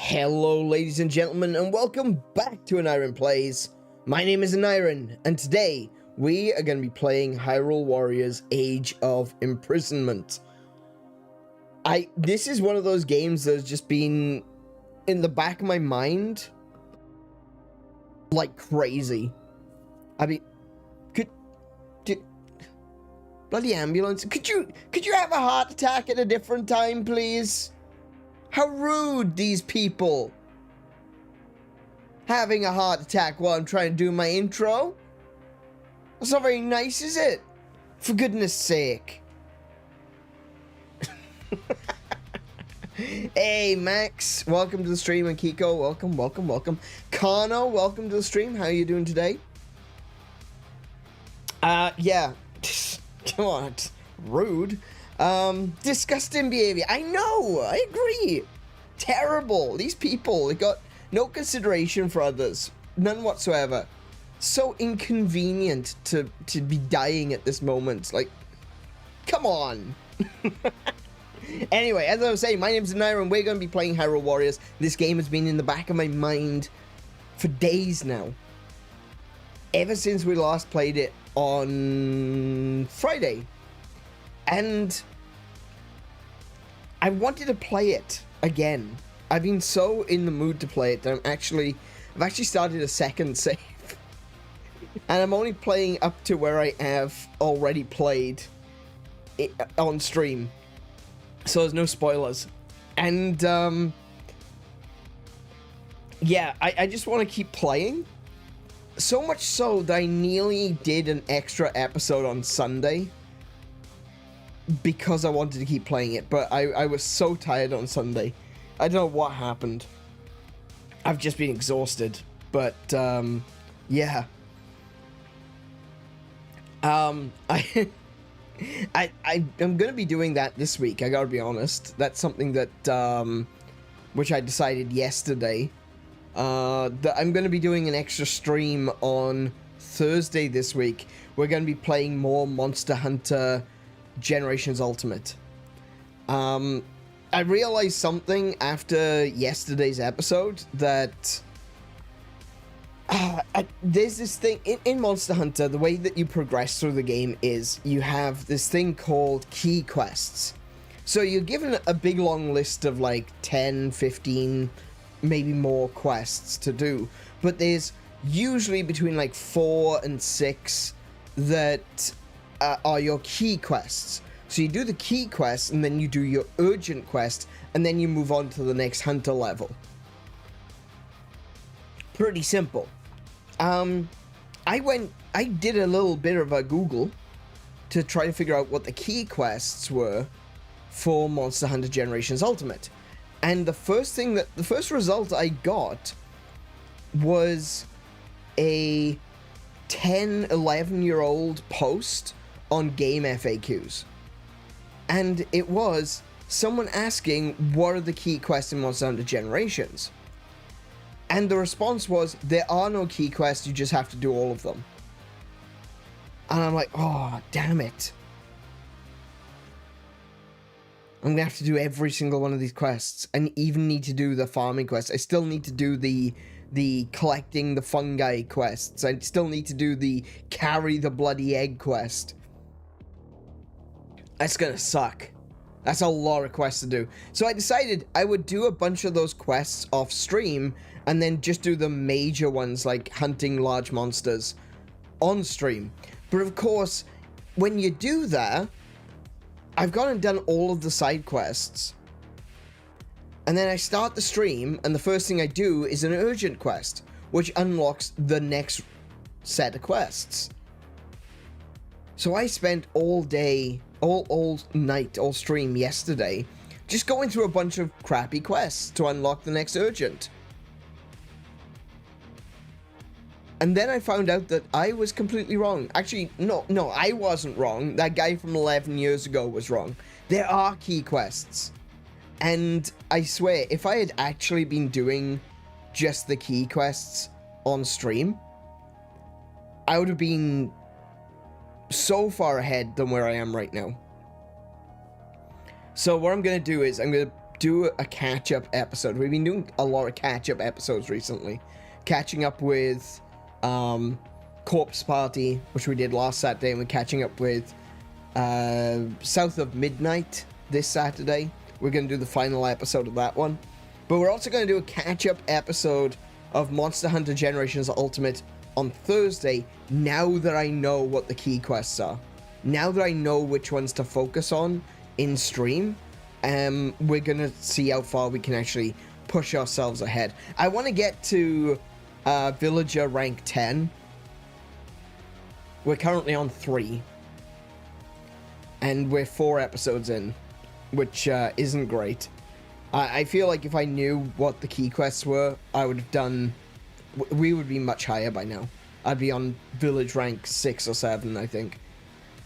Hello ladies and gentlemen, and welcome back to AneurynPlays. My name is Aneurin, and today we are going to be playing Hyrule Warriors Age of Imprisonment. This is one of those games that's just been in the back of my mind like crazy. I mean, bloody ambulance, could you have a heart attack at a different time, please? How rude, these people. Having a heart attack while I'm trying to do my intro? That's not very nice, is it? For goodness sake. Hey, Max. Welcome to the stream. And Kiko, welcome. Kano, welcome to the stream. How are you doing today? Yeah. Come on. Rude. Disgusting behavior. I know, I agree. Terrible. These people, they got no consideration for others. None whatsoever. So inconvenient to be dying at this moment. Like, come on. Anyway, as I was saying, my name's Aneurin. We're going to be playing Hyrule Warriors. This game has been in the back of my mind for days now. Ever since we last played it on Friday. And I wanted to play it again. I've been so in the mood to play it that I've actually started a second save. And I'm only playing up to where I have already played it on stream. So there's no spoilers. And yeah, I just want to keep playing. So much so that I nearly did an extra episode on Sunday. Because I wanted to keep playing it, but I was so tired on Sunday. I don't know what happened. I've just been exhausted, but yeah. I'm gonna be doing that this week. I gotta be honest. That's something that which I decided yesterday. That I'm gonna be doing an extra stream on Thursday this week. We're gonna be playing more Monster Hunter Generations Ultimate. I realized something after yesterday's episode that there's this thing in Monster Hunter. The way that you progress through the game is you have this thing called key quests. So you're given a big long list of like 10, 15, maybe more quests to do, but there's usually between like 4 and 6 that are your key quests. So you do the key quest, and then you do your urgent quest, and then you move on to the next hunter level. Pretty simple. I did a little bit of a Google to try to figure out what the key quests were for Monster Hunter Generations Ultimate. And the first result I got was a 10, 11-year-old post on Game FAQs. And it was someone asking, what are the key quests in Monster Hunter Generations? And the response was, there are no key quests, you just have to do all of them. And I'm like, oh, damn it. I'm gonna have to do every single one of these quests. And even need to do the farming quests. I still need to do the collecting the fungi quests. I still need to do the carry the bloody egg quest. That's gonna suck. That's a lot of quests to do. So I decided I would do a bunch of those quests off stream and then just do the major ones like hunting large monsters on stream. But of course, when you do that, I've gone and done all of the side quests. And then I start the stream, and the first thing I do is an urgent quest, which unlocks the next set of quests. So I spent all day, all night, all stream yesterday, just going through a bunch of crappy quests to unlock the next urgent. And then I found out that I was completely wrong. Actually, no, I wasn't wrong. That guy from 11 years ago was wrong. There are key quests. And I swear, if I had actually been doing just the key quests on stream, I would have been so far ahead than where I am right now. So what I'm going to do is I'm going to do a catch-up episode. We've been doing a lot of catch-up episodes recently. Catching up with Corpse Party, which we did last Saturday, and we're catching up with South of Midnight this Saturday. We're going to do the final episode of that one. But we're also going to do a catch-up episode of Monster Hunter Generations Ultimate on Thursday, now that I know what the key quests are. Now that I know which ones to focus on in stream, we're going to see how far we can actually push ourselves ahead. I want to get to Villager rank 10. We're currently on 3. And we're 4 episodes in, which isn't great. I feel like if I knew what the key quests were, I would have done... We would be much higher by now. I'd be on village rank 6 or 7, I think.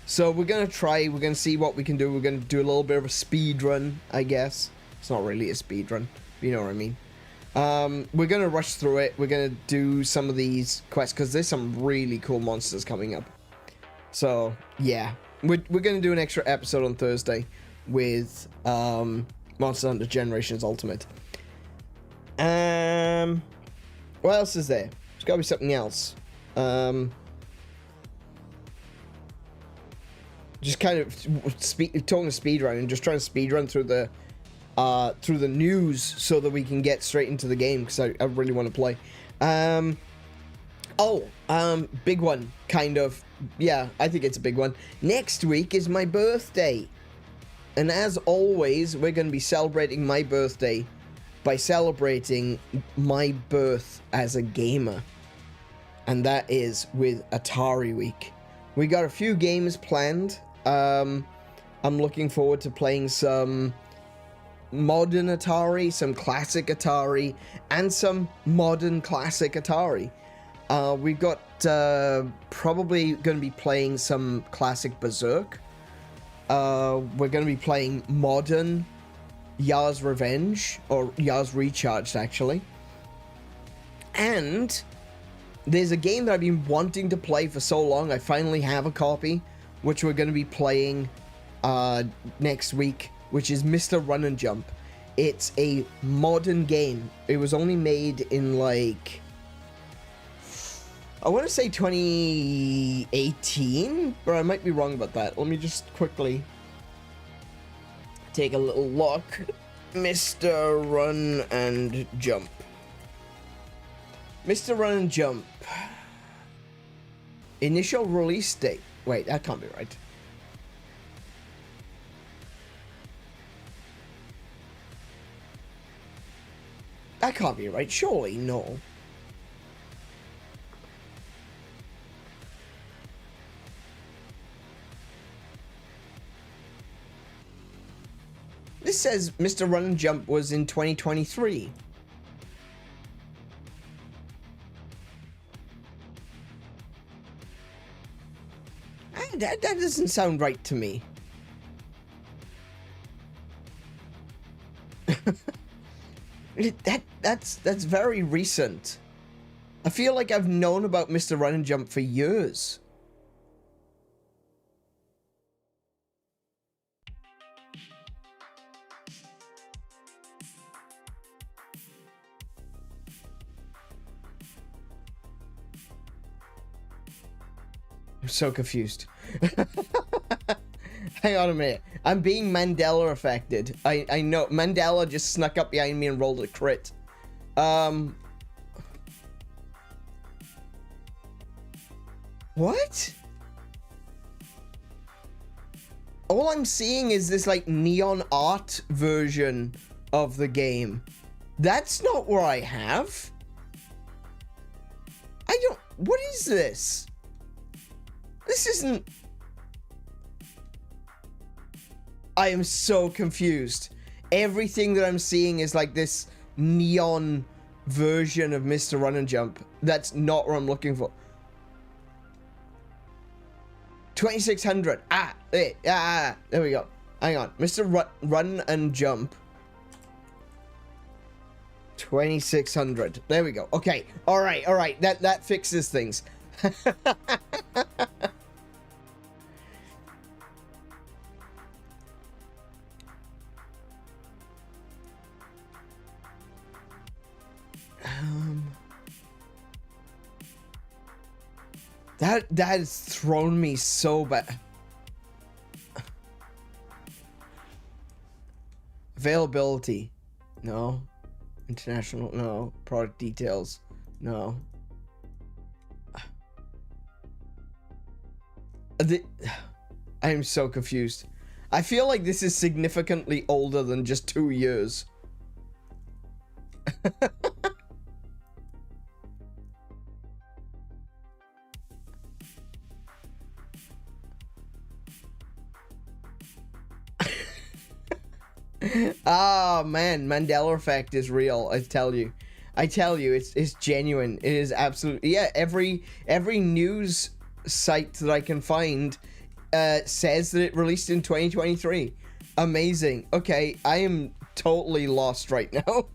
So we're going to try, we're going to see what we can do. We're going to do a little bit of a speed run, I guess. It's not really a speed run, you know what I mean. We're going to rush through it. We're going to do some of these quests, because there's some really cool monsters coming up. So, yeah. We're going to do an extra episode on Thursday with Monster Hunter Generations Ultimate. What else is there? There's got to be something else. Just kind of talking speedrun and just trying to speedrun through the news so that we can get straight into the game, because I really want to play. Big one, kind of. Yeah, I think it's a big one. Next week is my birthday. And as always, we're going to be celebrating my birthday by celebrating my birth as a gamer. And that is with Atari Week. We got a few games planned. I'm looking forward to playing some modern Atari, some classic Atari, and some modern classic Atari. We've got probably going to be playing some classic Berserk. We're going to be playing modern Yars Revenge, or Yars Recharged, actually. And there's a game that I've been wanting to play for so long. I finally have a copy, which we're going to be playing next week, which is Mr. Run and Jump. It's a modern game. It was only made in, like, I want to say 2018, but I might be wrong about that. Let me just quickly take a little look. Mr. Run and Jump. Mr. Run and Jump. Initial release date. Wait, that can't be right. That can't be right, surely, no. This says Mr. Run and Jump was in 2023. That doesn't sound right to me. That's very recent. I feel like I've known about Mr. Run and Jump for years. I'm so confused. Hang on a minute. I'm being Mandela affected. I know. Mandela just snuck up behind me and rolled a crit. What? All I'm seeing is this, like, neon art version of the game. That's not what I have. I don't... What is this? This isn't... I am so confused. Everything that I'm seeing is like this neon version of Mr. Run and Jump. That's not what I'm looking for. 2600. There we go. Hang on. Mr. Run and Jump. 2600. There we go. Okay. All right. That fixes things. That has thrown me so bad. Availability. No. International. No. Product details. No. I am so confused. I feel like this is significantly older than just 2 years. Ah, man, Mandela effect is real. I tell you, it's genuine. It is absolutely, yeah. Every news site that I can find says that it released in 2023. Amazing. Okay, I am totally lost right now.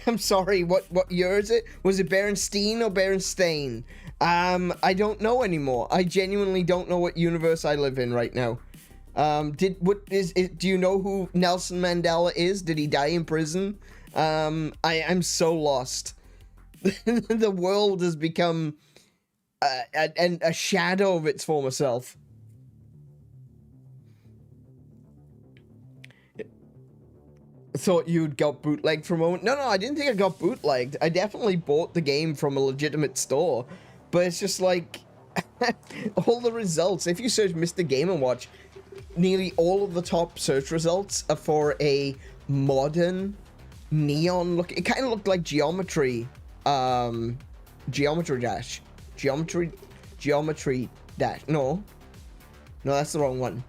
I'm sorry. What year is it? Was it Berenstein or Berenstain? I don't know anymore. I genuinely don't know what universe I live in right now. Do you know who Nelson Mandela is? Did he die in prison? I'm so lost. The world has become a shadow of its former self. Thought you'd got bootlegged for a moment. No, I didn't think I got bootlegged. I definitely bought the game from a legitimate store, but it's just like all the results. If you search Mr. Game & Watch, nearly all of the top search results are for a modern neon look. It kind of looked like Geometry Dash. No, that's the wrong one.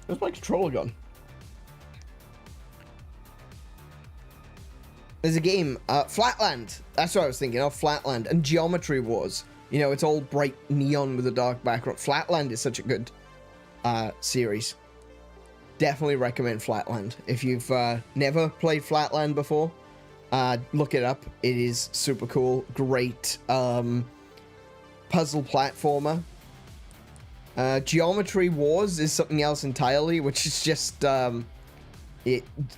Where's my controller gone? There's a game, Flatland. That's what I was thinking of, Flatland. And Geometry Wars. You know, it's all bright neon with a dark background. Flatland is such a good series. Definitely recommend Flatland. If you've never played Flatland before, look it up. It is super cool. Great puzzle platformer. Geometry Wars is something else entirely, which is just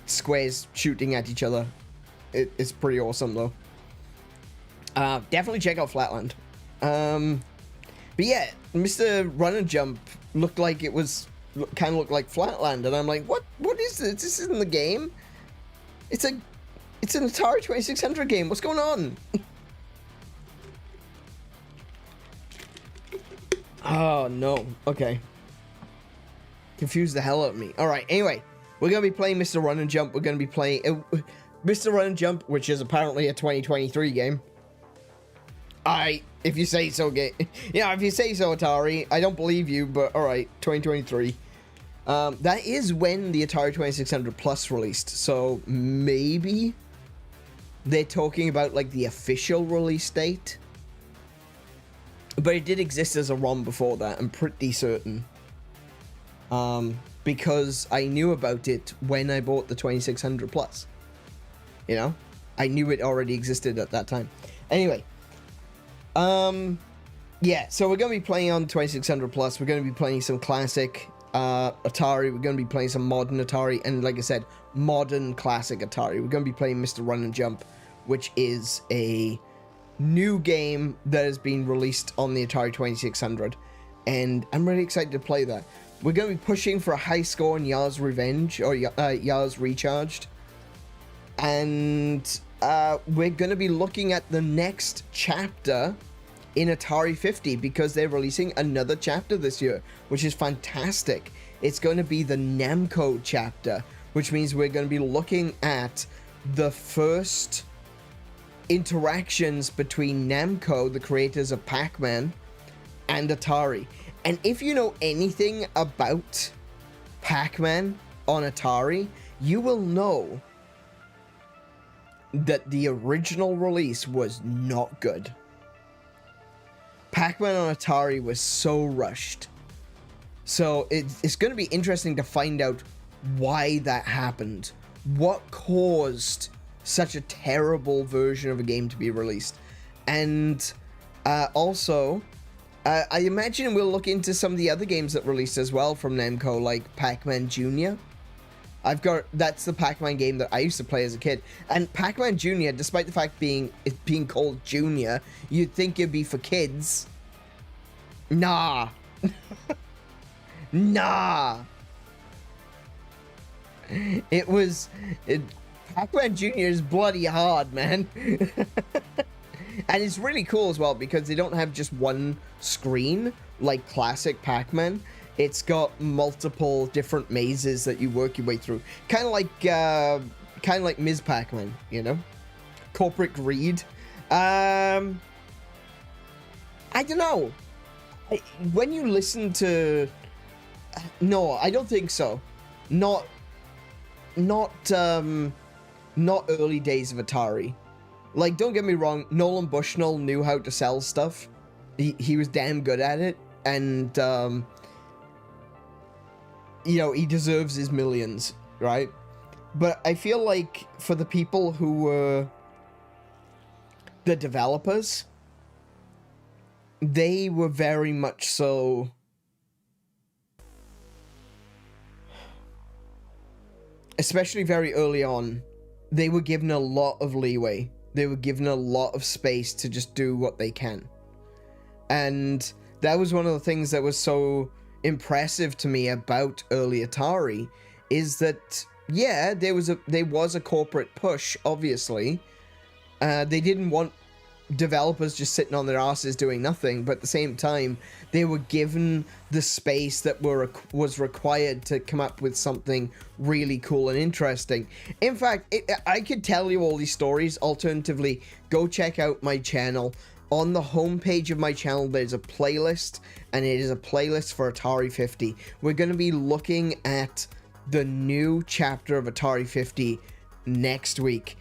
squares shooting at each other. It's pretty awesome though. Definitely check out Flatland. But yeah, Mr. Run and Jump looked like it was kind of looked like Flatland, and I'm like, what is this? This isn't the game. It's an Atari 2600 game. What's going on? Oh no. Okay. Confused the hell out of me. All right. Anyway, we're gonna be playing Mr. Run and Jump. We're gonna be playing Mr. Run and Jump, which is apparently a 2023 game. If you say so, yeah, if you say so, Atari. I don't believe you, but all right, 2023. That is when the Atari 2600 Plus released, so maybe they're talking about like the official release date. But it did exist as a ROM before that, I'm pretty certain. Because I knew about it when I bought the 2600 Plus. You know? I knew it already existed at that time. Anyway. Yeah, so we're going to be playing on 2600 Plus. We're going to be playing some classic Atari. We're going to be playing some modern Atari. And like I said, modern classic Atari. We're going to be playing Mr. Run and Jump, which is a new game that has been released on the Atari 2600, and I'm really excited to play that. We're going to be pushing for a high score in Yars Revenge, or Yars Recharged, and we're going to be looking at the next chapter in Atari 50, because they're releasing another chapter this year, which is fantastic. It's going to be the Namco chapter, which means we're going to be looking at the first interactions between Namco, the creators of Pac-Man, and Atari. And if you know anything about Pac-Man on Atari, you will know that the original release was not good. Pac-Man on Atari was so rushed. So it's going to be interesting to find out why that happened. What caused such a terrible version of a game to be released. And also, I imagine we'll look into some of the other games that released as well from Namco, like Pac-Man Jr. That's the Pac-Man game that I used to play as a kid. And Pac-Man Junior, despite the fact it being called Junior, you'd think it'd be for kids. Nah. Nah. Pac-Man Junior is bloody hard, man. And it's really cool as well because they don't have just one screen like classic Pac-Man. It's got multiple different mazes that you work your way through. Kind of like Ms. Pac-Man, you know? Corporate greed. I don't know. When you listen to... No, I don't think so. Not early days of Atari. Like, don't get me wrong, Nolan Bushnell knew how to sell stuff. He was damn good at it, and you know, he deserves his millions, right? But I feel like for the people who were the developers, they were very much so especially very early on, they were given a lot of leeway. They were given a lot of space to just do what they can. And that was one of the things that was so impressive to me about early Atari, is that, yeah, there was a corporate push, obviously. They didn't want developers just sitting on their asses doing nothing, but at the same time, they were given the space that was required to come up with something really cool and interesting. In fact, I could tell you all these stories. Alternatively, go check out my channel. On the homepage of my channel, there's a playlist, and it is a playlist for Atari 50. We're going to be looking at the new chapter of Atari 50 next week.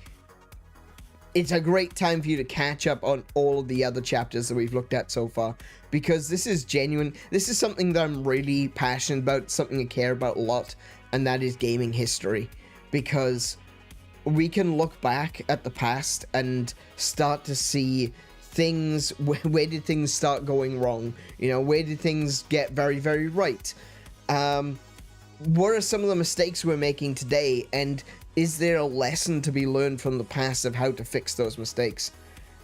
It's a great time for you to catch up on all of the other chapters that we've looked at so far, because this is genuine. This is something that I'm really passionate about, something I care about a lot, and that is gaming history. Because we can look back at the past and start to see things, where did things start going wrong? You know, where did things get very, very right? What are some of the mistakes we're making today, and is there a lesson to be learned from the past of how to fix those mistakes?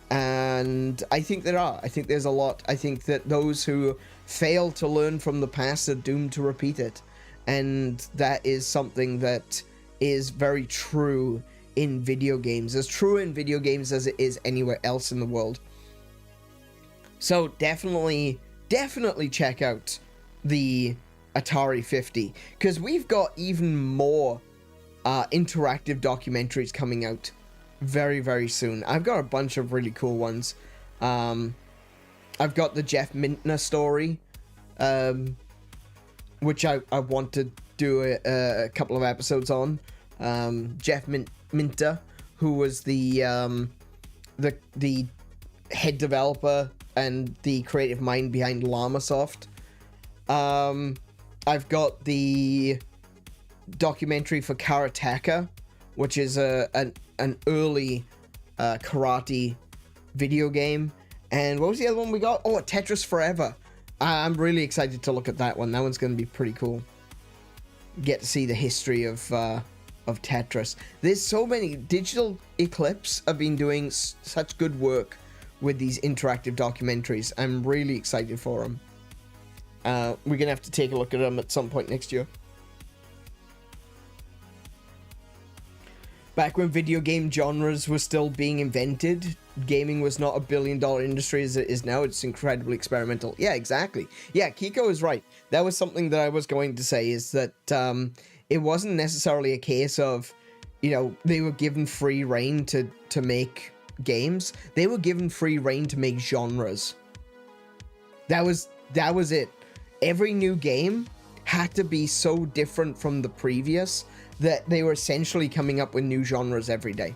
And I think there are. I think there's a lot. I think that those who fail to learn from the past are doomed to repeat it. And that is something that is very true in video games. As true in video games as it is anywhere else in the world. So definitely check out the Atari 50. Because we've got even more interactive documentaries coming out very, very soon. I've got a bunch of really cool ones. I've got the Jeff Mintner story, which I want to do a couple of episodes on. Jeff Minter, who was the head developer and the creative mind behind Llamasoft. I've got the documentary for Karateka, which is an early karate video game. And what was the other one we got? Oh, Tetris Forever. I'm really excited to look at that one. That one's going to be pretty cool. Get to see the history of Tetris. There's so many. Digital Eclipse have been doing such good work with these interactive documentaries. I'm really excited for them. We're going to have to take a look at them at some point next year. Back when video game genres were still being invented, gaming was not a billion-dollar industry as it is now. It's incredibly experimental. Yeah, exactly. Yeah, Kiko is right. That was something that I was going to say, is that it wasn't necessarily a case of, you know, they were given free reign to make games. They were given free reign to make genres. That was it. Every new game had to be so different from the previous that they were essentially coming up with new genres every day.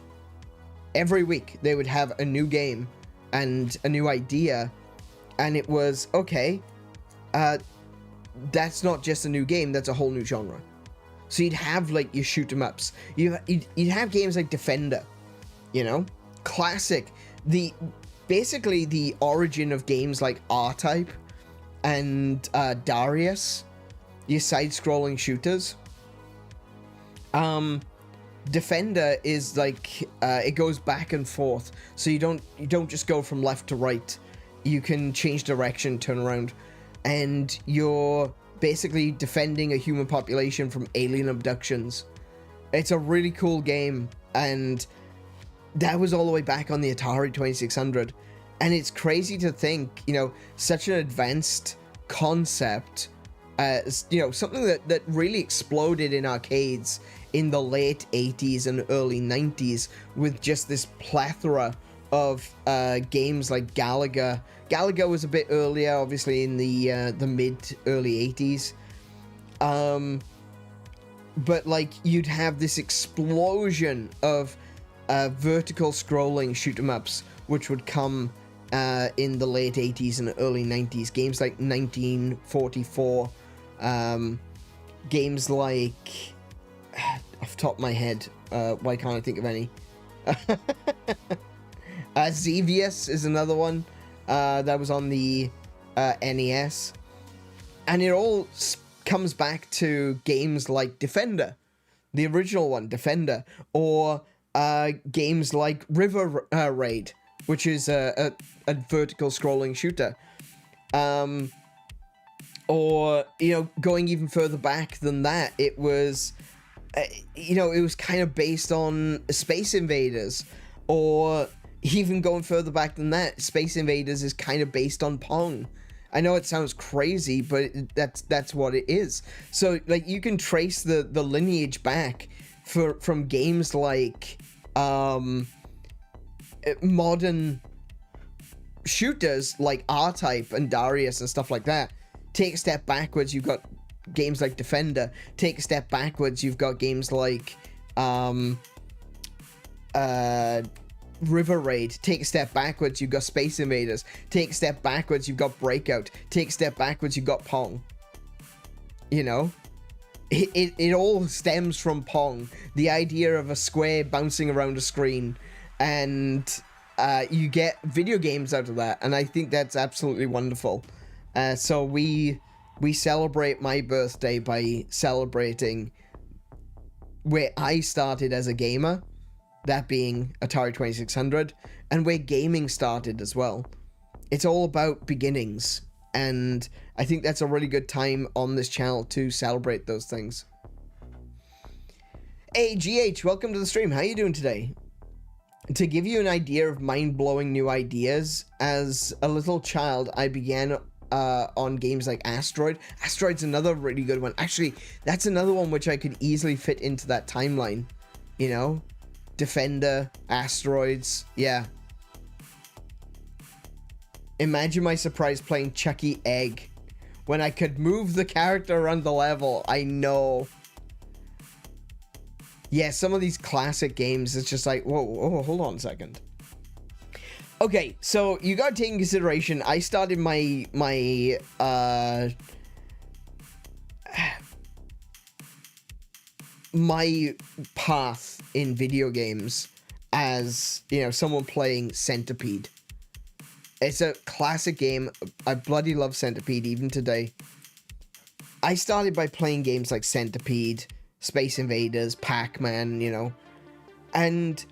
Every week, they would have a new game and a new idea, and it was, okay, that's not just a new game, that's a whole new genre. So you'd have, like, your shoot-em-ups. You'd have games like Defender, you know? Classic. Basically, the origin of games like R-Type and Darius, your side-scrolling shooters. Defender is like it goes back and forth, so you don't just go from left to right. You can change direction, turn around, and you're basically defending a human population from alien abductions. It's a really cool game, and that was all the way back on the Atari 2600. And it's crazy to think, you know, such an advanced concept, you know, something that really exploded in arcades in the late 80s and early 90s with just this plethora of games like Galaga. Galaga was a bit earlier, obviously in the mid-early 80s. But like you'd have this explosion of vertical scrolling shoot-'em-ups which would come in the late 80s and early 90s. Games like 1944, games like, off the top of my head, why can't I think of any? Xevious is another one that was on the NES, and it all comes back to games like Defender, the original one, Defender, or games like River Raid, which is a vertical scrolling shooter, or, you know, going even further back than that, it was, you know, it was kind of based on Space Invaders, or even going further back than that, Space Invaders is kind of based on Pong. I know it sounds crazy, but that's what it is. So, like, you can trace the lineage back from games like modern shooters like R-Type and Darius and stuff like that. Take a step backwards, you've got games like Defender. Take a step backwards, you've got games like River Raid. Take a step backwards, you've got Space Invaders. Take a step backwards, you've got Breakout. Take a step backwards, you've got Pong. You know? It all stems from Pong. The idea of a square bouncing around a screen. And you get video games out of that. And I think that's absolutely wonderful. So we celebrate my birthday by celebrating where I started as a gamer, that being Atari 2600, and where gaming started as well. It's all about beginnings, and I think that's a really good time on this channel to celebrate those things. Hey, GH, welcome to the stream. How you doing today? To give you an idea of mind-blowing new ideas, as a little child, I began on games like Asteroid. Asteroid's another really good one. Actually, that's another one which I could easily fit into that timeline, you know? Defender, Asteroids, yeah. Imagine my surprise playing Chucky Egg when I could move the character around the level. I know. Yeah, some of these classic games, it's just like, whoa, hold on a second. Okay, so you gotta take in consideration, I started my path in video games as, you know, someone playing Centipede. It's a classic game. I bloody love Centipede even today. I started by playing games like Centipede, Space Invaders, Pac-Man, you know, and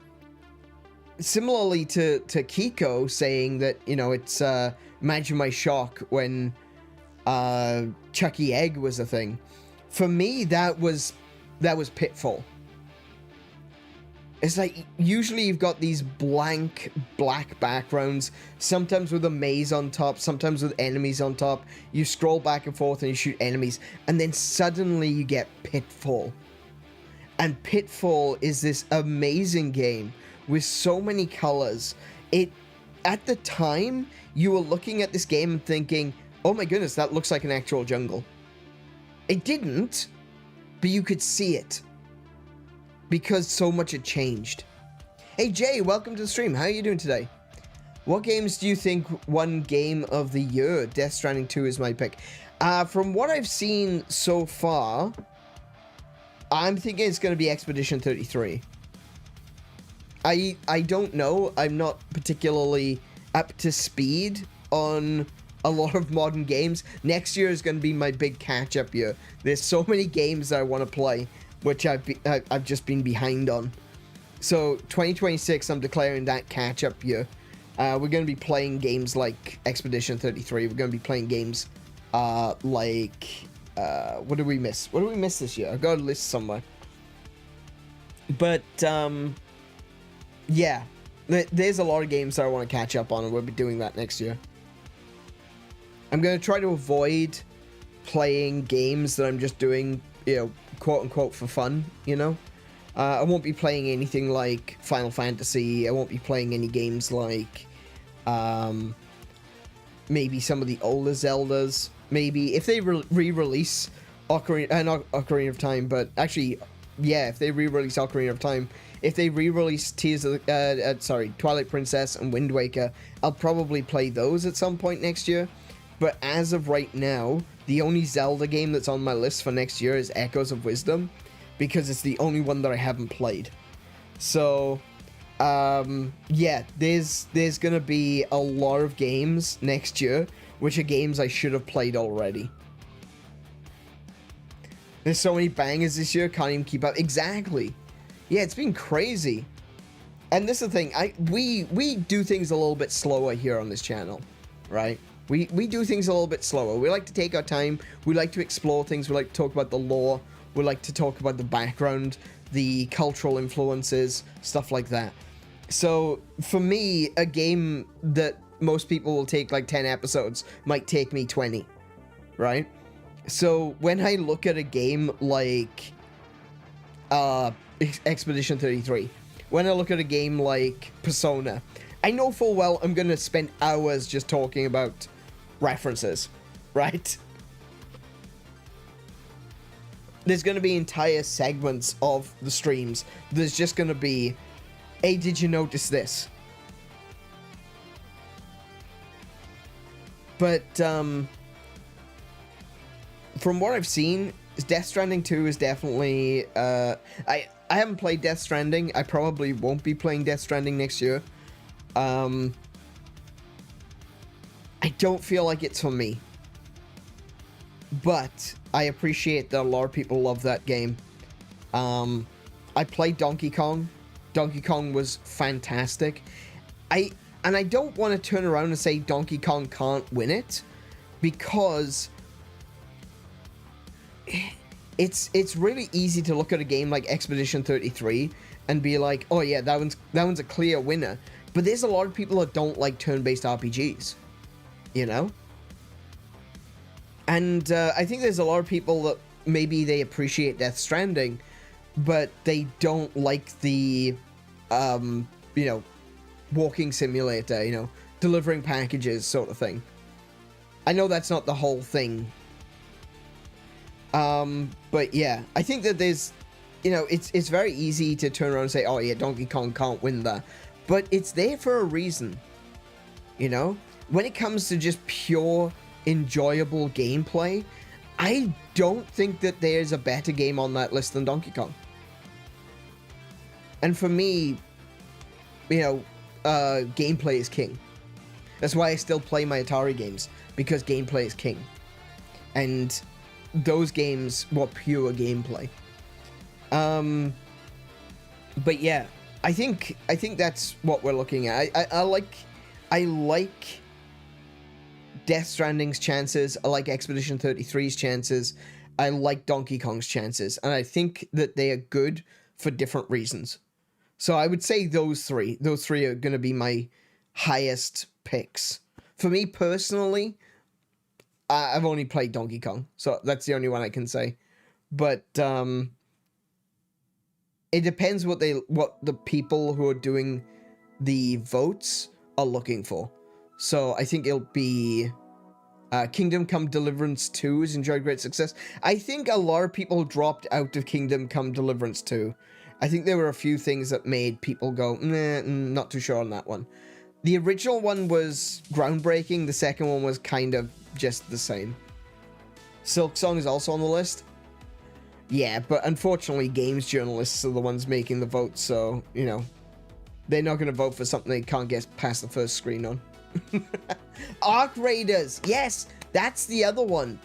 similarly to Kiko saying that, you know, it's imagine my shock when Chucky Egg was a thing. For me, that was Pitfall. It's like, usually you've got these blank black backgrounds, sometimes with a maze on top, sometimes with enemies on top. You scroll back and forth and you shoot enemies, and then suddenly you get Pitfall. And Pitfall is this amazing game with so many colors. At the time, you were looking at this game and thinking, oh my goodness, that looks like an actual jungle. It didn't, but you could see it because so much had changed. Hey Jay, welcome to the stream. How are you doing today? What games do you think won Game of the Year? Death Stranding 2 is my pick. From what I've seen so far, I'm thinking it's going to be Expedition 33. I don't know. I'm not particularly up to speed on a lot of modern games. Next year is going to be my big catch-up year. There's so many games that I want to play. which I've just been behind on. So 2026, I'm declaring that catch-up year. We're going to be playing games like Expedition 33. We're going to be playing games like... what did we miss? What did we miss this year? I've got a list somewhere. But, yeah. There's a lot of games that I want to catch up on, and we'll be doing that next year. I'm going to try to avoid playing games that I'm just doing, you know, quote-unquote for fun, you know? I won't be playing anything like Final Fantasy. I won't be playing any games like, maybe some of the older Zeldas. Maybe if they re-release not Ocarina of Time, but actually, yeah, if they re-release Ocarina of Time, if they re-release Twilight Princess and Wind Waker, I'll probably play those at some point next year. But as of right now, the only Zelda game that's on my list for next year is Echoes of Wisdom, because it's the only one that I haven't played. So, yeah, there's gonna be a lot of games next year, which are games I should have played already. There's so many bangers this year, can't even keep up. Exactly. Yeah, it's been crazy. And this is the thing, we do things a little bit slower here on this channel, right? We do things a little bit slower. We like to take our time. We like to explore things. We like to talk about the lore. We like to talk about the background, the cultural influences, stuff like that. So, for me, a game that most people will take like 10 episodes might take me 20, right? So, when I look at a game like Expedition 33, when I look at a game like Persona, I know full well I'm going to spend hours just talking about references, right? There's going to be entire segments of the streams. There's just going to be, hey, did you notice this? But, from what I've seen, Death Stranding 2 is definitely, I haven't played Death Stranding. I probably won't be playing Death Stranding next year. I don't feel like it's for me. But I appreciate that a lot of people love that game. I played Donkey Kong. Donkey Kong was fantastic. And I don't want to turn around and say Donkey Kong can't win it, because it's really easy to look at a game like Expedition 33 and be like, oh yeah, that one's a clear winner. But there's a lot of people that don't like turn-based RPGs, you know? And I think there's a lot of people that maybe they appreciate Death Stranding, but they don't like the, you know, walking simulator, you know, delivering packages sort of thing. I know that's not the whole thing. But yeah, I think that there's, you know, it's very easy to turn around and say, oh yeah, Donkey Kong can't win that. But it's there for a reason, you know? When it comes to just pure enjoyable gameplay, I don't think that there's a better game on that list than Donkey Kong. And for me, you know, gameplay is king. That's why I still play my Atari games, because gameplay is king. And those games were pure gameplay. But yeah, I think that's what we're looking at. I like Death Stranding's chances. I like Expedition 33's chances. I like Donkey Kong's chances. And I think that they are good for different reasons. So I would say those three are going to be my highest picks. For me personally, I've only played Donkey Kong, so that's the only one I can say. But it depends what the people who are doing the votes are looking for. So I think it'll be Kingdom Come Deliverance 2 has enjoyed great success. I think a lot of people dropped out of Kingdom Come Deliverance 2. I think there were a few things that made people go, nah, not too sure on that one. The original one was groundbreaking. The second one was kind of just the same. Silk Song is also on the list. Yeah, but unfortunately, games journalists are the ones making the votes, so, you know, they're not going to vote for something they can't get past the first screen on. Arc Raiders! Yes! That's the other one.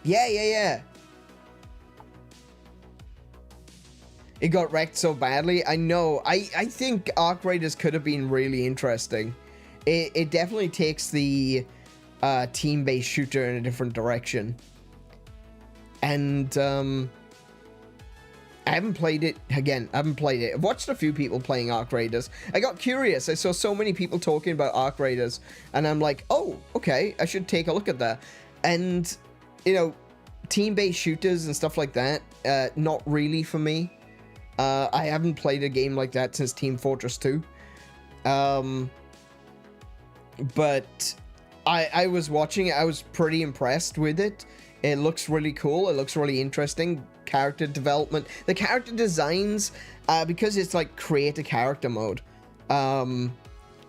Yeah. it got wrecked so badly. I know. I think Arc Raiders could have been really interesting. It definitely takes the team-based shooter in a different direction. And I haven't played it. Again, I haven't played it. I've watched a few people playing Arc Raiders. I got curious. I saw so many people talking about Arc Raiders, and I'm like, oh, okay, I should take a look at that. And, you know, team-based shooters and stuff like that, not really for me. I haven't played a game like that since Team Fortress 2. But I was watching it. I was pretty impressed with it. It looks really cool. It looks really interesting. Character development. The character designs, because it's like create a character mode,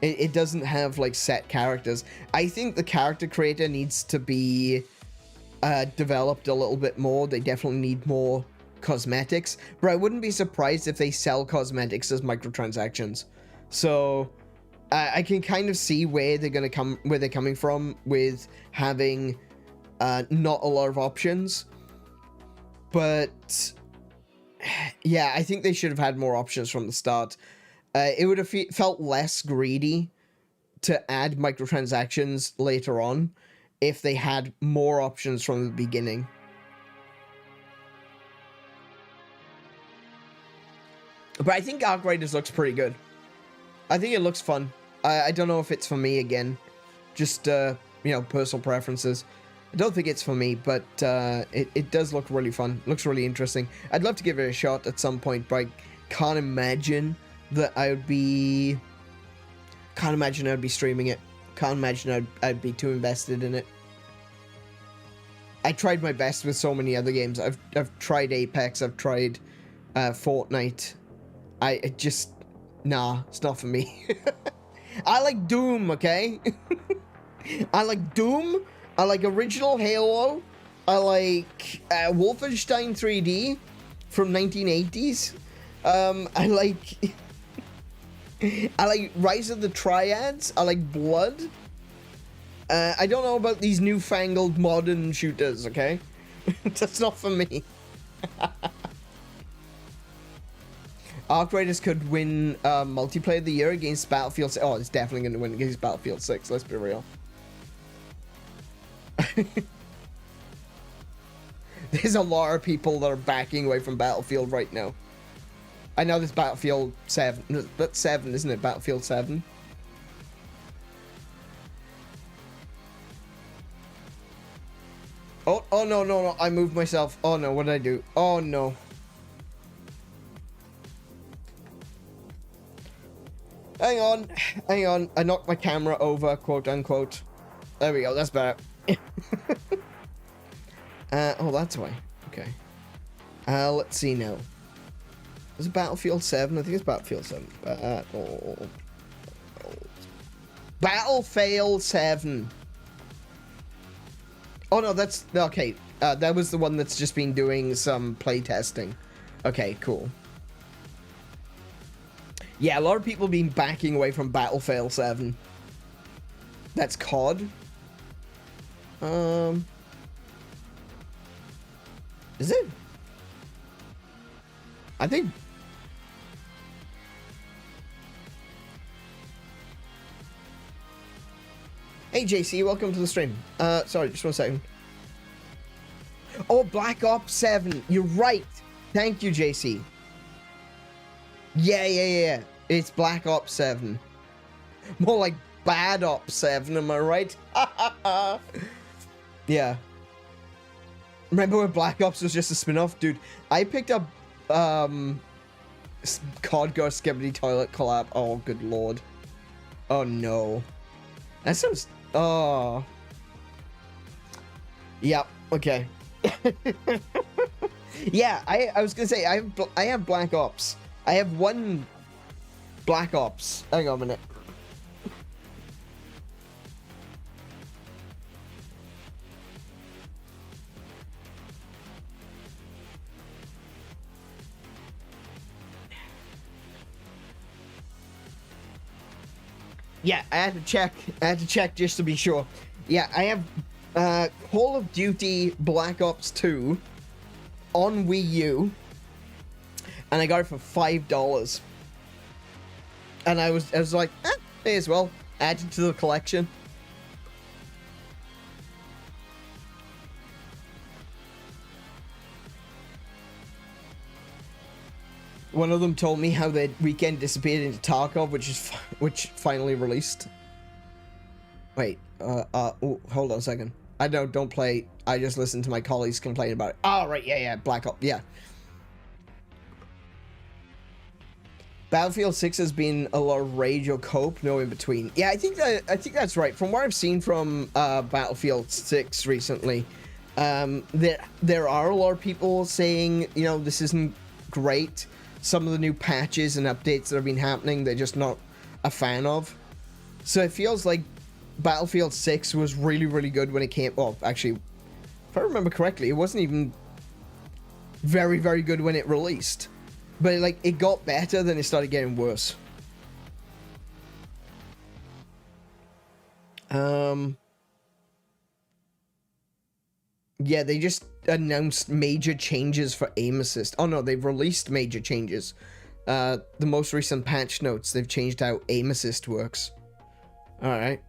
it doesn't have like set characters. I think the character creator needs to be developed a little bit more. They definitely need more cosmetics, but I wouldn't be surprised if they sell cosmetics as microtransactions. So I can kind of see where they're coming from with having not a lot of options. But yeah, I think they should have had more options from the start. It would have felt less greedy to add microtransactions later on if they had more options from the beginning. But I think Arc Raiders looks pretty good. I think it looks fun. I don't know if it's for me again. Just, you know, personal preferences. I don't think it's for me, but it does look really fun. Looks really interesting. I'd love to give it a shot at some point, but I can't imagine that I would be... Can't imagine I'd be streaming it. Can't imagine I'd be too invested in it. I tried my best with so many other games. I've tried Apex. I've tried Fortnite. I just... Nah, it's not for me. I like Doom, okay? I like Doom. I like original Halo. I like Wolfenstein 3D from 1980s. I like I like Rise of the Triads. I like Blood. I don't know about these newfangled modern shooters, okay? That's not for me. Arc Raiders could win multiplayer of the year against Battlefield 6. Oh, it's definitely going to win against Battlefield 6. Let's be real. There's a lot of people that are backing away from Battlefield right now. I know there's Battlefield 7. That's 7, isn't it? Battlefield 7. Oh, no. I moved myself. Oh, no. What did I do? Oh, no. Hang on. I knocked my camera over, quote unquote. There we go. That's better. Oh, that's why. Okay. Let's see now. Is it Battlefield 7? I think it's Battlefield 7. Battlefield 7. Oh, no, that's... Okay. That was the one that's just been doing some playtesting. Okay, cool. Yeah, a lot of people have been backing away from Battlefield 7. That's COD. Is it? I think... Hey, JC, welcome to the stream. Sorry, just 1 second. Oh, Black Ops 7. You're right. Thank you, JC. Yeah. It's Black Ops 7. More like Bad Ops 7, am I right? Yeah. Remember when Black Ops was just a spin-off? Dude, I picked up, COD Ghost Skibidi Toilet Collab. Oh, good lord. Oh, no. That sounds... Oh. Yep, okay. Yeah, I was gonna say, I have Black Ops. I have one Black Ops. Hang on a minute. Yeah, I had to check just to be sure. Yeah, I have Call of Duty Black Ops 2 on Wii U. and I got it for $5. And I was like, may as well add it to the collection. One of them told me how their weekend disappeared into Tarkov, which finally released. Wait, oh, hold on a second. I don't play. I just listen to my colleagues complain about it. Oh, right, yeah, Black Ops, yeah. Battlefield 6 has been a lot of rage or cope, no in between. Yeah, I think that's right. From what I've seen from Battlefield 6 recently, there are a lot of people saying, you know, this isn't great. Some of the new patches and updates that have been happening, they're just not a fan of. So it feels like Battlefield 6 was really, really good when it came. Well, actually, if I remember correctly, it wasn't even very, very good when it released. But it got better, then it started getting worse. Yeah, they just announced major changes for aim assist. Oh no, they've released major changes. The most recent patch notes, they've changed how aim assist works. Alright.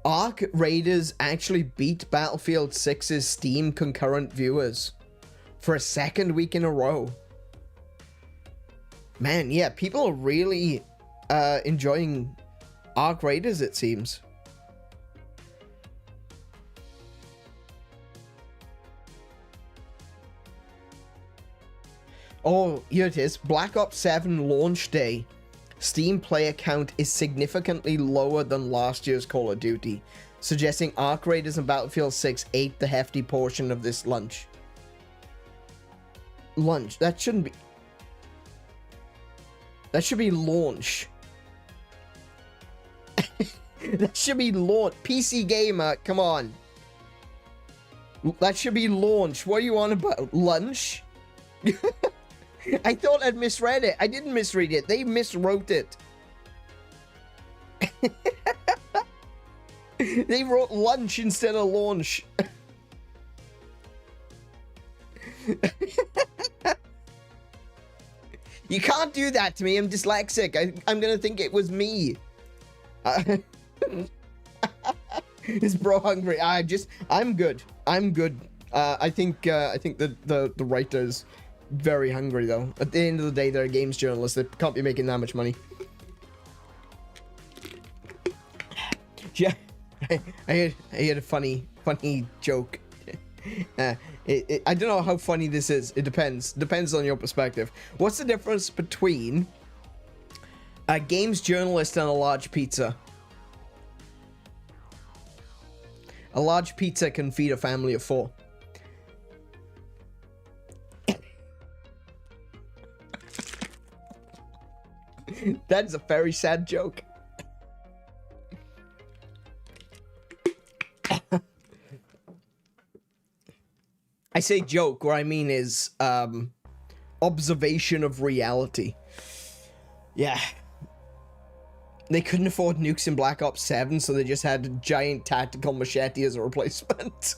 Arc Raiders actually beat Battlefield 6's Steam concurrent viewers for a second week in a row. Man, yeah, people are really enjoying Arc Raiders, it seems. Oh, here it is. Black Ops 7 launch day. Steam player count is significantly lower than last year's Call of Duty, suggesting Arc Raiders and Battlefield 6 ate the hefty portion of this lunch. Lunch? That shouldn't be... That should be launch. That should be launch. PC Gamer, come on. That should be launch. What are you on about? Lunch? I thought I'd misread it. I didn't misread it. They miswrote it. They wrote lunch instead of launch. You can't do that to me. I'm dyslexic. I'm gonna think it was me. Is bro hungry? I'm good. I'm good. I think that the writer's very hungry though. At the end of the day, they're a games journalist. They can't be making that much money. Yeah, I had a funny joke. I don't know how funny this is. It depends on your perspective. What's the difference between a games journalist and a large pizza? A large pizza can feed a family of 4. That's a very sad joke. I say joke, what I mean is observation of reality. Yeah. They couldn't afford nukes in Black Ops 7, so they just had a giant tactical machete as a replacement.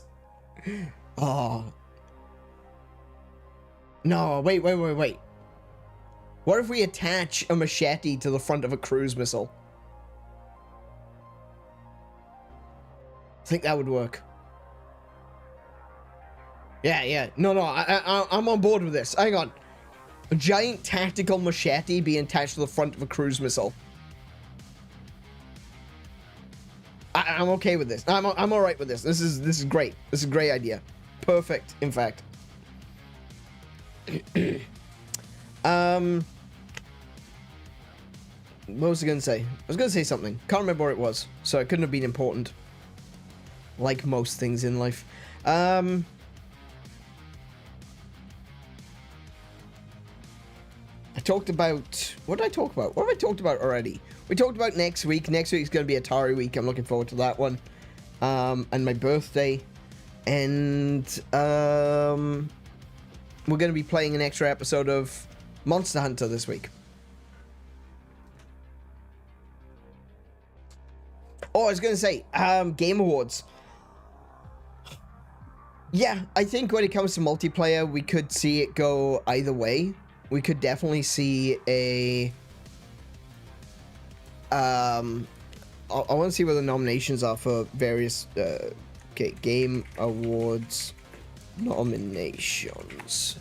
Oh. No, wait. What if we attach a machete to the front of a cruise missile? I think that would work. Yeah. No, I'm on board with this. Hang on. A giant tactical machete being attached to the front of a cruise missile. I'm okay with this. I'm all right with this. This is great. This is a great idea. Perfect, in fact. What was I gonna say? I was gonna say something. Can't remember what it was, so it couldn't have been important. Like most things in life. I talked about... What did I talk about? What have I talked about already? We talked about next week. Next week's going to be Atari week. I'm looking forward to that one. And my birthday. And we're going to be playing an extra episode of Monster Hunter this week. Oh, I was going to say, Game Awards. Yeah, I think when it comes to multiplayer, we could see it go either way. We could definitely see a... I want to see what the nominations are for various okay, Game Awards nominations.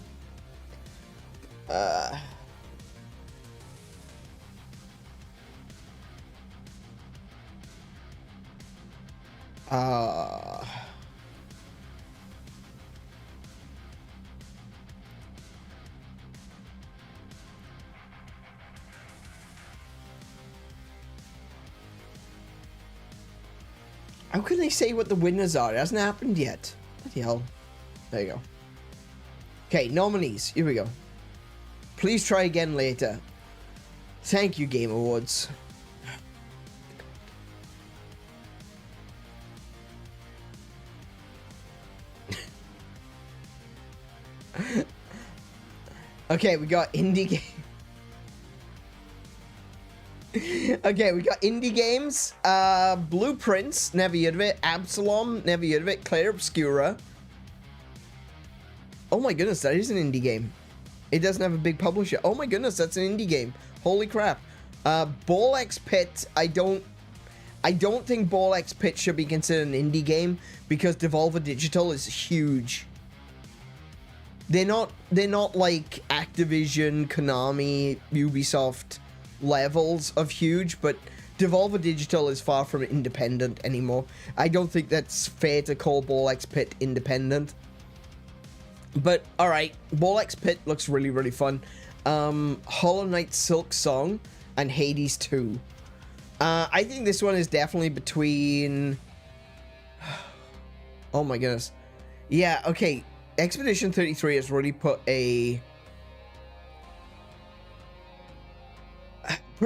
How can they say what the winners are? It hasn't happened yet. Bloody hell. There you go. Okay, nominees. Here we go. Please try again later. Thank you, Game Awards. Okay, we got indie game. Okay, we got indie games. Blueprints, never heard of it. Absalom, never heard of it. Clair Obscura. Oh my goodness, that is an indie game. It doesn't have a big publisher. Oh my goodness, that's an indie game. Holy crap. Ball X Pit, I don't think Ball X Pit should be considered an indie game because Devolver Digital is huge. They're not like Activision, Konami, Ubisoft levels of huge, but Devolver Digital is far from independent anymore. I don't think that's fair to call Ball X Pit independent. But alright, Ball X Pit looks really, really fun. Hollow Knight Silk Song and Hades 2. I think this one is definitely between... Oh my goodness. Yeah, okay. Expedition 33 has really put a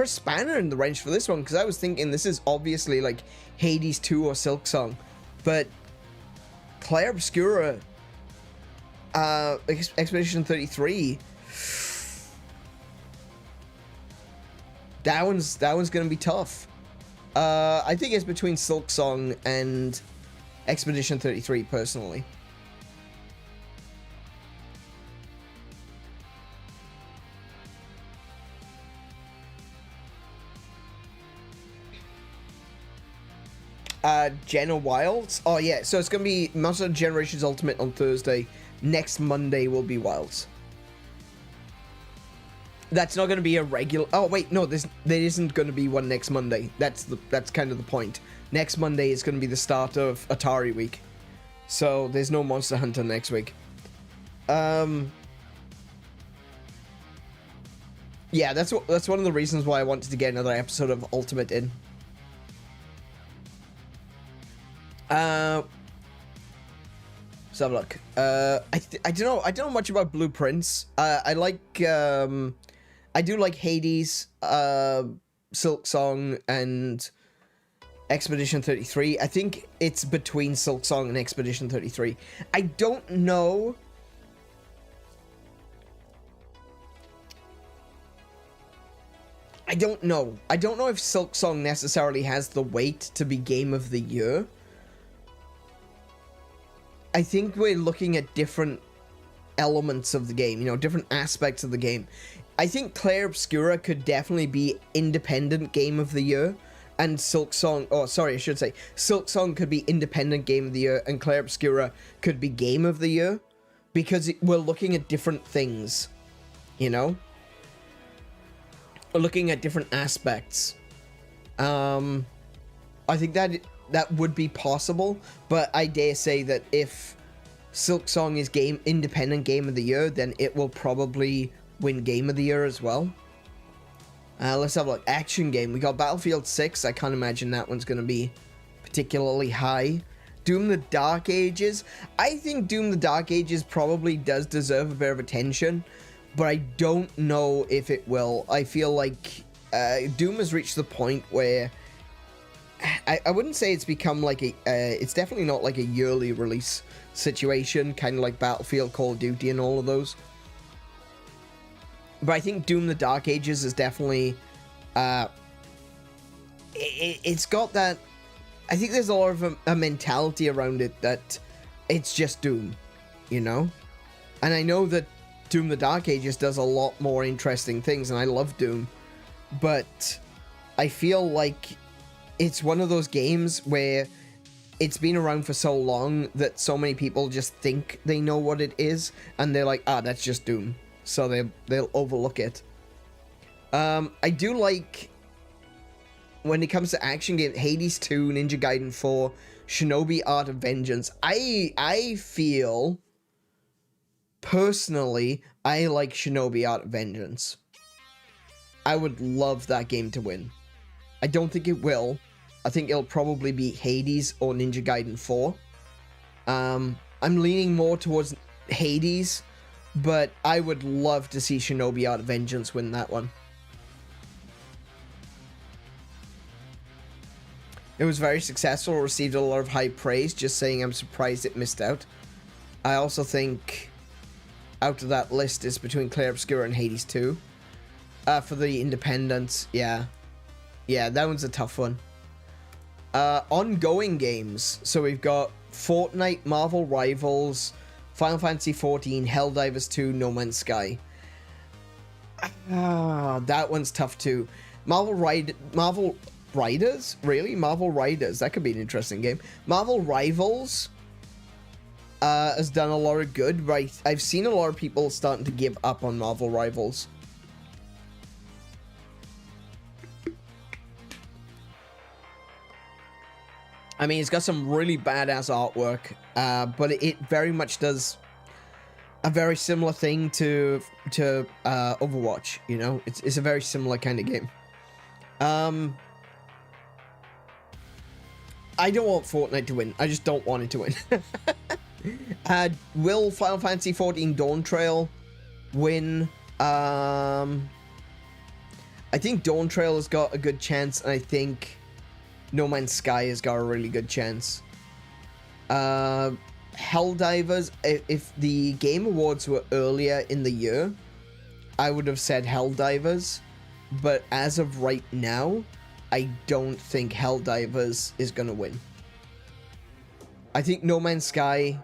spanner in the wrench for this one, because I was thinking this is obviously like Hades 2 or Silk Song, but Clair Obscura, Expedition 33, that one's gonna be tough. I think it's between Silk Song and Expedition 33 personally. Jenna Wilds. Oh yeah, so it's gonna be Monster Hunter Generations Ultimate on Thursday. Next Monday will be Wilds. That's not gonna be a regular. Oh wait, no, there isn't gonna be one next Monday. That's kind of the point. Next Monday is gonna be the start of Atari Week, so there's no Monster Hunter next week. Yeah, that's one of the reasons why I wanted to get another episode of Ultimate in. Let's have a look. I don't know much about Blueprints. I do like Hades, Silk Song, and Expedition 33. I think it's between Silk Song and Expedition 33. I don't know. I don't know if Silk Song necessarily has the weight to be Game of the Year. I think we're looking at different elements of the game, you know, different aspects of the game. I think Clair Obscura could definitely be independent Game of the Year, and Silk Song, oh, sorry, I should say, Silk Song could be independent Game of the Year, and Clair Obscura could be Game of the Year, because we're looking at different things, you know? We're looking at different aspects. I think that would be possible, but I dare say that if Silk Song is independent Game of the Year, then it will probably win Game of the Year as well. Let's have a look. Action game. We got Battlefield 6. I can't imagine that one's going to be particularly high. Doom the Dark Ages. I think Doom the Dark Ages probably does deserve a bit of attention, but I don't know if it will. I feel like Doom has reached the point where I wouldn't say it's become like a... it's definitely not like a yearly release situation, kind of like Battlefield, Call of Duty, and all of those. But I think Doom the Dark Ages is definitely... it's got that... I think there's a lot of a mentality around it that it's just Doom, you know? And I know that Doom the Dark Ages does a lot more interesting things, and I love Doom, but I feel like it's one of those games where it's been around for so long that so many people just think they know what it is, and they're like, ah, that's just Doom. So they'll overlook it. I do like, when it comes to action games, Hades 2, Ninja Gaiden 4, Shinobi Art of Vengeance. I feel, personally, I like Shinobi Art of Vengeance. I would love that game to win. I don't think it will. I think it'll probably be Hades or Ninja Gaiden 4. I'm leaning more towards Hades, but I would love to see Shinobi Art of Vengeance win that one. It was very successful, received a lot of high praise, just saying I'm surprised it missed out. I also think out of that list is between Clair Obscura and Hades 2. For the independents, yeah. Yeah, that one's a tough one. Ongoing games. So we've got Fortnite, Marvel Rivals, Final Fantasy XIV, Helldivers 2, No Man's Sky. That one's tough too. Marvel Riders? Really? Marvel Riders. That could be an interesting game. Marvel Rivals has done a lot of good, right? I've seen a lot of people starting to give up on Marvel Rivals. I mean, it's got some really badass artwork, but it very much does a very similar thing to Overwatch, you know? It's a very similar kind of game. I don't want Fortnite to win. I just don't want it to win. Will Final Fantasy XIV Dawn Trail win? I think Dawn Trail has got a good chance, and I think No Man's Sky has got a really good chance. Helldivers, if the Game Awards were earlier in the year, I would have said Helldivers, but as of right now, I don't think Helldivers is going to win. I think No Man's Sky,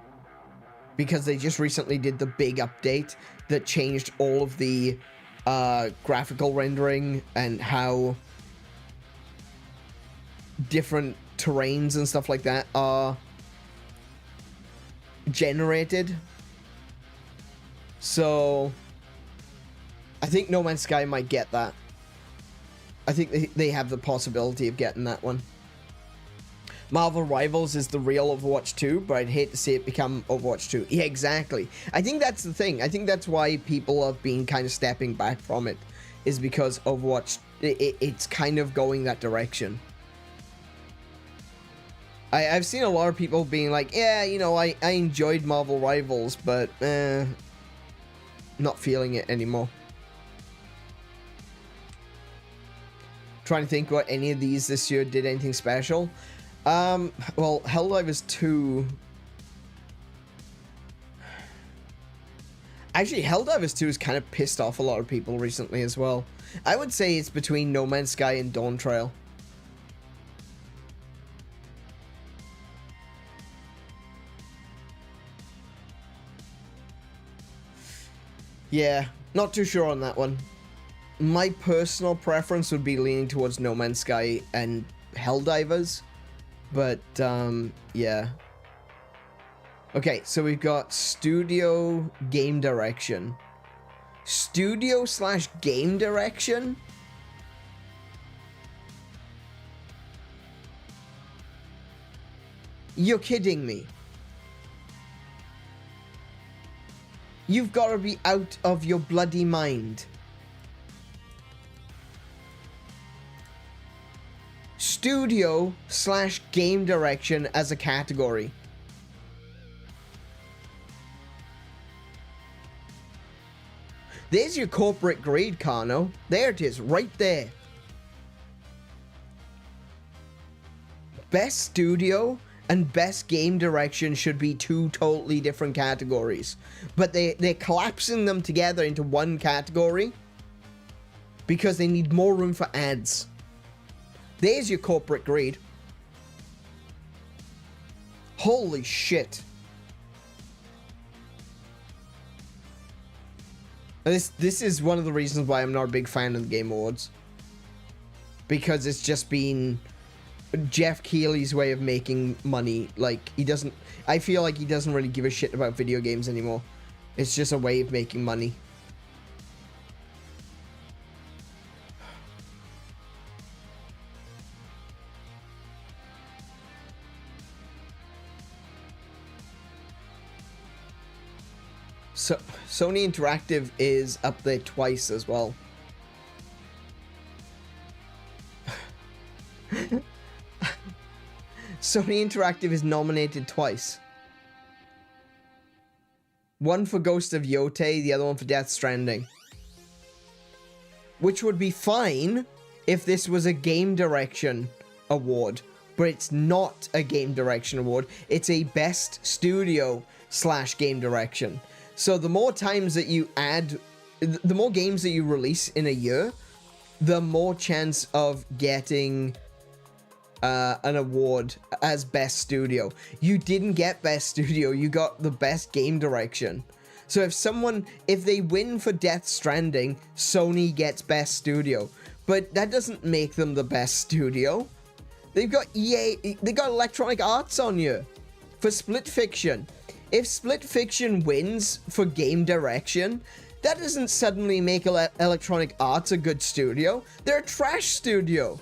because they just recently did the big update that changed all of the graphical rendering and how different terrains and stuff like that are generated. So I think No Man's Sky might get that. I think they have the possibility of getting that one. Marvel Rivals is the real Overwatch 2, but I'd hate to see it become Overwatch 2. Yeah, exactly. I think that's the thing. I think that's why people have been kind of stepping back from it, is because Overwatch, it's kind of going that direction. I've seen a lot of people being like, yeah, you know, I enjoyed Marvel Rivals, but not feeling it anymore. Trying to think what any of these this year did anything special. Well, Helldivers 2. Actually, Helldivers 2 has kind of pissed off a lot of people recently as well. I would say it's between No Man's Sky and Dawn Trail. Yeah, not too sure on that one. My personal preference would be leaning towards No Man's Sky and Helldivers, but yeah. Okay, so we've got Studio Game Direction. Studio/Game Direction? You're kidding me. You've got to be out of your bloody mind. Studio/Game Direction as a category. There's your corporate greed, Kano. There it is, right there. Best studio and best game direction should be two totally different categories. But they're collapsing them together into one category because they need more room for ads. There's your corporate greed. Holy shit. This is one of the reasons why I'm not a big fan of the Game Awards. Because it's just been Jeff Keighley's way of making money. Like, he doesn't... I feel like he doesn't really give a shit about video games anymore. It's just a way of making money. So, Sony Interactive is up there twice as well. Sony Interactive is nominated twice. One for Ghost of Yotei, the other one for Death Stranding. Which would be fine if this was a game direction award. But it's not a game direction award. It's a best studio / game direction. So the more times that you add, the more games that you release in a year, the more chance of getting an award as best studio. You didn't get best studio, you got the best game direction. So if they win for Death Stranding, Sony gets best studio. But that doesn't make them the best studio. They've got EA, they got Electronic Arts on you for Split Fiction. If Split Fiction wins for game direction, that doesn't suddenly make Electronic Arts a good studio. They're a trash studio.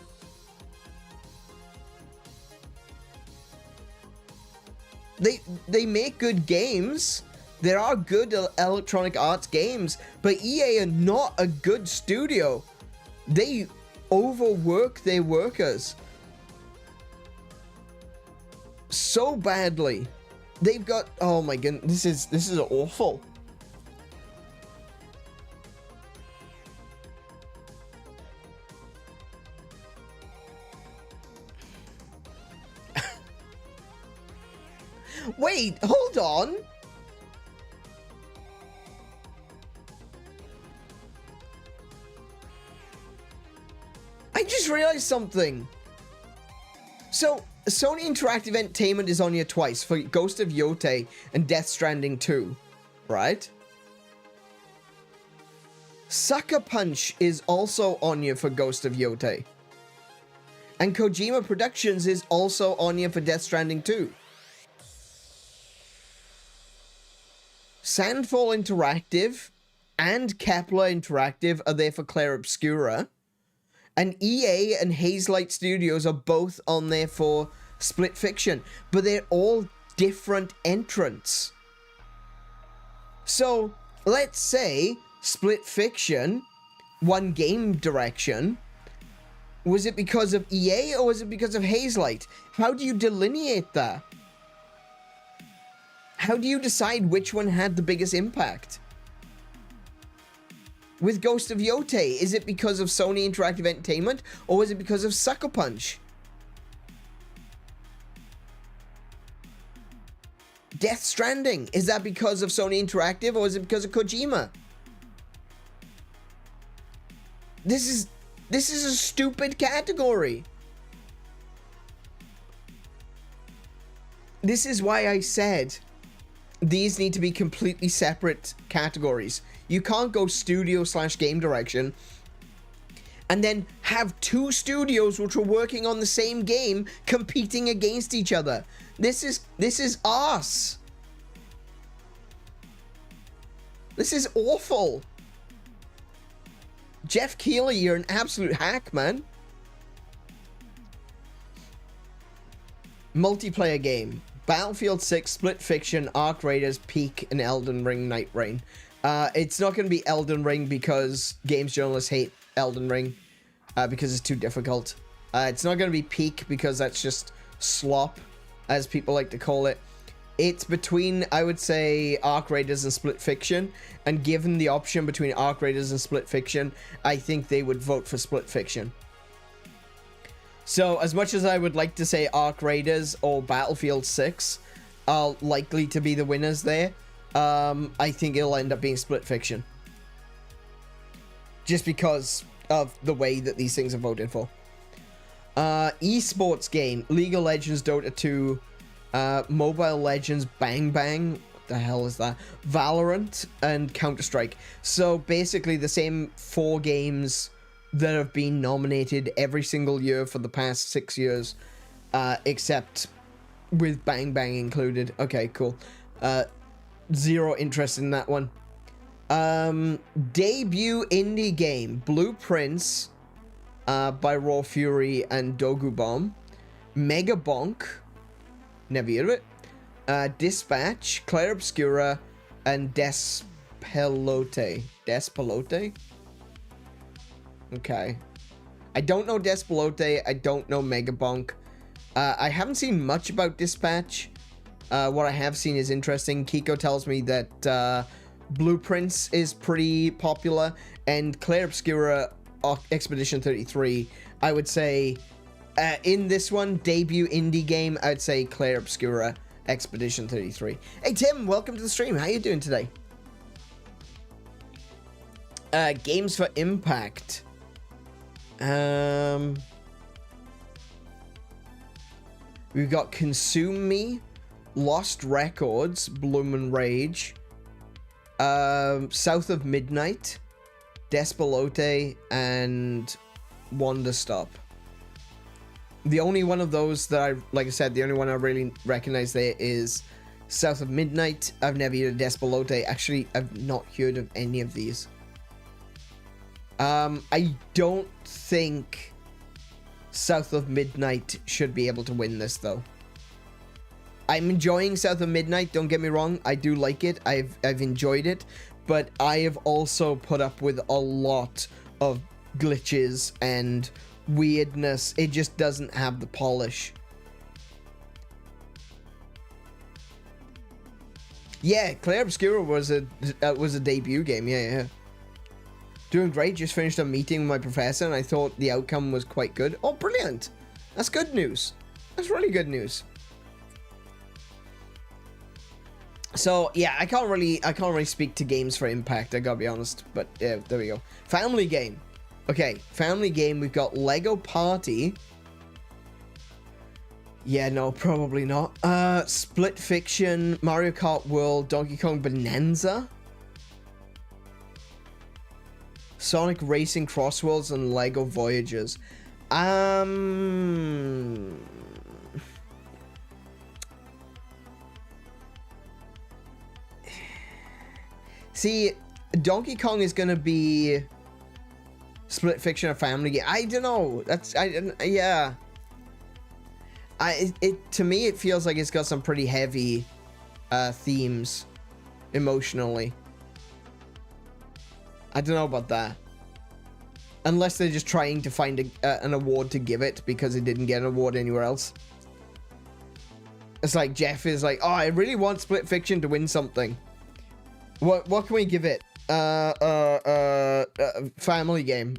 They make good games. There are good Electronic Arts games, but EA are not a good studio. They overwork their workers so badly. They've got, oh my goodness, this is awful. Wait, hold on. I just realized something. So, Sony Interactive Entertainment is on here twice for Ghost of Yotei and Death Stranding 2, right? Sucker Punch is also on here for Ghost of Yotei. And Kojima Productions is also on here for Death Stranding 2. Sandfall Interactive and Kepler Interactive are there for Clair Obscura. And EA and Hazelight Studios are both on there for Split Fiction. But they're all different entrants. So, let's say Split Fiction won game direction. Was it because of EA or was it because of Hazelight? How do you delineate that? How do you decide which one had the biggest impact? With Ghost of Yotei, is it because of Sony Interactive Entertainment or was it because of Sucker Punch? Death Stranding, is that because of Sony Interactive or is it because of Kojima? This is a stupid category. This is why I said these need to be completely separate categories. You can't go studio / game direction and then have two studios which are working on the same game competing against each other. This is arse. This is awful. Jeff Keighley, you're an absolute hack, man. Multiplayer game. Battlefield 6, Split Fiction, Arc Raiders, Peak, and Elden Ring Night Rain. It's not going to be Elden Ring because games journalists hate Elden Ring because it's too difficult. It's not going to be Peak because that's just slop, as people like to call it. It's between, I would say, Arc Raiders and Split Fiction. And given the option between Arc Raiders and Split Fiction, I think they would vote for Split Fiction. So, as much as I would like to say Arc Raiders or Battlefield 6 are likely to be the winners there, I think it'll end up being Split Fiction. Just because of the way that these things are voted for. Esports game, League of Legends, Dota 2, Mobile Legends, Bang Bang. What the hell is that? Valorant and Counter-Strike. So basically the same 4 games that have been nominated every single year for the past 6 years, except with Bang Bang included. Okay, cool. Zero interest in that one. Debut indie game, Blueprints, by Raw Fury and Dogu Bomb. Mega Bonk, never heard of it. Dispatch, Clair Obscura, and Despelote. Despelote? Okay. I don't know Despelote. I don't know Mega Bonk. I haven't seen much about Dispatch. What I have seen is interesting. Kiko tells me that Blueprints is pretty popular, and Clair Obscura Expedition 33, I would say, in this one, debut indie game, I'd say Clair Obscura Expedition 33. Hey Tim, welcome to the stream. How you doing today? Games for Impact. We've got Consume Me, Lost Records, Bloom and Rage, South of Midnight, Despelote, and Wonder Stop. The only one of those that like I said, the only one I really recognize there is South of Midnight. I've never heard of Despelote. Actually, I've not heard of any of these. I don't think South of Midnight should be able to win this, though. I'm enjoying South of Midnight, don't get me wrong. I do like it. I've enjoyed it. But I have also put up with a lot of glitches and weirdness. It just doesn't have the polish. Yeah, Clair Obscura was a debut game. Yeah. Doing great. Just finished a meeting with my professor, and I thought the outcome was quite good. Oh, brilliant! That's good news. That's really good news. So yeah, I can't really speak to games for Impact. I gotta be honest. But yeah, there we go. Family game. Okay, family game. We've got Lego Party. Yeah, no, probably not. Split Fiction, Mario Kart World, Donkey Kong Bonanza, Sonic Racing Cross Worlds, and Lego Voyagers. See, Donkey Kong is gonna be Split Fiction, a family game. I don't know. Yeah. To me, it feels like it's got some pretty heavy themes emotionally. I don't know about that. Unless they're just trying to find an award to give it because it didn't get an award anywhere else. It's like Jeff is like, oh, I really want Split Fiction to win something. What can we give it? Family game.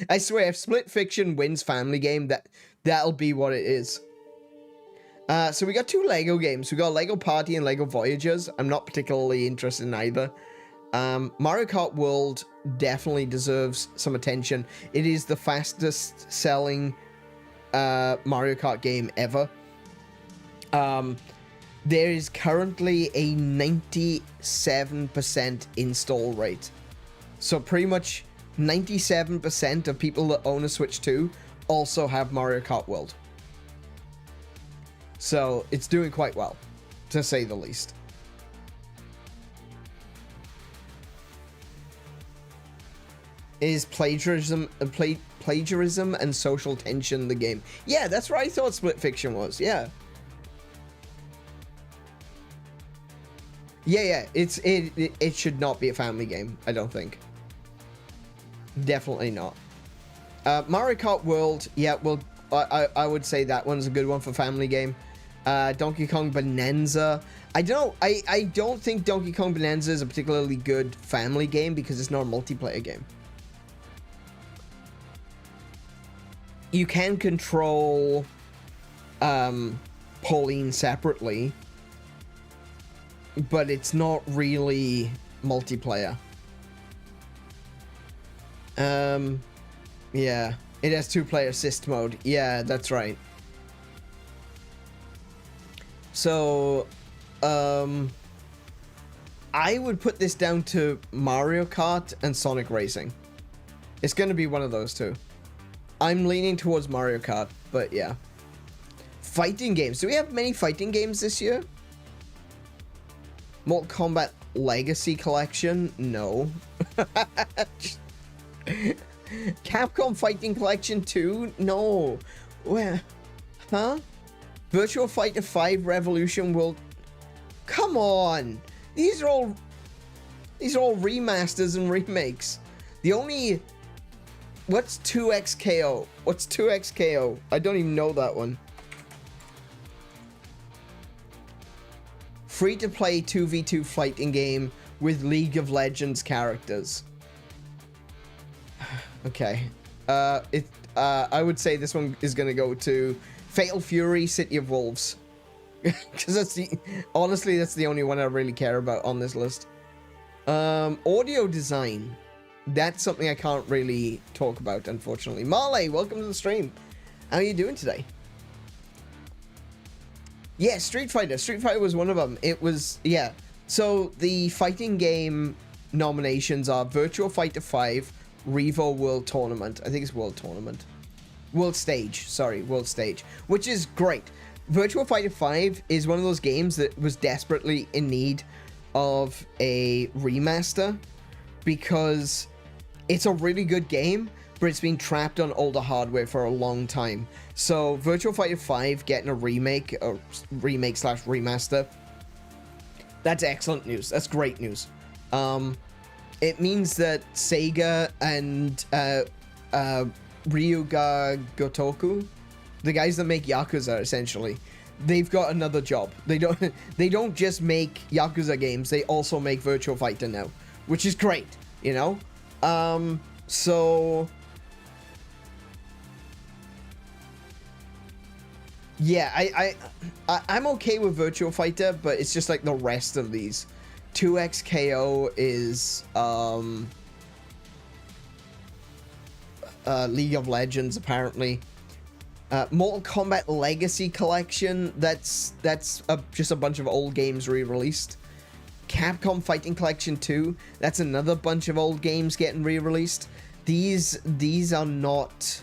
I swear, if Split Fiction wins family game, that'll be what it is. So we got 2 Lego games. We got Lego Party and Lego Voyagers. I'm not particularly interested in either. Mario Kart World definitely deserves some attention. It is the fastest selling Mario Kart game ever. There is currently a 97% install rate. So pretty much 97% of people that own a Switch 2 also have Mario Kart World. So it's doing quite well, to say the least. Is plagiarism and social tension the game? Yeah, that's what I thought Split Fiction was. Yeah. Yeah. It should not be a family game, I don't think. Definitely not. Mario Kart World, yeah, well, I would say that one's a good one for family game. Donkey Kong Bonanza. I don't think Donkey Kong Bonanza is a particularly good family game because it's not a multiplayer game. You can control Pauline separately, but it's not really multiplayer. Yeah, it has 2-player assist mode. Yeah, that's right. So, I would put this down to Mario Kart and Sonic Racing. It's going to be one of those two. I'm leaning towards Mario Kart, but yeah. Fighting games. Do we have many fighting games this year? Mortal Kombat Legacy Collection? No. Capcom Fighting Collection 2? No. Where? Huh? Virtua Fighter 5 Revolution World. Come on. These are all remasters and remakes. The only... What's 2XKO? What's 2XKO? I don't even know that one. Free-to-play 2v2 fighting game with League of Legends characters. Okay. I would say this one is going to go to Fatal Fury, City of Wolves. Because honestly, that's the only one I really care about on this list. Audio design. That's something I can't really talk about, unfortunately. Marley, welcome to the stream. How are you doing today? Yeah, Street Fighter. Street Fighter was one of them. It was, yeah. So the fighting game nominations are Virtua Fighter 5, Revo World Tournament. I think it's World Tournament. World Stage. Sorry, World Stage. Which is great. Virtua Fighter 5 is one of those games that was desperately in need of a remaster because it's a really good game, but it's been trapped on older hardware for a long time. So Virtua Fighter 5 getting a remake slash remaster, that's excellent news. That's great news. It means that Sega and Ryuga Gotoku, the guys that make Yakuza, essentially, they've got another job. They don't just make Yakuza games, they also make Virtua Fighter now, which is great, you know? So yeah, I'm okay with Virtua Fighter, but it's just like the rest of these. 2XKO is League of Legends, apparently. Mortal Kombat Legacy Collection, that's just a bunch of old games re-released. Capcom Fighting Collection 2, that's another bunch of old games getting re-released. These are not...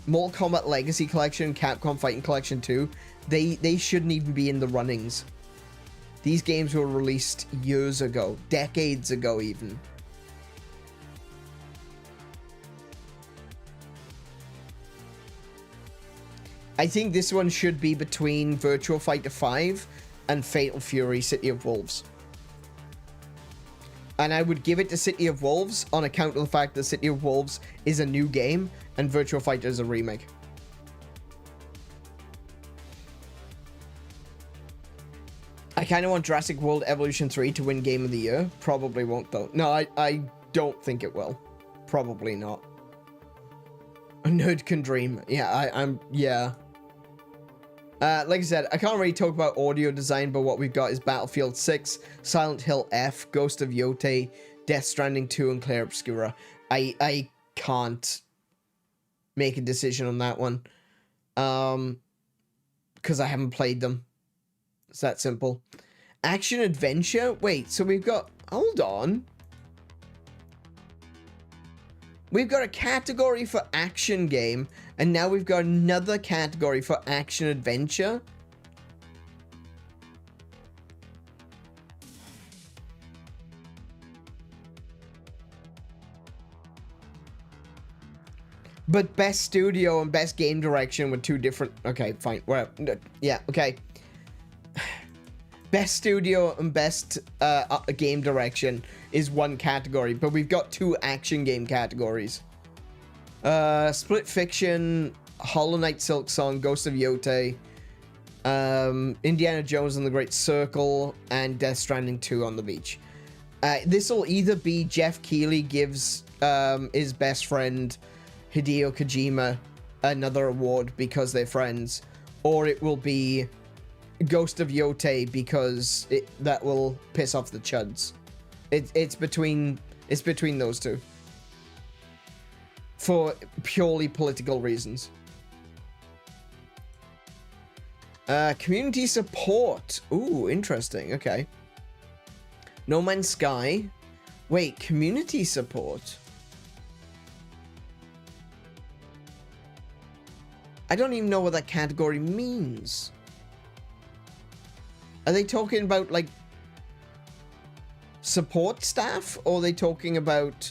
Mortal Kombat Legacy Collection, Capcom Fighting Collection 2, they shouldn't even be in the runnings. These games were released years ago, decades ago even. I think this one should be between Virtua Fighter 5 and Fatal Fury City of Wolves. And I would give it to City of Wolves on account of the fact that City of Wolves is a new game and Virtua Fighter is a remake. I kind of want Jurassic World Evolution 3 to win Game of the Year. Probably won't, though. No, I don't think it will. Probably not. A nerd can dream. Yeah, yeah. Like I said, I can't really talk about audio design, but what we've got is Battlefield 6, Silent Hill F, Ghost of Yotei, Death Stranding 2, and Clair Obscura. I can't make a decision on that one. Because I haven't played them. It's that simple. Action Adventure? Wait, so we've got... Hold on. We've got a category for action game, and now we've got another category for action adventure. But best studio and best game direction were two different... Okay, fine. Well, yeah, okay. Best studio and best game direction is one category, but we've got two action game categories. Split Fiction, Hollow Knight Silksong, Ghost of Yotei, Indiana Jones and the Great Circle, and Death Stranding 2 on the beach. This will either be Jeff Keighley gives his best friend Hideo Kojima another award because they're friends, or it will be Ghost of Yotei because that will piss off the chuds. It's between those two for purely political reasons. Community support. Ooh, interesting. Okay. No Man's Sky. Wait, community support? I don't even know what that category means. Are they talking about, like, support staff? Or are they talking about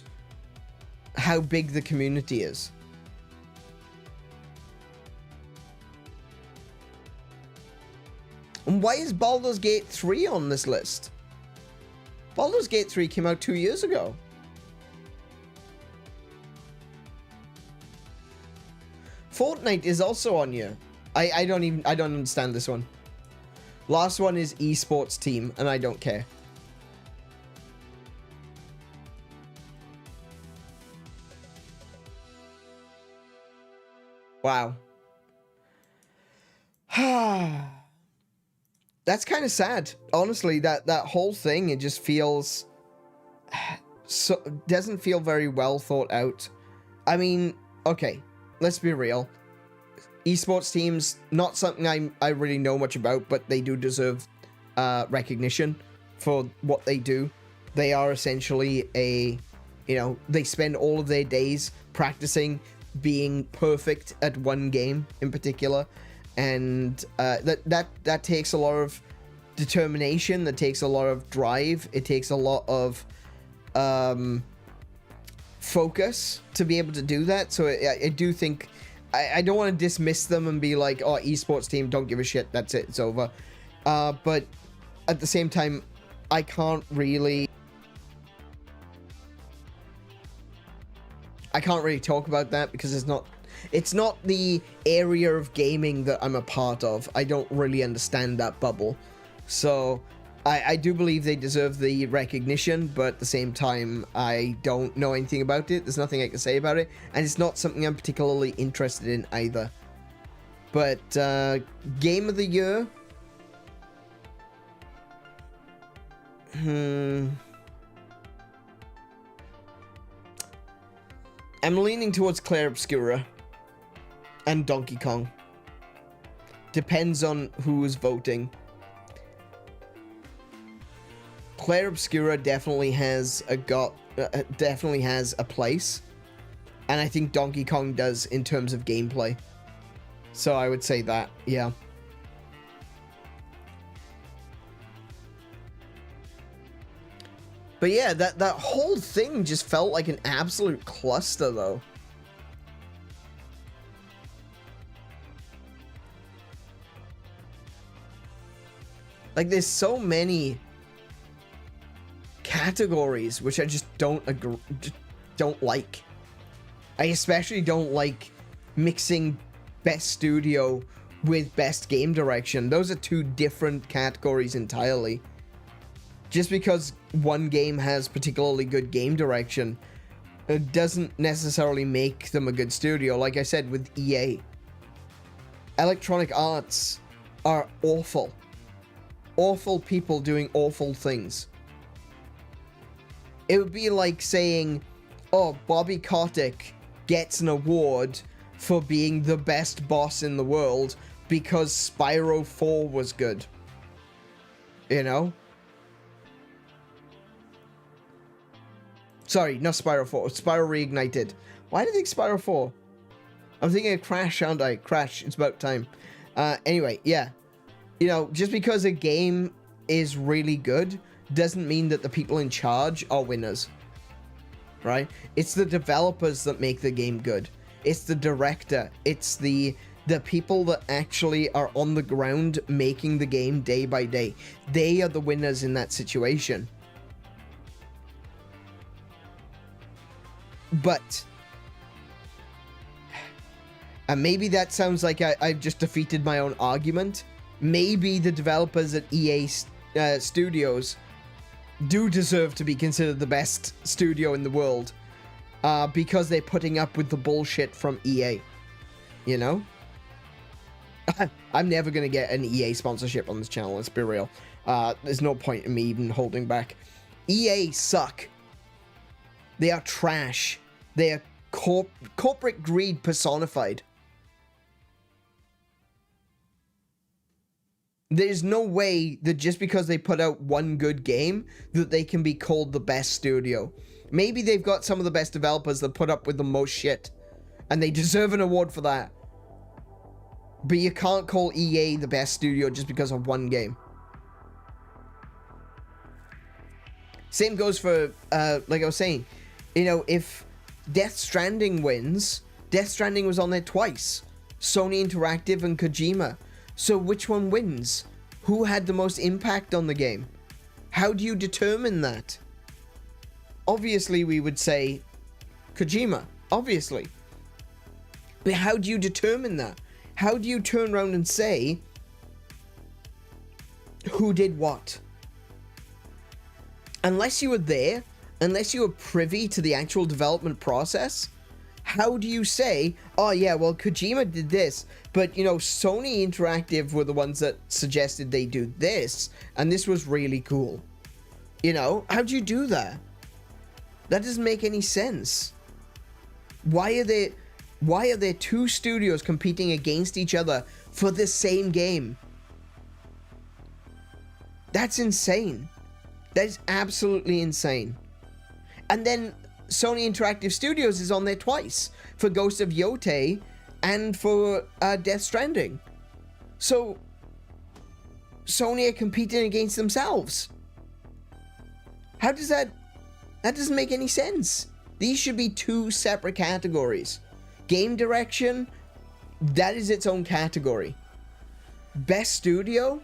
how big the community is? And why is Baldur's Gate 3 on this list? Baldur's Gate 3 came out 2 years ago. Fortnite is also on here. I don't understand this one. Last one is esports team, and I don't care. Wow. That's kind of sad. Honestly, that whole thing, it just feels so doesn't feel very well thought out. I mean, okay, let's be real. Esports teams, not something I really know much about, but they do deserve recognition for what they do. They are essentially they spend all of their days practicing being perfect at one game in particular, and that takes a lot of determination, that takes a lot of drive, it takes a lot of focus to be able to do that. So I do think I don't want to dismiss them and be like, oh, esports team, don't give a shit, that's it, it's over. But at the same time, I can't really talk about that because it's not the area of gaming that I'm a part of. I don't really understand that bubble. So I do believe they deserve the recognition, but at the same time, I don't know anything about it. There's nothing I can say about it, and it's not something I'm particularly interested in either. But Game of the Year? I'm leaning towards Clair Obscura and Donkey Kong. Depends on who's voting. Clair Obscura definitely has a place, and I think Donkey Kong does in terms of gameplay. So I would say that, yeah. But yeah, that whole thing just felt like an absolute cluster, though. Like, there's so many categories which I just don't like. I especially don't like mixing best studio with best game direction. Those are two different categories entirely. Just because one game has particularly good game direction, it doesn't necessarily make them a good studio. Like I said with EA, Electronic Arts are awful. Awful people doing awful things. It would be like saying, oh, Bobby Kotick gets an award for being the best boss in the world because Spyro 4 was good. You know? Sorry, not Spyro 4. Spyro Reignited. Why did I think Spyro 4? I'm thinking of Crash, aren't I? Crash, it's about time. Anyway, yeah. You know, just because a game is really good doesn't mean that the people in charge are winners, right? It's the developers that make the game good. It's the director. It's the people that actually are on the ground making the game day by day. They are the winners in that situation. But, and maybe that sounds like I've just defeated my own argument. Maybe the developers at EA Studios do deserve to be considered the best studio in the world because they're putting up with the bullshit from EA, you know? I'm never going to get an EA sponsorship on this channel, let's be real. There's no point in me even holding back. EA suck. They are trash. They are corporate greed personified. There's no way that just because they put out one good game that they can be called the best studio. Maybe they've got some of the best developers that put up with the most shit, and they deserve an award for that. But you can't call EA the best studio just because of one game. Same goes for, like I was saying, you know, if Death Stranding wins, Death Stranding was on there twice. Sony Interactive and Kojima. So which one wins? Who had the most impact on the game? How do you determine that? Obviously, we would say Kojima, obviously. But how do you determine that? How do you turn around and say who did what? Unless you were there, unless you were privy to the actual development process, how do you say, oh yeah, well, Kojima did this, but, you know, Sony Interactive were the ones that suggested they do this, and this was really cool. You know, how do you do that? That doesn't make any sense. Why are there two studios competing against each other for the same game? That's insane. That is absolutely insane. And then Sony Interactive Studios is on there twice for Ghost of Yotei and for Death Stranding. So Sony are competing against themselves. How does that doesn't make any sense. These should be two separate categories. Game direction, that is its own category. Best studio,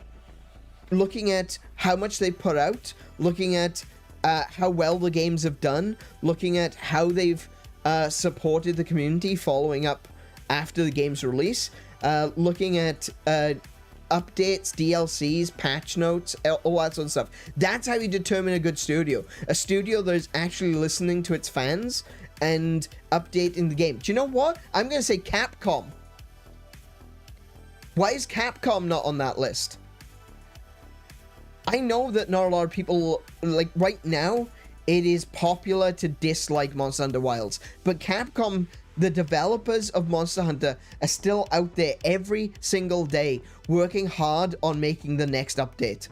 looking at how much they put out, looking at how well the games have done, looking at how they've supported the community following up after the game's release, looking at updates, DLCs, patch notes, all that sort of stuff. That's how you determine a good studio. A studio that is actually listening to its fans and updating the game. Do you know what? I'm going to say Capcom. Why is Capcom not on that list? I know that not a lot of people, like right now, it is popular to dislike Monster Hunter Wilds, but Capcom, the developers of Monster Hunter, are still out there every single day working hard on making the next update.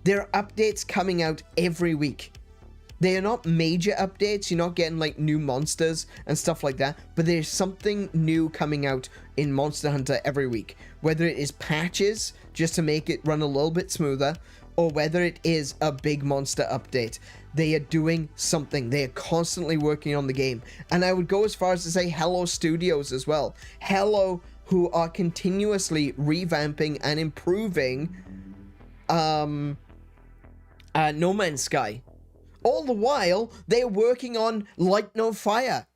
There are updates coming out every week. They are not major updates, you're not getting like new monsters and stuff like that, but there's something new coming out in Monster Hunter every week. Whether it is patches, just to make it run a little bit smoother, or whether it is a big monster update. They are doing something. They are constantly working on the game. And I would go as far as to say Hello Studios as well. Hello, who are continuously revamping and improving No Man's Sky. All the while, they're working on Light No Fire.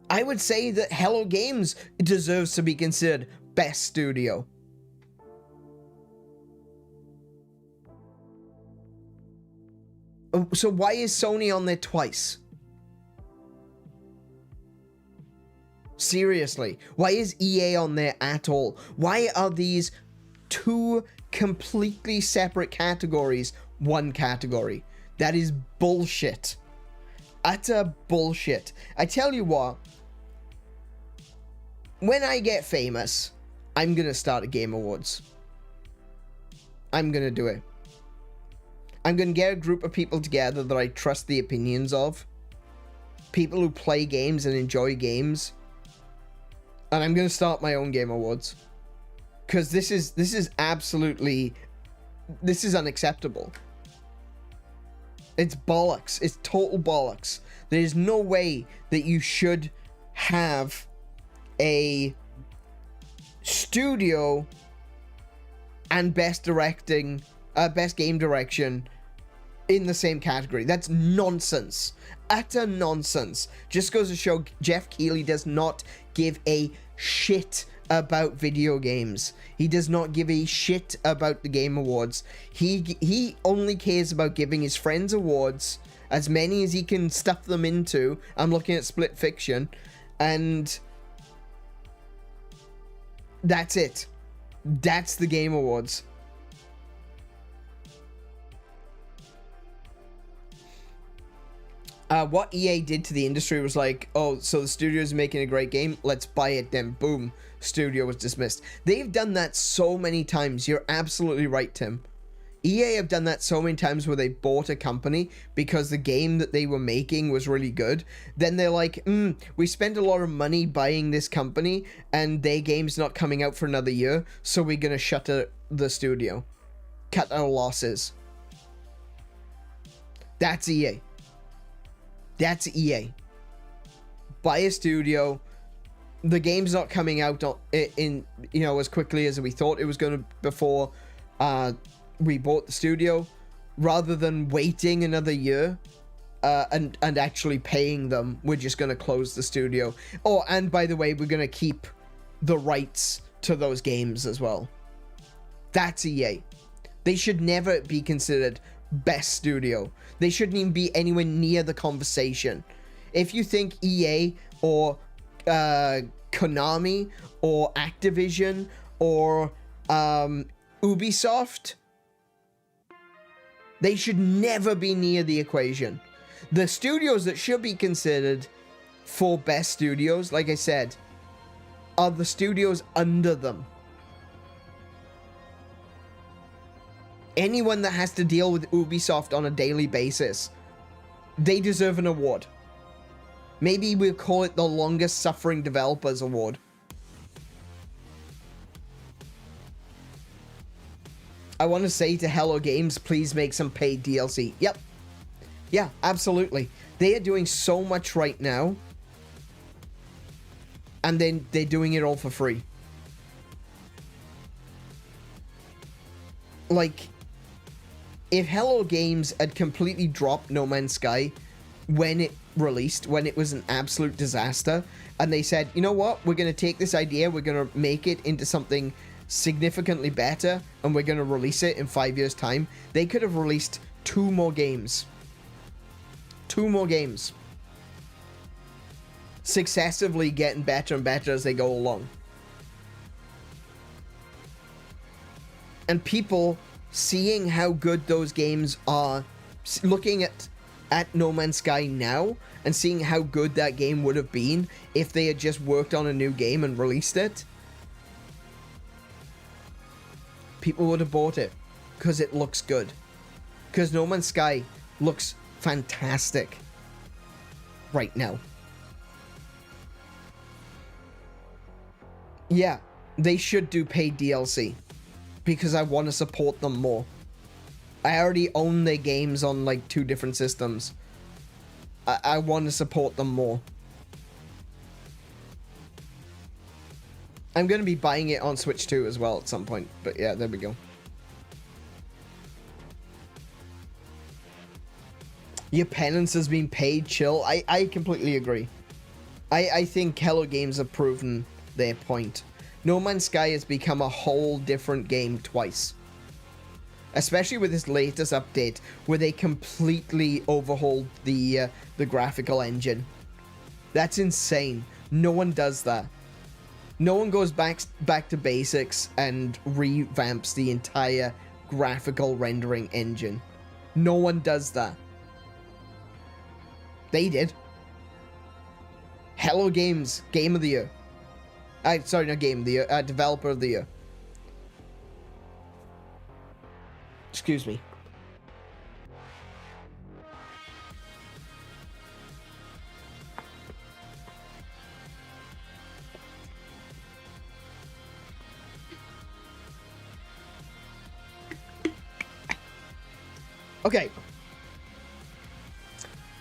I would say that Hello Games deserves to be considered best studio. So why is Sony on there twice? Seriously, why is EA on there at all? Why are these two completely separate categories one category? That is bullshit. Utter bullshit. I tell you what, when I get famous, I'm gonna start a Game Awards. I'm gonna do it. I'm going to get a group of people together that I trust the opinions of. People who play games and enjoy games. And I'm going to start my own Game Awards. Because this is absolutely... This is unacceptable. It's bollocks. It's total bollocks. There's no way that you should have a studio and best directing... best game direction in the same category. That's nonsense. Utter nonsense. Just goes to show Jeff Keighley does not give a shit about video games. He does not give a shit about the Game Awards. He only cares about giving his friends awards, as many as he can stuff them into. I'm looking at Split Fiction, and that's it. That's the Game Awards. What EA did to the industry was like, oh, so the studio's making a great game, let's buy it then, boom. studio was dismissed. They've done that so many times. You're absolutely right, Tim. EA have done that so many times where they bought a company because the game that they were making was really good. Then they're like, we spent a lot of money buying this company and their game's not coming out for another year, so we're going to shutter the studio. Cut our losses. That's EA. That's EA. Buy a studio. The game's not coming out in as quickly as we thought it was going to before we bought the studio. Rather than waiting another year and actually paying them, we're just going to close the studio. Oh, and by the way, we're going to keep the rights to those games as well. That's EA. They should never be considered best studio. They shouldn't even be anywhere near the conversation. If you think EA or Konami or Activision or Ubisoft, they should never be near the equation. The studios that should be considered for best studios, like I said, are the studios under them. Anyone that has to deal with Ubisoft on a daily basis, they deserve an award. Maybe we'll call it the longest suffering developers award. I want to say to Hello Games, please make some paid DLC. Yep. Yeah, absolutely. They are doing so much right now. And then they're doing it all for free. Like, if Hello Games had completely dropped No Man's Sky when it released, when it was an absolute disaster, and they said, you know what, we're going to take this idea, we're going to make it into something significantly better, and we're going to release it in 5 years' time, they could have released 2 more games. 2 more games. Successively getting better and better as they go along. And people seeing how good those games are, looking at No Man's Sky now, and seeing how good that game would have been if they had just worked on a new game and released it, people would have bought it because it looks good. Because No Man's Sky looks fantastic right now. Yeah, they should do paid DLC because I want to support them more. I already own their games on like 2 different systems. I want to support them more. I'm going to be buying it on Switch 2 as well at some point. But yeah, there we go. Your penance has been paid, chill. I completely agree. I think Hello Games have proven their point. No Man's Sky has become a whole different game twice. Especially with this latest update, where they completely overhauled the graphical engine. That's insane. No one does that. No one goes back to basics and revamps the entire graphical rendering engine. No one does that. They did. Hello Games, Game of the Year. Sorry, not Game of the Year, Developer of the Year. Excuse me. Okay.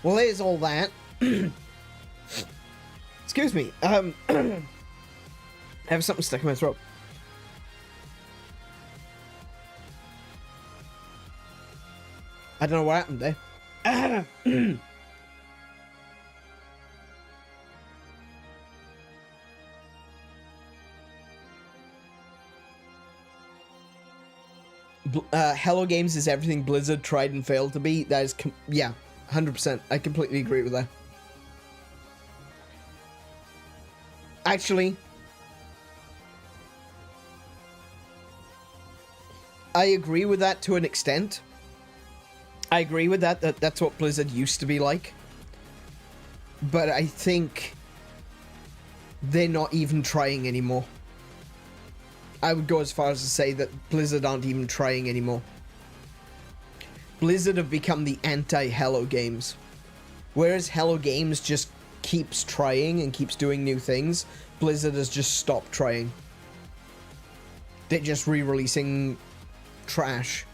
Well, there's all that. Excuse me. I have something stuck in my throat. I don't know what happened there. Hello Games is everything Blizzard tried and failed to be. That is, yeah, 100%. I completely agree with that. Actually, I agree with that to an extent. I agree with that, that's what Blizzard used to be like. But I think they're not even trying anymore. I would go as far as to say that Blizzard aren't even trying anymore. Blizzard have become the anti-Hello Games. Whereas Hello Games just keeps trying and keeps doing new things, Blizzard has just stopped trying. They're just re-releasing trash.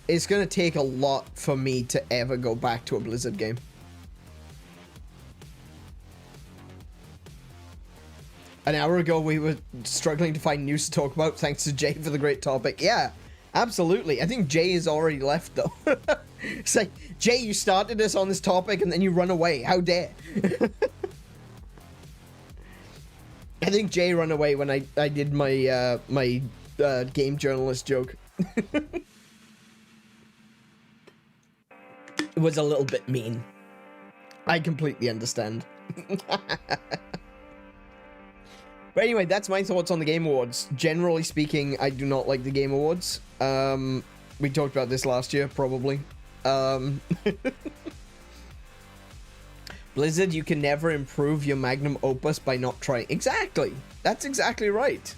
It's gonna take a lot for me to ever go back to a Blizzard game. An hour ago, we were struggling to find news to talk about, thanks to Jay for the great topic. Yeah, absolutely. I think Jay has already left, though. It's like, Jay, you started us on this topic, and then you run away. How dare? I think Jay ran away when I did my, game journalist joke. It was a little bit mean. I completely understand. But anyway, that's my thoughts on the Game Awards. Generally speaking, I do not like the Game Awards. We talked about this last year, probably. Blizzard, you can never improve your magnum opus by not trying. Exactly. That's exactly right.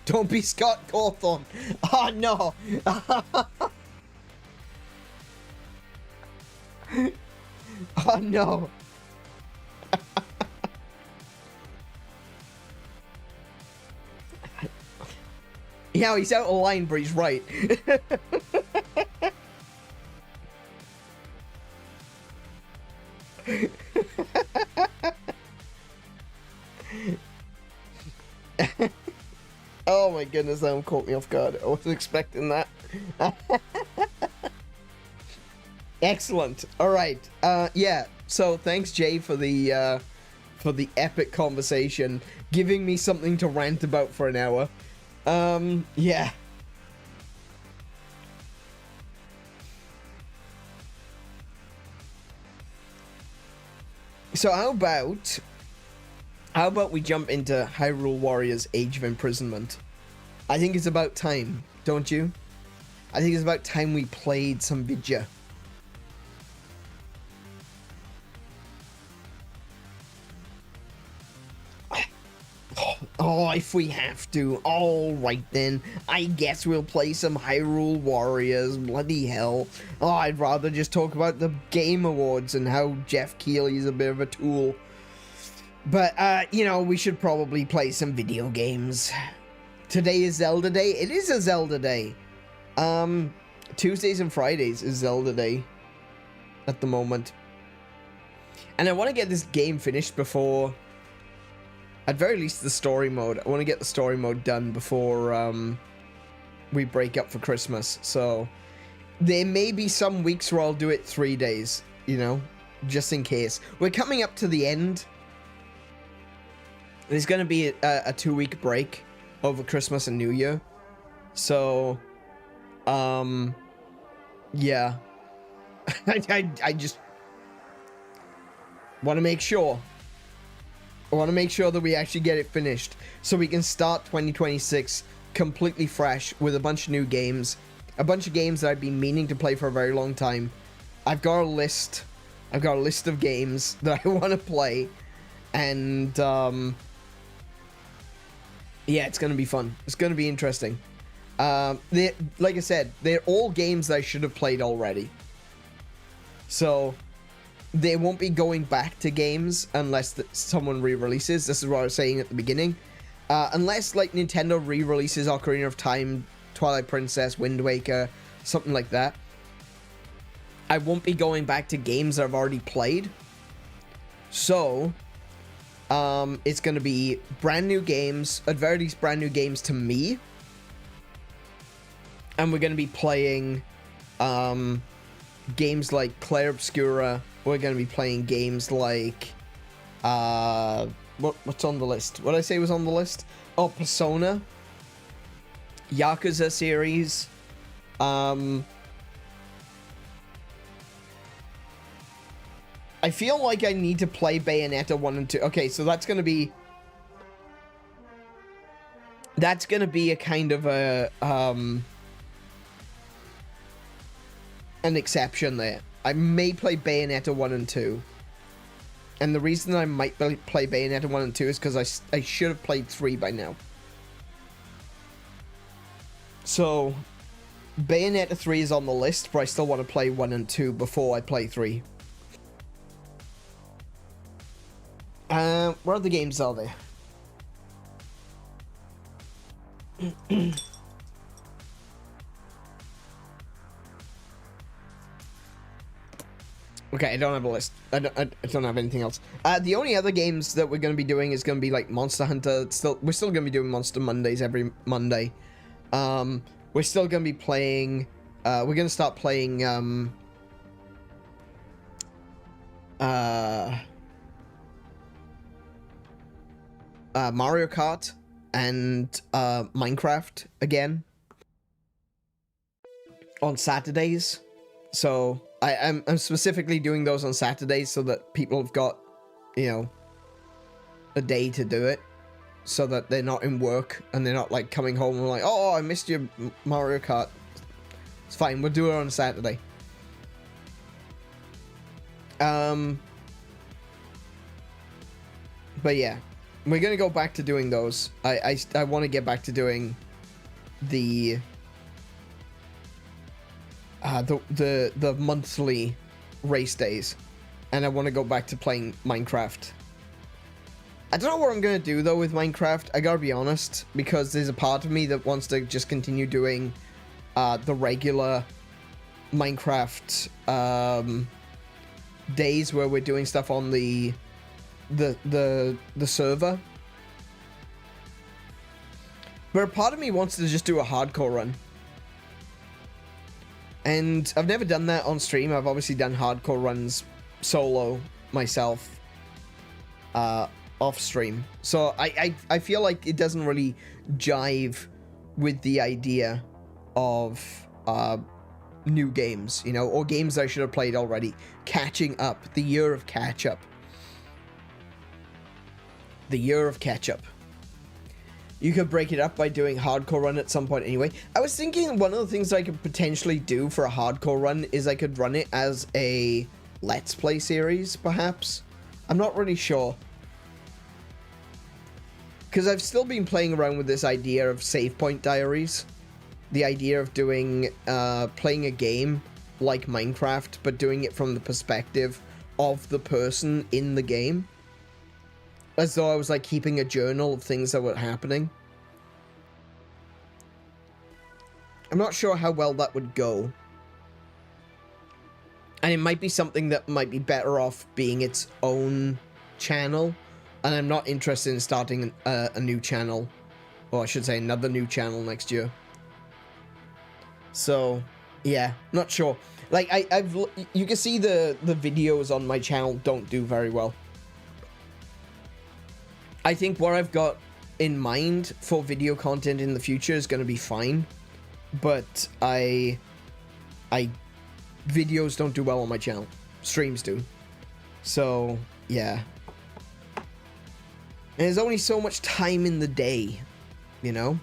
Don't be Scott Cawthon. Oh, no. Oh, no. Yeah, he's out of line, but he's right. Oh my goodness, that one caught me off guard. I wasn't expecting that. Excellent. All right. Yeah. So thanks, Jay, for the epic conversation, giving me something to rant about for an hour. Yeah. So how about we jump into Hyrule Warriors Age of Imprisonment? I think it's about time, don't you? I think it's about time we played some vidya. Oh, if we have to. Alright then. I guess we'll play some Hyrule Warriors. Bloody hell. Oh, I'd rather just talk about the Game Awards and how Jeff Keighley's a bit of a tool. But, you know, we should probably play some video games. Today is Zelda Day. It is a Zelda Day. Tuesdays and Fridays is Zelda Day at the moment. And I want to get this game finished before... At very least, the story mode. I want to get the story mode done before we break up for Christmas. So there may be some weeks where I'll do it 3 days, you know, just in case. We're coming up to the end. There's going to be a 2-week break over Christmas and New Year. So, yeah. I just want to make sure. I want to make sure that we actually get it finished so we can start 2026 completely fresh with a bunch of new games. A bunch of games that I've been meaning to play for a very long time. I've got a list. I've got a list of games that I want to play. And, yeah, it's going to be fun. It's going to be interesting. Like I said, they're all games that I should have played already. So... they won't be going back to games unless someone re-releases. This is what I was saying at the beginning. Unless, like, Nintendo re-releases Ocarina of Time, Twilight Princess, Wind Waker, something like that. I won't be going back to games that I've already played. So, it's going to be brand new games, at very least brand new games to me. And we're going to be playing games like Clair Obscura. We're going to be playing games like, what's on the list? What did I say was on the list? Oh, Persona. Yakuza series. I feel like I need to play Bayonetta 1 and 2. Okay, so that's going to be... that's going to be a kind of a, an exception there. I may play Bayonetta 1 and 2. And the reason I might play Bayonetta 1 and 2 is because I should have played 3 by now. So, Bayonetta 3 is on the list, but I still want to play 1 and 2 before I play 3. What other games are there? Okay, I don't have a list. I don't have anything else. The only other games that we're going to be doing is going to be like Monster Hunter. We're still going to be doing Monster Mondays every Monday. We're still going to be playing. We're going to start playing. Mario Kart and Minecraft again on Saturdays. So I'm specifically doing those on Saturdays so that people have got, you know, a day to do it, so that they're not in work and they're not like coming home and like, oh, I missed your Mario Kart. It's fine, we'll do it on a Saturday. But yeah, we're gonna go back to doing those. I want to get back to doing the monthly race days, and I want to go back to playing Minecraft. I don't know what I'm gonna do though with Minecraft, I gotta be honest, because there's a part of me that wants to just continue doing the regular Minecraft days where we're doing stuff on the server. But a part of me wants to just do a hardcore run. And I've never done that on stream. I've obviously done hardcore runs solo myself off stream. So I feel like it doesn't really jive with the idea of new games, you know, or games I should have played already. Catching up. The year of catch-up. The year of catch-up. You could break it up by doing hardcore run at some point anyway. I was thinking one of the things I could potentially do for a hardcore run is I could run it as a Let's Play series, perhaps. I'm not really sure. Because I've still been playing around with this idea of save point diaries. The idea of doing, playing a game like Minecraft, but doing it from the perspective of the person in the game. As though I was like keeping a journal of things that were happening. I'm not sure how well that would go. And it might be something that might be better off being its own channel. And I'm not interested in starting a new channel. Or I should say another new channel next year. So, yeah, not sure. Like, you can see the videos on my channel don't do very well. I think what I've got in mind for video content in the future is going to be fine, but videos don't do well on my channel. Streams do. So, yeah. And there's only so much time in the day, you know?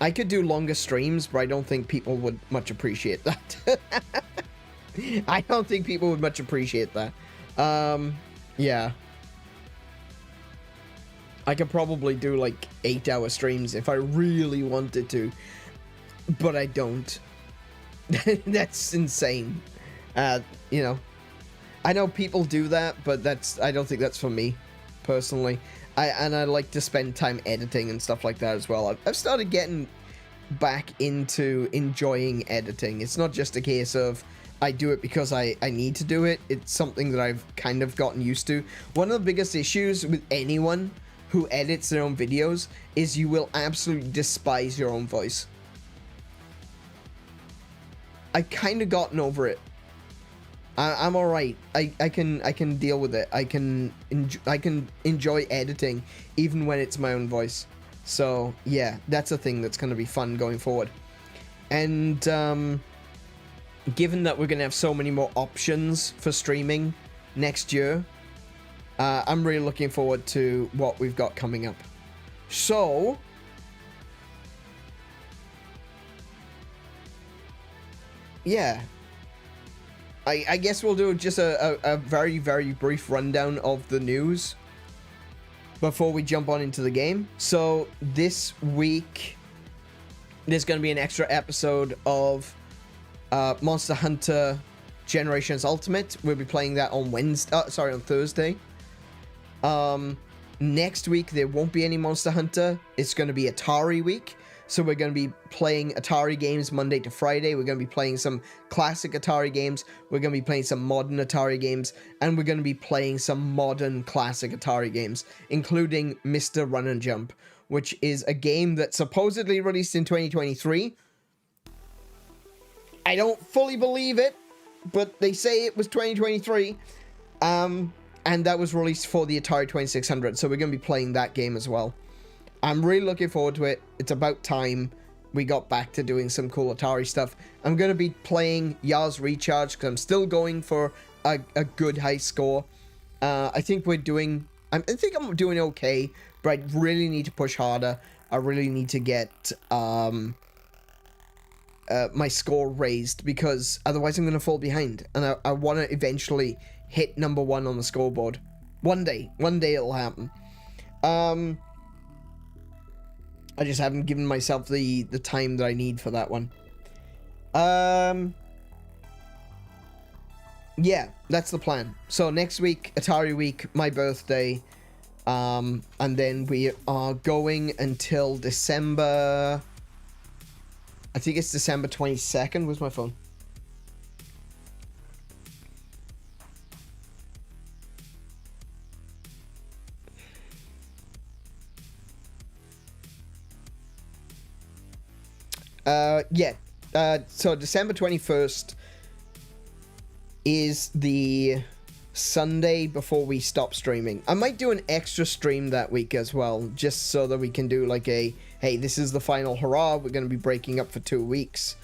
I could do longer streams, but I don't think people would much appreciate that. I don't think people would much appreciate that. Yeah. I could probably do like 8-hour streams if I really wanted to, but I don't. That's insane. You know, I know people do that, but I don't think that's for me personally. I like to spend time editing and stuff like that as well. I've started getting back into enjoying editing. It's not just a case of I do it because I need to do it. It's something that I've kind of gotten used to. One of the biggest issues with anyone who edits their own videos is you will absolutely despise your own voice. I've kind of gotten over it. I'm all right. I can deal with it. I can enjoy editing even when it's my own voice. So yeah, that's a thing that's going to be fun going forward. And given that we're going to have so many more options for streaming next year, I'm really looking forward to what we've got coming up. So, yeah. I guess we'll do just a very, very brief rundown of the news before we jump on into the game. So this week, there's going to be an extra episode of Monster Hunter Generations Ultimate. We'll be playing that on on Thursday. Next week, there won't be any Monster Hunter. It's going to be Atari week. So we're going to be playing Atari games Monday to Friday. We're going to be playing some classic Atari games. We're going to be playing some modern Atari games. And we're going to be playing some modern classic Atari games, including Mr. Run and Jump, which is a game that supposedly released in 2023. I don't fully believe it, but they say it was 2023. And that was released for the Atari 2600. So we're going to be playing that game as well. I'm really looking forward to it. It's about time we got back to doing some cool Atari stuff. I'm going to be playing Yars Recharge because I'm still going for a good high score. I think I'm doing okay, but I really need to push harder. I really need to get my score raised because otherwise I'm going to fall behind. And I want to eventually hit number 1 on the scoreboard. One day it'll happen. I just haven't given myself the time that I need for that one. Yeah, that's the plan. So next week, Atari week, my birthday, and then we are going until December. I think it's December 22nd. Where's my phone? So December 21st is the Sunday before we stop streaming. I might do an extra stream that week as well, just so that we can do like hey, this is the final hurrah, we're going to be breaking up for 2 weeks.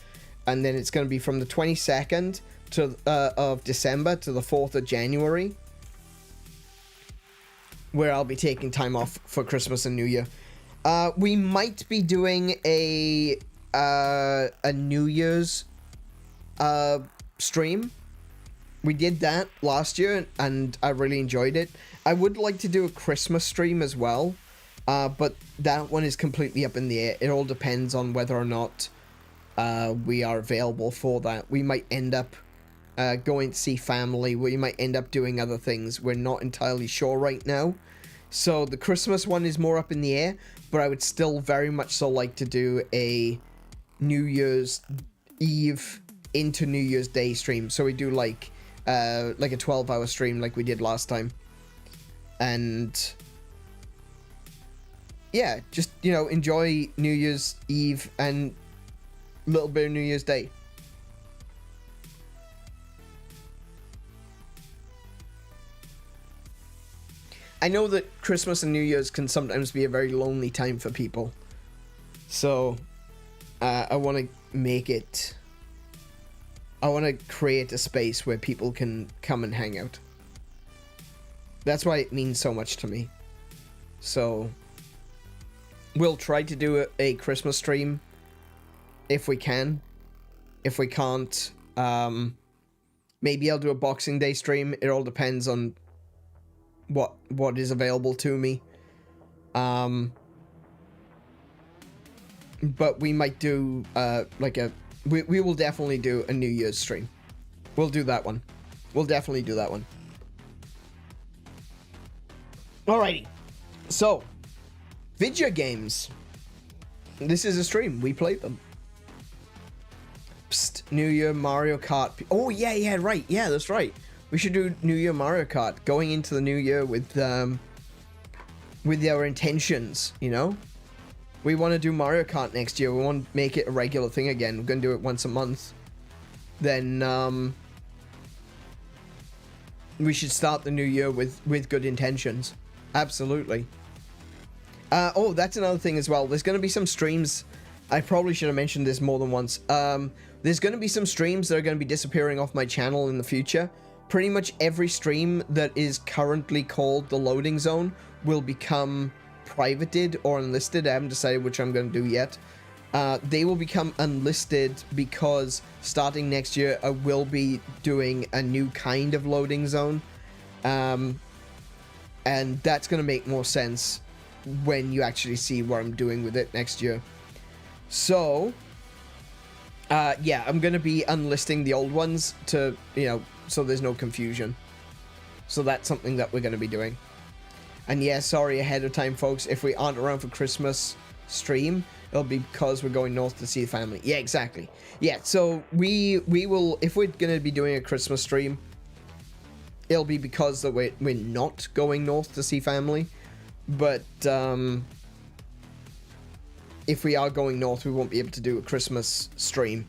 And then it's going to be from the 22nd of December to the 4th of January, where I'll be taking time off for Christmas and New Year. We might be doing a New Year's stream. We did that last year and I really enjoyed it. I would like to do a Christmas stream as well, but that one is completely up in the air. It all depends on whether or not we are available for that. We might end up going to see family. We might end up doing other things. We're not entirely sure right now. So the Christmas one is more up in the air, but I would still very much so like to do a New Year's Eve into New Year's Day stream. So we do like a 12-hour stream like we did last time. And yeah, just, enjoy New Year's Eve and a little bit of New Year's Day. I know that Christmas and New Year's can sometimes be a very lonely time for people. So I want to create a space where people can come and hang out. That's why it means so much to me. So we'll try to do a Christmas stream if we can. If we can't, maybe I'll do a Boxing Day stream. It all depends on what is available to me. But we might do we will definitely do a New Year's stream. We'll do that one. We'll definitely do that one. Alrighty. So, video games. This is a stream. We played them. Psst. New Year Mario Kart. Oh, yeah, right. Yeah, that's right. We should do New Year Mario Kart. Going into the new year with our intentions, We want to do Mario Kart next year. We want to make it a regular thing again. We're going to do it once a month. Then, we should start the new year with good intentions. Absolutely. Oh, that's another thing as well. There's going to be some streams. I probably should have mentioned this more than once. There's going to be some streams that are going to be disappearing off my channel in the future. Pretty much every stream that is currently called the Loading Zone will become privated or unlisted. I haven't decided which I'm going to do yet. They will become unlisted because starting next year, I will be doing a new kind of loading zone. And that's going to make more sense when you actually see what I'm doing with it next year. So, yeah, I'm going to be unlisting the old ones to, you know, so there's no confusion. So that's something that we're going to be doing. And yeah, sorry ahead of time, folks. If we aren't around for Christmas stream, it'll be because we're going north to see the family. Yeah, exactly. Yeah, so we will, if we're going to be doing a Christmas stream, it'll be because that we're not going north to see family. But if we are going north, we won't be able to do a Christmas stream.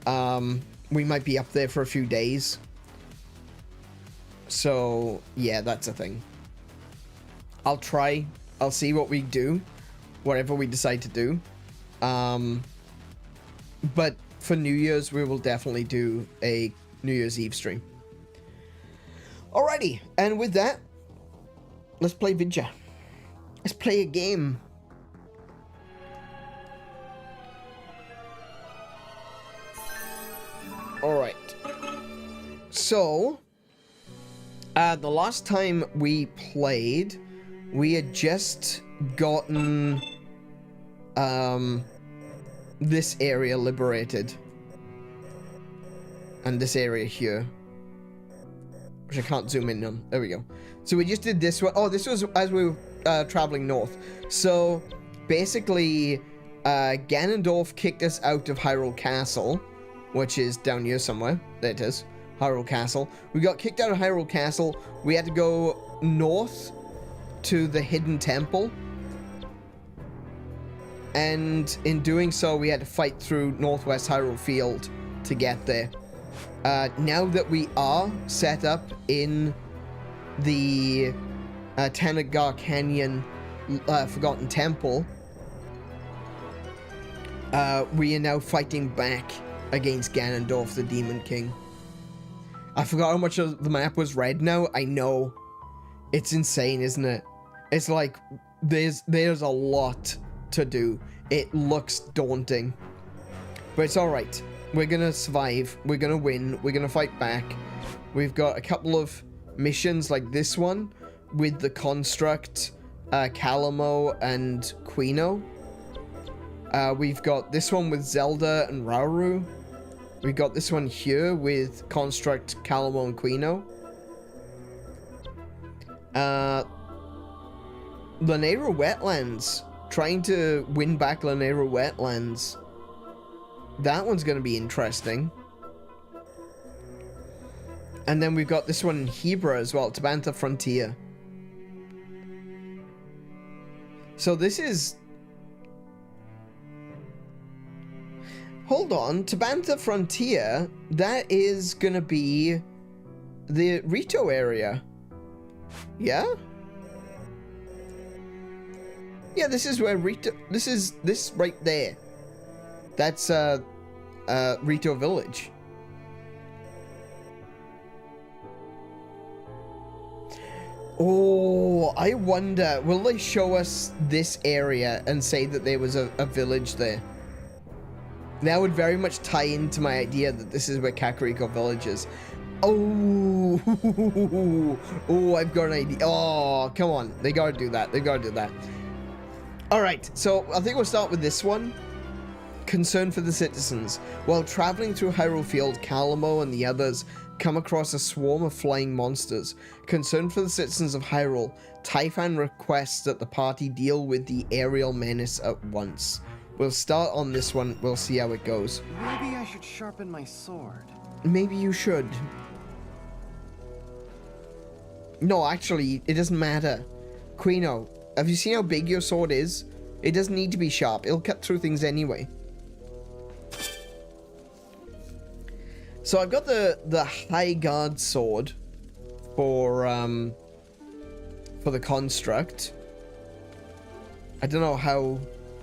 We might be up there for a few days. So, yeah, that's a thing. I'll try. I'll see what we do. Whatever we decide to do. But for New Year's, we will definitely do a New Year's Eve stream. Alrighty. And with that, let's play Vidya. Let's play a game. Alright. So, the last time we played, we had just gotten this area liberated. And this area here. Which I can't zoom in on. There we go. So we just did this one. Oh, this was as we were traveling north. So, basically, Ganondorf kicked us out of Hyrule Castle. Which is down here somewhere. There it is. Hyrule Castle. We got kicked out of Hyrule Castle. We had to go north to the hidden temple. And in doing so, we had to fight through Northwest Hyrule Field to get there. Now that we are set up in the Tanagar Canyon Forgotten Temple, we are now fighting back against Ganondorf, the Demon King. I forgot how much of the map was red now. I know. It's insane, isn't it? It's like, there's a lot to do. It looks daunting. But it's alright. We're gonna survive. We're gonna win. We're gonna fight back. We've got a couple of missions like this one with the Construct, Calamo, and Quino. We've got this one with Zelda and Rauru. We got this one here with Construct, Calamo, and Quino. Lanayru Wetlands. Trying to win back Lanayru Wetlands. That one's going to be interesting. And then we've got this one in Hebra as well. Tabantha Frontier. So this is... Hold on, Tabantha Frontier, that is gonna be the Rito area. Yeah? Yeah, this is where Rito, this right there. That's, Rito Village. Oh, I wonder, will they show us this area and say that there was a village there? That would very much tie into my idea that this is where Kakariko Village is. Oh, oh, I've got an idea. Oh, come on. They gotta do that. They gotta do that. Alright, so I think we'll start with this one. Concern for the citizens. While traveling through Hyrule Field, Calamo and the others come across a swarm of flying monsters. Concern for the citizens of Hyrule, Taifan requests that the party deal with the aerial menace at once. We'll start on this one. We'll see how it goes. Maybe I should sharpen my sword. Maybe you should. No, actually, it doesn't matter. Quino, have you seen how big your sword is? It doesn't need to be sharp. It'll cut through things anyway. So I've got the High Guard sword for the Construct. I don't know how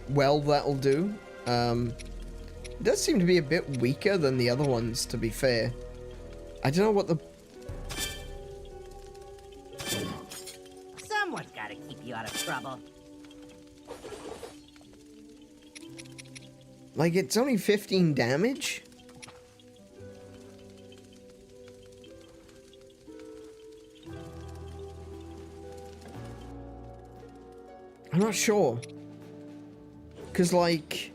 well that'll do. It does seem to be a bit weaker than the other ones, to be fair. I don't know what the... Someone's gotta keep you out of trouble. Like, it's only 15 damage? I'm not sure. Because, like...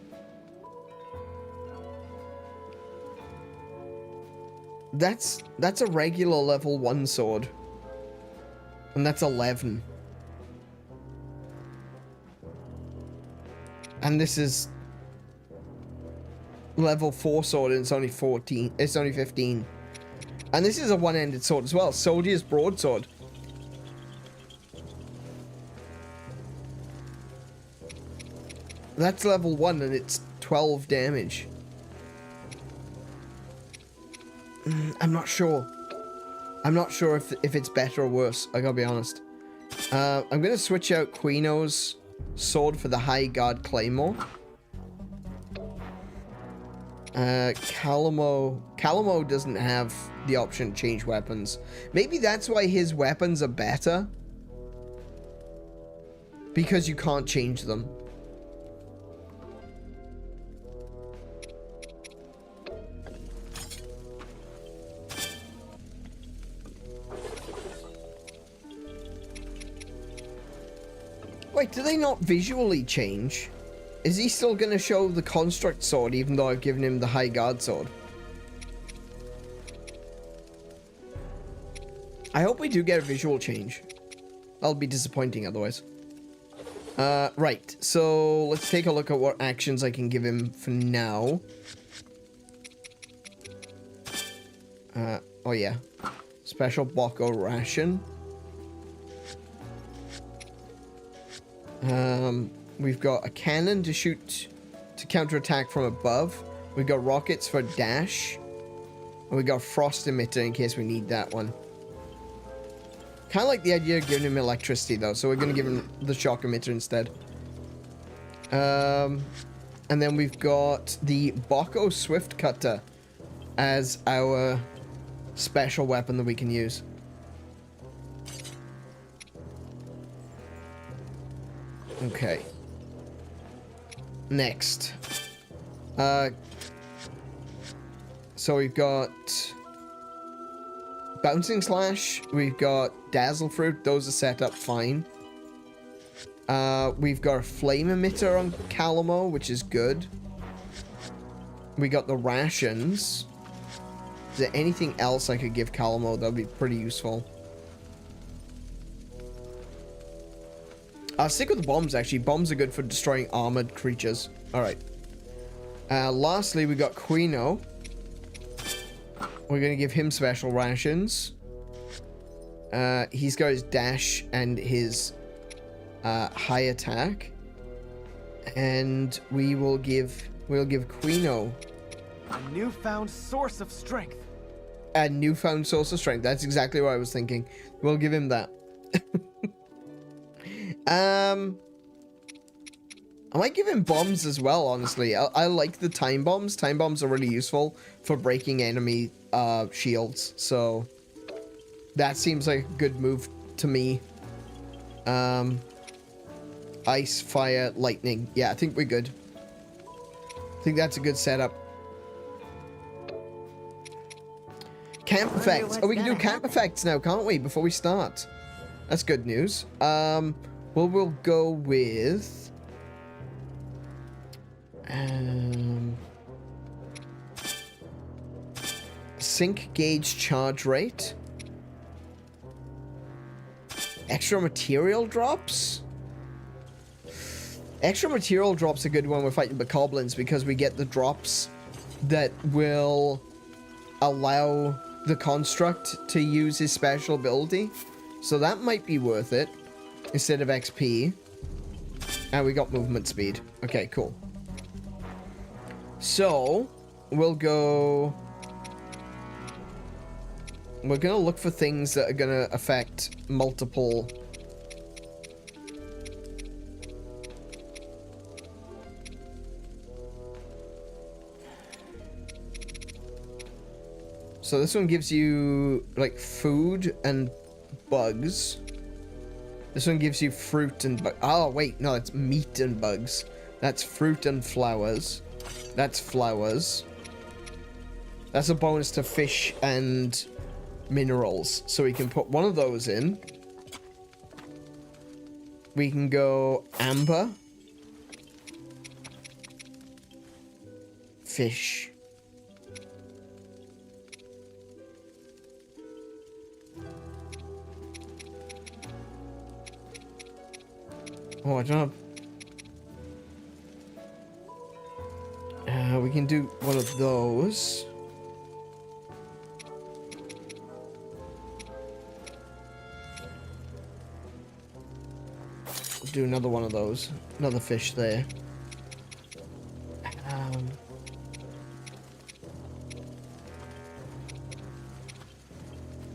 That's a regular level 1 sword. And that's 11. And this is... level 4 sword and it's only 14. It's only 15. And this is a one-ended sword as well. Soldier's broadsword. That's level 1 and it's 12 damage. I'm not sure. I'm not sure if it's better or worse, I gotta be honest. I'm gonna switch out Quino's sword for the High Guard Claymore. Calamo doesn't have the option to change weapons. Maybe that's why his weapons are better. Because you can't change them. Wait, do they not visually change? Is he still going to show the construct sword even though I've given him the high guard sword? I hope we do get a visual change. That'll be disappointing otherwise. Right, so let's take a look at what actions I can give him for now. Oh yeah. Special Boko ration. We've got a cannon to shoot to counterattack from above. We've got rockets for dash. And we got a frost emitter in case we need that one. Kind of like the idea of giving him electricity though, so we're going to give him the shock emitter instead. And then we've got the Boko Swift Cutter as our special weapon that we can use. Okay. Next. So we've got Bouncing Slash, we've got Dazzle Fruit, those are set up fine. We've got a Flame Emitter on Calamo, which is good. We got the rations. Is there anything else I could give Calamo that would be pretty useful? I'll stick with the bombs, actually. Bombs are good for destroying armored creatures. Alright. Lastly, we got Quino. We're going to give him special rations. He's got his dash and his high attack. And we'll give Quino a newfound source of strength. A newfound source of strength. That's exactly what I was thinking. We'll give him that. I might give him bombs as well, honestly. I like the time bombs. Time bombs are really useful for breaking enemy shields, so that seems like a good move to me. Ice, fire, lightning. Yeah, I think we're good. I think that's a good setup. Camp effects. Oh, we can do camp effects now, can't we? Before we start. That's good news. Well, we'll go with... sync gauge charge rate. Extra material drops? Extra material drops are good when we're fighting bokoblins because we get the drops that will allow the construct to use his special ability. So that might be worth it instead of XP. And we got movement speed. Okay, cool. So we'll go... We're going to look for things that are going to affect multiple... So this one gives you, like, food and bugs. This one gives you fruit and... Oh, wait, no, it's meat and bugs. That's fruit and flowers. That's flowers. That's a bonus to fish and minerals. So we can put one of those in. We can go amber. Fish. Oh, I don't have... we can do one of those. We'll do another one of those. Another fish there.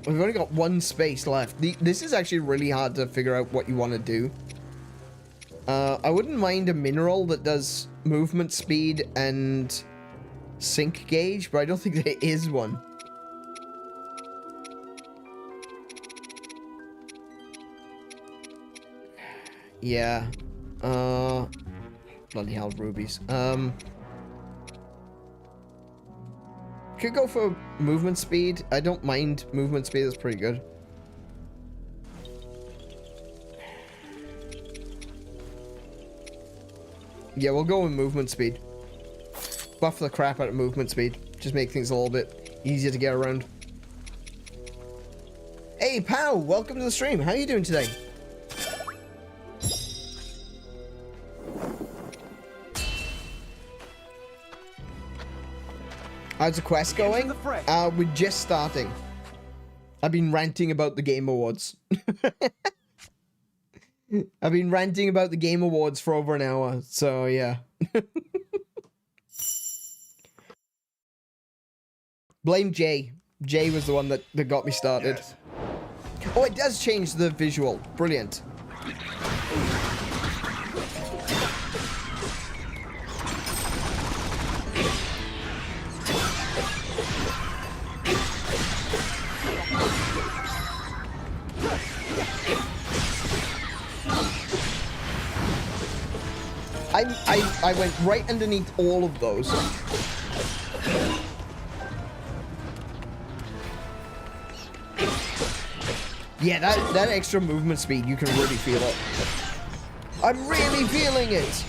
We've only got one space left. This is actually really hard to figure out what you want to do. I wouldn't mind a mineral that does movement speed and sync gauge, but I don't think there is one. Yeah. Bloody hell, rubies. Could go for movement speed. I don't mind movement speed. That's pretty good. Yeah, we'll go with movement speed. Buff the crap out of movement speed. Just make things a little bit easier to get around. Hey, Pow! Welcome to the stream. How are you doing today? How's the quest going? We're just starting. I've been ranting about the Game Awards. I've been ranting about the Game Awards for over an hour, so yeah. Blame Jay. Jay was the one that got me started. Yes. Oh, it does change the visual. Brilliant. I went right underneath all of those. Yeah, that extra movement speed, you can really feel it. I'm really feeling it.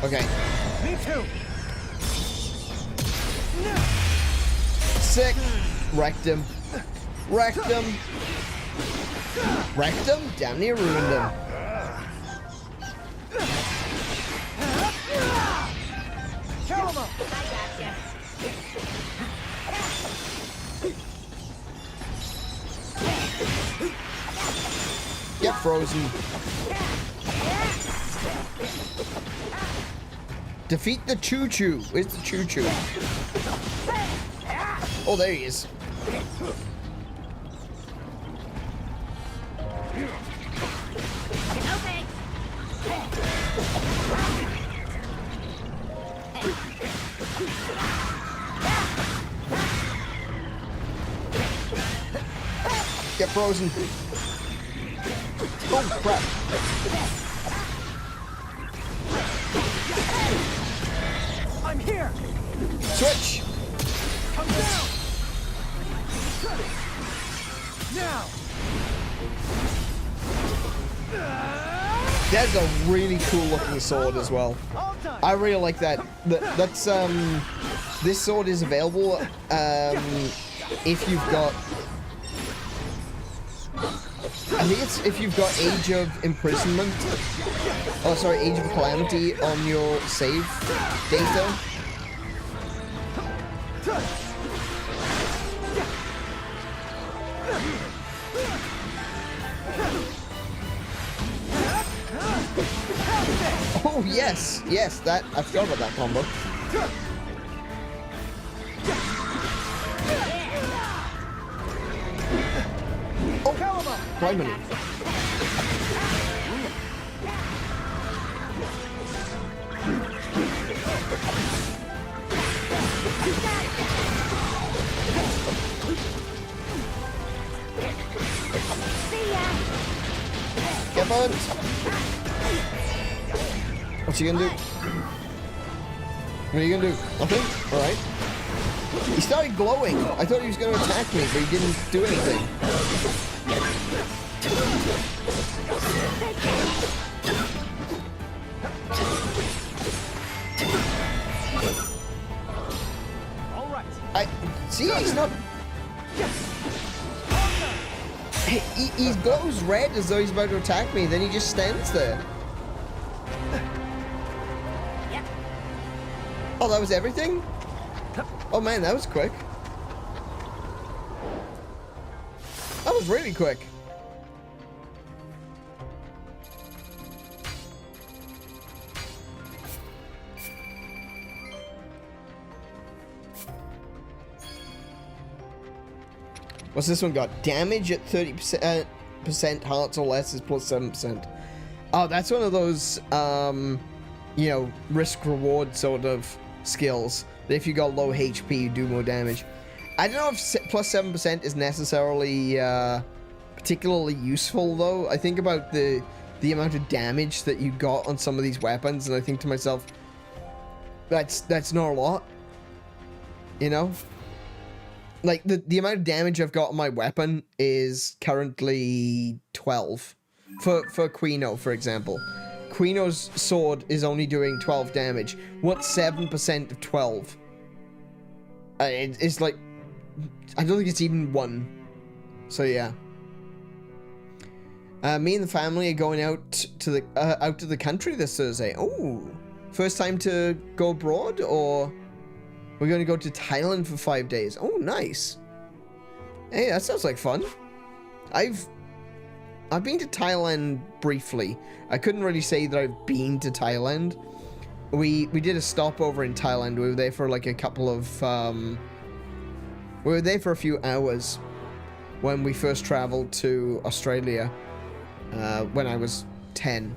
Okay. Me too. Sick. Wrecked him. Wrecked him. Wrecked him? Damn near ruined him. Kill him up. Get frozen. Defeat the choo-choo. Where's the choo-choo? Oh, there he is. Get frozen. Oh, crap. I'm here. Switch. Come down. Now. That's a really cool looking sword as well. I really like that. That's this sword is available if you've got, I think it's if you've got Age of Imprisonment, oh sorry, Age of Calamity on your save data. Oh yes, yes, that I forgot about that combo. Oh, primary. Imprisonment! What's he gonna do? What are you gonna do? Nothing? Alright. He started glowing. I thought he was gonna attack me, but he didn't do anything. See, he's not... He glows red as though he's about to attack me, then he just stands there. Oh, that was everything? Oh man, that was quick. That was really quick. What's this one got? Damage at 30% hearts or less is plus 7%. Oh, that's one of those, you know, risk-reward sort of skills. That if you got low HP, you do more damage. I don't know if plus 7% is necessarily particularly useful, though. I think about the amount of damage that you got on some of these weapons, and I think to myself, that's not a lot. You know? Like, the amount of damage I've got on my weapon is currently 12. For Quino, for example. Quino's sword is only doing 12 damage. What's 7% of 12? It's like... I don't think it's even 1. So, yeah. Me and the family are going out to the country this Thursday. Oh! First time to go abroad, or... We're going to go to Thailand for 5 days. Oh, nice. Hey, that sounds like fun. I've been to Thailand briefly. I couldn't really say that I've been to Thailand. We did a stopover in Thailand. We were there for like a couple of... we were there for a few hours when we first traveled to Australia when I was 10.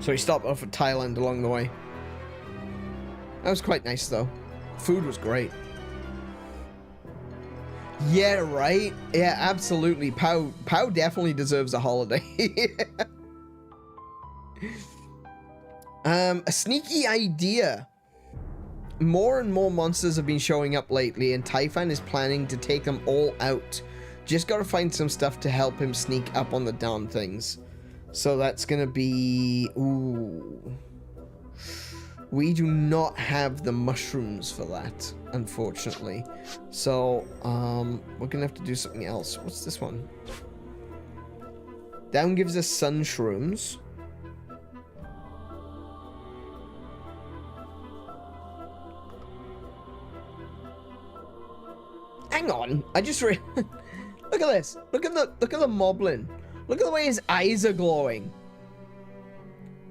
So we stopped off at Thailand along the way. That was quite nice, though. Food was great. Yeah, right? Yeah, absolutely. Pow definitely deserves a holiday. A sneaky idea. More and more monsters have been showing up lately, and Typhon is planning to take them all out. Just gotta find some stuff to help him sneak up on the darn things. So that's gonna be... Ooh... We do not have the mushrooms for that, unfortunately. So, we're gonna have to do something else. What's this one? Down gives us sun shrooms. Hang on, I just look at this. Look at the moblin. Look at the way his eyes are glowing.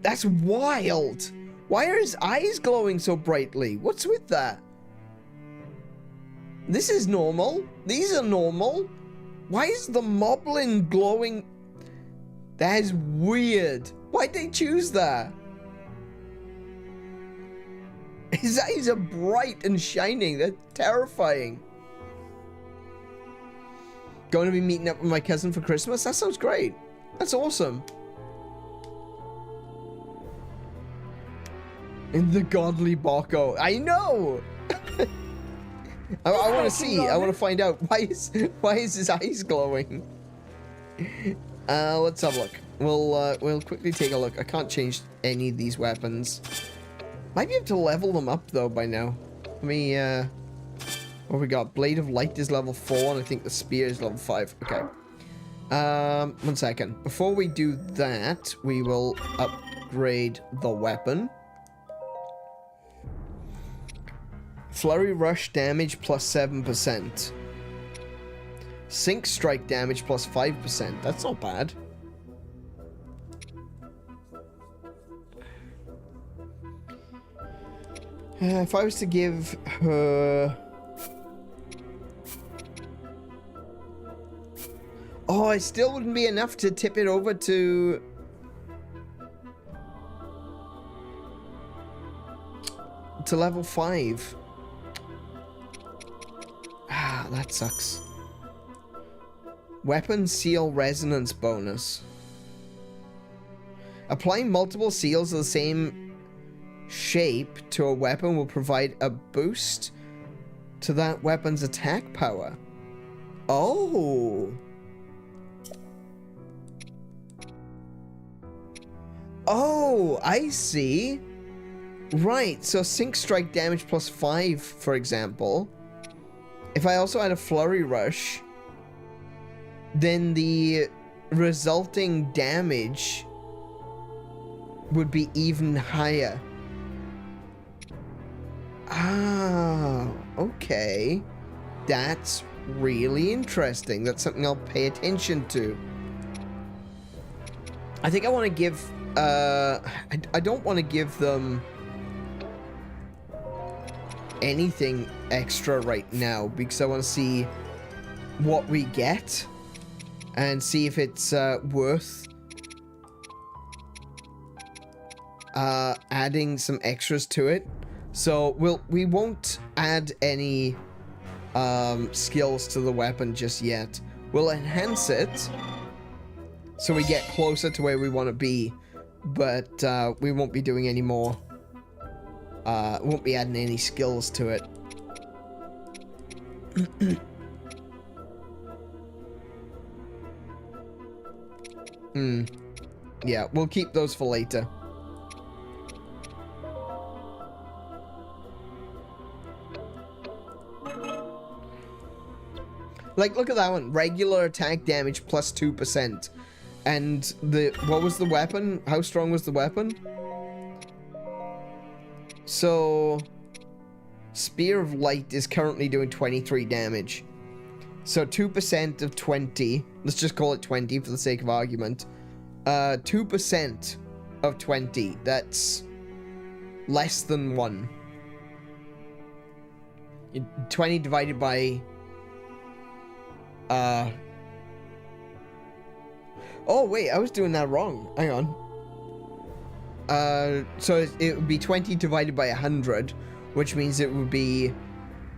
That's wild. Why are his eyes glowing so brightly? What's with that? This is normal. These are normal. Why is the moblin glowing? That is weird. Why'd they choose that? His eyes are bright and shining. They're terrifying. Going to be meeting up with my cousin for Christmas? That sounds great. That's awesome. In the godly Bako. I know! I want to see. I want to find out. Why is his eyes glowing? Let's have a look. We'll quickly take a look. I can't change any of these weapons. Might be able to level them up, though, by now. Let me, what we got? Blade of Light is level 4, and I think the Spear is level 5. Okay. 1 second. Before we do that, we will upgrade the weapon. Flurry Rush damage plus 7%. Sync Strike damage plus 5%. That's not bad. If I was to give her... Oh, it still wouldn't be enough to tip it over to... to level 5. Ah, that sucks. Weapon Seal Resonance bonus. Applying multiple seals of the same shape to a weapon will provide a boost to that weapon's attack power. Oh. Oh, I see. Right, so sync strike damage plus 5, for example. If I also had a flurry rush, then the resulting damage would be even higher. Ah, okay. That's really interesting. That's something I'll pay attention to. I think I want to give, I don't want to give them anything extra right now because I want to see what we get and see if it's worth adding some extras to it. So we won't add any skills to the weapon just yet. We'll enhance it so we get closer to where we want to be, but we won't be doing any more. Won't be adding any skills to it. Yeah, we'll keep those for later. Like, look at that one. Regular attack damage plus 2%. And what was the weapon? How strong was the weapon? So, Spear of Light is currently doing 23 damage. So 2% of 20. Let's just call it 20 for the sake of argument. 2% of 20. That's less than 1. 20 divided by... Oh, wait, I was doing that wrong. Hang on. So it would be 20 divided by 100, which means it would be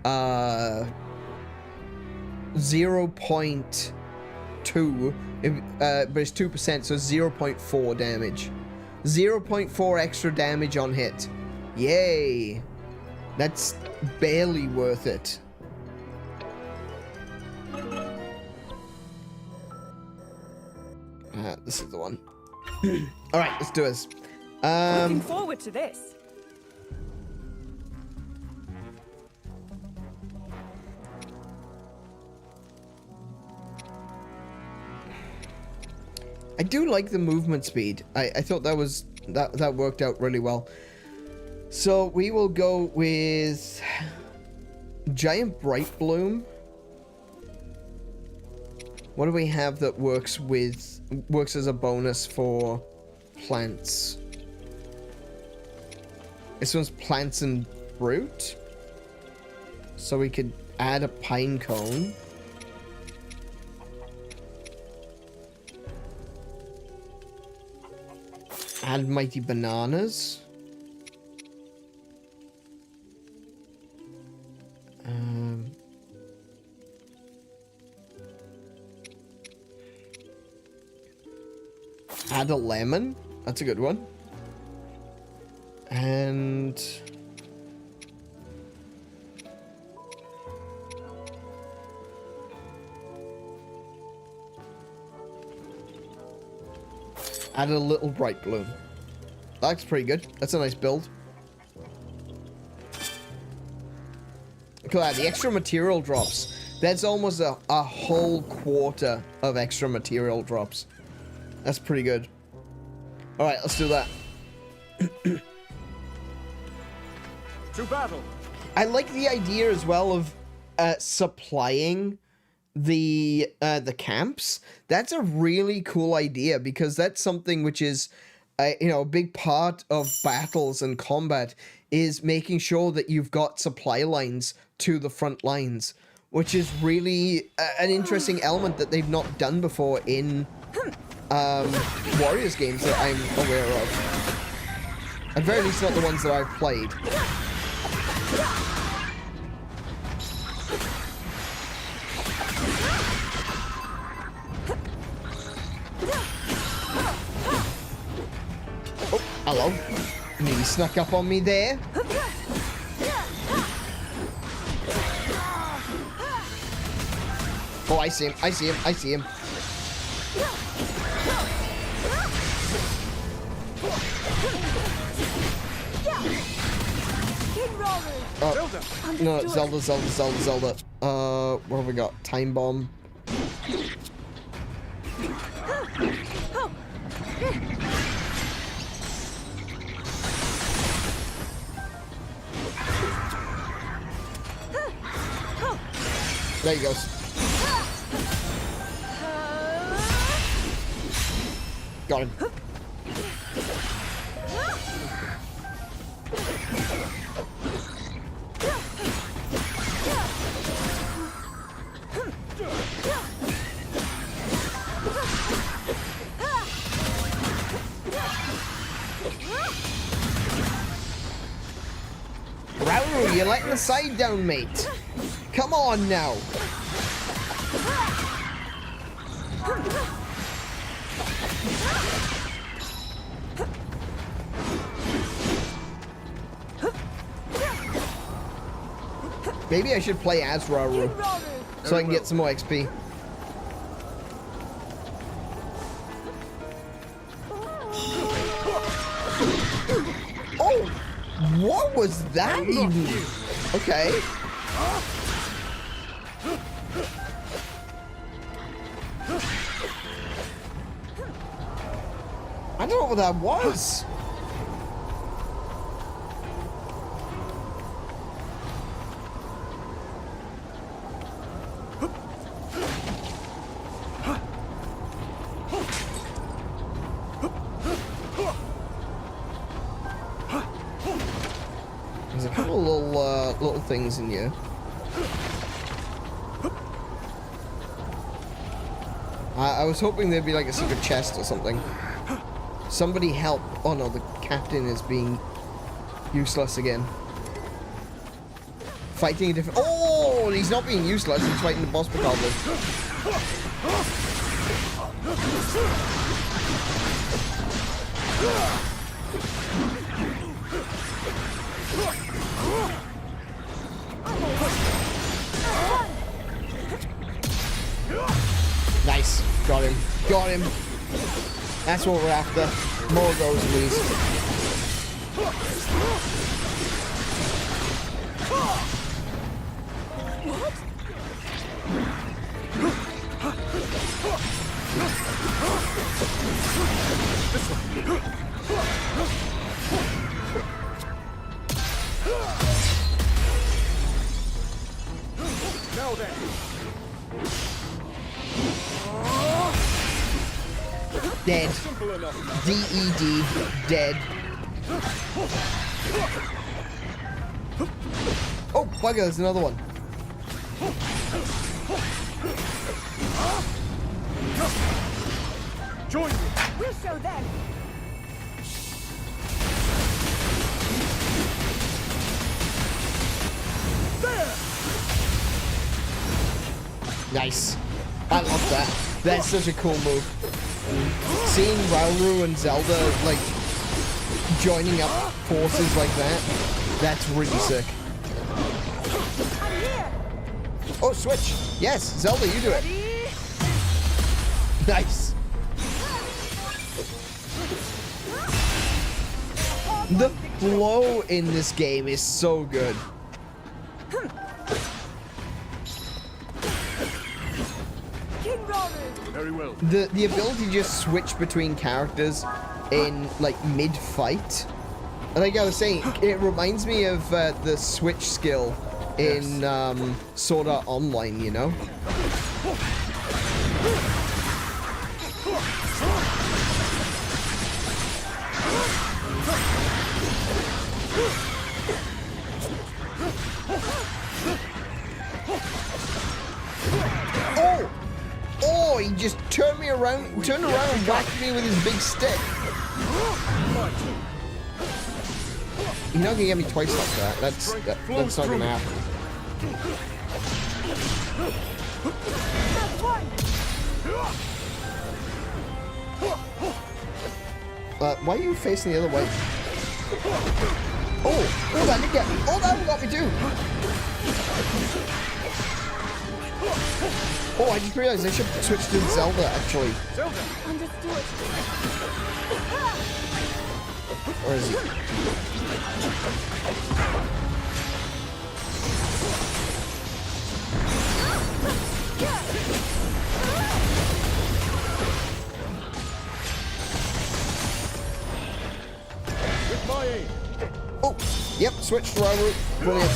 0.2, but it's 2%, so 0.4 damage. 0.4 extra damage on hit. Yay! That's barely worth it. This is the one. Alright, let's do this. Looking forward to this. I do like the movement speed. I thought that was that worked out really well. So we will go with Giant Bright Bloom. What do we have that works as a bonus for plants? This one's plants and fruit. So we could add a pine cone. Add mighty bananas. Add a lemon. That's a good one. And add a little bright bloom. That's pretty good. That's a nice build. Look at that. The extra material drops. That's almost a whole quarter of extra material drops. That's pretty good. Alright, let's do that. To battle. I like the idea as well of supplying the camps. That's a really cool idea because that's something which is you know, a big part of battles and combat is making sure that you've got supply lines to the front lines, which is really an interesting element that they've not done before in Warriors games that I'm aware of. At very least not the ones that I've played. Hello. He snuck up on me there. Oh, I see him. I see him. I see him. King Rauru. No, Zelda. What have we got? Time bomb. There he goes. Got him. Rauru, you're letting the side down, mate. Come on now. Maybe I should play as Rauru so I can get some more XP. Oh, what was that even? Okay. I don't know what that was. There's a couple little things in here. I was hoping there'd be like a secret chest or something. Somebody help. Oh no, the captain is being useless again. Fighting a different... Oh, he's not being useless. He's fighting the boss probably. Nice. Got him. Got him. That's what we're after. More of those, please. Now then. Dead. D-E-D. Dead. Oh, bugger, there's another one. Join me. We'll show them. There. Nice. I love that. That's such a cool move. Seeing Rauru and Zelda, like, joining up forces like that, that's really sick. I'm here. Oh, switch. Yes, Zelda, you do it. Nice. The flow in this game is so good. King Rauru. Very well. The ability to just switch between characters in like mid-fight. Like I was saying, it reminds me of the switch skill in Sword Art Online, you know? Oh! Oh, he just turned around and whacked me with his big stick. You're not gonna get me twice like that. That's not gonna happen. Why are you facing the other way? Oh, that did get me. Oh, that got me too. Oh, I just realized I should switch to Zelda, actually. Zelda. Understood. Where is he? With my aid. Oh, yep, switch to Rauru. Brilliant.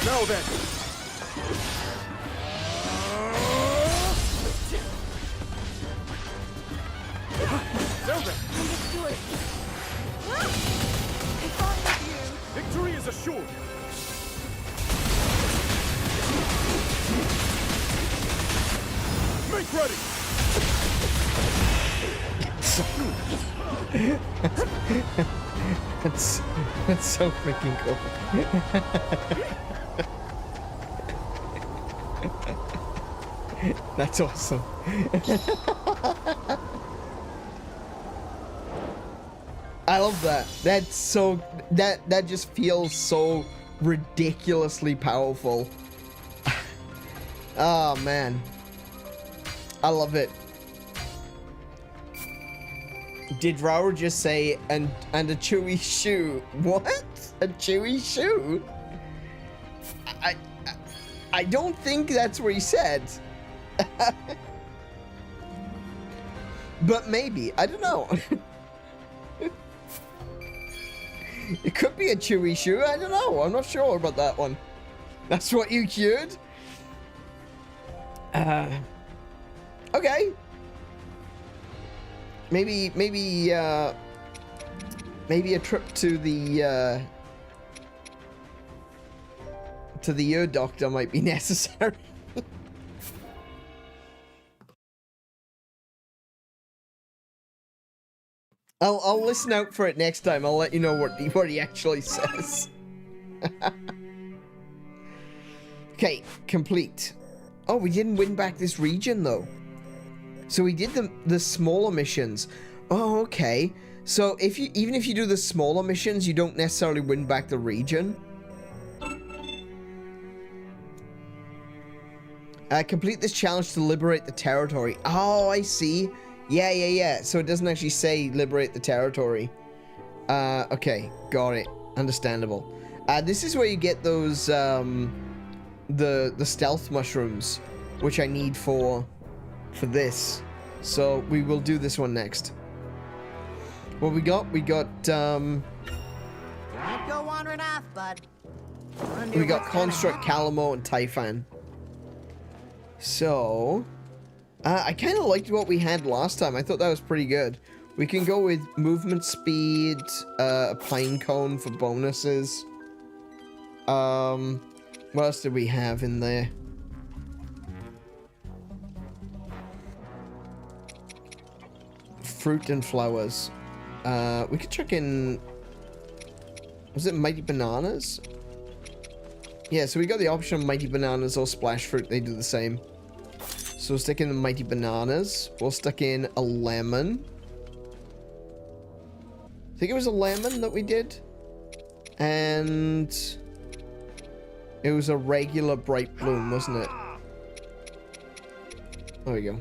Now then. Zelda. Understood. If I were you, Victory is assured. Make ready. That's so freaking cool. That's awesome. I love that. That's so that just feels so ridiculously powerful. Oh man. I love it. Did Rauru just say and a chewy shoe? What? A chewy shoe? I don't think that's what he said. But maybe. I don't know. It could be a chewy shoe. I don't know. I'm not sure about that one. That's what you cured? Okay. Maybe a trip to the ear doctor might be necessary. I'll listen out for it next time. I'll let you know what he actually says. Okay, complete. Oh, we didn't win back this region though. So we did the smaller missions. Oh, okay. So even if you do the smaller missions, you don't necessarily win back the region. Complete this challenge to liberate the territory. Oh, I see. Yeah. So it doesn't actually say liberate the territory. Okay, got it. Understandable. This is where you get those the stealth mushrooms, which I need for this. So we will do this one next. What we got? We got Don't go wandering off, bud. we got Construct, Calamo, and Typhon. So I kind of liked what we had last time. I thought that was pretty good. We can go with movement speed, a pine cone for bonuses. What else did we have in there? Fruit and flowers. We could check in. Was it Mighty Bananas? Yeah, so we got the option of Mighty Bananas or Splash Fruit. They do the same. So we'll stick in the Mighty Bananas. We'll stick in a lemon. I think it was a lemon that we did. And it was a regular bright bloom, wasn't it? There we go.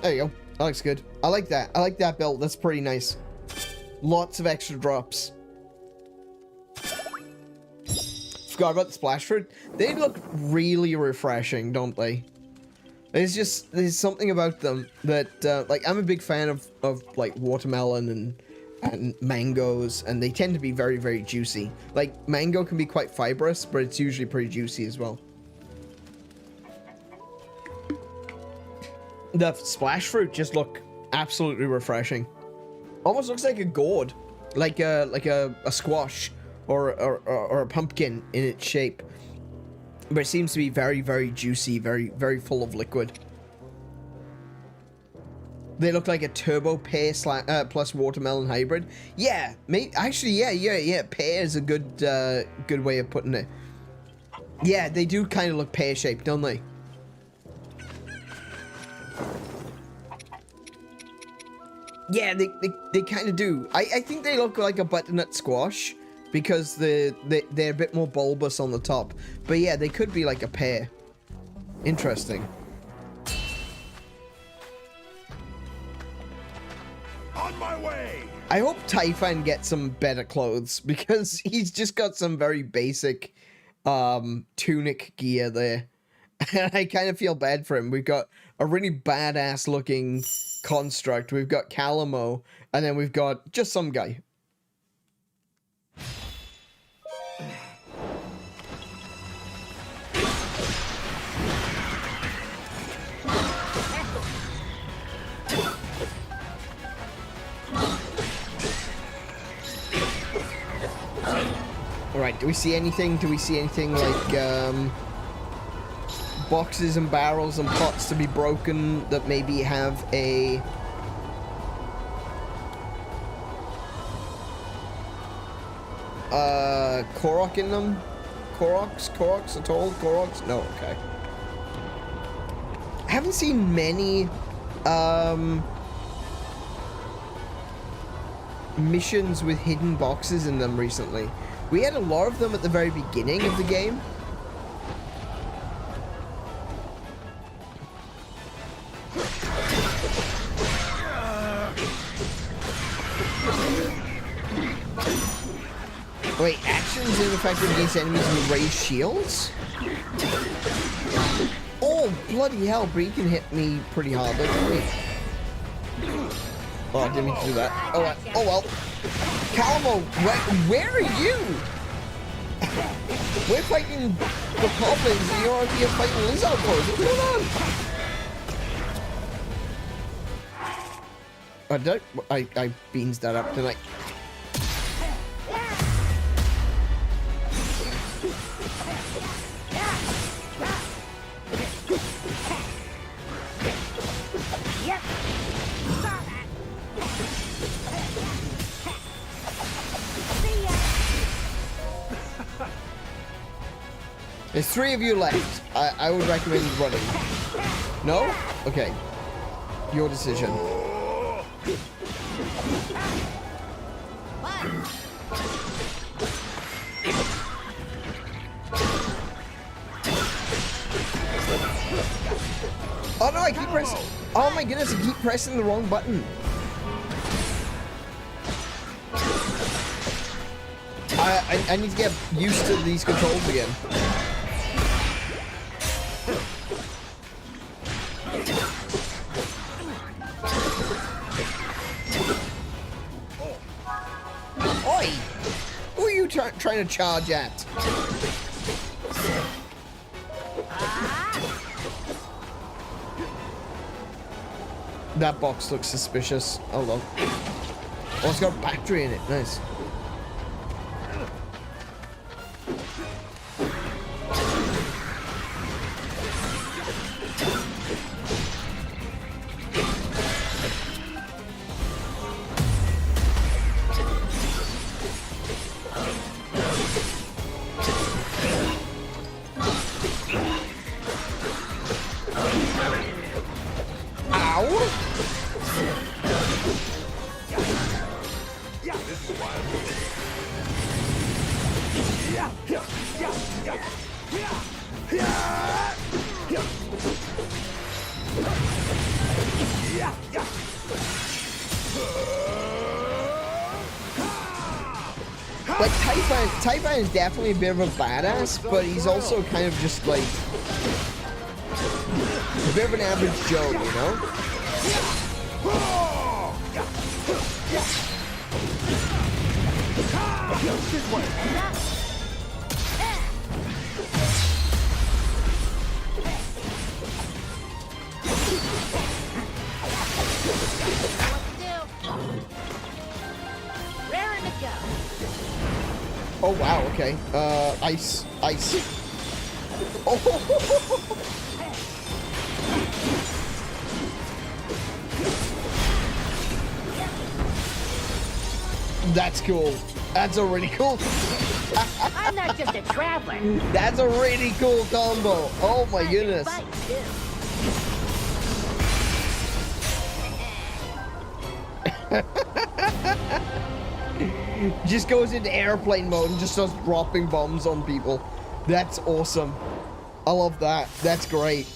There you go. That looks good. I like that. I like that build. That's pretty nice. Lots of extra drops. Forgot about the splash fruit. They look really refreshing, don't they? There's something about them that like I'm a big fan of like watermelon and mangoes, and they tend to be very, very juicy. Like mango can be quite fibrous, but it's usually pretty juicy as well. The splash fruit just look absolutely refreshing. Almost looks like a gourd, like a squash or a pumpkin in its shape, but it seems to be very, very juicy, very, very full of liquid. They look like a turbo pear plus watermelon hybrid. Yeah, actually, yeah. Pear is a good way of putting it. Yeah, they do kind of look pear-shaped, don't they? Yeah, they kind of do. I think they look like a butternut squash because they're a bit more bulbous on the top. But yeah, they could be like a pear. Interesting. On my way. I hope Typhon gets some better clothes because he's just got some very basic tunic gear there. And I kind of feel bad for him. We've got a really badass looking construct. We've got Calamo, and then we've got just some guy. Alright, do we see anything? Do we see anything like boxes and barrels and pots to be broken that maybe have a Korok in them? Koroks at all? Koroks? No, okay. I haven't seen many missions with hidden boxes in them recently. We had a lot of them at the very beginning of the game. Wait, actions ineffective against enemies with raised shields? Oh, bloody hell, Bree can hit me pretty hard. Wait. Oh, I didn't mean to do that. Oh, well. Calamo, where are you? We're fighting the goblins and you're over here fighting lizard foes. What's going on? I beans that up tonight. There's 3 of you left. I would recommend running. No? Okay. Your decision. Oh no, I keep pressing. Oh my goodness, I keep pressing the wrong button. I need to get used to these controls again. Oi! Who are you trying to charge at? That box looks suspicious. Oh look. Oh, it's got a battery in it. Nice. Like, Typhon is definitely a bit of a badass, but he's also kind of just like a bit of an average Joe, you know? Oh wow, okay. Ice. Oh. That's cool. That's a really cool. I'm not just a traveler. That's a really cool combo. Oh my goodness. Fight, too. Just goes into airplane mode and just starts dropping bombs on people. That's awesome. I love that. That's great.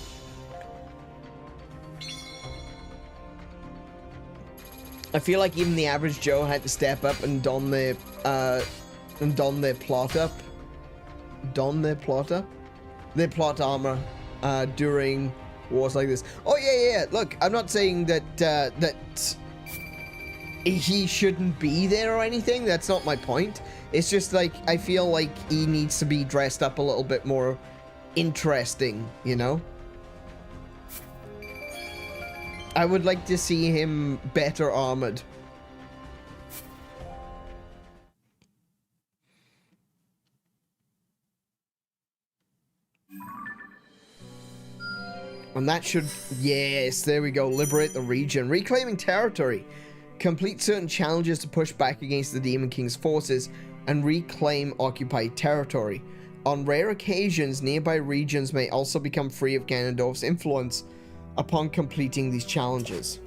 I feel like even the average Joe had to step up and don their plot armor during wars like this. Oh yeah. Look, I'm not saying that that he shouldn't be there or anything. That's not my point. It's just like I feel like he needs to be dressed up a little bit more interesting, you know? I would like to see him better armored. And that should... Yes, there we go. Liberate the region. Reclaiming territory. Complete certain challenges to push back against the Demon King's forces and reclaim occupied territory. On rare occasions, nearby regions may also become free of Ganondorf's influence upon completing these challenges.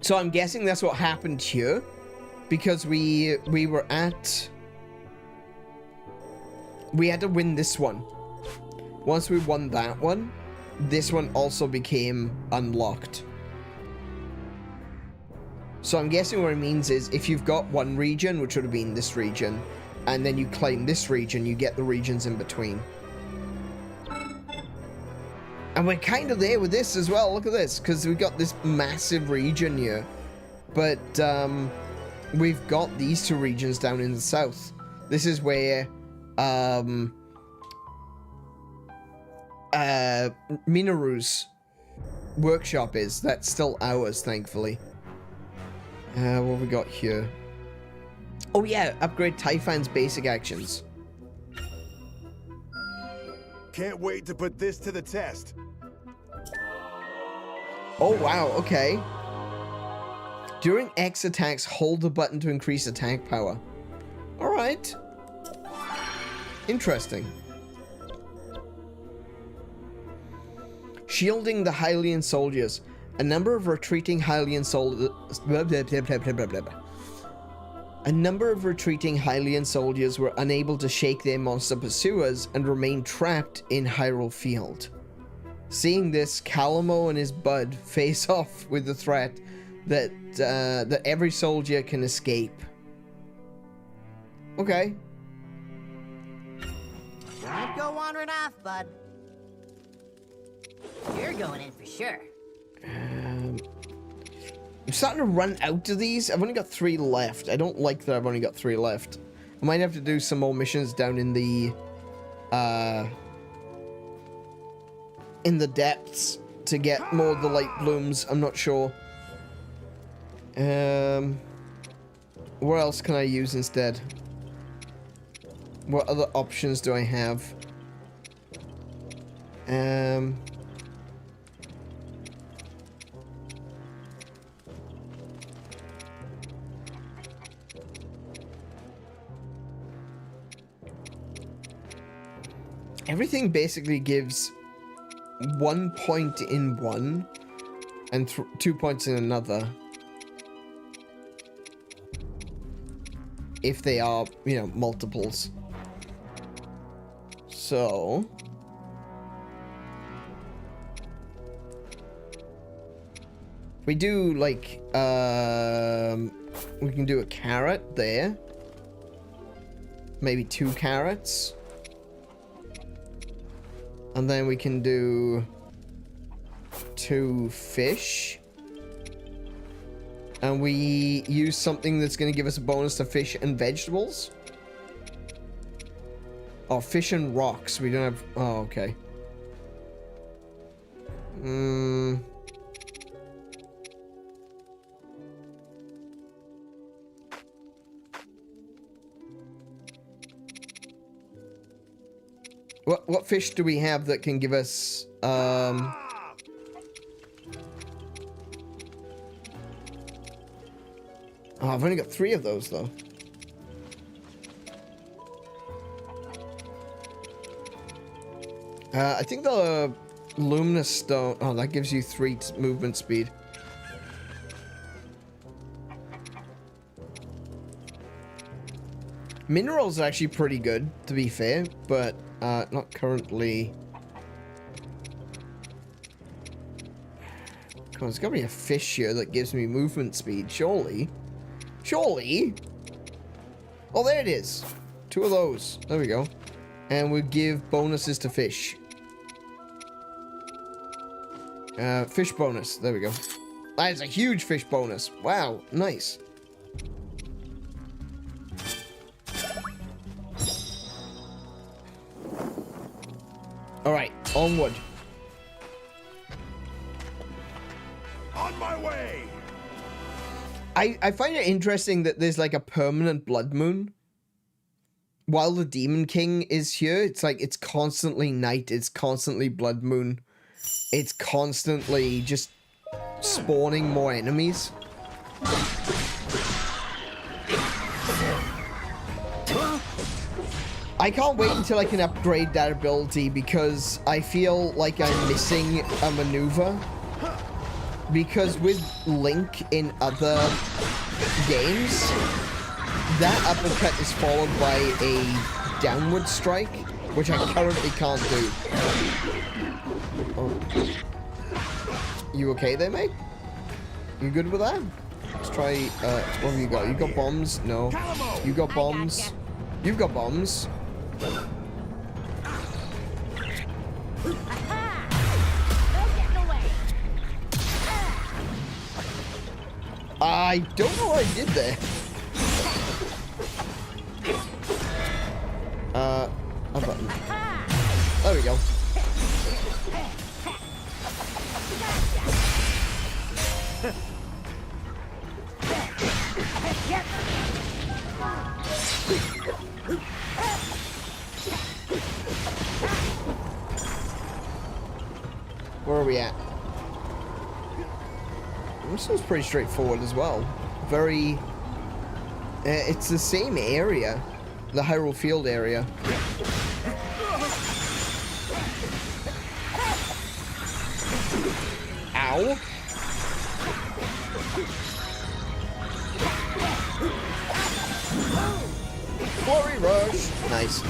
So I'm guessing that's what happened here, because we were at... We had to win this one. Once we won that one, this one also became unlocked. So I'm guessing what it means is if you've got one region, which would have been this region, and then you claim this region, you get the regions in between. And we're kind of there with this as well. Look at this, because we've got this massive region here. But we've got these two regions down in the south. This is where Minaru's workshop is. That's still ours, thankfully. What have we got here? Oh yeah, upgrade Taifan's basic actions. Can't wait to put this to the test. Oh wow, okay. During X attacks, hold the button to increase attack power. Alright. Interesting. Shielding the Hylian soldiers. A number of retreating Hylian soldiers... A number of retreating Hylian soldiers were unable to shake their monster pursuers and remained trapped in Hyrule Field. Seeing this, Calamo and his bud face off with the threat that that every soldier can escape. Okay. Don't go wandering off, bud. You're going in for sure. I'm starting to run out of these. I've only got 3 left. I don't like that I've only got 3 left. I might have to do some more missions down in the depths to get more of the light blooms. I'm not sure. What else can I use instead? What other options do I have? Everything basically gives 1 point in one and 2 points in another. If they are, you know, multiples. So... we do, like, we can do a carrot there. Maybe 2 carrots. And then we can do 2 fish. And we use something that's going to give us a bonus to fish and vegetables. Oh, fish and rocks. We don't have... oh, okay. What fish do we have that can give us, Oh, I've only got 3 of those, though. I think the luminous stone... Oh, that gives you 3 movement speed. Minerals are actually pretty good, to be fair, but not currently... Come on, there's gotta be a fish here that gives me movement speed, surely. Surely! Oh, there it is. 2 of those. There we go. And we'll give bonuses to fish. Fish bonus. There we go. That is a huge fish bonus. Wow, nice. Alright, onward. On my way! I find it interesting that there's like a permanent blood moon. While the Demon King is here, it's like it's constantly night, it's constantly blood moon. It's constantly just spawning more enemies. I can't wait until I can upgrade that ability because I feel like I'm missing a maneuver. Because with Link in other games, that uppercut is followed by a downward strike, which I currently can't do. Oh. You okay there, mate? You good with that? Let's try, what have you got? You got bombs? No. You got bombs? You've got bombs. I don't know what I did there. A button. There we go. Where are we at? This one's pretty straightforward as well. Very... it's the same area. The Hyrule Field area. Ow. Flurry rush. Nice.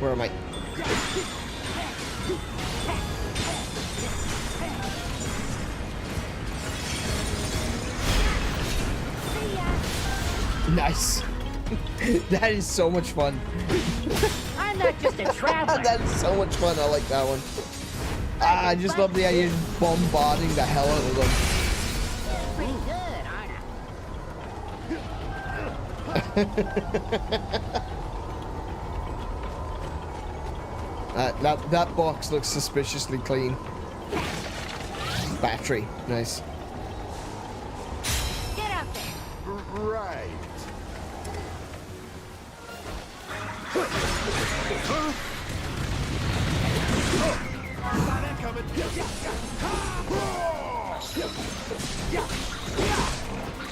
Where am I? Nice. That is so much fun. I'm not just a traveler. That is so much fun. I like that one. I just love the idea of bombarding the hell out of them. Pretty good, aren't I? That box looks suspiciously clean. Battery, nice. Get out there. Right. Saw that coming.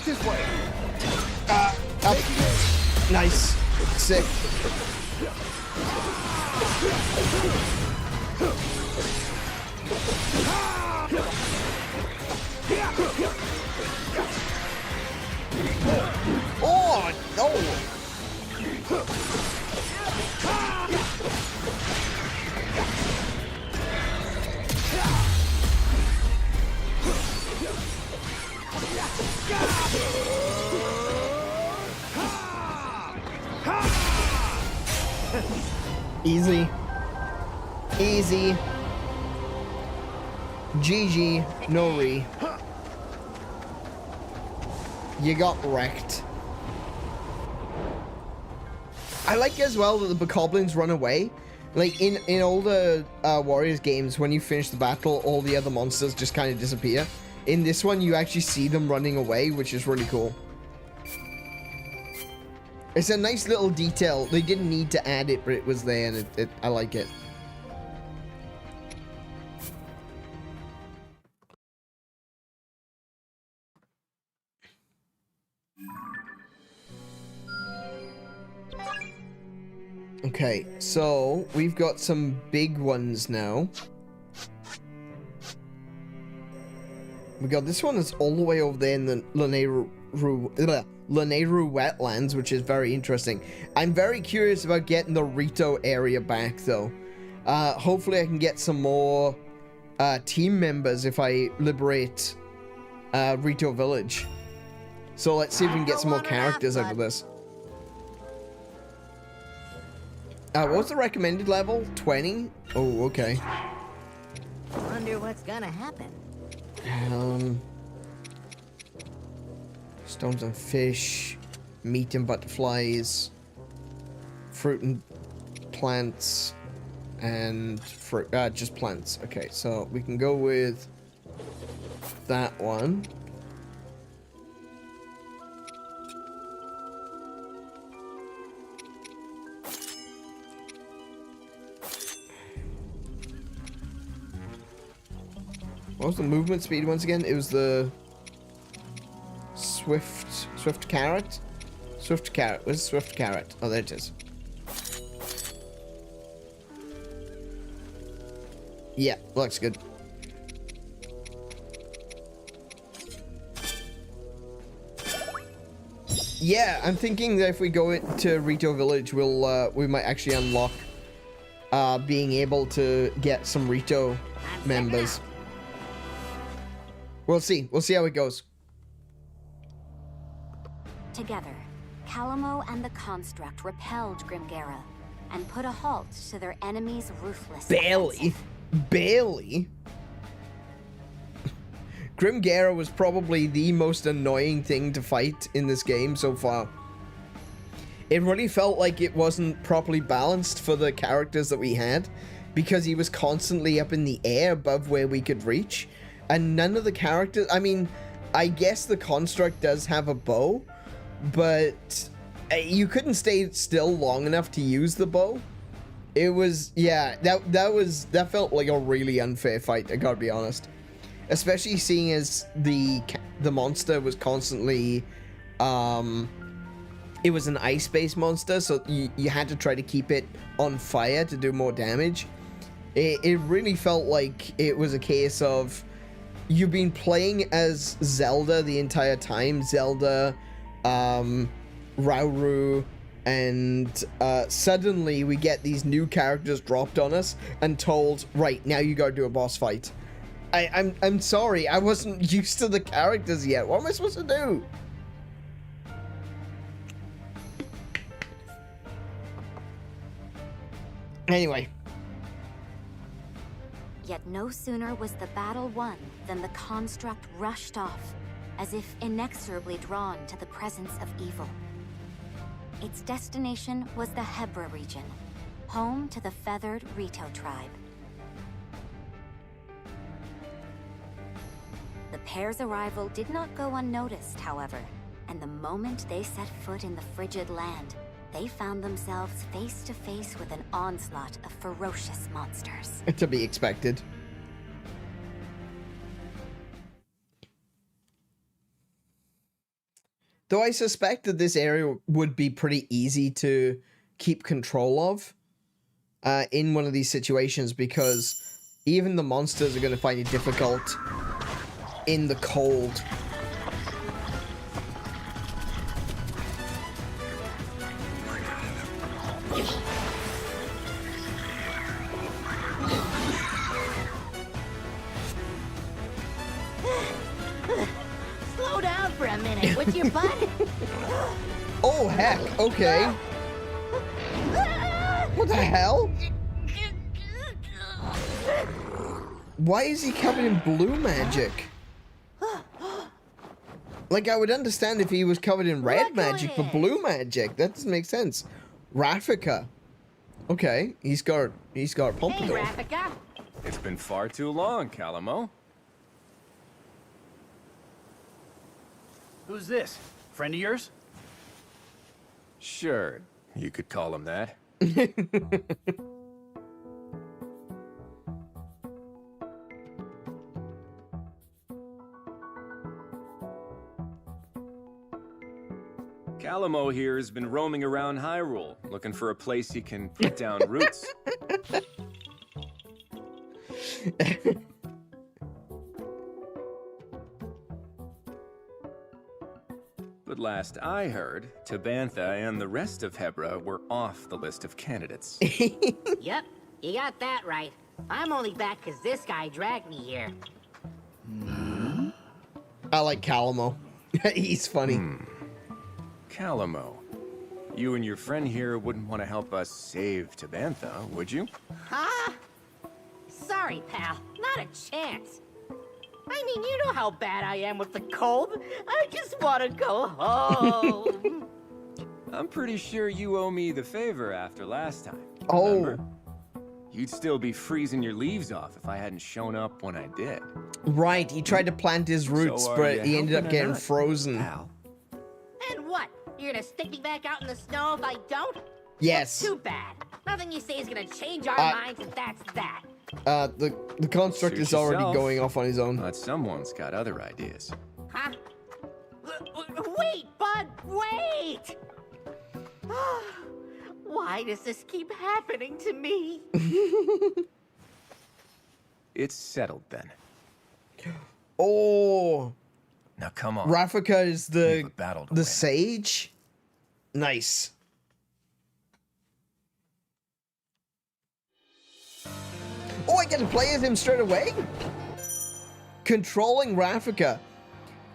This way. Up. Nice. Sick. Oh, no. Easy. Easy. GG. No re. You got wrecked. I like as well that the bokoblins run away. Like in all the Warriors games, when you finish the battle, all the other monsters just kind of disappear. In this one, you actually see them running away, which is really cool. It's a nice little detail. They didn't need to add it, but it was there, and I like it. Okay, so we've got some big ones now. We got this one is all the way over there in the Lanayru wetlands, which is very interesting. I'm very curious about getting the Rito area back, though. Hopefully I can get some more team members if I liberate Rito Village. So let's see if we can get some more characters out of this. What's the recommended level? 20? Oh, okay. Wonder what's gonna happen. Stones and fish, meat and butterflies, fruit and plants, and fruit, just plants. Okay, so we can go with that one. What was the movement speed once again? It was the Swift carrot? Swift carrot. Where's Swift carrot? Oh, there it is. Yeah, looks good. Yeah, I'm thinking that if we go into Rito Village, we might actually unlock being able to get some Rito members. We'll see. We'll see how it goes. Together, Calamo and the Construct repelled Grimgera and put a halt to their enemy's ruthless Barely. Barely. Grimgera was probably the most annoying thing to fight in this game so far. It really felt like it wasn't properly balanced for the characters that we had, because he was constantly up in the air above where we could reach. And none of the characters, I mean, I guess the Construct does have a bow, but you couldn't stay still long enough to use the bow. It was, yeah, that felt like a really unfair fight, I gotta be honest. Especially seeing as the monster was constantly, it was an ice-based monster, so you had to try to keep it on fire to do more damage. It really felt like it was a case of, you've been playing as Zelda the entire time. Zelda, Rauru, and suddenly we get these new characters dropped on us and told, right, now you gotta do a boss fight. I'm sorry, I wasn't used to the characters yet. What am I supposed to do? Anyway. Yet no sooner was the battle won than the Construct rushed off, as if inexorably drawn to the presence of evil. Its destination was the Hebra region, home to the feathered Rito tribe. The pair's arrival did not go unnoticed, however, and the moment they set foot in the frigid land, they found themselves face to face with an onslaught of ferocious monsters. To be expected. Though I suspect that this area would be pretty easy to keep control of in one of these situations, because even the monsters are going to find it difficult in the cold. Slow down for a minute, would you, bud? Oh, heck, okay. What the hell? Why is he covered in blue magic? Like, I would understand if he was covered in red magic, but blue magic, that doesn't make sense. Rafika. Okay, he's got pompadour. Hey, Rafika. It's been far too long, Calamo. Who's this? Friend of yours? Sure, you could call him that. Calamo here has been roaming around Hyrule, looking for a place he can put down roots. But last I heard, Tabantha and the rest of Hebra were off the list of candidates. Yep, you got that right. I'm only back because this guy dragged me here. I like Calamo. He's funny. Calamo, you and your friend here wouldn't want to help us save Tabantha, would you? Huh? Sorry, pal. Not a chance. I mean, you know how bad I am with the cold. I just want to go home. I'm pretty sure you owe me the favor after last time. Oh. Remember? You'd still be freezing your leaves off if I hadn't shown up when I did. Right, he tried to plant his roots, So are but you he ended up helping or getting not, frozen. pal? And what? You're gonna stick me back out in the snow if I don't? Yes. Too bad. Nothing you say is gonna change our minds, and that's that. The construct Suit is already yourself. going off on his own. But someone's got other ideas. Huh? Wait, bud, wait! Why does this keep happening to me? It's settled then. Oh, Now come on. Rafika is We have the a battle to the win. sage. Nice. Oh, I get to play as him straight away. Controlling Rafika.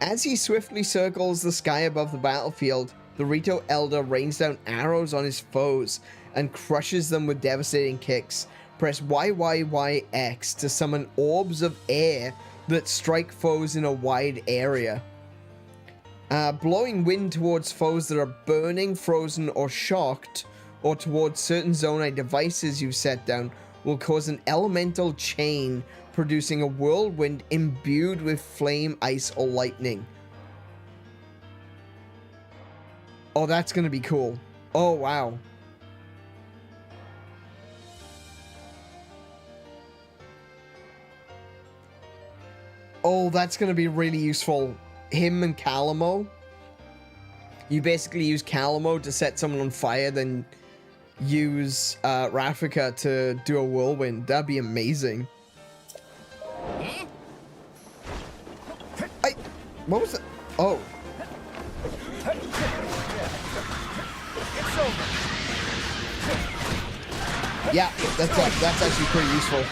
As he swiftly circles the sky above the battlefield, the Rito Elder rains down arrows on his foes and crushes them with devastating kicks. Press YYYX to summon orbs of air that strike foes in a wide area. Blowing wind towards foes that are burning, frozen, or shocked, or towards certain Zonai devices you've set down, will cause an elemental chain, producing a whirlwind imbued with flame, ice, or lightning. Oh, that's gonna be cool. Oh, wow. Oh, that's gonna be really useful. Him and Calamo. You basically use Calamo to set someone on fire, then use Rafika to do a whirlwind. That'd be amazing. What was it? Oh. Yeah, that's actually pretty useful.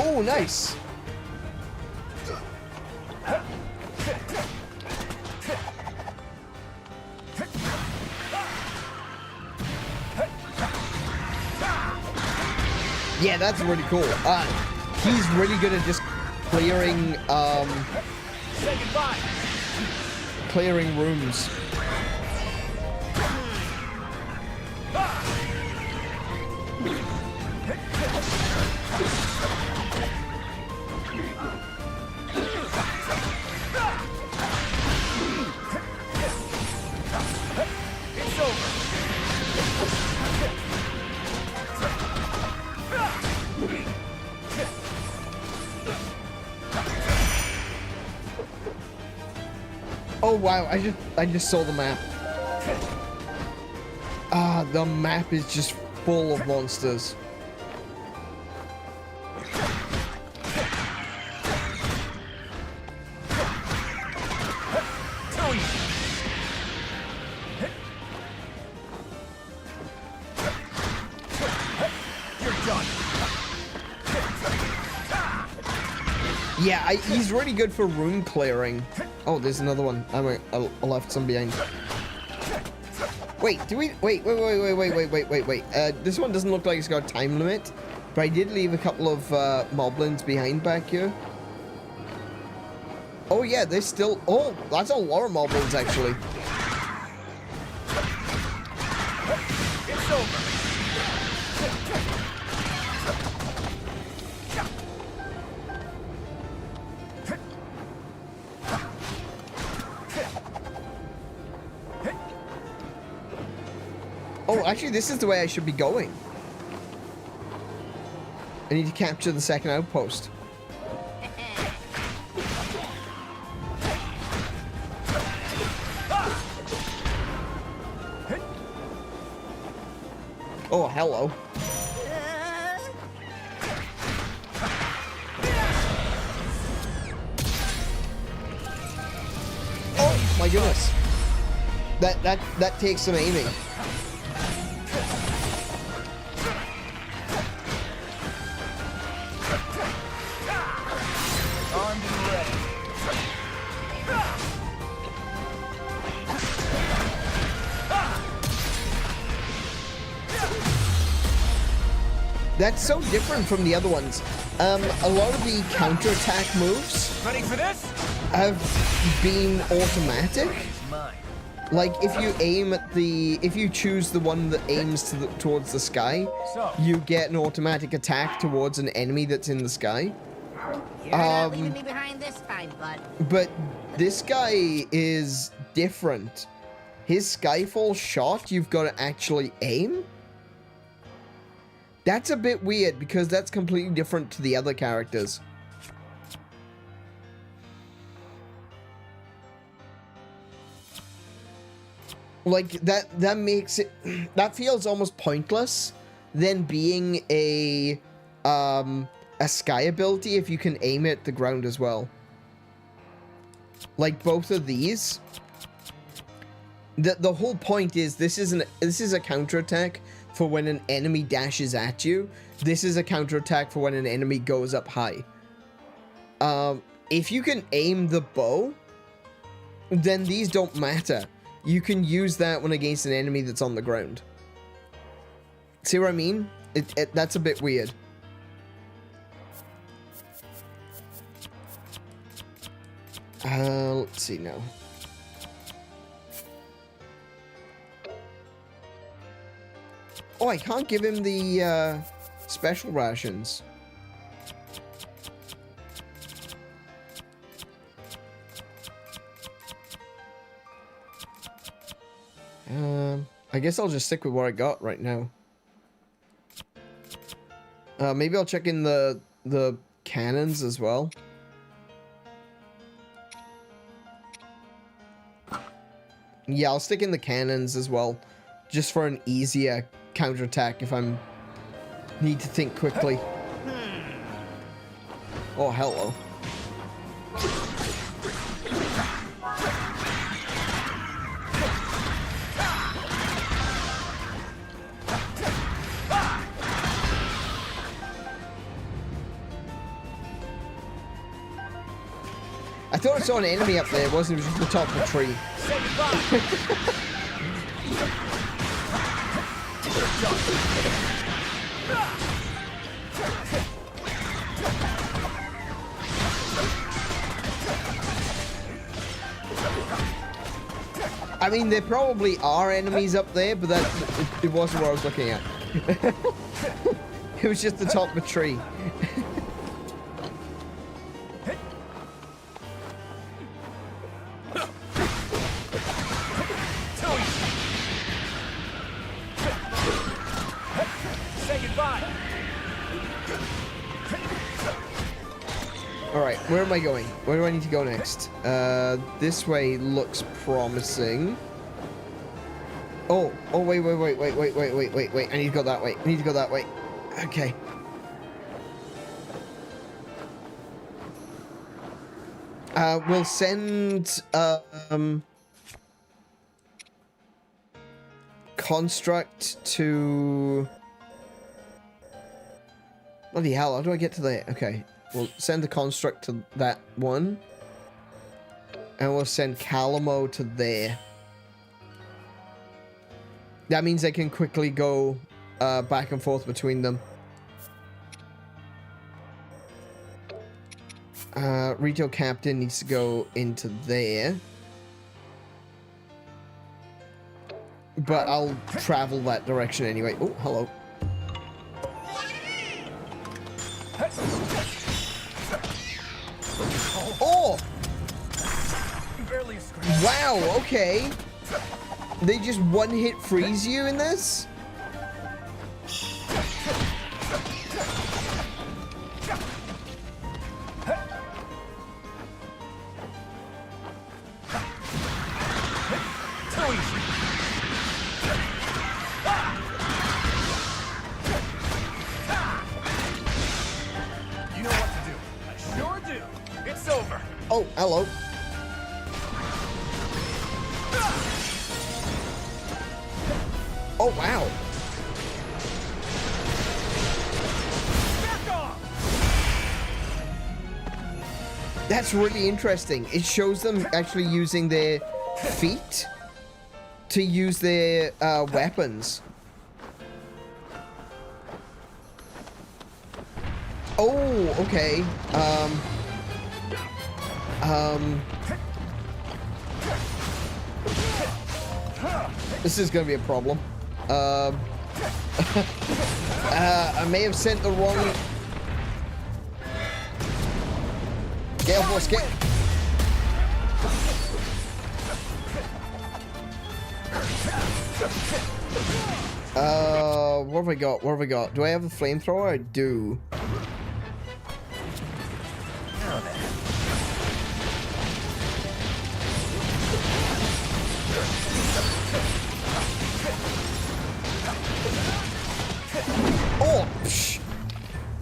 Oh, nice. Yeah, that's really cool. He's really good at just clearing, clearing rooms. Oh wow, I just saw the map. The map is just full of monsters. Yeah, he's really good for room clearing. Oh, there's another one. I left some behind. Wait, do we? Wait. This one doesn't look like it's got a time limit, but I did leave a couple of moblins behind back here. Oh yeah, there's still. Oh, that's a lot of moblins actually. It's over. Oh, actually, this is the way I should be going. I need to capture the second outpost. Oh, hello. Oh my goodness. That takes some aiming. Armed and ready. That's so different from the other ones. A lot of the counterattack moves Ready for this? have been automatic. Mine. Like if you aim at if you choose the one that aims towards the sky, you get an automatic attack towards an enemy that's in the sky. You're not leaving me behind this time, bud. But this guy is different. His Skyfall shot, you've got to actually aim. That's a bit weird because that's completely different to the other characters. Like that makes it that feels almost pointless than being a sky ability if you can aim at the ground as well. Like both of these. The whole point is this is a counterattack for when an enemy dashes at you. This is a counterattack for when an enemy goes up high. If you can aim the bow, then these don't matter. You can use that one against an enemy that's on the ground. See what I mean? That's a bit weird. Let's see now. Oh, I can't give him the special rations. I guess I'll just stick with what I got right now. Maybe I'll check in the cannons as well. Yeah, I'll stick in the cannons as well, just for an easier counterattack if I'm need to think quickly. Oh, hello. I thought I saw an enemy up there, wasn't it? It was just the top of the tree. I mean, there probably are enemies up there, but it wasn't what I was looking at. It was just the top of a tree. Alright, where am I going? Where do I need to go next? This way looks promising. Oh, wait. I need to go that way. I need to go that way. Okay. We'll send, Construct to... Bloody hell, how do I get to there? Okay. We'll send the Construct to that one. And we'll send Calamo to there. That means I can quickly go back and forth between them. Retail Captain needs to go into there. But I'll travel that direction anyway. Oh, hello. barely scratched. Wow, okay. They just one-hit freeze you in this? You know what to do. I sure do. It's over. Oh, hello. Oh, wow. Back off. That's really interesting. It shows them actually using their feet to use their weapons. Oh, okay. This is gonna be a problem. I may have sent the wrong. Gale Force kick. What have I got? What have I got? Do I have a flamethrower? I do. Oh, psh.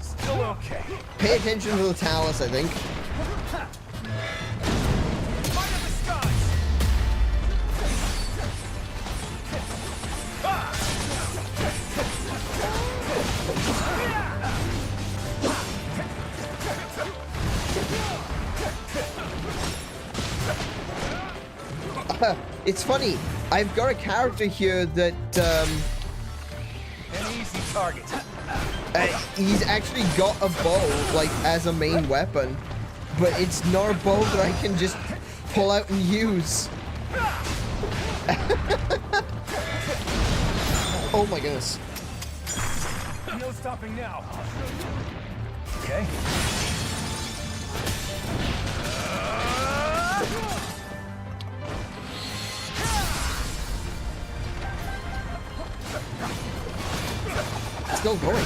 Still okay. Pay attention to the towers, I think. Light of the skies. It's funny. I've got a character here that An easy target. he's actually got a bow like as a main weapon, but it's not a bow that I can just pull out and use. Oh my goodness. No stopping now. Okay. Still going.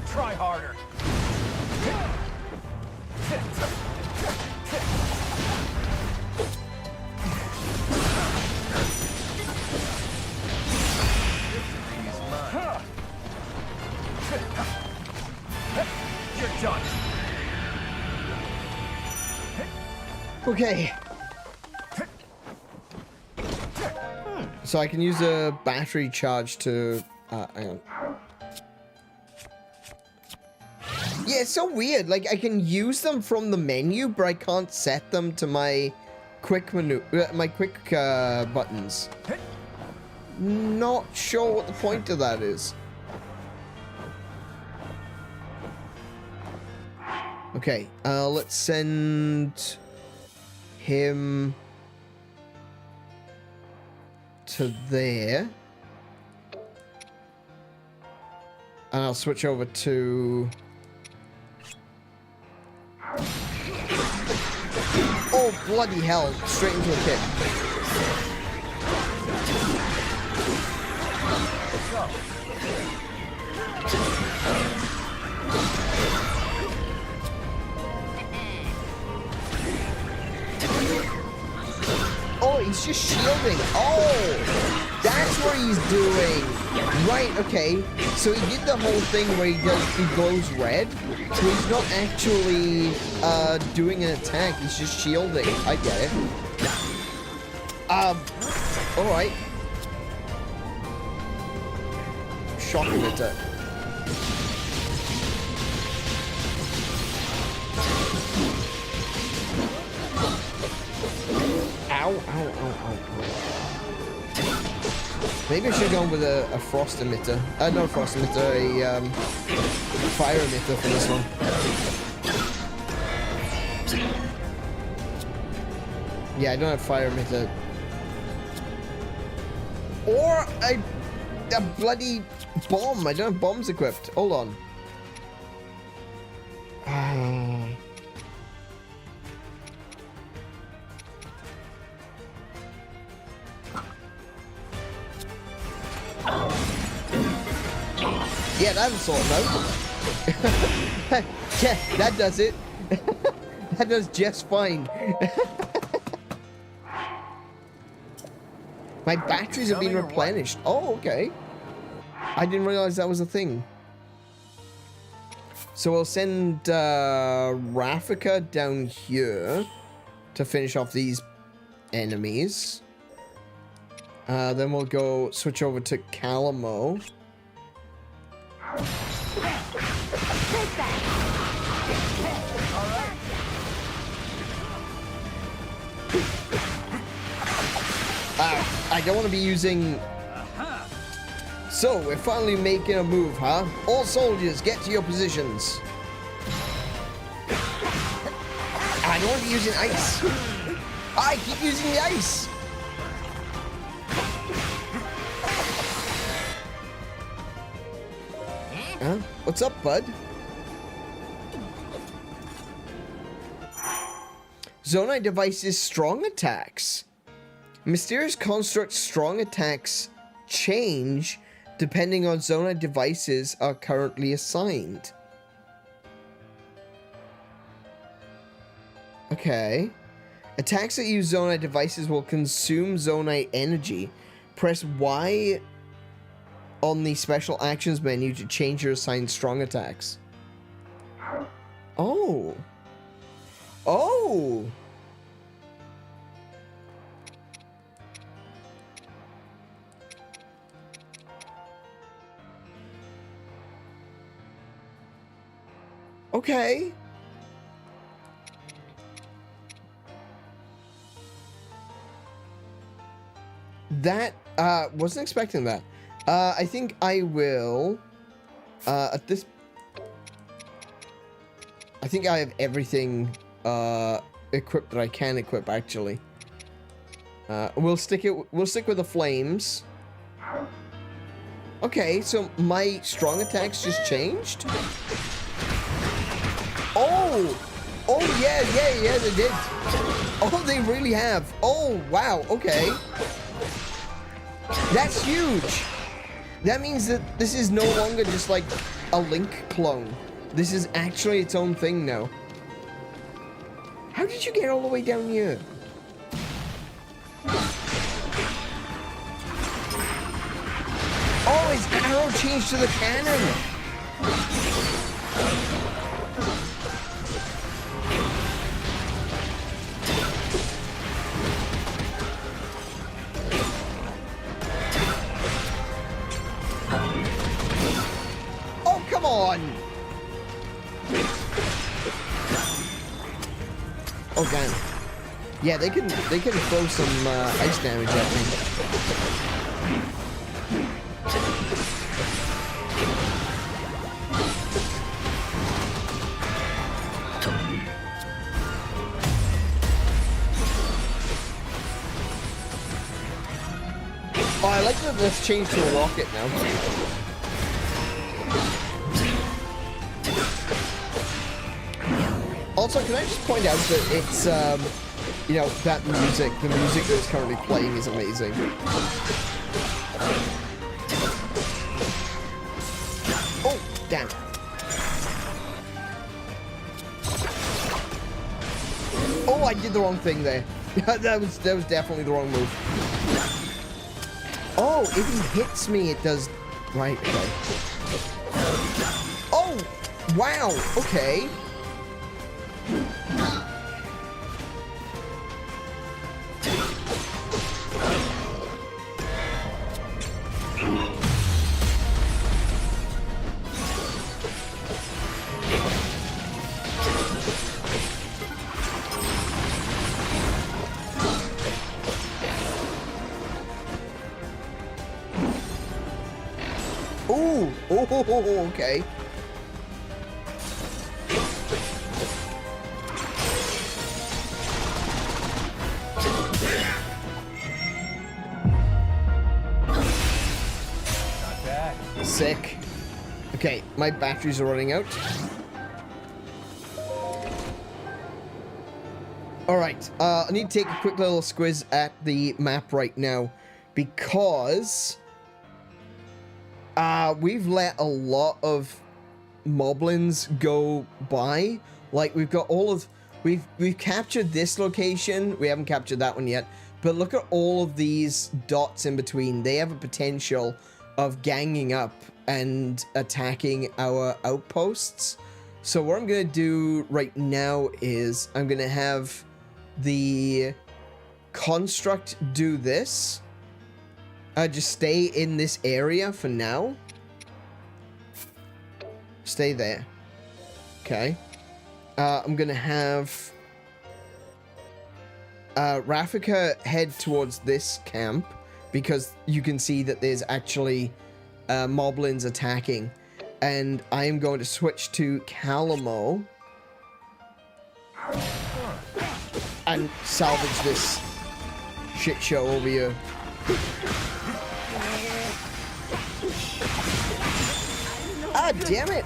Try harder. You're done. Okay. So I can use a battery charge to hang on. Yeah, it's so weird. Like I can use them from the menu, but I can't set them to my quick menu, my quick buttons. Not sure what the point of that is. Okay, let's send him to there. And I'll switch over to... Oh, bloody hell. Straight into a kick. Oh, he's just shielding. Oh, that's what he's doing. Right, okay. So he did the whole thing where he glows red. So he's not actually doing an attack. He's just shielding. I get it. All right. Shocking attack. Ow, ow, ow, ow, ow. Maybe I should have gone with a frost emitter. Not a frost emitter, a fire emitter for this one. Yeah, I don't have fire emitter. Or a bloody Bomb. I don't have bombs equipped. Hold on. Yeah, that'll sort it out. Yeah, that does it. That does just fine. My batteries have been replenished. Oh, okay. I didn't realize that was a thing. So we'll send Rafika down here to finish off these enemies. Then we'll go switch over to Calamo. I don't want to be using... So, we're finally making a move, huh? All soldiers, get to your positions. I don't want to be using ice. I keep using the ice. Huh? What's up, bud? Zonai devices strong attacks. Mysterious construct strong attacks change depending on Zonai devices are currently assigned. Okay. Attacks that use Zonai devices will consume Zonai energy. Press Y on the special actions menu to change your assigned strong attacks. Oh. Oh. Okay. That, wasn't expecting that. I think I will, at this... I think I have everything, equipped that I can equip, actually. We'll stick with the flames. Okay, so my strong attacks just changed? Oh! Oh, yeah, they did. Oh, they really have. Oh, wow, okay. That's huge. That means that this is no longer just like a Link clone. This is actually its own thing now. How did you get all the way down here? Oh, his arrow changed to the cannon. Come on! Oh damn! Yeah, they can throw some ice damage at me. Oh, I like that this changed to a rocket now. Also, can I just point out that it's, you know, that music, the music that is currently playing is amazing. Oh, damn. Oh, I did the wrong thing there. that was definitely the wrong move. Oh, if he hits me, it does... Right, okay. Oh, wow, okay. Ooh, oh, okay. Sick. Okay, my batteries are running out. Alright, I need to take a quick little squiz at the map right now because we've let a lot of moblins go by. Like, we've got all of... We've captured this location. We haven't captured that one yet. But look at all of these dots in between. They have a potential of ganging up and attacking our outposts. So what I'm going to do right now is I'm going to have the construct do this. Just stay in this area for now. Stay there. Okay. I'm going to have Rafika head towards this camp because you can see that there's actually moblins attacking. And I am going to switch to Calamo and salvage this shit show over here. Ah, damn it!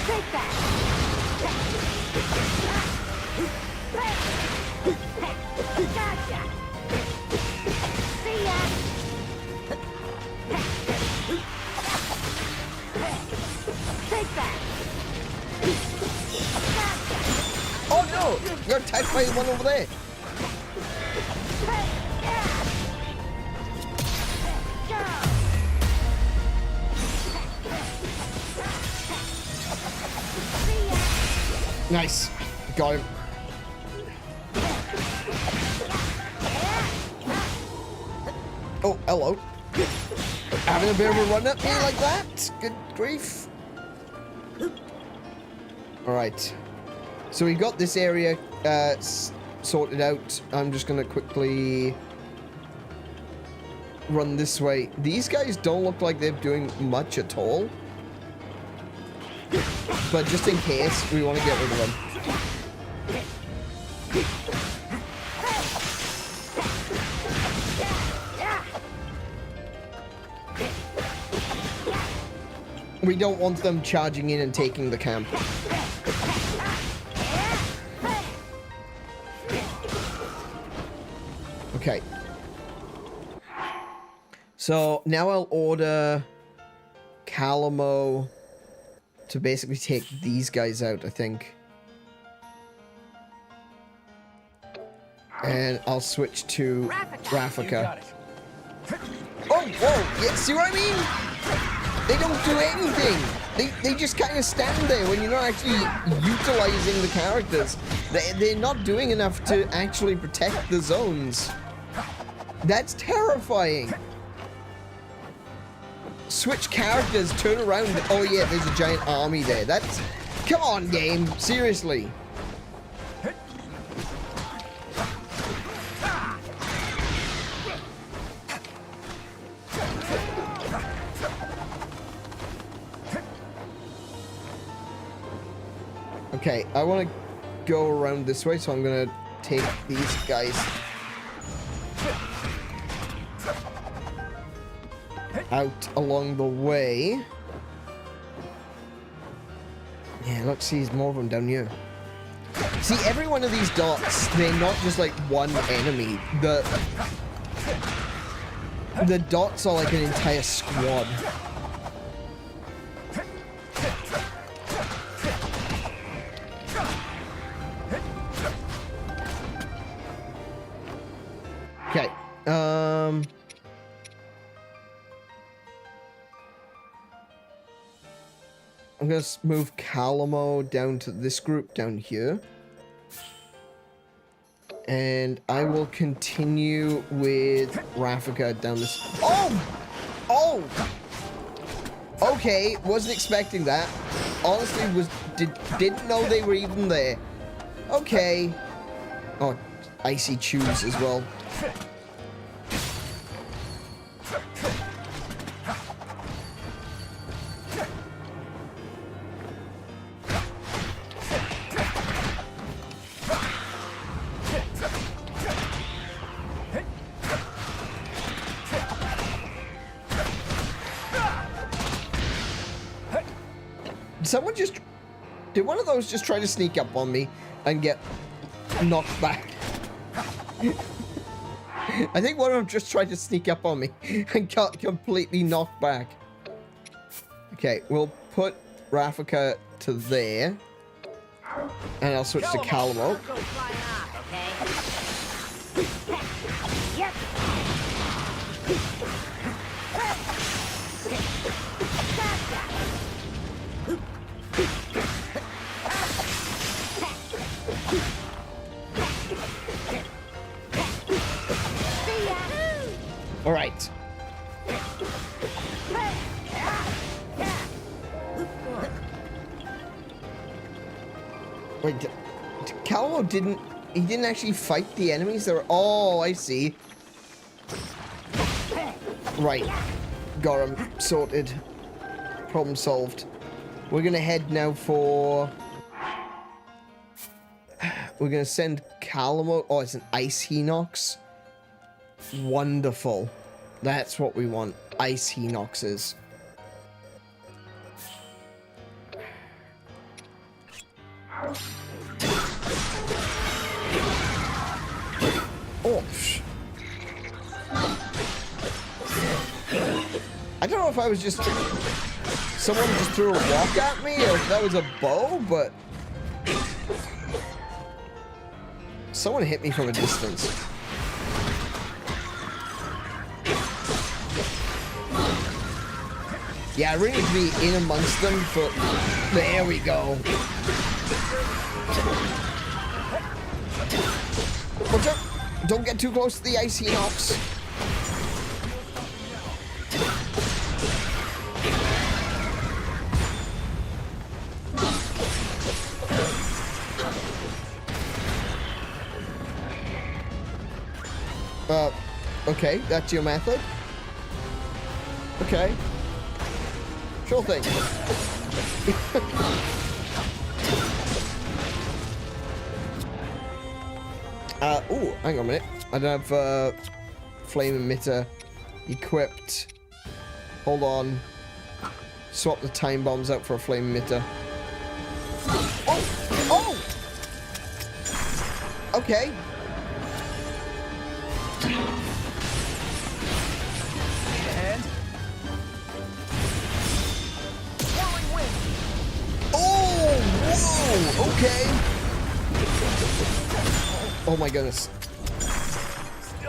Take that! Gotcha! See ya! Take that! Oh no! You're attacked by the one over there! Nice. Got him. Oh, hello. Having a bit of a run at me like that? Good grief. Alright. So we got this area sorted out. I'm just going to quickly run this way. These guys don't look like they're doing much at all. But just in case, we want to get rid of them. We don't want them charging in and taking the camp. Okay. So now I'll order Calamo to basically take these guys out, I think. And I'll switch to Rafika. Oh, whoa! Yeah, see what I mean? They don't do anything! They just kind of stand there when you're not actually utilizing the characters. They're not doing enough to actually protect the zones. That's terrifying! Switch characters, turn around. Oh yeah, there's a giant army there. That's... Come on, game. Seriously. Okay, I want to go around this way, so I'm going to take these guys out along the way. Yeah, look, see, there's more of them down here. See, every one of these dots, they're not just like one enemy. The dots are like an entire squad. Okay, I'm gonna move Calamo down to this group down here. And I will continue with Rafika down this... Oh! Oh! Okay, wasn't expecting that. Honestly, didn't know they were even there. Okay. Oh, icy chews as well. someone just... Did one of those just try to sneak up on me and get knocked back? I think one of them just tried to sneak up on me and got completely knocked back. Okay, we'll put Rafika to there. And I'll switch to Calamo. Don't go flying off, okay? Yep. All right. Wait, Calamo didn't actually fight the enemies? They were, oh, I see. Right. Got him sorted. Problem solved. We're gonna head now for... We're gonna send Calamo... Oh, it's an Ice Hinox. Wonderful. That's what we want. Ice Hinoxes. Oh. I don't know if I was just... Someone just threw a rock at me, or if that was a bow, but... Someone hit me from a distance. Yeah, I really need to be in amongst them for... There we go. Watch out! Don't get too close to the Ice Hinox. Okay, that's your method. Okay. Sure thing. Oh, hang on a minute. I don't have flame emitter equipped. Hold on. Swap the time bombs out for a flame emitter. Oh! Oh! Okay. And Oh! Whoa! Okay. Oh my goodness.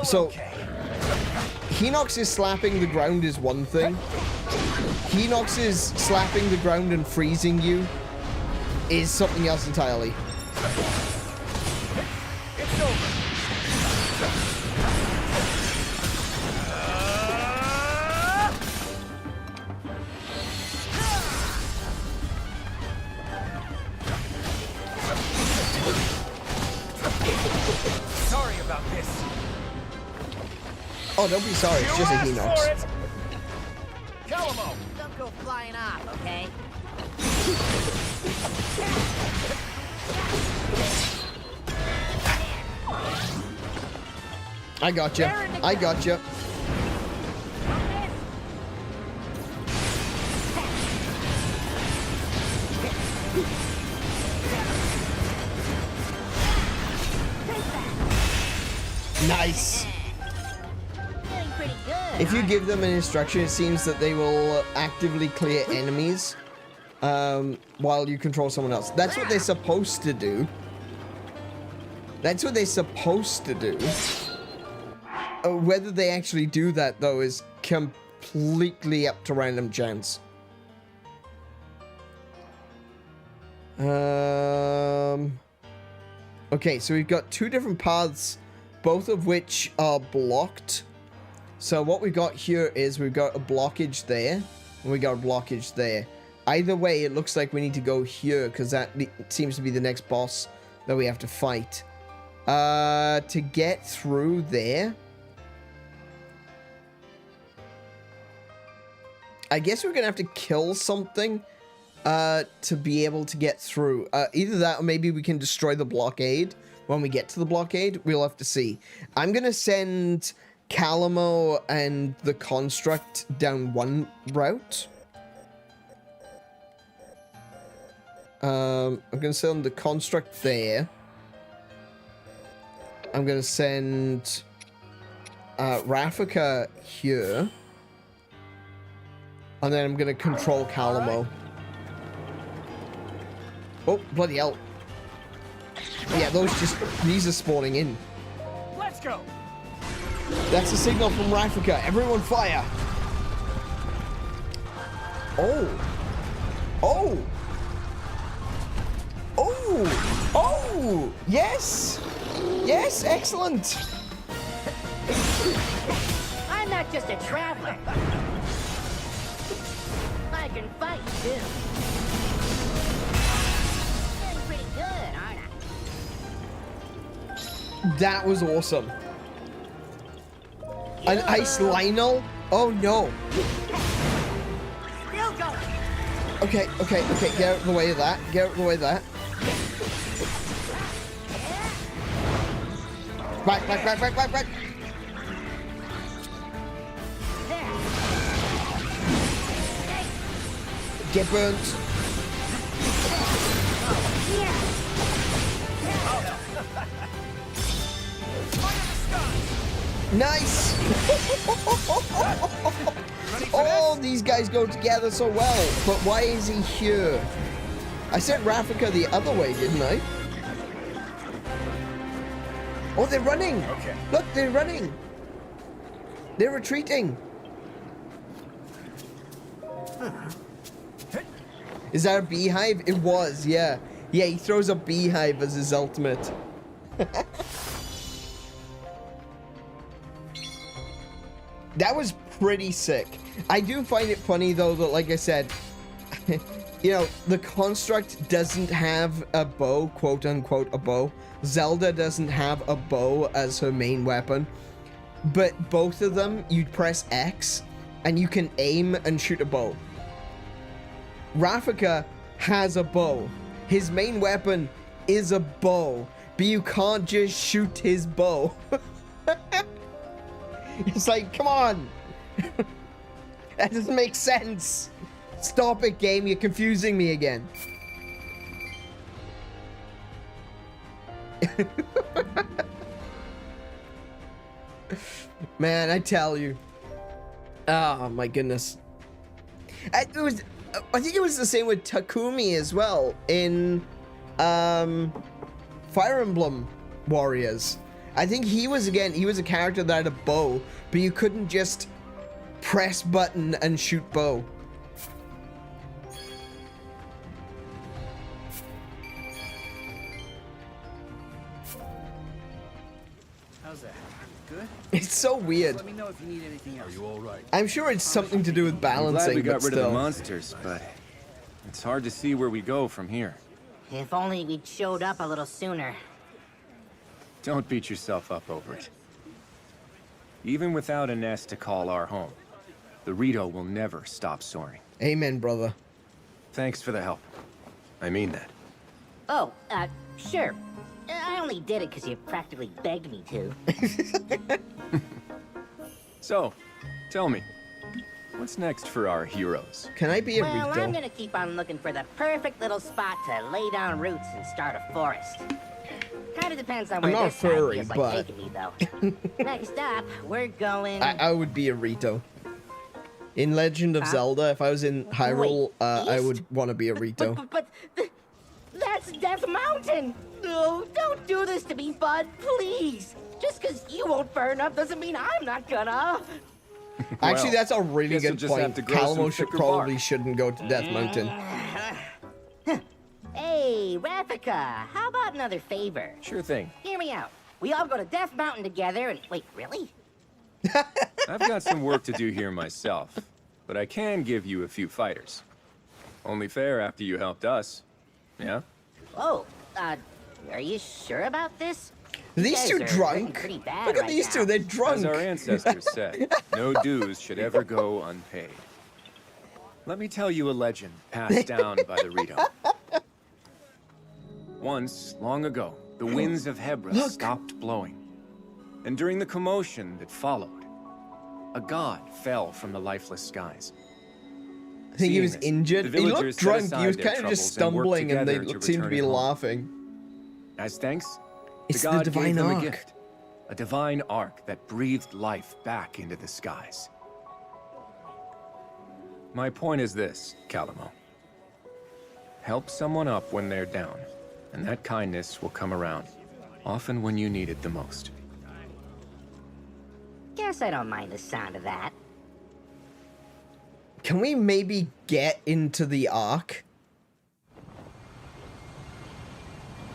So, okay. Hinox's slapping the ground is one thing. Hinox's slapping the ground and freezing you is something else entirely. It's over. Sorry about this. Oh, don't be sorry. It's just a Hinox. Calamo. Don't go flying off, okay? I got you. I got you. Nice. Doing pretty good. If you give them an instruction, it seems that they will actively clear enemies while you control someone else. That's what they're supposed to do. That's what they're supposed to do. Whether they actually do that, though, is completely up to random chance. Okay, so we've got two different paths, both of which are blocked. So what we've got here is we've got a blockage there, and we got a blockage there. Either way, it looks like we need to go here, because that seems to be the next boss that we have to fight. To get through there, I guess we're gonna have to kill something to be able to get through. Either that or maybe we can destroy the blockade when we get to the blockade. We'll have to see. I'm gonna send Calamo and the Construct down one route. I'm gonna send the construct there. I'm gonna send Rafika here. And then I'm gonna control Calamo. Oh, bloody hell. Yeah, these are spawning in. Let's go. That's a signal from Rafika. Everyone fire. Oh. Oh. Oh. Oh. Yes. Yes, excellent. I'm not just a traveler. I can fight too. Doing pretty good, aren't I? That was awesome. An ice Lionel? Oh no. Still going. Okay, okay, okay. Get out of the way of that. Get out of the way of that. Back, back, back, back, back, back. There. Get burnt. Yeah. Nice. Oh, these guys go together so well. But why is he here? I sent Rafika the other way, didn't I? Oh, they're running. Okay. Look, they're running. They're retreating. Is that a beehive? It was, yeah. Yeah, he throws a beehive as his ultimate. That was pretty sick. I do find it funny, though, that, like I said, you know, the construct doesn't have a bow, quote unquote, a bow. Zelda doesn't have a bow as her main weapon. But both of them, you press X, and you can aim and shoot a bow. Rafika has a bow. His main weapon is a bow, but you can't just shoot his bow. It's like, come on. That doesn't make sense. Stop it, game. You're confusing me again. Man, I tell you. Oh, my goodness. I think it was the same with Takumi as well in Fire Emblem Warriors. I think he was a character that had a bow, but you couldn't just press button and shoot bow. How's that? Good? It's so weird. Let me know if you need anything else. Are you all right? I'm sure it's something to do with I'm glad balancing, we but got rid of still. the monsters, but it's hard to see where we go from here. If only we'd showed up a little sooner. Don't beat yourself up over it. Even without a nest to call our home, the Rito will never stop soaring. Amen, brother. Thanks for the help. I mean that. Oh, sure. I only did it because you practically begged me to. So, tell me, what's next for our heroes? Can I be a Well, Rito? I'm gonna keep on looking for the perfect little spot to lay down roots and start a forest. Kinda depends on where not this a furry, time feels like but- taking me, though. Next up, we're going... I would be a Rito. In Legend of Zelda, if I was in Hyrule, I east? would want to be a Rito. But that's Death Mountain! No, don't do this to me, bud, please! Just because you won't burn up doesn't mean I'm not gonna! Actually, Well, that's a really guess you'll good just have point. to grow some Calamo should thicker probably bark. shouldn't go to Death Mountain. Hey, Rafika, how about another favor? Sure thing. Hear me out. We all go to Death Mountain together and... Wait, really? I've got some work to do here myself, but I can give you a few fighters. Only fair after you helped us. Yeah? Oh, are you sure about this? These two You guys are hurting drunk? pretty bad Look at right these now. two, they're As drunk. our ancestors said, no dues should ever go unpaid. Let me tell you a legend passed down by the Rito. Once, long ago, the winds of Hebra Look. stopped blowing. And during the commotion that followed, a god fell from the lifeless skies. I think he was Seeing this, injured. the He looked villagers set drunk. He aside was their kind of just troubles and worked stumbling, and they together to seemed to return be home. laughing. As thanks, It's the the god divine gave them arc. a gift. A divine arc that breathed life back into the skies. My point is this, Calamo. Help someone up when they're down, and that kindness will come around, often when you need it the most. Guess I don't mind the sound of that. Can we maybe get into the arc?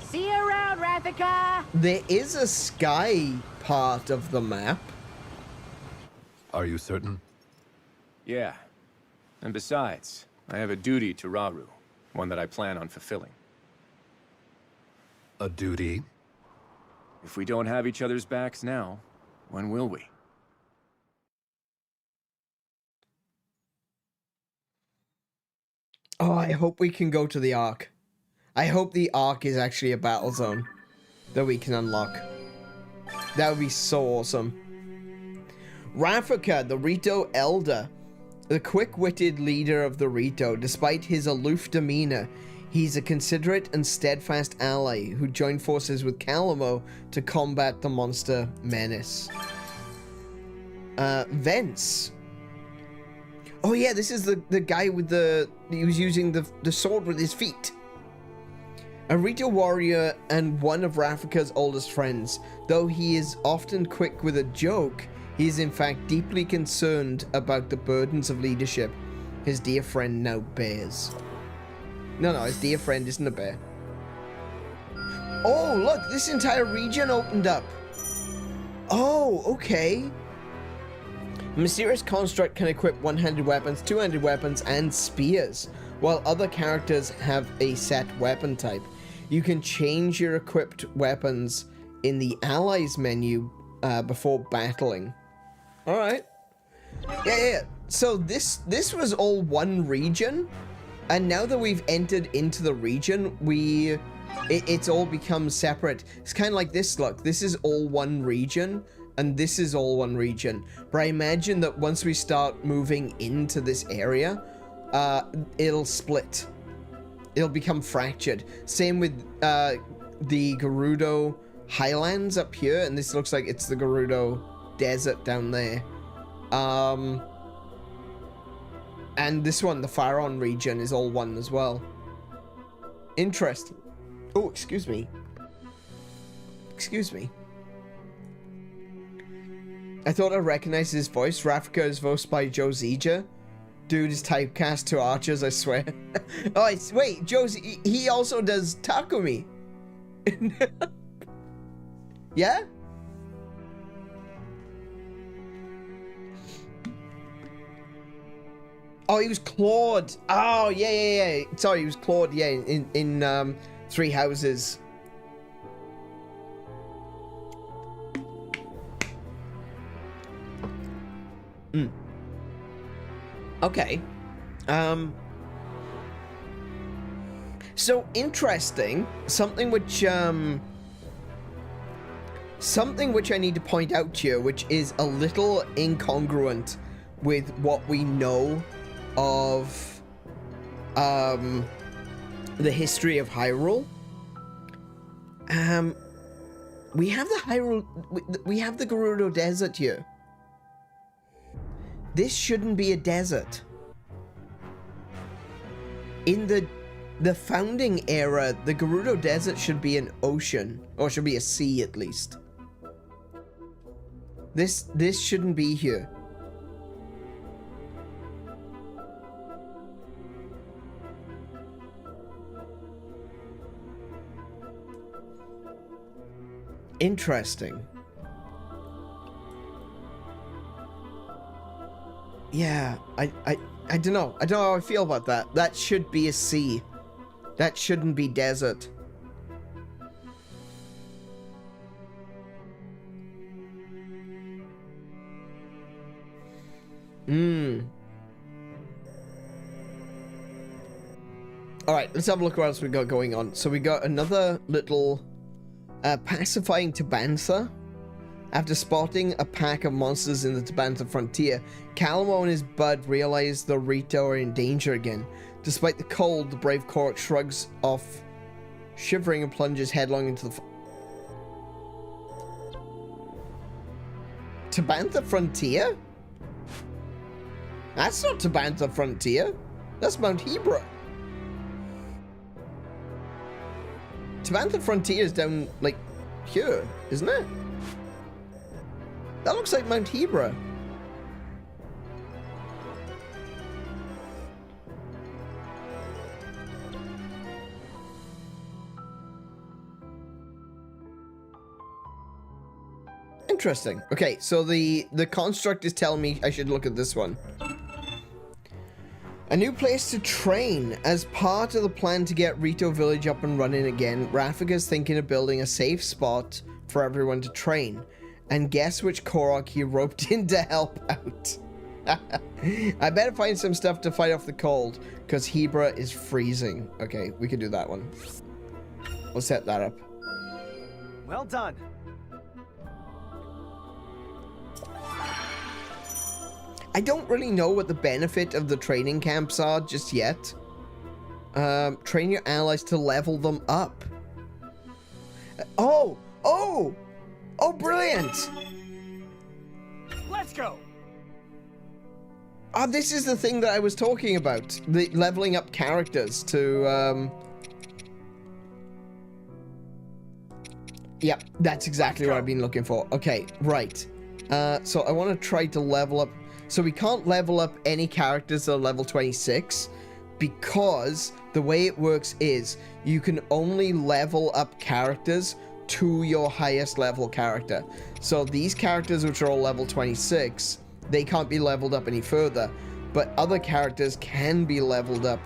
See you around, Rafika! There is a sky part of the map. Are you certain? Yeah. And besides, I have a duty to Rauru, one that I plan on fulfilling. A duty? If we don't have each other's backs now, when will we? Oh, I hope we can go to the arc. I hope the arc is actually a battle zone that we can unlock. That would be so awesome. Rafika, the Rito Elder. The quick-witted leader of the Rito, despite his aloof demeanor, he's a considerate and steadfast ally who joined forces with Calamo to combat the monster menace. Vence. Oh yeah, this is the guy with he was using the sword with his feet. A Rito warrior and one of Rafika's oldest friends. Though he is often quick with a joke, he is in fact deeply concerned about the burdens of leadership his dear friend now bears. No, his dear friend isn't a bear. Oh, look, this entire region opened up. Oh, okay. A mysterious construct can equip one-handed weapons, two-handed weapons, and spears, while other characters have a set weapon type. You can change your equipped weapons in the allies menu before battling. All right. Yeah. So this was all one region, and now that we've entered into the region, it's all become separate. It's kind of like this. Look, this is all one region, and this is all one region. But I imagine that once we start moving into this area, it'll split. It'll become fractured. Same with the Gerudo Highlands up here, and this looks like it's the Gerudo Desert down there. And this one, the Faron region, is all one as well. Interesting. Oh, excuse me. Excuse me. I thought I recognized his voice. Rafika is voiced by Joe Zija. Dude is typecast to archers, I swear. Oh, wait, Josie, he also does Takumi. Yeah? Oh, he was Claude. Oh, yeah. Sorry, he was Claude, yeah, in Three Houses. Okay. So interesting. Something which I need to point out to you, which is a little incongruent with what we know of the history of Hyrule. We have the Gerudo Desert here. This shouldn't be a desert. In the founding era, the Gerudo Desert should be an ocean, or should be a sea at least. This shouldn't be here. Interesting. Yeah, I don't know. I don't know how I feel about that. That should be a sea. That shouldn't be desert. Alright, let's have a look what else we got going on. So we got another little pacifying to Bantha. After spotting a pack of monsters in the Tabantha frontier, Calamo and his bud realize the Rito are in danger again. Despite the cold, the brave Korok shrugs off, shivering, and plunges headlong into the Tabantha frontier? That's not Tabantha frontier. That's Mount Hebra. Tabantha frontier is down, like, here, isn't it? That looks like Mount Hebra. Interesting. Okay, so the construct is telling me I should look at this one. A new place to train. As part of the plan to get Rito Village up and running again, Rafika's thinking of building a safe spot for everyone to train. And guess which Korok he roped in to help out? I better find some stuff to fight off the cold, because Hebra is freezing. Okay, we can do that one. We'll set that up. Well done. I don't really know what the benefit of the training camps are just yet. Train your allies to level them up. Oh, brilliant! Let's go. Oh, this is the thing that I was talking about. The leveling up characters to, Yep, that's exactly what I've been looking for. Okay, right. So I want to try to level up. So we can't level up any characters that are level 26 because the way it works is you can only level up characters to your highest level character. So these characters, which are all level 26, they can't be leveled up any further, but other characters can be leveled up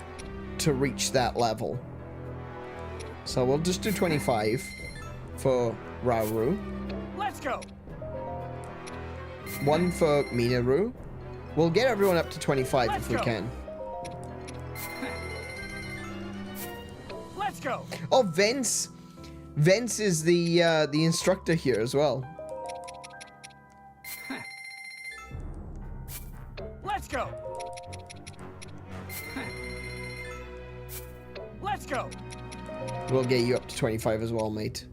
to reach that level. So we'll just do 25 for Rauru. Let's go. 1 for Minaru. We'll get everyone up to 25 if we can. Let's go. Oh, Vence is the instructor here as well. Let's go. Let's go. We'll get you up to 25 as well, mate.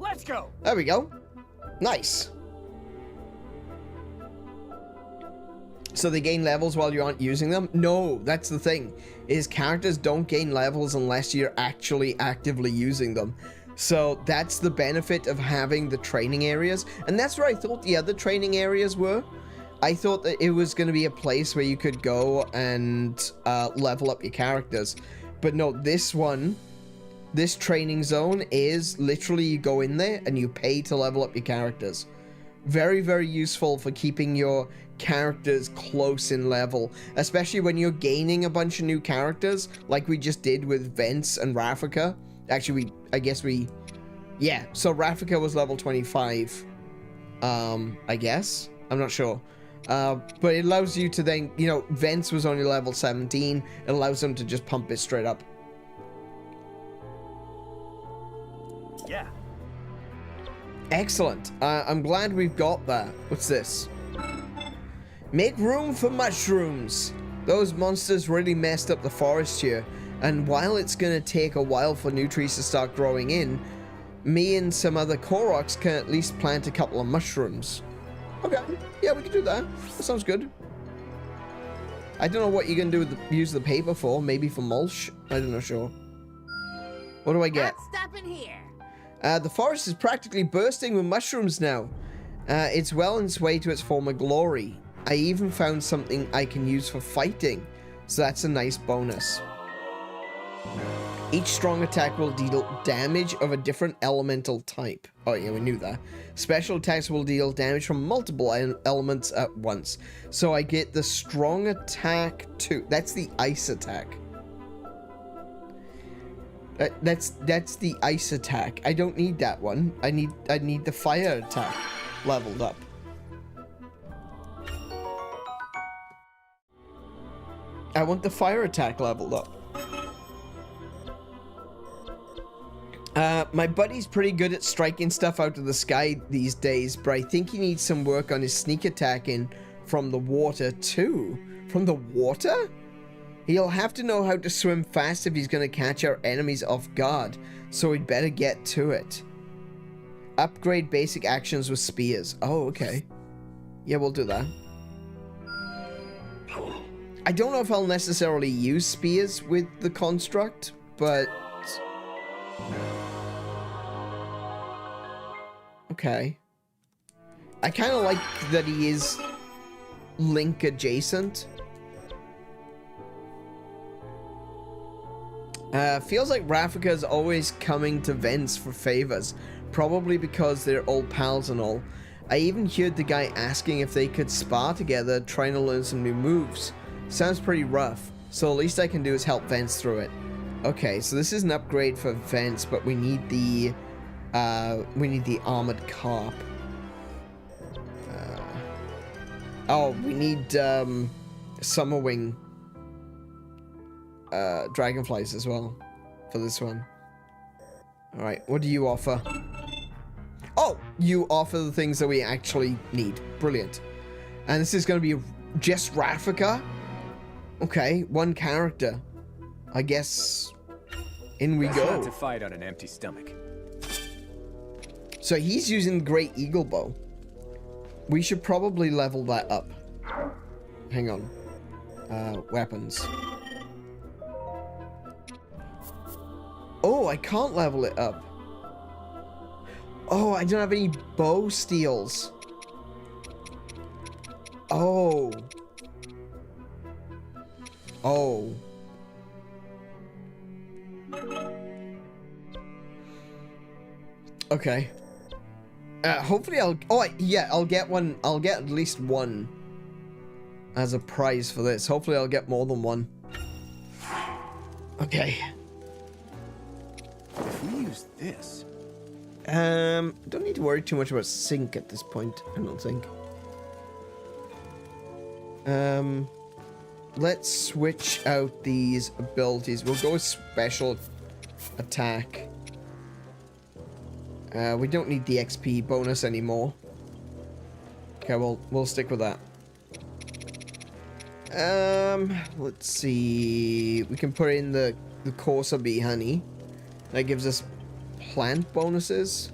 Let's go. There we go. Nice. So they gain levels while you aren't using them? No, that's the thing. Is characters don't gain levels unless you're actually actively using them. So that's the benefit of having the training areas. And that's where I thought the other training areas were. I thought that it was going to be a place where you could go and level up your characters. But no, this training zone is literally you go in there and you pay to level up your characters. Very, very useful for keeping your characters close in level, especially when you're gaining a bunch of new characters like we just did with Vence and Rafika. Actually, yeah, so Rafika was level 25, I guess. I'm not sure. But it allows you to then, you know, Vence was only level 17. It allows them to just pump it straight up. Yeah. Excellent. I'm glad we've got that. What's this? Make room for mushrooms. Those monsters really messed up the forest here. And while it's going to take a while for new trees to start growing in, me and some other Koroks can at least plant a couple of mushrooms. Okay. Yeah, we can do that. That sounds good. I don't know what you're going to do with use the paper for. Maybe for mulch? I don't know, sure. What do I get? Not stopping here. The forest is practically bursting with mushrooms now. It's well on its way to its former glory. I even found something I can use for fighting, so that's a nice bonus. Each strong attack will deal damage of a different elemental type. Oh yeah, we knew that. Special attacks will deal damage from multiple elements at once. So I get the strong attack 2. That's the ice attack. That's the ice attack. I don't need that one. I need the fire attack leveled up. I want the fire attack leveled up. My buddy's pretty good at striking stuff out of the sky these days, but I think he needs some work on his sneak attacking from the water too. From the water? He'll have to know how to swim fast if he's gonna catch our enemies off guard, so we'd better get to it. Upgrade basic actions with spears. Oh, okay. Yeah, we'll do that. I don't know if I'll necessarily use spears with the construct, but... Okay. I kind of like that he is Link adjacent. Feels like Rafika is always coming to Vence for favors, probably because they're old pals and all. I even heard the guy asking if they could spar together, trying to learn some new moves. Sounds pretty rough, so the least I can do is help Vence through it. Okay, so this is an upgrade for Vence, but we need the armored carp. Oh, we need Summerwing dragonflies as well for this one. Alright, what do you offer? Oh, you offer the things that we actually need. Brilliant. And this is going to be just Rafika? Okay, one character. I guess in we go. Not to fight on an empty stomach. So he's using the Great Eagle Bow. We should probably level that up. Hang on. Weapons. Oh, I can't level it up. Oh, I don't have any bow steels. Oh. Oh. Okay. Hopefully I'll... Oh, yeah, I'll get one. I'll get at least one as a prize for this. Hopefully I'll get more than one. Okay. If we use this... Don't need to worry too much about sync at this point, I don't think. Let's switch out these abilities. We'll go with special attack. We don't need the XP bonus anymore. Okay, we'll stick with that. Let's see. We can put in the Corsa Bee Honey. That gives us plant bonuses.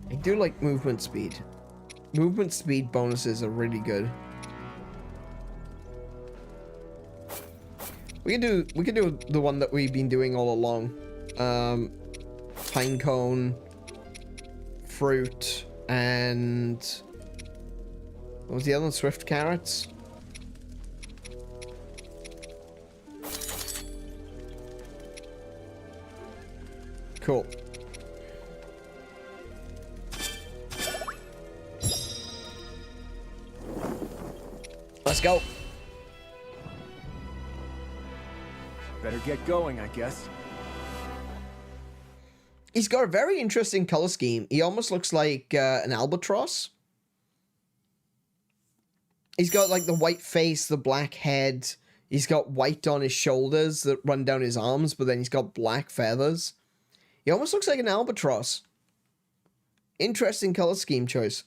I do like movement speed. Movement speed bonuses are really good. We can do the one that we've been doing all along. Pine cone, fruit, and what was the other one? Swift carrots. Cool. Let's go. Better get going, I guess. He's got a very interesting color scheme. He almost looks like an albatross. He's got like the white face, the black head. He's got white on his shoulders that run down his arms, but then he's got black feathers. He almost looks like an albatross. Interesting color scheme choice.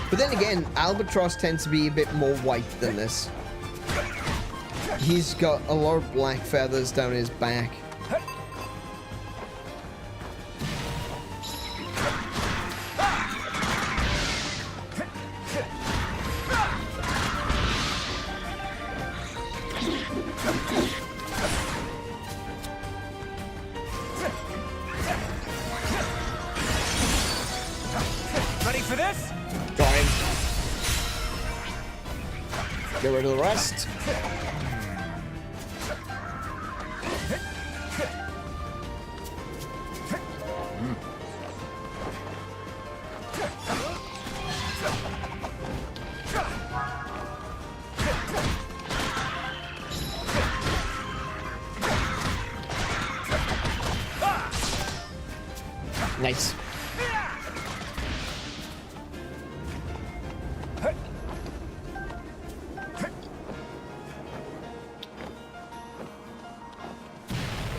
But then again, albatross tends to be a bit more white than this. He's got a lot of black feathers down his back. Ready for this? Trying. Get rid of the rest. Nice.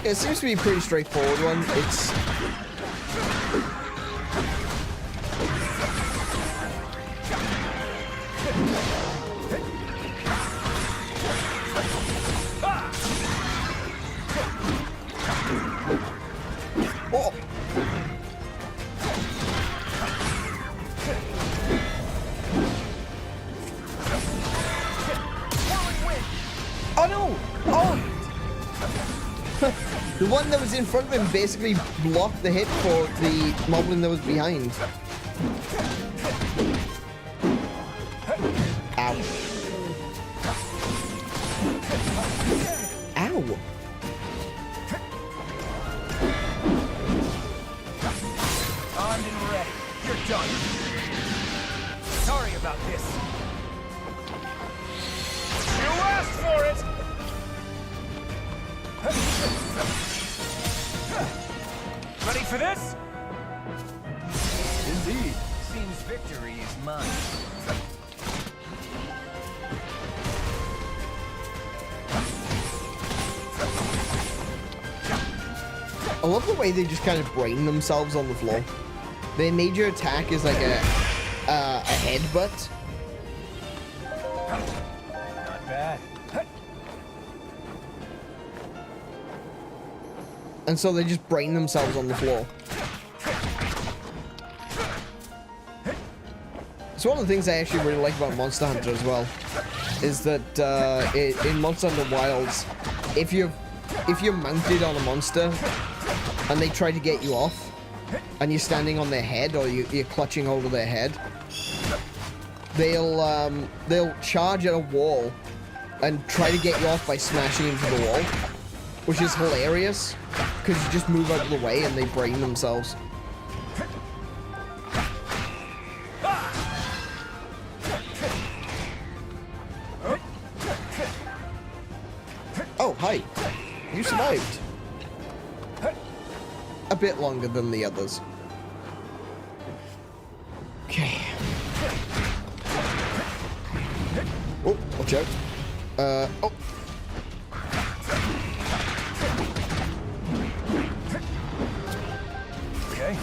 It seems to be a pretty straightforward one. It's... Oh! Oh no! Oh! The one that was in front of him basically blocked the hit for the moblin that was behind. Ow. Ow. Armed and ready. You're done. Sorry about this. You asked for it! Ready for this? Indeed. Seems victory is mine. I love the way they just kind of brain themselves on the floor. Their major attack is like a headbutt. Not bad. And so they just brain themselves on the floor. It's one of the things I actually really like about Monster Hunter as well, is that in Monster Hunter Wilds, if you're mounted on a monster and they try to get you off, and you're standing on their head or you're clutching over their head, they'll charge at a wall and try to get you off by smashing into the wall, which is hilarious because you just move out of the way and they brain themselves. Oh, hi. You survived. A bit longer than the others. Okay. Oh, watch out. Oh. Okay.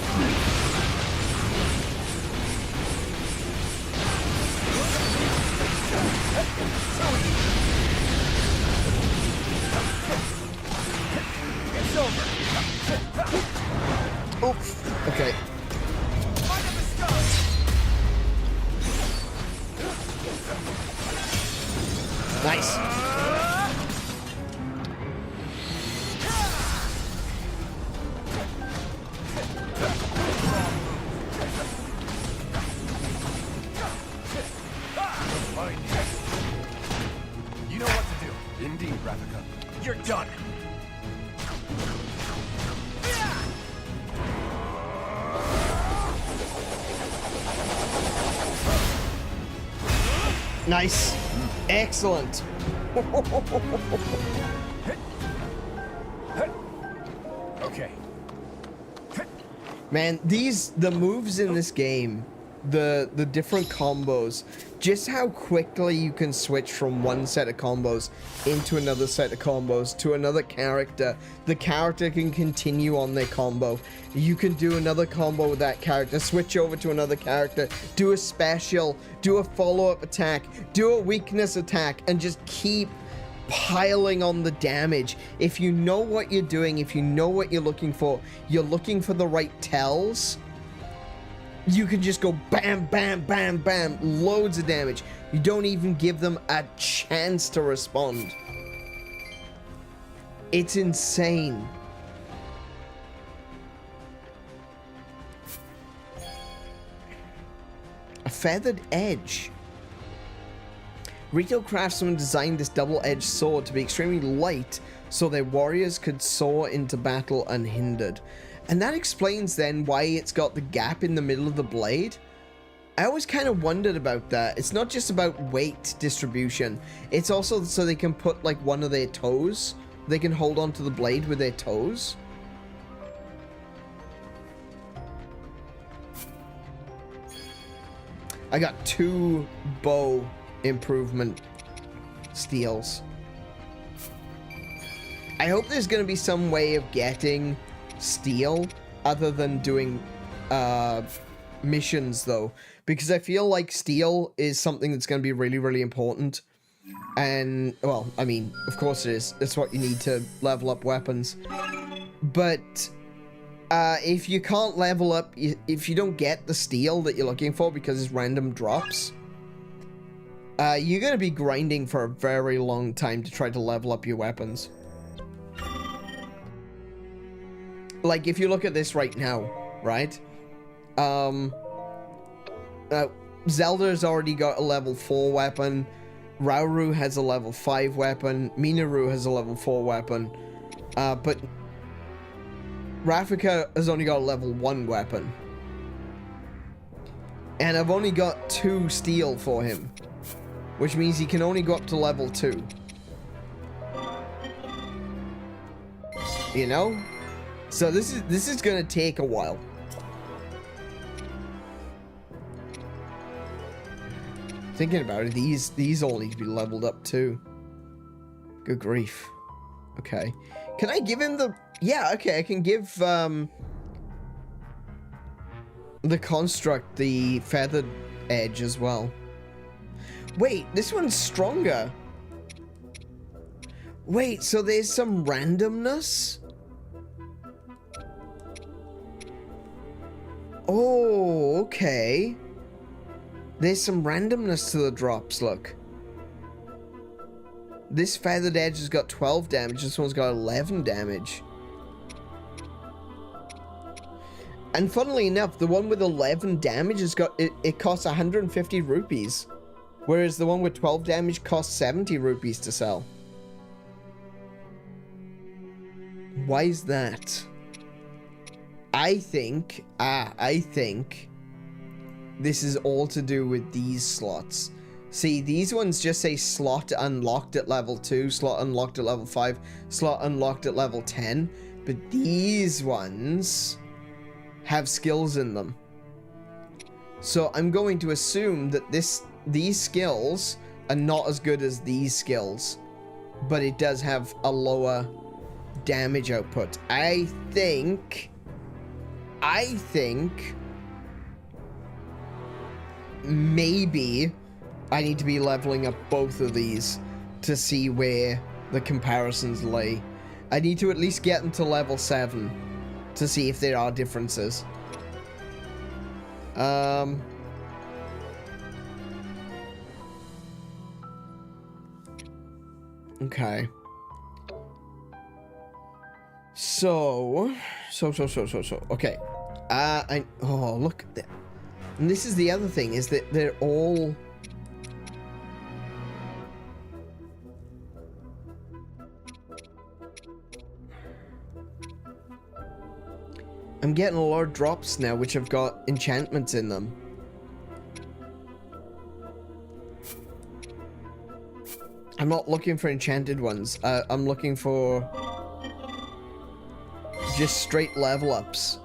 It's over. Oof. Okay. Nice. You know what to do. Indeed, Ravika. You're done. Nice. Excellent. Okay. Man, the moves in this game, the different combos, just how quickly you can switch from one set of combos into another set of combos to another character. The character can continue on their combo. You can do another combo with that character, switch over to another character, do a special, do a follow-up attack, do a weakness attack, and just keep piling on the damage. If you know what you're doing, if you know what you're looking for the right tells, you can just go bam, bam, bam, bam, loads of damage. You don't even give them a chance to respond. It's insane. A feathered edge. Rito craftsmen designed this double-edged sword to be extremely light so their warriors could soar into battle unhindered. And that explains then why it's got the gap in the middle of the blade. I always kind of wondered about that. It's not just about weight distribution. It's also so they can put like one of their toes. They can hold onto the blade with their toes. I got 2 bow improvement steals. I hope there's going to be some way of getting steel other than doing missions, though, because I feel like steel is something that's going to be really, really important. And, well, I mean, of course it is. It's what you need to level up weapons. But if you can't level up, if you don't get the steel that you're looking for because it's random drops, you're going to be grinding for a very long time to try to level up your weapons. Like, if you look at this right now, right? Zelda's already got a level 4 weapon. Rauru has a level 5 weapon. Minoru has a level 4 weapon. But Rafika has only got a level 1 weapon. And I've only got 2 steel for him, which means he can only go up to level 2. You know? So this is gonna take a while. Thinking about it, these all need to be leveled up too. Good grief. Okay. Can I give him the... Yeah, okay, I can give the construct the feathered edge as well. Wait, this one's stronger. Wait, so there's some randomness? Oh, okay. There's some randomness to the drops, look. This feathered edge has got 12 damage, this one's got 11 damage. And funnily enough, the one with 11 damage has got, it costs 150 rupees. Whereas the one with 12 damage costs 70 rupees to sell. Why is that? I think this is all to do with these slots. See, these ones just say slot unlocked at level 2, slot unlocked at level 5, slot unlocked at level 10. But these ones have skills in them. So I'm going to assume that these skills are not as good as these skills, but it does have a lower damage output. I think maybe I need to be leveling up both of these to see where the comparisons lay. I need to at least get them to level 7 to see if there are differences. Okay. So. Okay. Oh, look at that. And this is the other thing, is that they're all... I'm getting a lot of drops now, which have got enchantments in them. I'm not looking for enchanted ones. I'm looking for just straight level ups.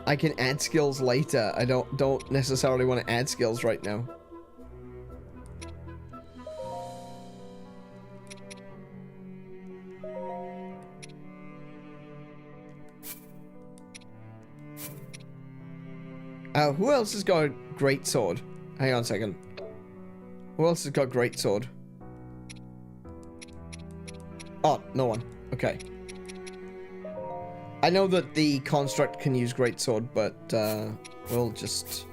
I can add skills later. I don't necessarily want to add skills right now. Who else has got a great sword? Hang on a second. Who else has got great sword? Oh, no one. Okay. I know that the construct can use greatsword, but we'll just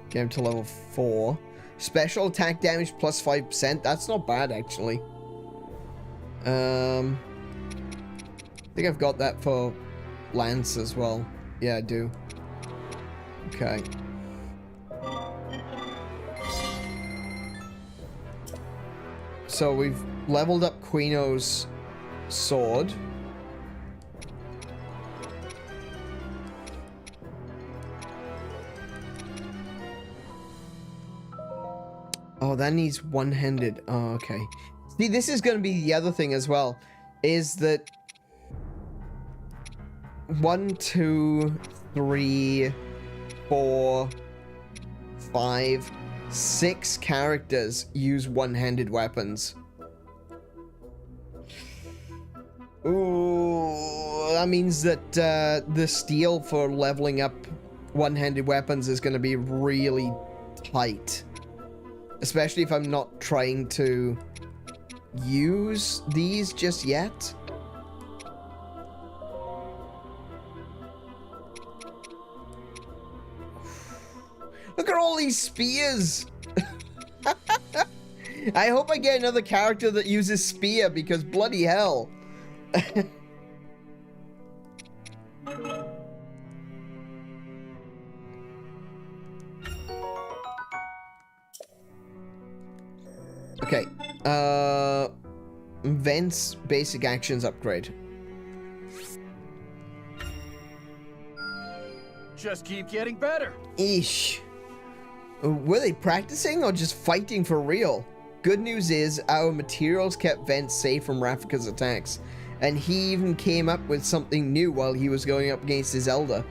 get him to level 4. Special attack damage plus 5%. That's not bad, actually. I think I've got that for Lance as well. Yeah, I do. Okay. So we've leveled up Quino's sword. Oh, that needs one-handed. Oh, okay. See, this is going to be the other thing as well, is that 1, 2, 3, 4, 5, 6 characters use one-handed weapons. Ooh, that means that the steal for leveling up one-handed weapons is going to be really tight. Especially if I'm not trying to use these just yet. Look at all these spears! I hope I get another character that uses spear, because bloody hell. Okay, Vents basic actions upgrade. Just keep getting better. Eesh. Were they practicing or just fighting for real? Good news is our materials kept Vents safe from Rafika's attacks, and he even came up with something new while he was going up against his Zelda.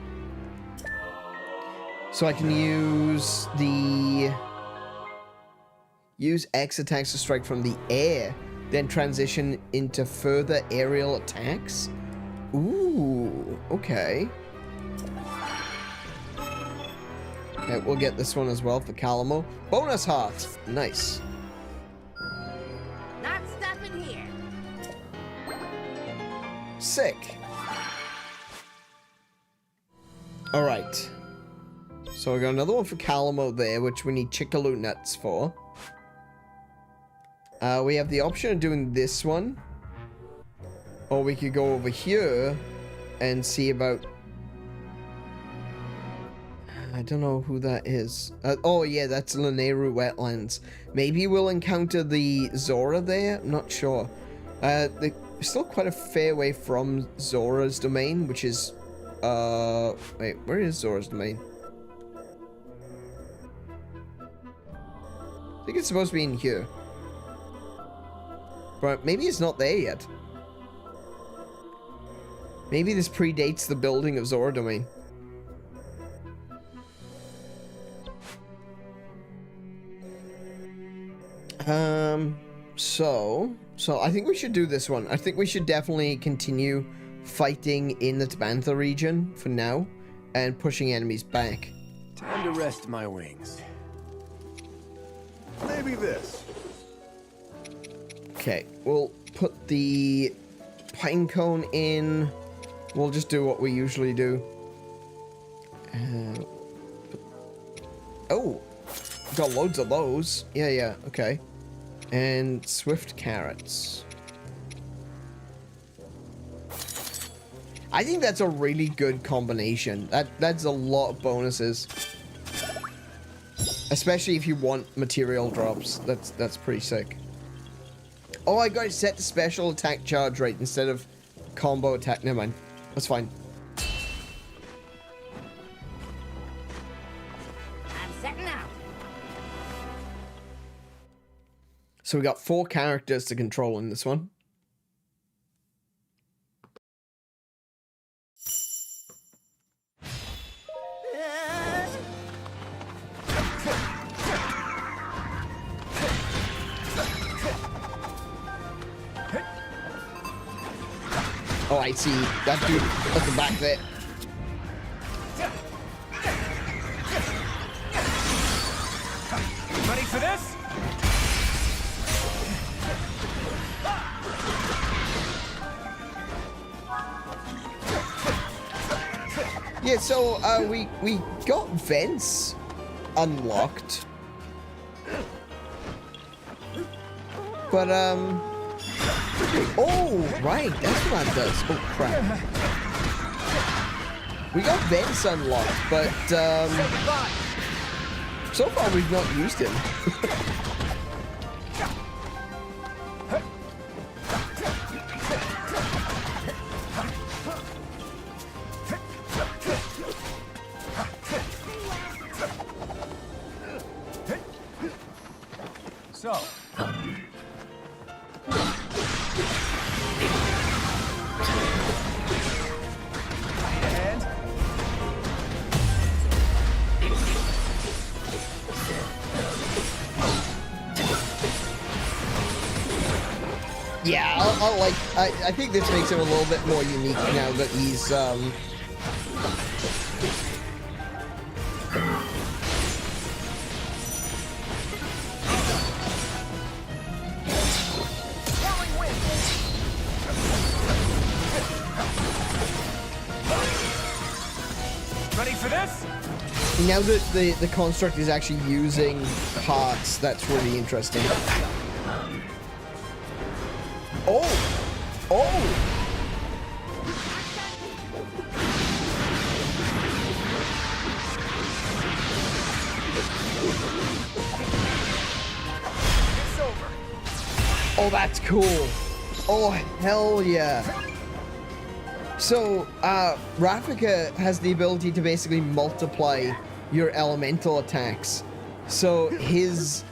So I can use the... Use X attacks to strike from the air, then transition into further aerial attacks? Ooh, okay. Okay, we'll get this one as well for Calamo. Bonus heart! Nice. Not stopping here. Sick. Alright. So we got another one for Calamo there, which we need Chickaloo nuts for. We have the option of doing this one. Or we could go over here and see about... I don't know who that is. Oh yeah, that's Lanayru Wetlands. Maybe we'll encounter the Zora there? I'm not sure. They're still quite a fair way from Zora's domain, which is... Wait, where is Zora's domain? I think it's supposed to be in here. But maybe it's not there yet. Maybe this predates the building of Zora domain. So I think we should do this one. I think we should definitely continue fighting in the Tabantha region for now and pushing enemies back. Time to rest my wings. Maybe this. Okay, we'll put the pine cone in. We'll just do what we usually do. Oh, got loads of those. Yeah, okay. And swift carrots. I think that's a really good combination. That's a lot of bonuses. Especially if you want material drops. That's pretty sick. Oh, I got it set to special attack charge rate instead of combo attack. Never mind. That's fine. I'm setting out. So we got 4 characters to control in this one. Oh, I see. That dude at the back there. Ready for this? Yeah, so we got vents unlocked. But oh, right, that's what that does. Oh crap. We got vents unlocked, but so far we've not used him. So, and Yeah, I'll like. I think this makes him a little bit more unique now that he's Ready for this? now that the construct is actually using parts. That's really interesting. Oh! Oh! It's over. Oh, that's cool. Oh, hell yeah. So, Rafika has the ability to basically multiply your elemental attacks. So, his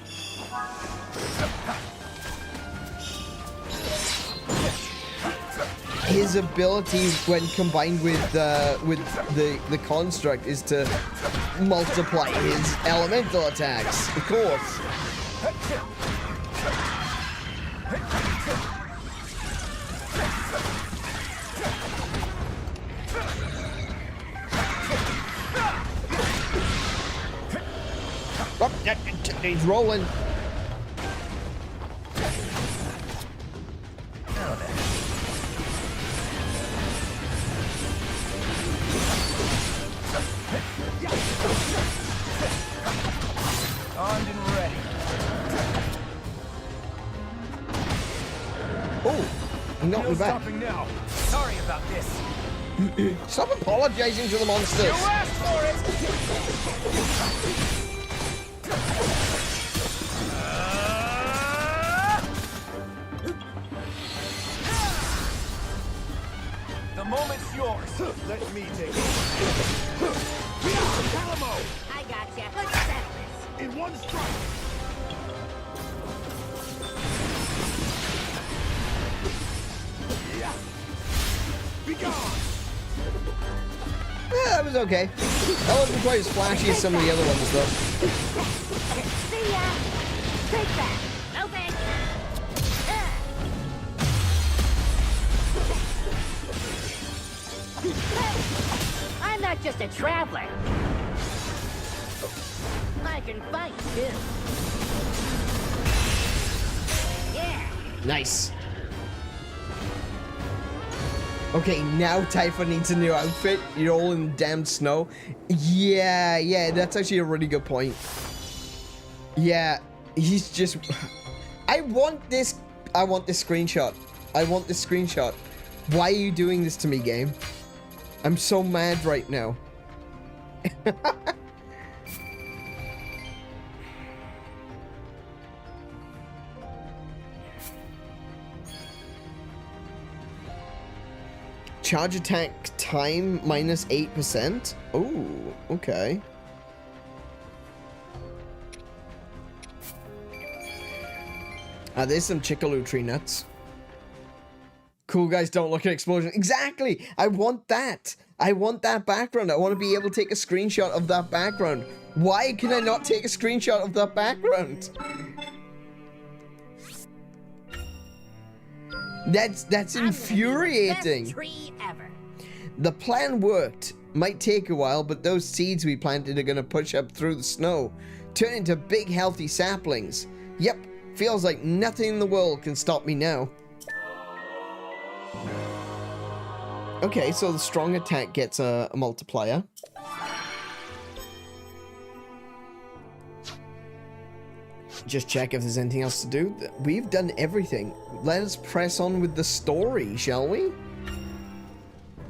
ability when combined with the construct is to multiply his elemental attacks, of course. Oh, he's rolling. Armed and ready. Oh, he knocked No me back. stopping now. Sorry about this. Stop apologizing to the monsters. You asked for it. The moment's yours. Let me take it. I got you. Let's settle this. In one strike. Yeah. Be gone. That was okay. That wasn't quite as flashy as some of the other ones, though. See ya. Take that. No thank you. I'm not just a traveler. I can fight too. Yeah. Nice. Okay, now Tifa needs a new outfit. You're all in damn snow. Yeah, that's actually a really good point. Yeah, he's just... I want this screenshot. I want this screenshot. Why are you doing this to me, game? I'm so mad right now. Charge attack time minus 8%. Oh, okay. There's some Chickaloo tree nuts. Cool guys don't look at explosion. Exactly! I want that! I want that background. I want to be able to take a screenshot of that background. Why can I not take a screenshot of that background? That's infuriating. Best tree ever. The plan worked. Might take a while, but those seeds we planted are gonna push up through the snow, turn into big healthy saplings. Yep, feels like nothing in the world can stop me now. Okay, so the strong attack gets a multiplier. Just check if there's anything else to do. We've done everything. Let us press on with the story, shall we?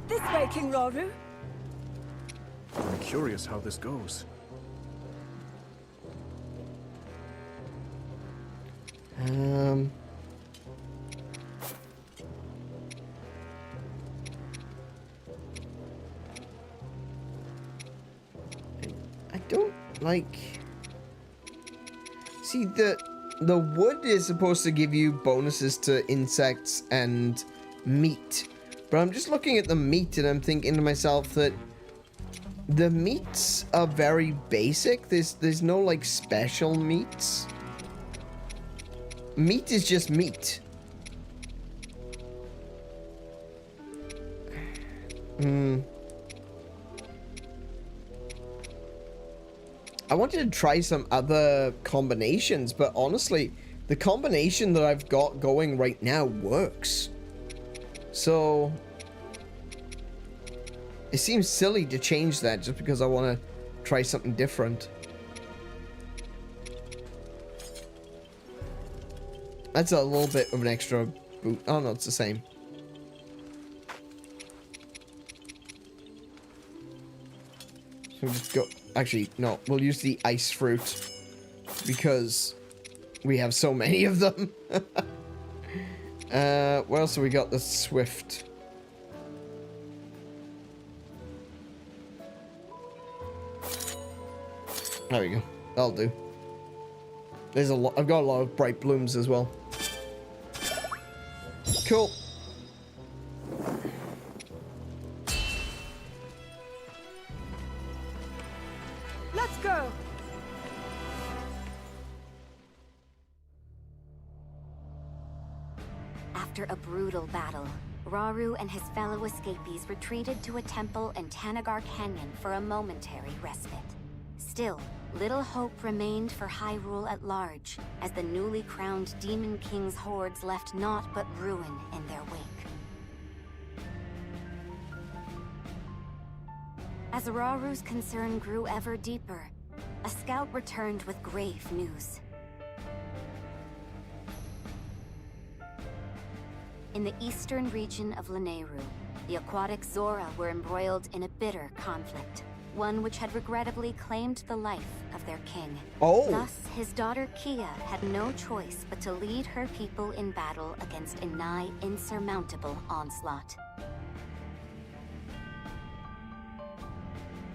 This way, King Rauru. I'm curious how this goes. I don't like... See, the wood is supposed to give you bonuses to insects and meat. But I'm just looking at the meat and I'm thinking to myself that the meats are very basic. There's no like special meats. Meat is just meat. I wanted to try some other combinations, but honestly, the combination that I've got going right now works. So it seems silly to change that just because I want to try something different. That's a little bit of an extra boot. Oh no, it's the same. So we'll just go. Actually, no, we'll use the ice fruit because we have so many of them. What else have we got? The swift. There we go. That'll do. There's a lot. I've got a lot of bright blooms as well. Cool. Let's go. After a brutal battle, Rauru and his fellow escapees retreated to a temple in Tanagar Canyon for a momentary respite. Still, little hope remained for Hyrule at large, as the newly crowned Demon King's hordes left naught but ruin in their wake. As Rauru's concern grew ever deeper, a scout returned with grave news. In the eastern region of Lanayru, the aquatic Zora were embroiled in a bitter conflict, one which had regrettably claimed the life of their king. Oh. Thus, his daughter Kia had no choice but to lead her people in battle against a nigh insurmountable onslaught.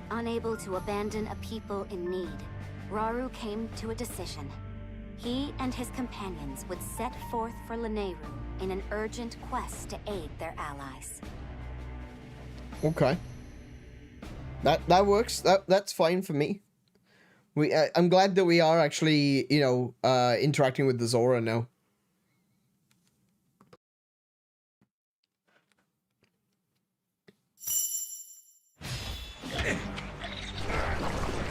Unable to abandon a people in need, Rauru came to a decision. He and his companions would set forth for Lanayru in an urgent quest to aid their allies. Okay. That works. That's fine for me. I'm glad that we are actually, you know, interacting with the Zora now.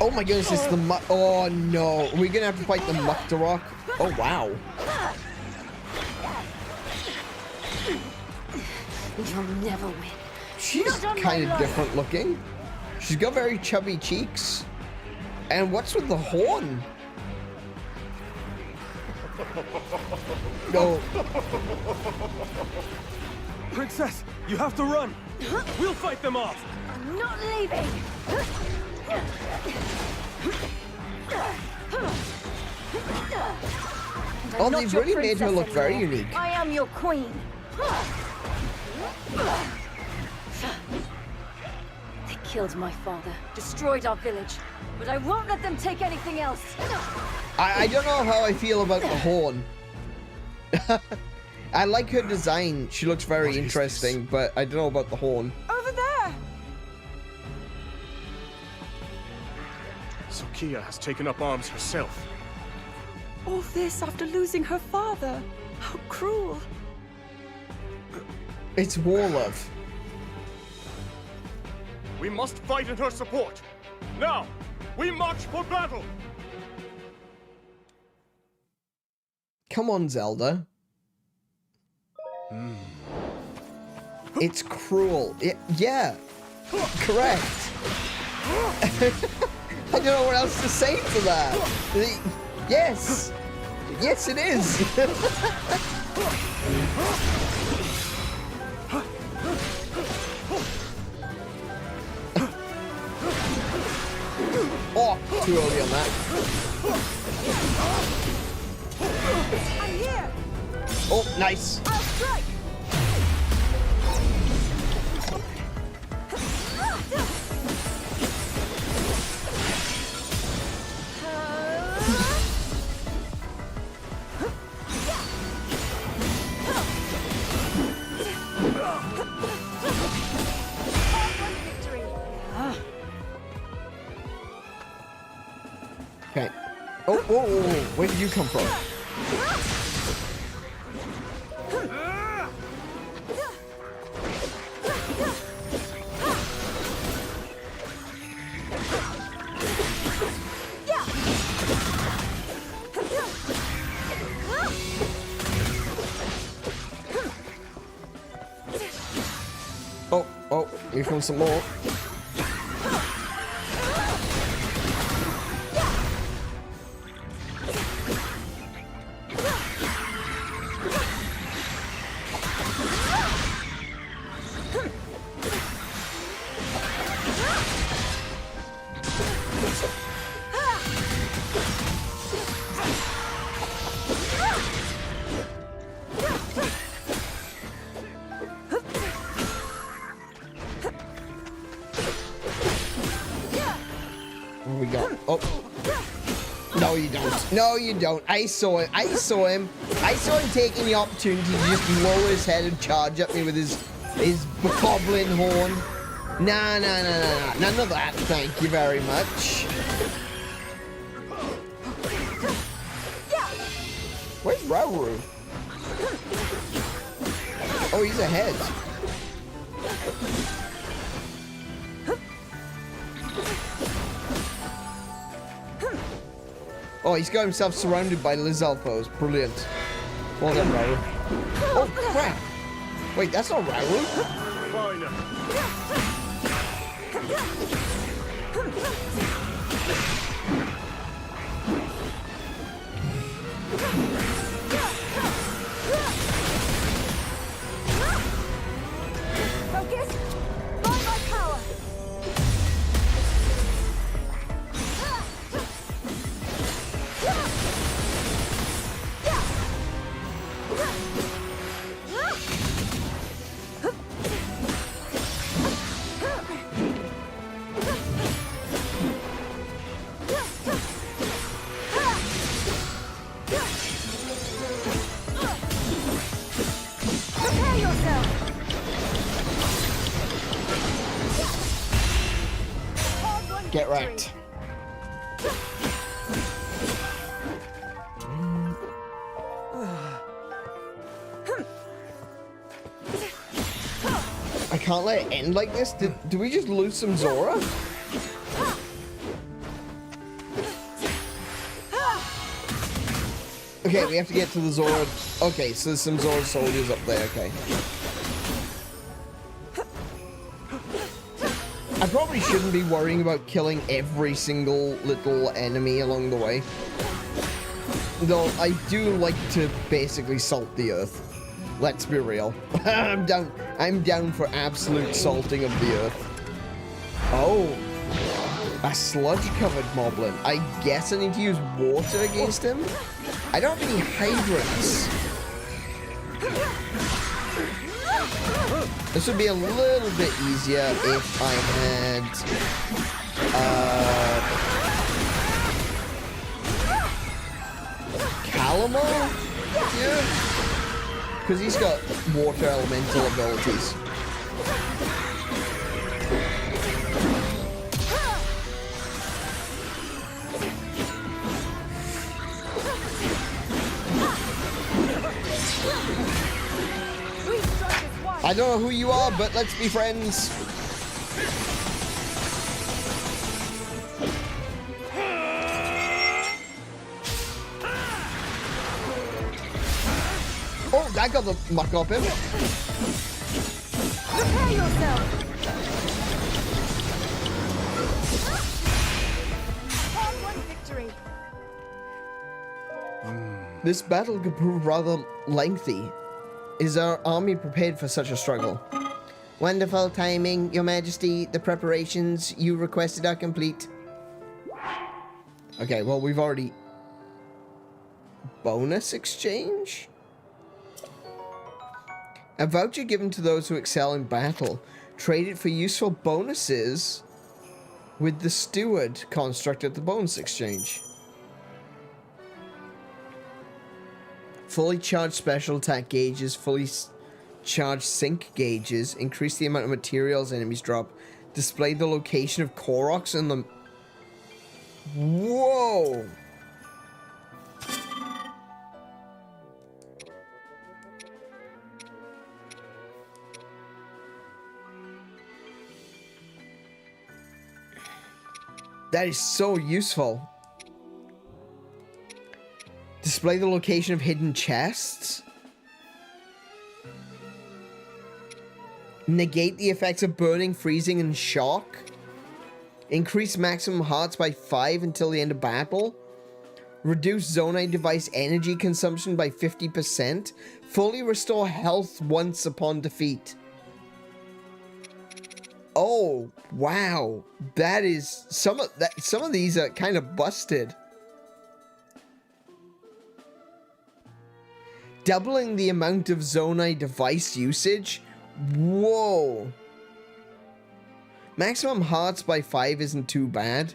Oh my goodness, it's the muck. Oh no, we're gonna have to fight the Muktarok. Oh wow. You'll never win. She's kind of different looking. She's got very chubby cheeks. And what's with the horn? No. Princess, you have to run. We'll fight them off. I'm not leaving. Oh, they've really made her look very unique. I am your queen. They killed my father, destroyed our village, but I won't let them take anything else. I don't know how I feel about the horn. I like her design. She looks very interesting, but I don't know about the horn. Over there! Sonia has taken up arms herself. All this after losing her father. How cruel. It's war love. We must fight in her support. Now, we march for battle. Come on, Zelda. It's cruel. Yeah. Correct. I don't know what else to say to that. Yes. Yes, it is. Oh, too early on that. I'm here! Oh, nice. I'll strike! Okay. Oh, whoa, whoa, whoa. Where did you come from? Oh, here comes some more. We got. Oh. No, you don't. No, you don't. I saw it. I saw him. I saw him taking the opportunity to just lower his head and charge at me with his goblin horn. Nah. None of that. Thank you very much. Where's Rauru? Oh, he's ahead. Oh, he's got himself surrounded by Lizalpos. Brilliant. Well done, Rauru. Oh, crap. Wait, that's not Rauru. Focus. Find my power. Prepare yourself. Get wrecked. I can't let it end like this. Did we just lose some Zora? Okay, we have to get to the Zora. Okay, so there's some Zora soldiers up there. Okay. I probably shouldn't be worrying about killing every single little enemy along the way. Though I do like to basically salt the earth. Let's be real. I'm down for absolute salting of the earth. Oh. A sludge-covered moblin. I guess I need to use water against him? I don't have any hydrants. This would be a little bit easier if I had... Calamo? Yeah. Because he's got water elemental abilities. I don't know who you are, but let's be friends. Oh, that got the muck off him. Prepare yourself. Hard-won victory. This battle could prove rather lengthy. Is our army prepared for such a struggle? Wonderful timing, Your Majesty. The preparations you requested are complete. Okay, well, we've already... Bonus exchange? A voucher given to those who excel in battle. Trade it for useful bonuses with the steward construct at the bonus exchange. Fully charged special attack gauges, fully charged sync gauges, increase the amount of materials enemies drop, display the location of Koroks in the... Whoa! That is so useful. Display the location of hidden chests. Negate the effects of burning, freezing, and shock. Increase maximum hearts by 5 until the end of battle. Reduce Zonai device energy consumption by 50%. Fully restore health once upon defeat. Oh, wow. That is... Some of these are kind of busted. Doubling the amount of Zonai device usage? Whoa. Maximum hearts by 5 isn't too bad.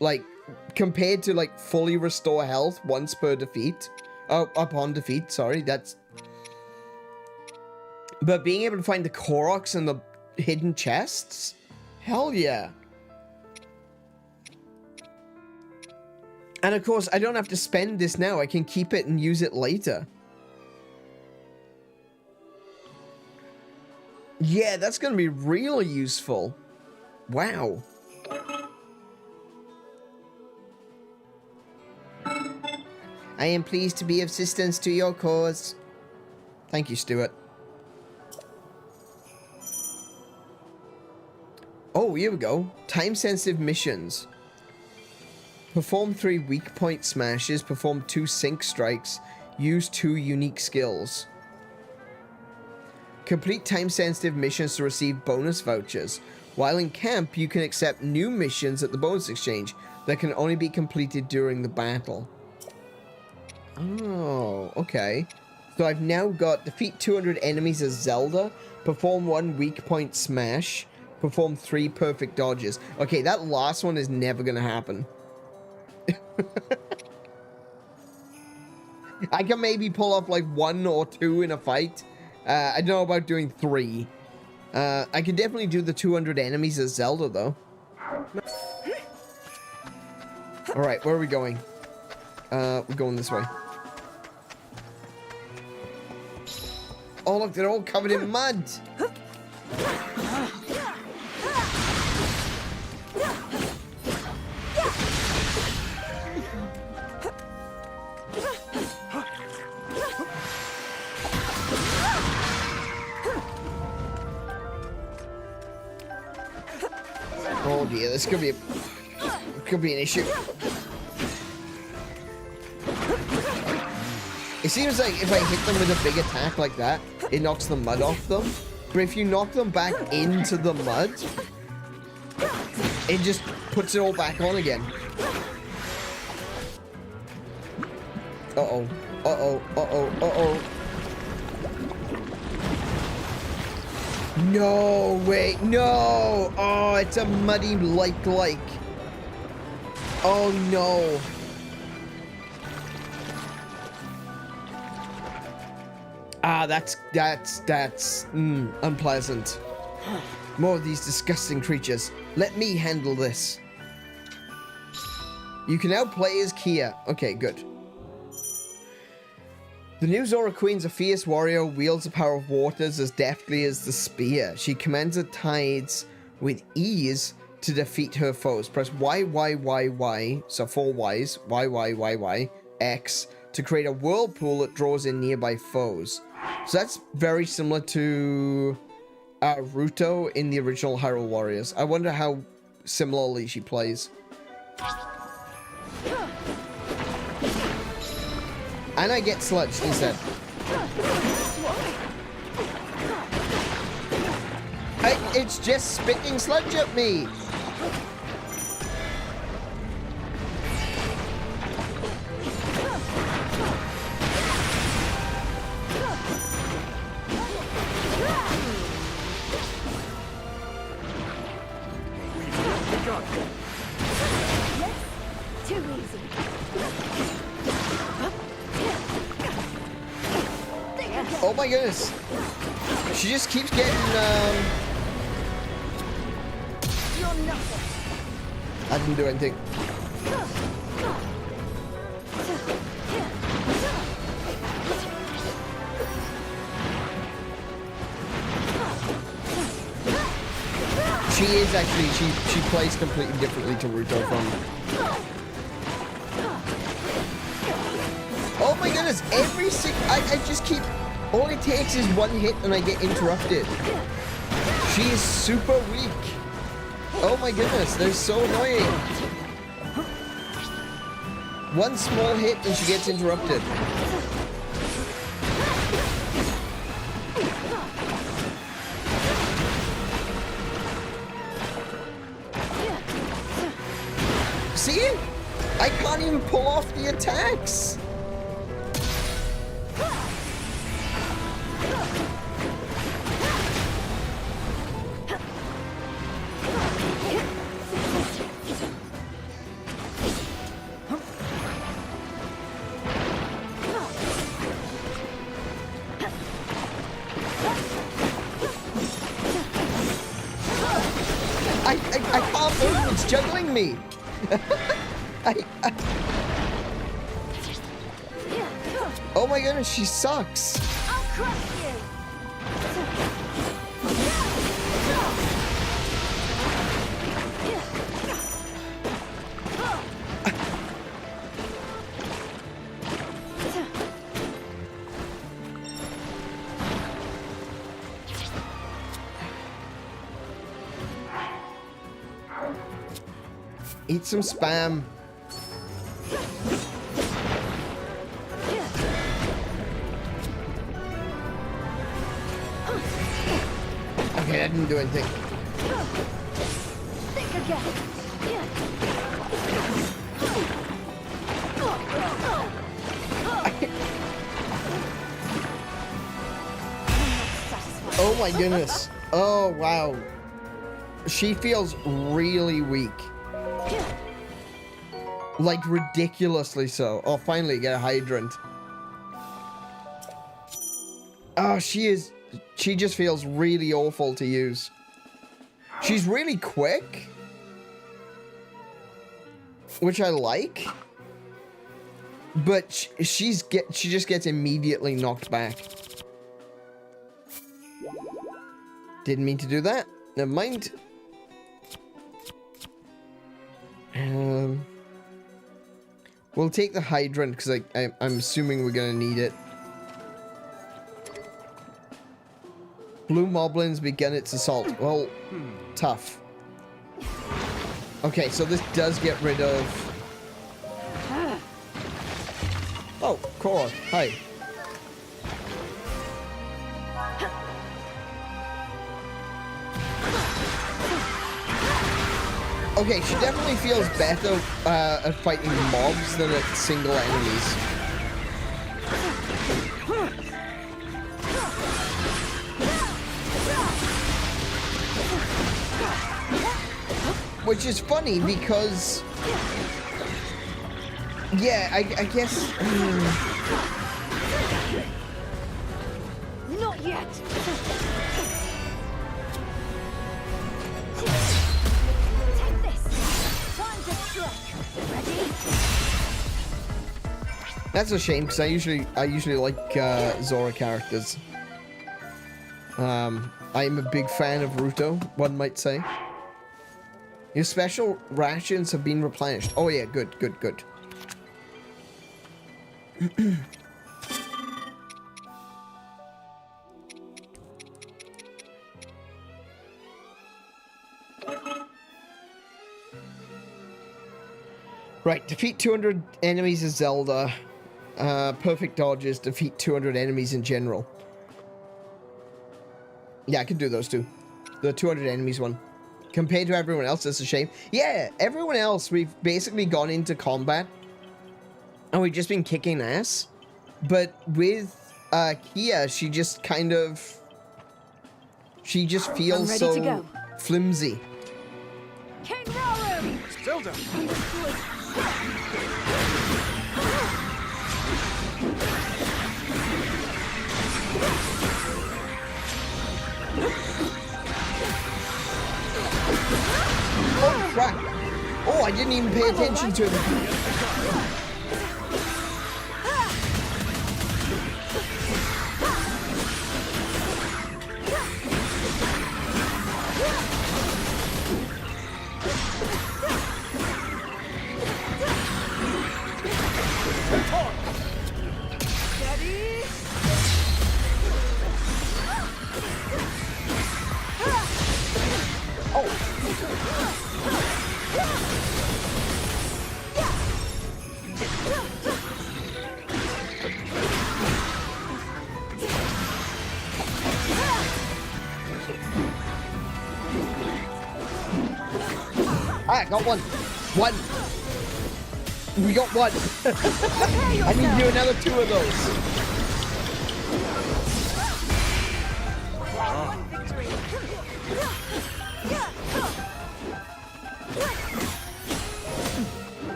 Like, compared to, like, fully restore health once per defeat. Upon defeat, sorry, that's... But being able to find the Koroks and the hidden chests? Hell yeah. And of course, I don't have to spend this now. I can keep it and use it later. Yeah, that's going to be really useful. Wow. I am pleased to be of assistance to your cause. Thank you, Stuart. Oh, here we go. Time-sensitive missions. Perform 3 weak point smashes, perform 2 sync strikes, use 2 unique skills. Complete time-sensitive missions to receive bonus vouchers. While in camp, you can accept new missions at the bonus exchange that can only be completed during the battle. Oh, okay. So I've now got defeat 200 enemies as Zelda, perform 1 weak point smash, perform 3 perfect dodges. Okay, that last one is never gonna happen. I can maybe pull off like 1 or 2 in a fight. I don't know about doing 3. I can definitely do the 200 enemies as Zelda though. Alright, where are we going? We're going this way. Oh look, they're all covered in mud! Oh dear, this could be an issue. It seems like if I hit them with a big attack like that, it knocks the mud off them. But if you knock them back into the mud, it just puts it all back on again. Uh-oh. Uh-oh. Uh-oh. Uh-oh. No, wait, no! Oh, it's a muddy like. Oh, no. Ah, that's unpleasant. More of these disgusting creatures. Let me handle this. You can now play as Kia. Okay, good. The new Zora Queen's a fierce warrior, wields the power of waters as deftly as the spear. She commands the tides with ease to defeat her foes. Press Y, so 4 Ys, Y, X, to create a whirlpool that draws in nearby foes. So that's very similar to Ruto in the original Hyrule Warriors. I wonder how similarly she plays. And I get sludged instead. It's just spitting sludge at me. Too easy. Oh my goodness. She just keeps getting, I didn't do anything. She is actually, she plays completely differently to Ruto from... Oh my goodness, I just keep... All it takes is one hit and I get interrupted. She is super weak. Oh my goodness, they're so annoying. One small hit and she gets interrupted. See? I can't even pull off the attacks. I can't move, it's juggling me. Oh my goodness, she sucks. I'll crush you. Eat some spam. Okay, that didn't do anything. Think again. Oh my goodness. Oh wow. She feels really weak. Like ridiculously so. Oh, finally get a hydrant. Oh, she just feels really awful to use. She's really quick, which I like, but she just gets immediately knocked back. Didn't mean to do that. Never mind. We'll take the hydrant because I'm assuming we're gonna need it. Blue Moblins begun its assault. Well, tough. Okay, so this does get rid of... Oh, Cora, hi. Okay, she definitely feels better at fighting mobs than at single enemies. Which is funny because... Yeah, I guess... Not yet. That's a shame because I usually like Zora characters. I'm a big fan of Ruto, one might say. Your special rations have been replenished. Oh yeah, good. Right, defeat 200 enemies as Zelda. Perfect dodges, defeat 200 enemies in general. Yeah, I can do those two. The 200 enemies one. Compared to everyone else, that's a shame. Yeah, everyone else, we've basically gone into combat. And we've just been kicking ass. But with Kia, she just kind of... She just feels so flimsy. King Rauru! Zelda! Oh crap! Oh, I didn't even pay attention to him. got one. One. We got one. I need to do another 2 of those.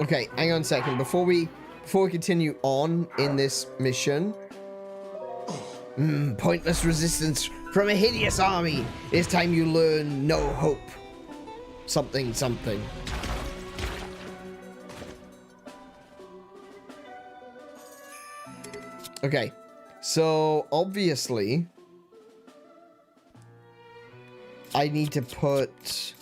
Okay, hang on a second. Before we continue on in this mission, pointless resistance from a hideous army. It's time you learn no hope. Something, something. Okay, so obviously I need to put...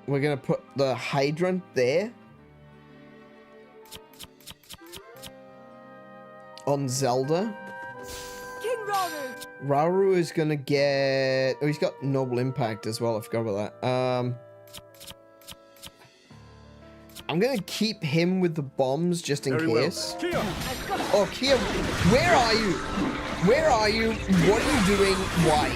We're gonna put the hydrant there. On Zelda. King Rauru! Rauru is gonna get... Oh, he's got Noble Impact as well. I forgot about that. I'm gonna keep him with the bombs just in case. Kia! Oh, Kia, where are you? Where are you? What are you doing? Why?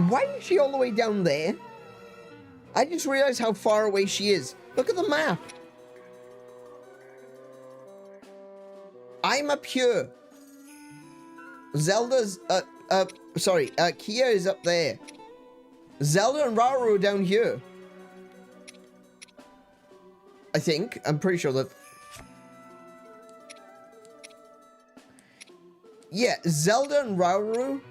Why is she all the way down there? I just realized how far away she is. Look at the map. I'm up here. Zelda's, Kia is up there. Zelda and Rauru are down here. I think. I'm pretty sure that... Yeah, Zelda and Rauru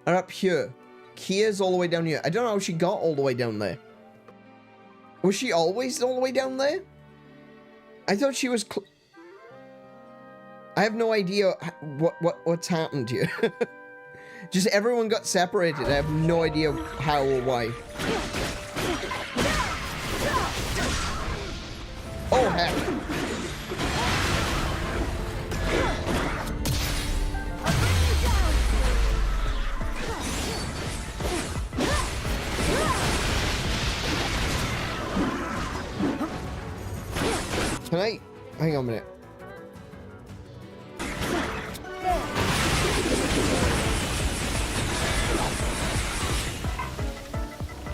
are up here. Kia's all the way down here. I don't know how she got all the way down there. Was she always all the way down there? I thought she was... I have no idea what's happened here. Just everyone got separated. I have no idea how or why. Oh, heck. Can I... Hang on a minute.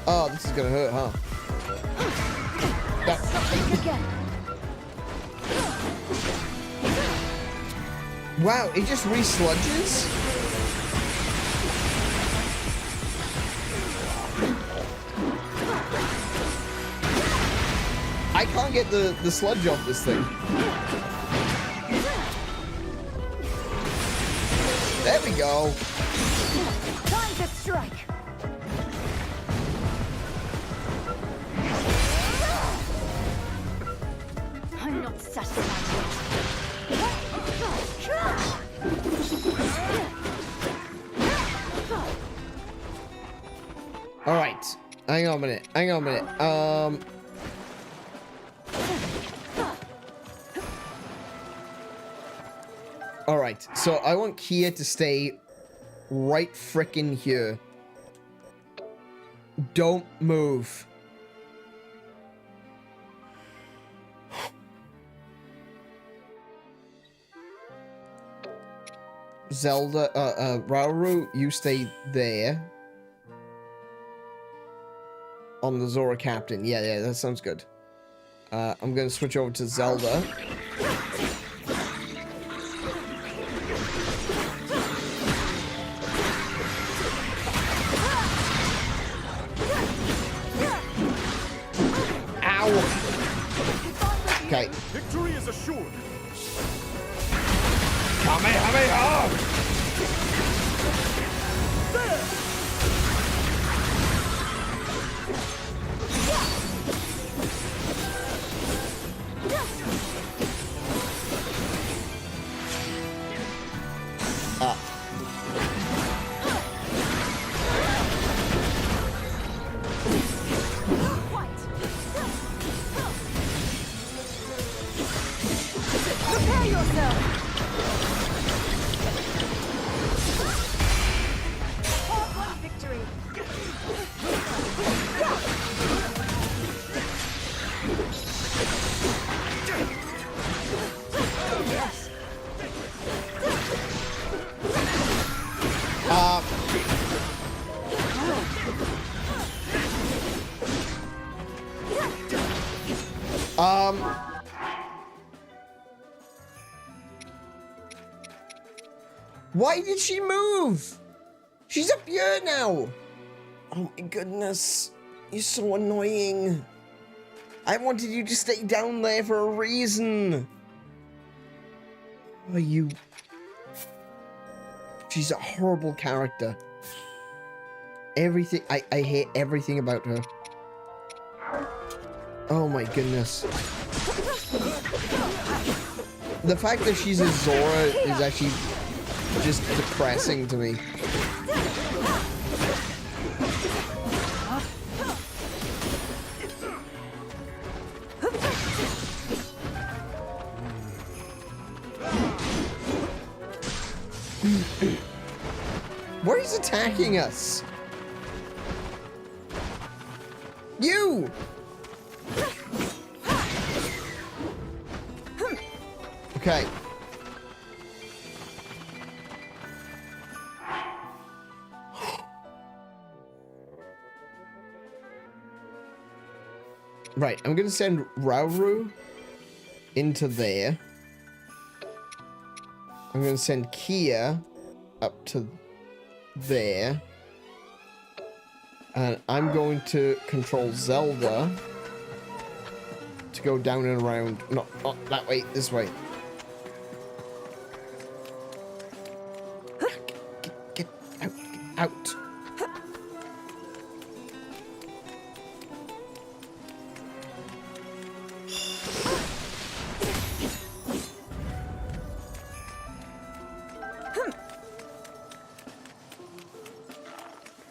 Oh, this is gonna hurt, huh? Wow, it just re-sludges? I can't get the sludge off this thing. There we go. Time to strike. I'm not satisfied yet. All right. Hang on a minute. Hang on a minute. All right. So I want Kia to stay right frickin' here. Don't move. Zelda, Rauru, you stay there. On the Zora Captain. Yeah, that sounds good. I'm gonna switch over to Zelda. Ow! Okay. Victory is assured. Kamehameha! Stop. Why did she move? She's up here now. Oh my goodness. You're so annoying. I wanted you to stay down there for a reason. Oh, you... She's a horrible character. Everything... I hate everything about her. Oh my goodness. The fact that she's a Zora is actually just depressing to me. What is attacking us? You! Okay. Right, I'm gonna send Rauru into there. I'm gonna send Kia up to there. And I'm going to control Zelda to go down and around. Not that way, this way. Get out, get out.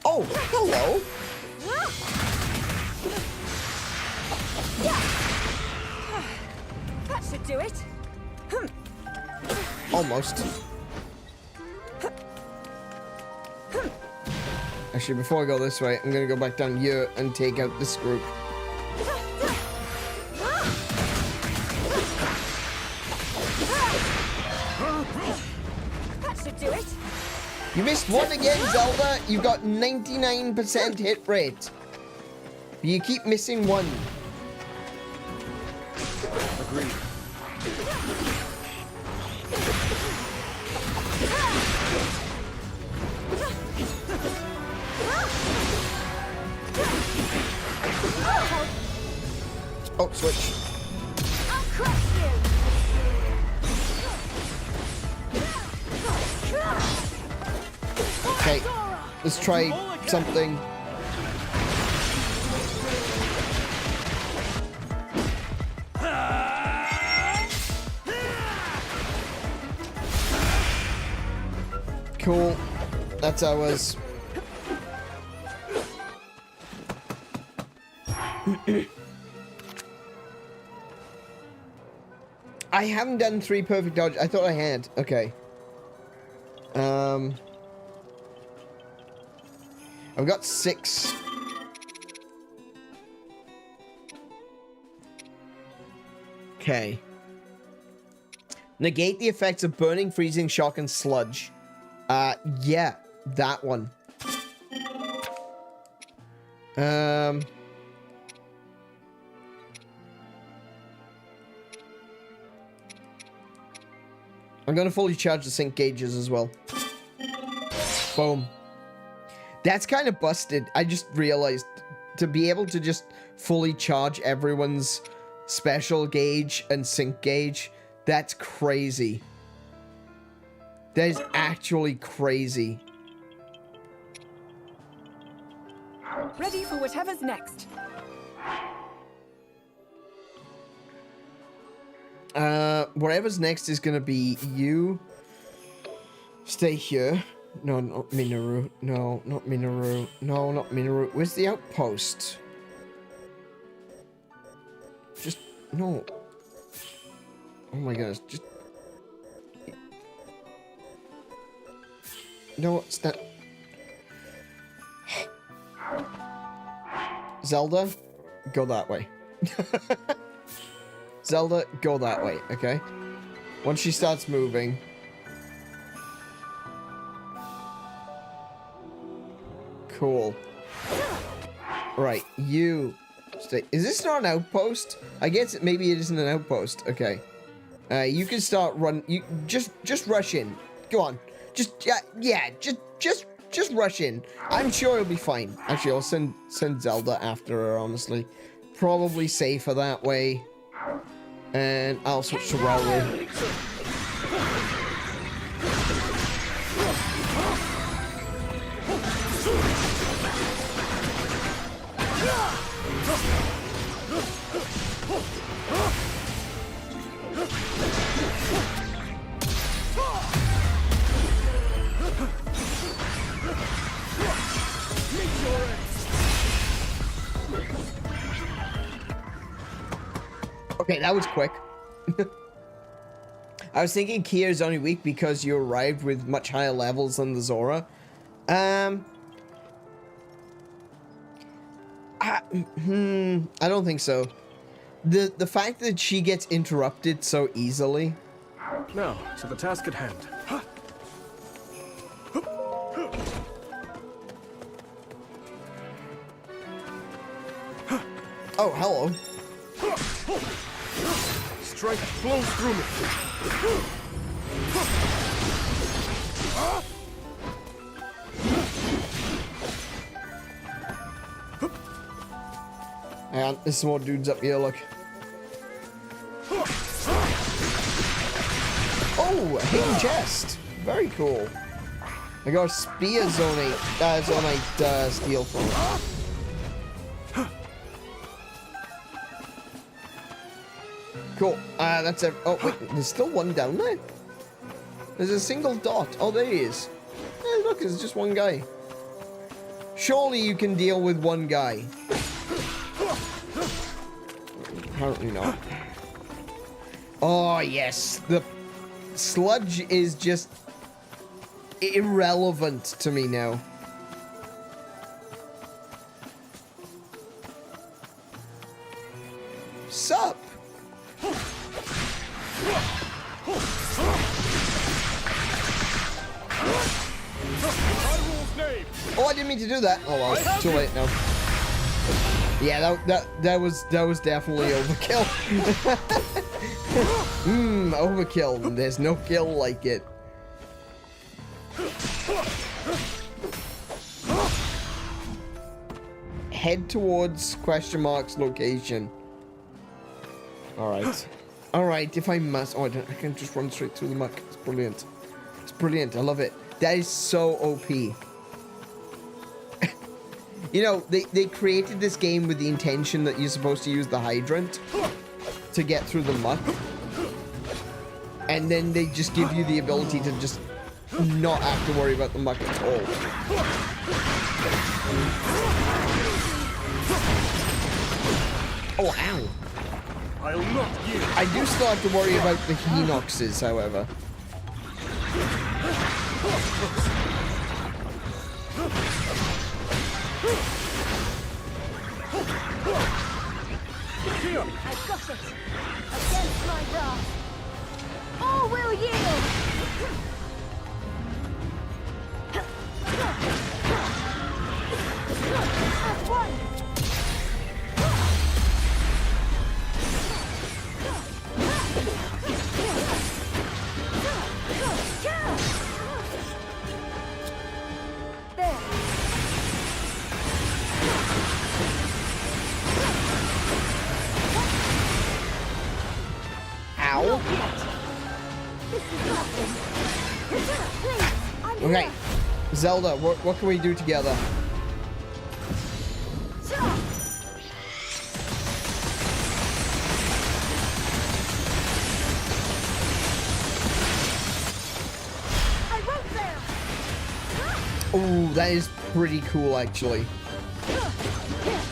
Oh, hello. That should do it. Almost. Actually, before I go this way, I'm gonna go back down here and take out this group. That should do it. You missed one again, Zelda. You've got 99% hit rate. You keep missing one. Agreed. Oh, switch. I'll crush you. Okay, let's try something. Cool. That's ours. I haven't done 3 perfect dodge. I thought I had. Okay. I've got 6. Okay. Negate the effects of burning, freezing, shock, and sludge. Yeah, that one. I'm gonna fully charge the sync gauges as well. Boom. That's kind of busted. I just realized to be able to just fully charge everyone's special gauge and sync gauge, that's crazy. That is actually crazy. Ready for whatever's next. Whatever's next is gonna be you. Stay here. No, not Minoru. No, not Minoru. No, not Minoru. Where's the outpost? Just, no. Oh my goodness, just... No, it's not... Zelda, go that way. Zelda, go that way, okay? Once she starts moving... Cool. Right, you stay. Is this not an outpost? I guess maybe it isn't an outpost. Okay. You can start run. You just rush in. Go on. Just just rush in. I'm sure it'll be fine. Actually, I'll send Zelda after her. Honestly, probably safer that way. And I'll switch to Rauru. Okay, that was quick. I was thinking Kia's only weak because you arrived with much higher levels than the Zora. I don't think so. The fact that she gets interrupted so easily. Now, to the task at hand. Oh, hello. Strength flows through me. And there's some more dudes up here, look. Oh, a hidden chest. Very cool. I got a spear zonite steel from it. Cool. That's a. Oh wait, there's still one down there. There's a single dot. Oh, there he is. Hey, look, there's just one guy. Surely you can deal with one guy. Apparently not. Oh yes, the sludge is just irrelevant to me now. Sup? Oh, I didn't mean to do that. Oh well, too late now. Yeah, that was definitely overkill. Overkill. There's no kill like it. Head towards question mark's location. Alright. Alright, if I must. Oh, I can just run straight through the muck. It's brilliant. It's brilliant. I love it. That is so OP. You know, they created this game with the intention that you're supposed to use the hydrant to get through the muck. And then they just give you the ability to just not have to worry about the muck at all. Oh, ow. I'll not yield. I do still have to worry about the Hinoxes, however. I've got it! Against my wrath! All will yield! As one! There! Ow. Okay. Zelda, what can we do together? Oh, that is pretty cool, actually.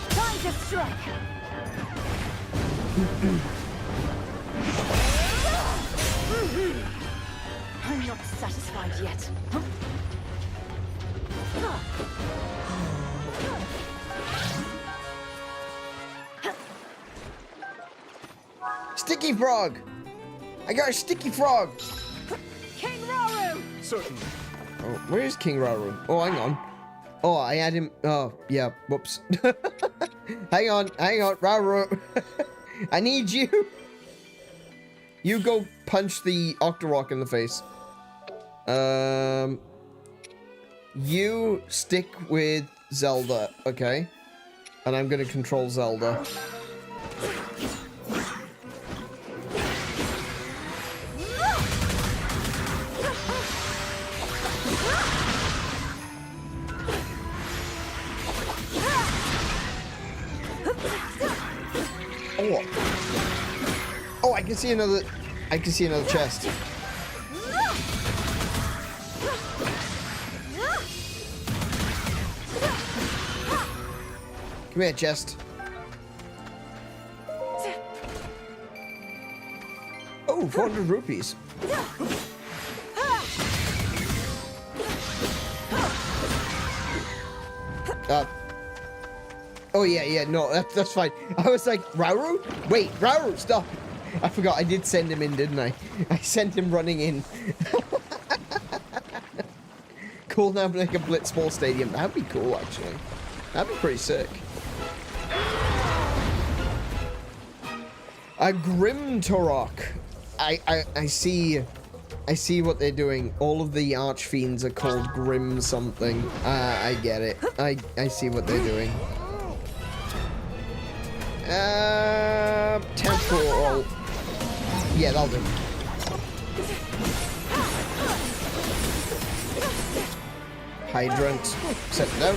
Time to strike! I'm not satisfied yet. Sticky frog! I got a sticky frog! King Rauru! Certainly. Oh, where is King Rauru? Oh, hang on. Oh, I had him. Oh, yeah. Whoops. hang on, Rauru. I need you. You go punch the Octorok in the face. You stick with Zelda, okay? And I'm gonna control Zelda. Oh, I can see another chest. Come here, chest. Oh, 400 rupees. Oh yeah, no, that's fine. I was like, Rauru? Wait, Rauru, stop. I forgot, I did send him in, didn't I? I sent him running in. Cool, now like a Blitzball Stadium. That'd be cool, actually. That'd be pretty sick. A Grim Turok. I see what they're doing. All of the Archfiends are called Grim something. I get it. I see what they're doing. Temporal. Yeah, that'll do. Hydrant. Set it down.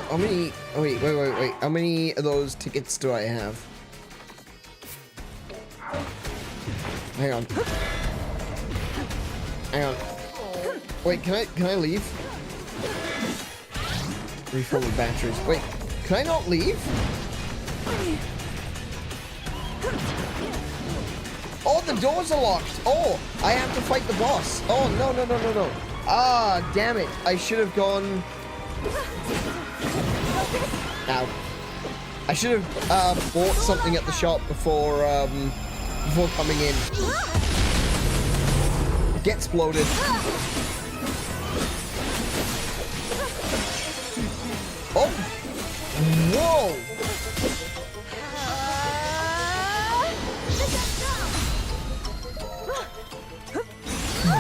How many? Oh, wait. How many of those tickets do I have? Hang on. Wait, can I leave? Refill the batteries. Wait, can I not leave? Oh, the doors are locked. Oh, I have to fight the boss. Oh, no. Ah, damn it. I should have gone... Ow. I should have bought something at the shop before coming in. Get exploded. Oh! Whoa!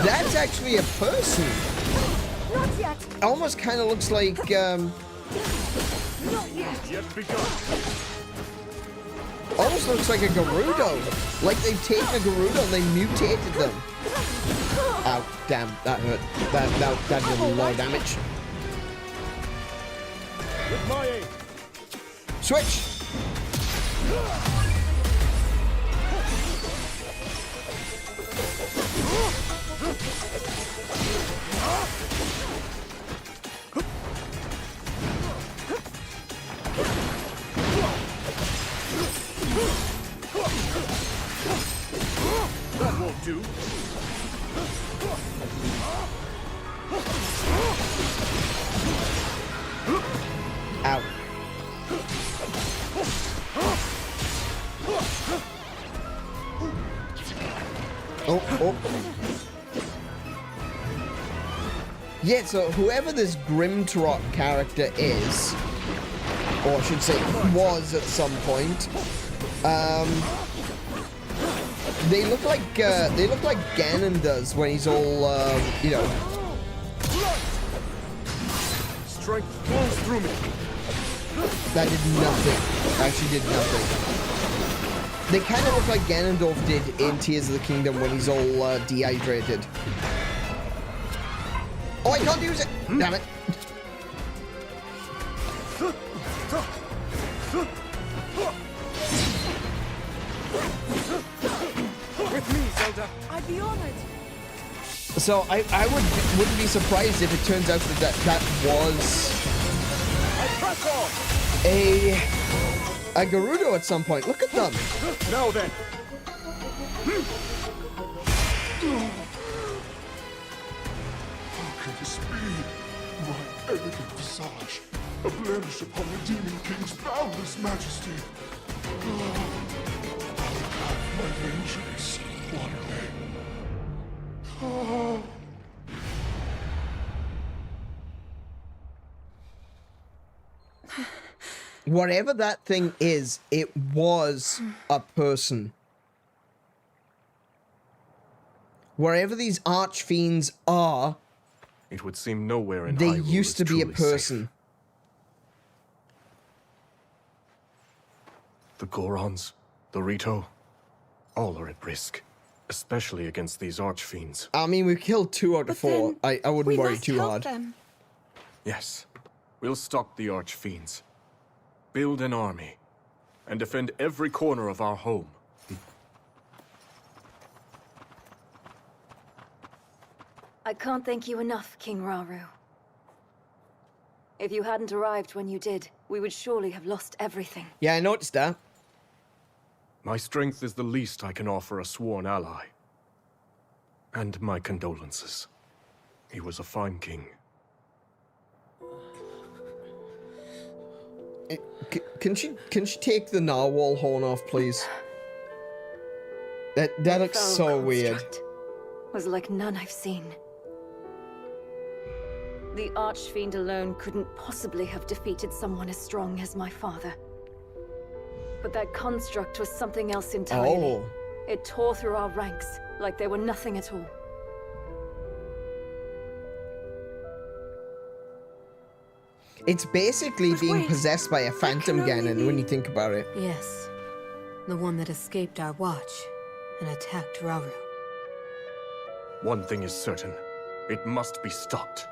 That's actually a person. Not yet. Almost kind of looks like Yet begun. almost looks like a Gerudo. Like they've taken a Gerudo and they mutated them. Ow, damn, that hurt. That did a lot of damage. With my aid. Switch! That won't do. Ow. Oh. Yeah, so whoever this Grim Turok character is, or I should say was at some point, they look like Ganon does when he's all, you know. Strength flows through me. That did nothing. Actually did nothing. They kind of look like Ganondorf did in Tears of the Kingdom when he's all dehydrated. Oh, I can't use it! Damn it. With me, Zelda. I'd be honored. So I wouldn't be surprised if it turns out that was I press on. a Gerudo at some point. Look at them. Now then. My elegant visage, a blemish upon the Demon King's boundless majesty. I'll have my vengeance one day. Whatever that thing is, it was a person. Wherever these archfiends are, It would seem nowhere in they Hyrule used to is be a truly person. safe. The Gorons, the Rito, all are at risk, especially against these archfiends. I mean, we've killed 2 out of But 4. then I wouldn't we worry must too help hard. them. Yes, we'll stop the archfiends, build an army, and defend every corner of our home. I can't thank you enough, King Rauru. If you hadn't arrived when you did, we would surely have lost everything. Yeah, I noticed that. My strength is the least I can offer a sworn ally. And my condolences. He was a fine king. Can she take the narwhal horn off, please? That looks Foul so weird. construct was like none I've seen. The Archfiend alone couldn't possibly have defeated someone as strong as my father. But that construct was something else entirely. Oh. It tore through our ranks like they were nothing at all. It's basically But being wait, possessed by a phantom can only Ganon when be- you think about it. Yes. The one that escaped our watch and attacked Rauru. One thing is certain. It must be stopped.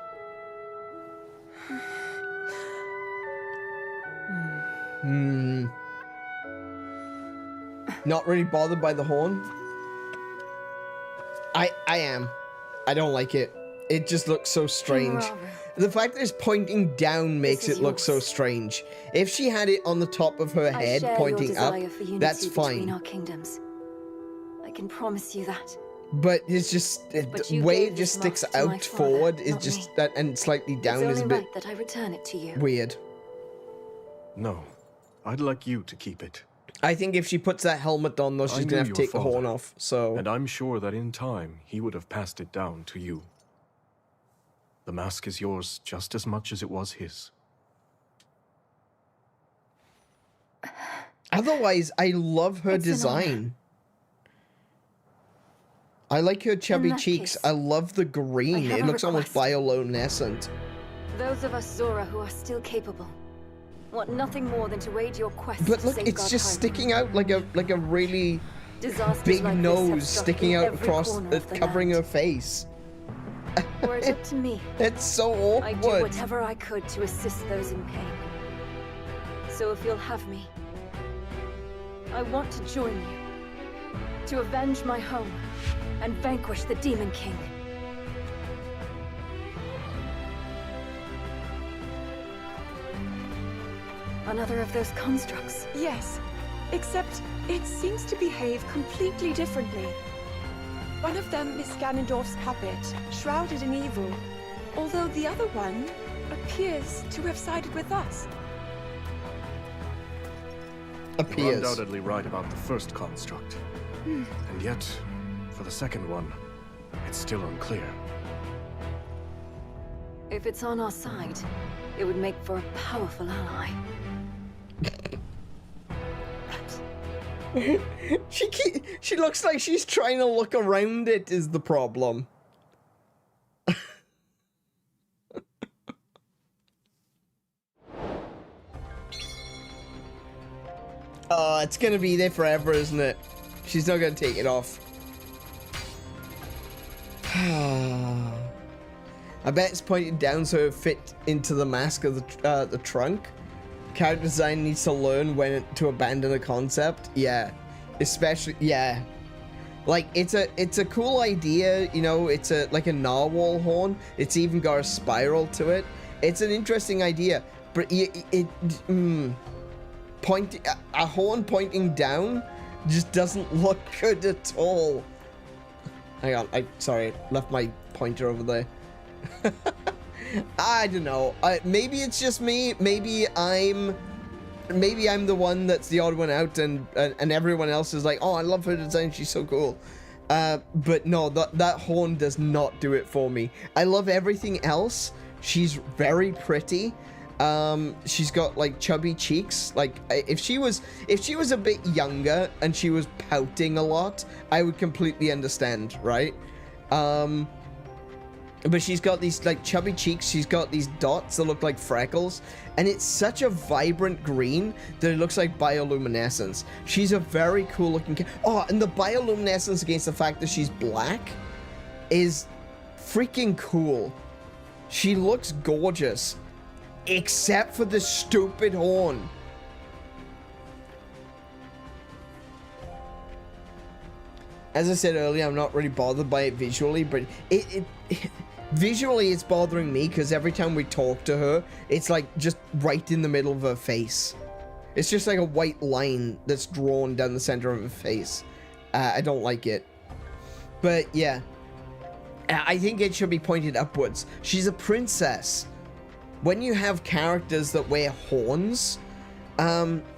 Not really bothered by the horn. I am. I don't like it. It just looks so strange. Rauru. The fact that it's pointing down makes This it is look so yours. strange. If she had it on the top of her I head share pointing your up, desire for unity that's between fine. our kingdoms. I can promise you that. But it's just But the you way gave it just this sticks mark to my out father, forward is not just me. that, and slightly down It's is only a bit right that I return it to you. weird. No, I'd like you to keep it. I think if she puts that helmet on, though, I she's knew gonna have to your take the horn father, off. So And I'm sure that in time, he would have passed it down to you. The mask is yours just as much as it was his. otherwise, I love her It's an design. I like her chubby that cheeks. case, I love the green. have It a looks almost request. bioluminescent. Those of us Zora who are still capable want nothing more than to aid your quest But to look, it's safeguard just Hyrule. sticking out like a really Disasters big like this have nose struck sticking in out every across, corner of the covering her land. face. Were it up to me, It's so I'd do awkward. whatever I could to assist those in pain. So if you'll have me, I want to join you, to avenge my home, and vanquish the Demon King. Another of those constructs. Yes, except it seems to behave completely differently. One of them is Ganondorf's puppet, shrouded in evil, although the other one appears to have sided with us. You're Appears. undoubtedly right about the first construct. And yet, for the second one, it's still unclear. If it's on our side, it would make for a powerful ally. But She looks like she's trying to look around it is the problem. Oh, it's gonna be there forever, isn't it? She's not gonna take it off. I bet it's pointed down so it fit into the mask of the trunk. Character design needs to learn when to abandon a concept. Yeah, especially yeah. Like it's a cool idea, you know. It's like a narwhal horn. It's even got a spiral to it. It's an interesting idea, but a horn pointing down just doesn't look good at all. Hang on, sorry, left my pointer over there. I don't know. Maybe it's just me. Maybe I'm the one that's the odd one out, and everyone else is like, oh, I love her design. She's so cool. But no, that horn does not do it for me. I love everything else. She's very pretty. She's got like chubby cheeks. Like if she was a bit younger and she was pouting a lot, I would completely understand, right? But she's got these like chubby cheeks. She's got these dots that look like freckles, and it's such a vibrant green that it looks like bioluminescence. She's a very cool looking oh, and the bioluminescence against the fact that she's black is freaking cool. She looks gorgeous, except for the stupid horn. As I said earlier, I'm not really bothered by it visually, but visually it's bothering me because every time we talk to her, it's like just right in the middle of her face. It's just like a white line that's drawn down the center of her face. I don't like it. But yeah, I think it should be pointed upwards. She's a princess. When you have characters that wear horns,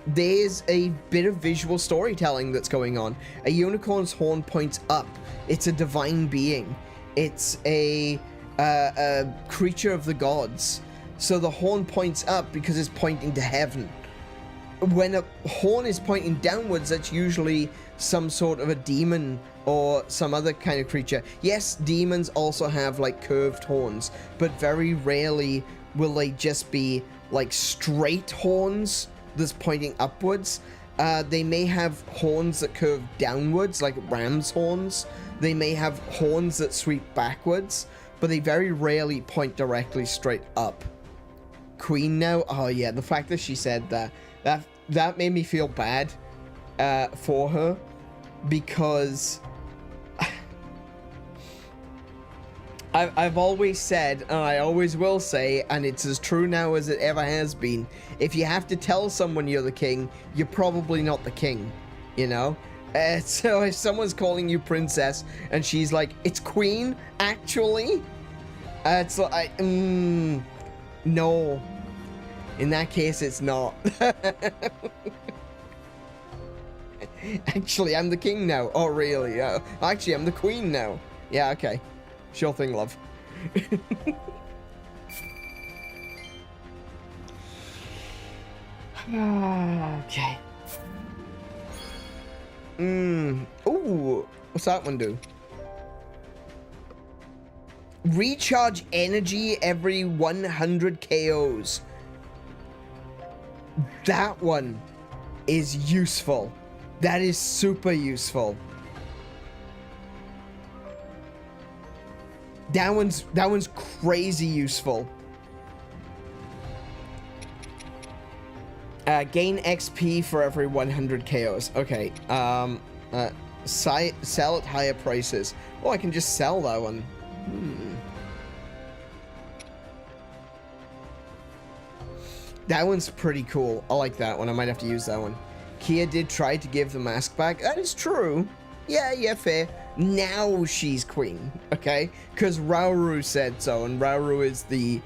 there's a bit of visual storytelling that's going on. A unicorn's horn points up. It's a divine being. It's a creature of the gods. So the horn points up because it's pointing to heaven. When a horn is pointing downwards, that's usually some sort of a demon or some other kind of creature. Yes, demons also have like curved horns, but very rarely will they just be like straight horns that's pointing upwards. They may have horns that curve downwards, like ram's horns. They may have horns that sweep backwards, but they very rarely point directly straight up. Queen now? Oh yeah, the fact that she said that made me feel bad for her, because I've always said, and I always will say, and it's as true now as it ever has been, if you have to tell someone you're the king, you're probably not the king, you know? So if someone's calling you princess and she's like, it's queen, actually? It's like, no. In that case, it's not. Actually, I'm the king now. Oh, really? Actually, I'm the queen now. Yeah, okay. Sure thing, love. Okay. Ooh, what's that one do? Recharge energy every 100 KOs. That one is useful. That is super useful. That one's crazy useful. Gain XP for every 100 KOs. Okay. Sell at higher prices. Oh, I can just sell that one. That one's pretty cool. I like that one. I might have to use that one. Kia did try to give the mask back. That is true. Yeah, fair. Now she's queen, okay? Because Rauru said so, and Rauru is the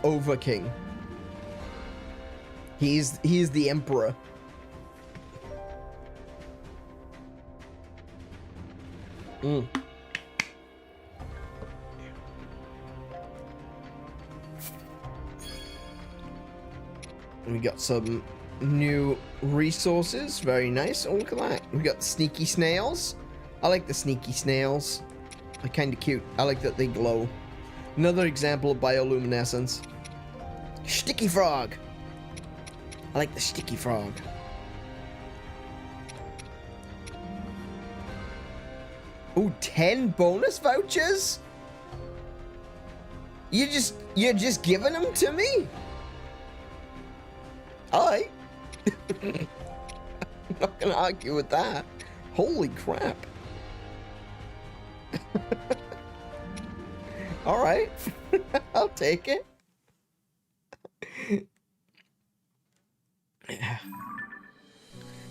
over king. He is the emperor. We got some new resources. Very nice. Oh, look at that. We got the sneaky snails. I like the sneaky snails. They're kind of cute. I like that they glow. Another example of bioluminescence. Sticky frog. I like the sticky frog. Ooh, 10 bonus vouchers? You're just giving them to me? Alright. I'm not gonna argue with that. Holy crap. Alright. I'll take it.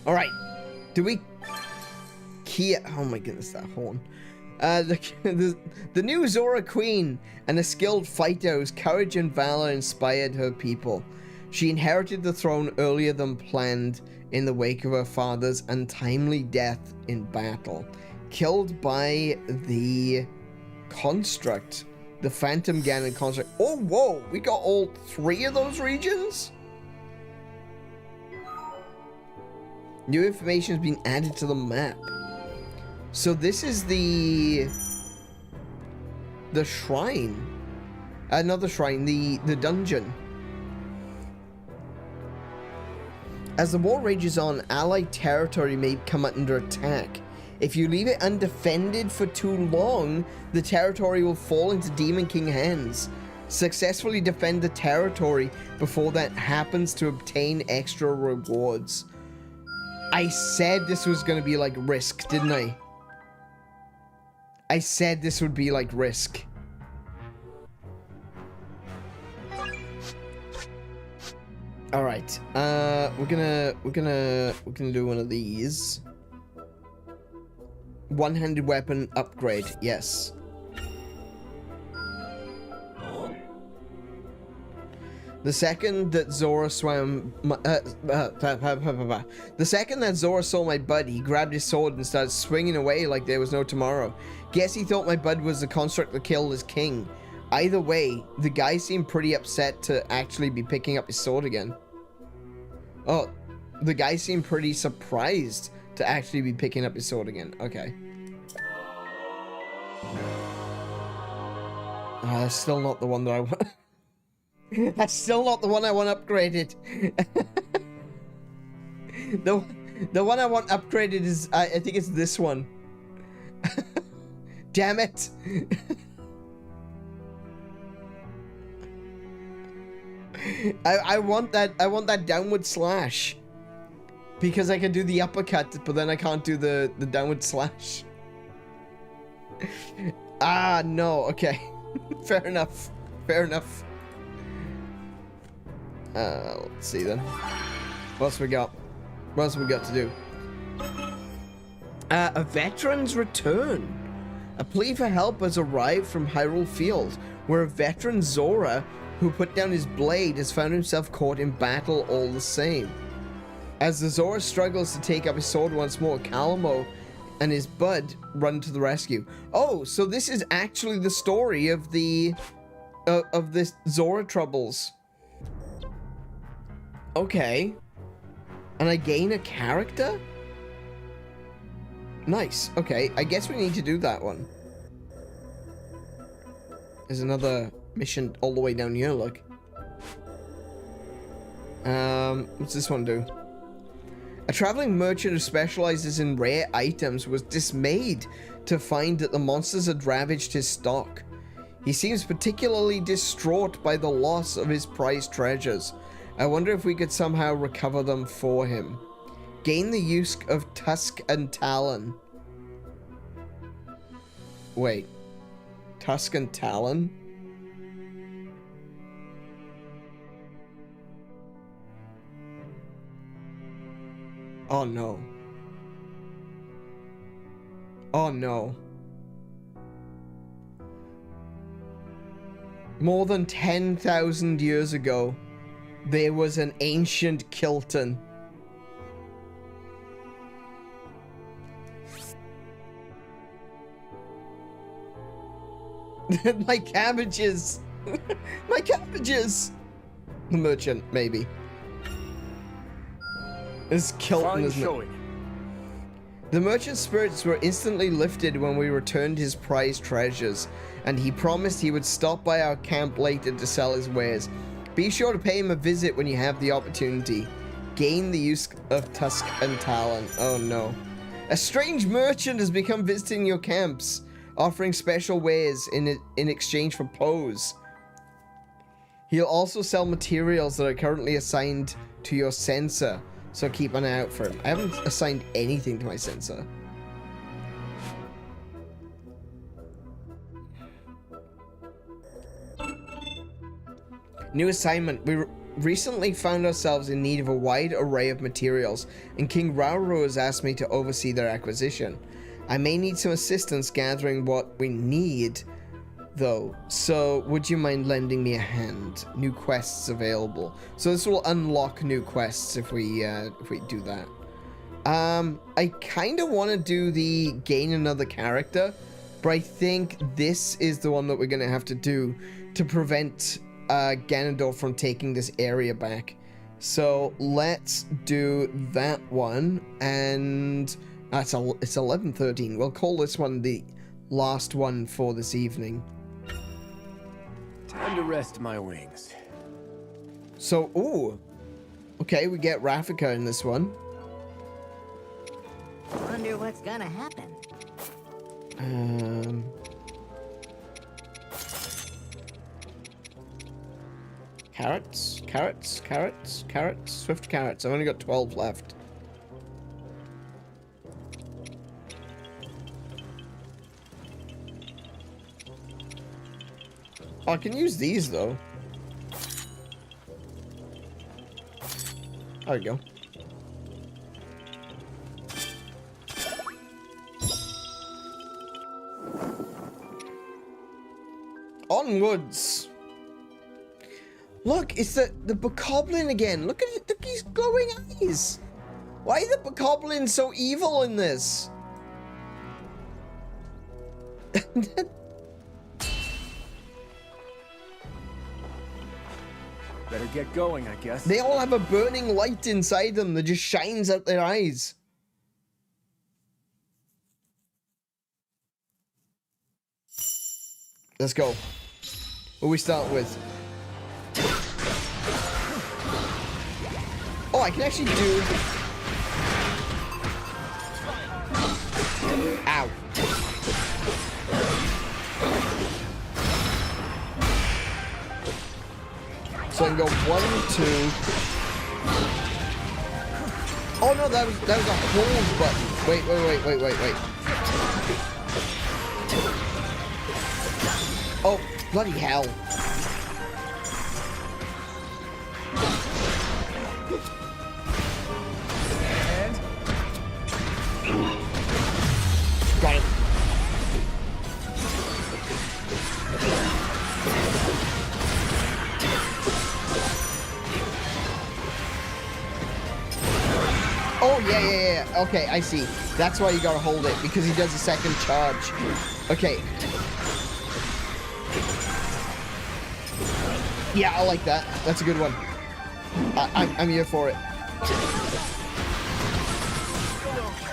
Alright. Do we... Kia... Oh my goodness, that horn. The new Zora Queen and a skilled fighter whose courage and valor inspired her people. She inherited the throne earlier than planned in the wake of her father's untimely death in battle. Killed by the construct. The Phantom Ganon construct. Oh, whoa! We got all 3 of those regions? New information has been added to the map. So this is the shrine. Another shrine, the dungeon. As the war rages on, allied territory may come under attack. If you leave it undefended for too long, the territory will fall into Demon King hands. Successfully defend the territory before that happens to obtain extra rewards. I said this was gonna be like Risk, didn't I? I said this would be like Risk. All right, we're gonna do one of these. One-handed weapon upgrade, yes. The second that Zora swam, the second that Zora saw my bud, he grabbed his sword and started swinging away like there was no tomorrow. Guess he thought my bud was the construct that killed his king. Either way, the guy seemed pretty upset to actually be picking up his sword again. Oh, the guy seemed pretty surprised to actually be picking up his sword again. Okay. That's still not the one that I want. That's still not the one I want upgraded. The one I want upgraded is, I think it's this one. Damn it. I want that downward slash. Because I can do the uppercut, but then I can't do the downward slash. Ah, no, okay. Fair enough. Fair enough. Let's see then. What else we got? What else we got to do? A veteran's return. A plea for help has arrived from Hyrule Field, where a veteran Zora, who put down his blade, has found himself caught in battle all the same. As the Zora struggles to take up his sword once more, Calamo and his bud run to the rescue. Oh, so this is actually the story of the of this Zora troubles. Okay. And I gain a character? Nice. Okay, I guess we need to do that one. There's another mission all the way down here, look. What's this one do? A traveling merchant who specializes in rare items was dismayed to find that the monsters had ravaged his stock. He seems particularly distraught by the loss of his prized treasures. I wonder if we could somehow recover them for him. Gain the use of Tusk and Talon. Wait. Tusk and Talon? Oh no. Oh no. More than 10,000 years ago, there was an ancient Kilton. My cabbages! My cabbages! The merchant, maybe. It's Kilton, isn't it? The merchant's spirits were instantly lifted when we returned his prized treasures, and he promised he would stop by our camp later to sell his wares. Be sure to pay him a visit when you have the opportunity. Gain the use of Tusk and Talon. Oh no. A strange merchant has become visiting your camps, offering special wares in exchange for pose. He'll also sell materials that are currently assigned to your sensor, so keep an eye out for him. I haven't assigned anything to my sensor. New assignment. We recently found ourselves in need of a wide array of materials, and King Rauru has asked me to oversee their acquisition. I may need some assistance gathering what we need, though. So, would you mind lending me a hand? New quests available. So this will unlock new quests if we do that. I kind of want to do the gain another character, but I think this is the one that we're going to have to do to prevent Ganondorf from taking this area back. So let's do that one, and it's 11:13. We'll call this one the last one for this evening. Time to rest my wings. So, ooh, okay, we get Rafika in this one. Wonder what's gonna happen. Carrots, carrots, carrots, carrots, swift carrots. I've only got 12 left. Oh, I can use these though. There we go. Onwards. Look, it's the bokoblin again. Look at it. Look at his glowing eyes. Why are the bokoblins so evil in this? Better get going, I guess. They all have a burning light inside them that just shines out their eyes. Let's go. What do we start with? Oh, I can actually do... Ow. So I can go 1, 2. Oh no, that was a hold button. Wait. Oh, bloody hell. Got it. Oh, yeah. Okay, I see. That's why you gotta hold it, because he does a second charge. Okay. Yeah, I like that. That's a good one. I'm here for it.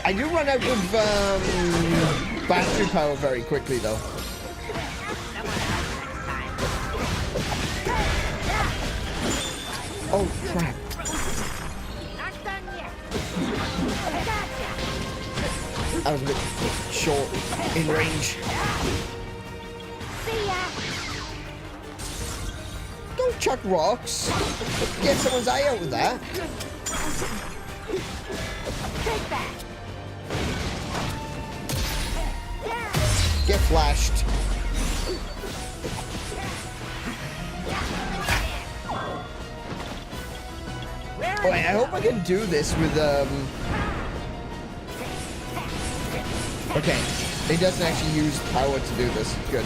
I do run out of battery power very quickly, though. Oh, crap. I was a bit short in range. Don't chuck rocks. Get someone's eye out with that. Get flashed. Oh, I hope I can do this with Okay, it doesn't actually use power to do this. Good.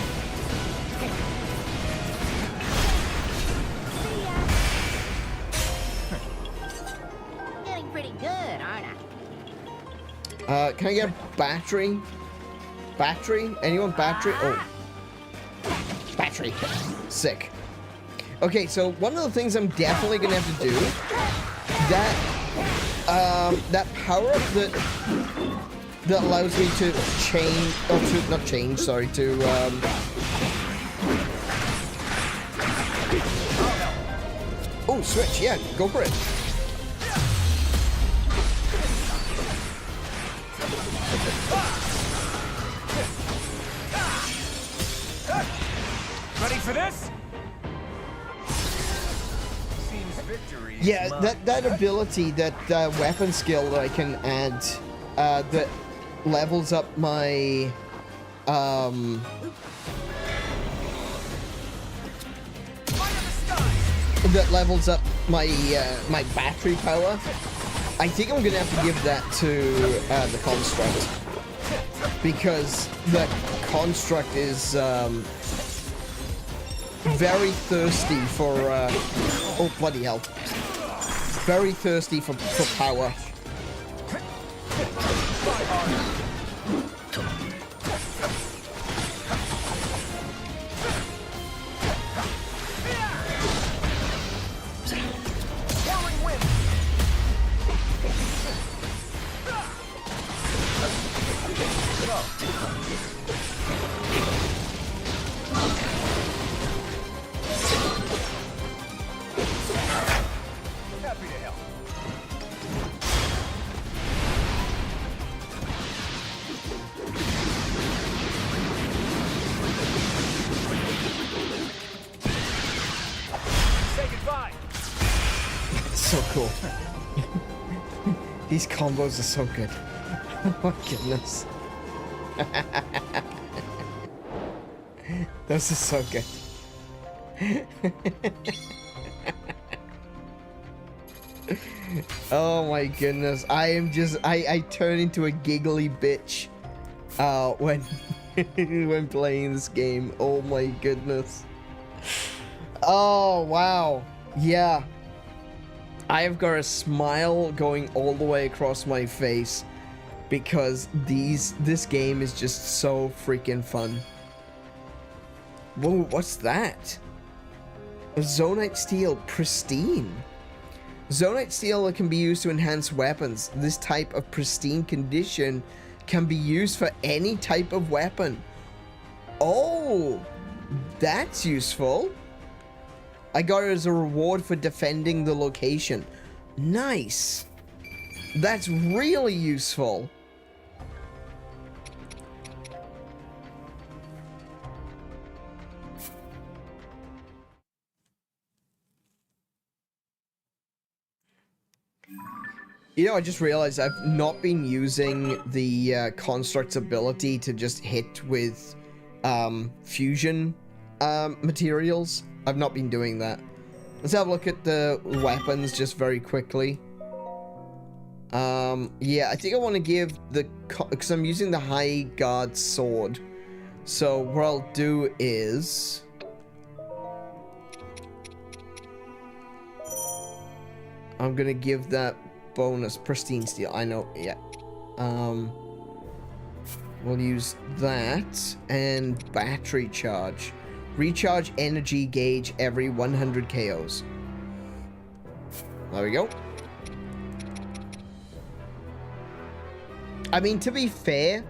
Getting pretty good, aren't I? Can I get a battery? Battery? Anyone battery? Oh. Battery. Sick. Okay, so one of the things I'm definitely gonna have to do, that power-up that allows me to change, or to, not change, sorry, to, oh, switch, yeah, go for it. Ready for this? Yeah, that ability, that weapon skill that I can add, that levels up my, that levels up my, my battery power. I think I'm gonna have to give that to, the construct. because the construct is very thirsty for oh bloody hell, very thirsty for power. So cool. These combos are so good. Oh my goodness. This is so good. Oh my goodness. I am just I turn into a giggly bitch when when playing this game. Oh my goodness. Oh wow. Yeah. I have got a smile going all the way across my face because this game is just so freaking fun. Whoa, what's that? Zonite steel, pristine. Zonite steel can be used to enhance weapons. This type of pristine condition can be used for any type of weapon. Oh, that's useful. I got it as a reward for defending the location. Nice. That's really useful. You know, I just realized I've not been using the construct's ability to just hit with fusion materials. I've not been doing that. Let's have a look at the weapons just very quickly. Yeah, I think I want to give the... because I'm using the high guard sword. So what I'll do is... I'm gonna give that bonus pristine steel. I know, yeah. We'll use that and battery charge. Recharge energy gauge every 100 KOs. There we go. I mean, to be fair,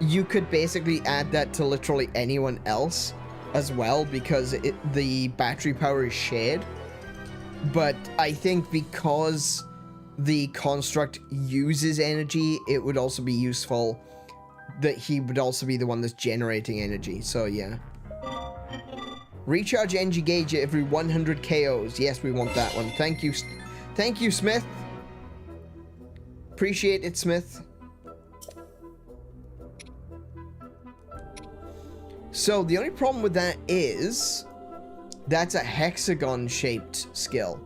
you could basically add that to literally anyone else as well because the battery power is shared. But I think because the construct uses energy, it would also be useful that he would also be the one that's generating energy. So, yeah. Recharge energy gauge every 100 KOs. Yes, we want that one. Thank you. Thank you, Smith. Appreciate it, Smith. So, the only problem with that is that's a hexagon-shaped skill.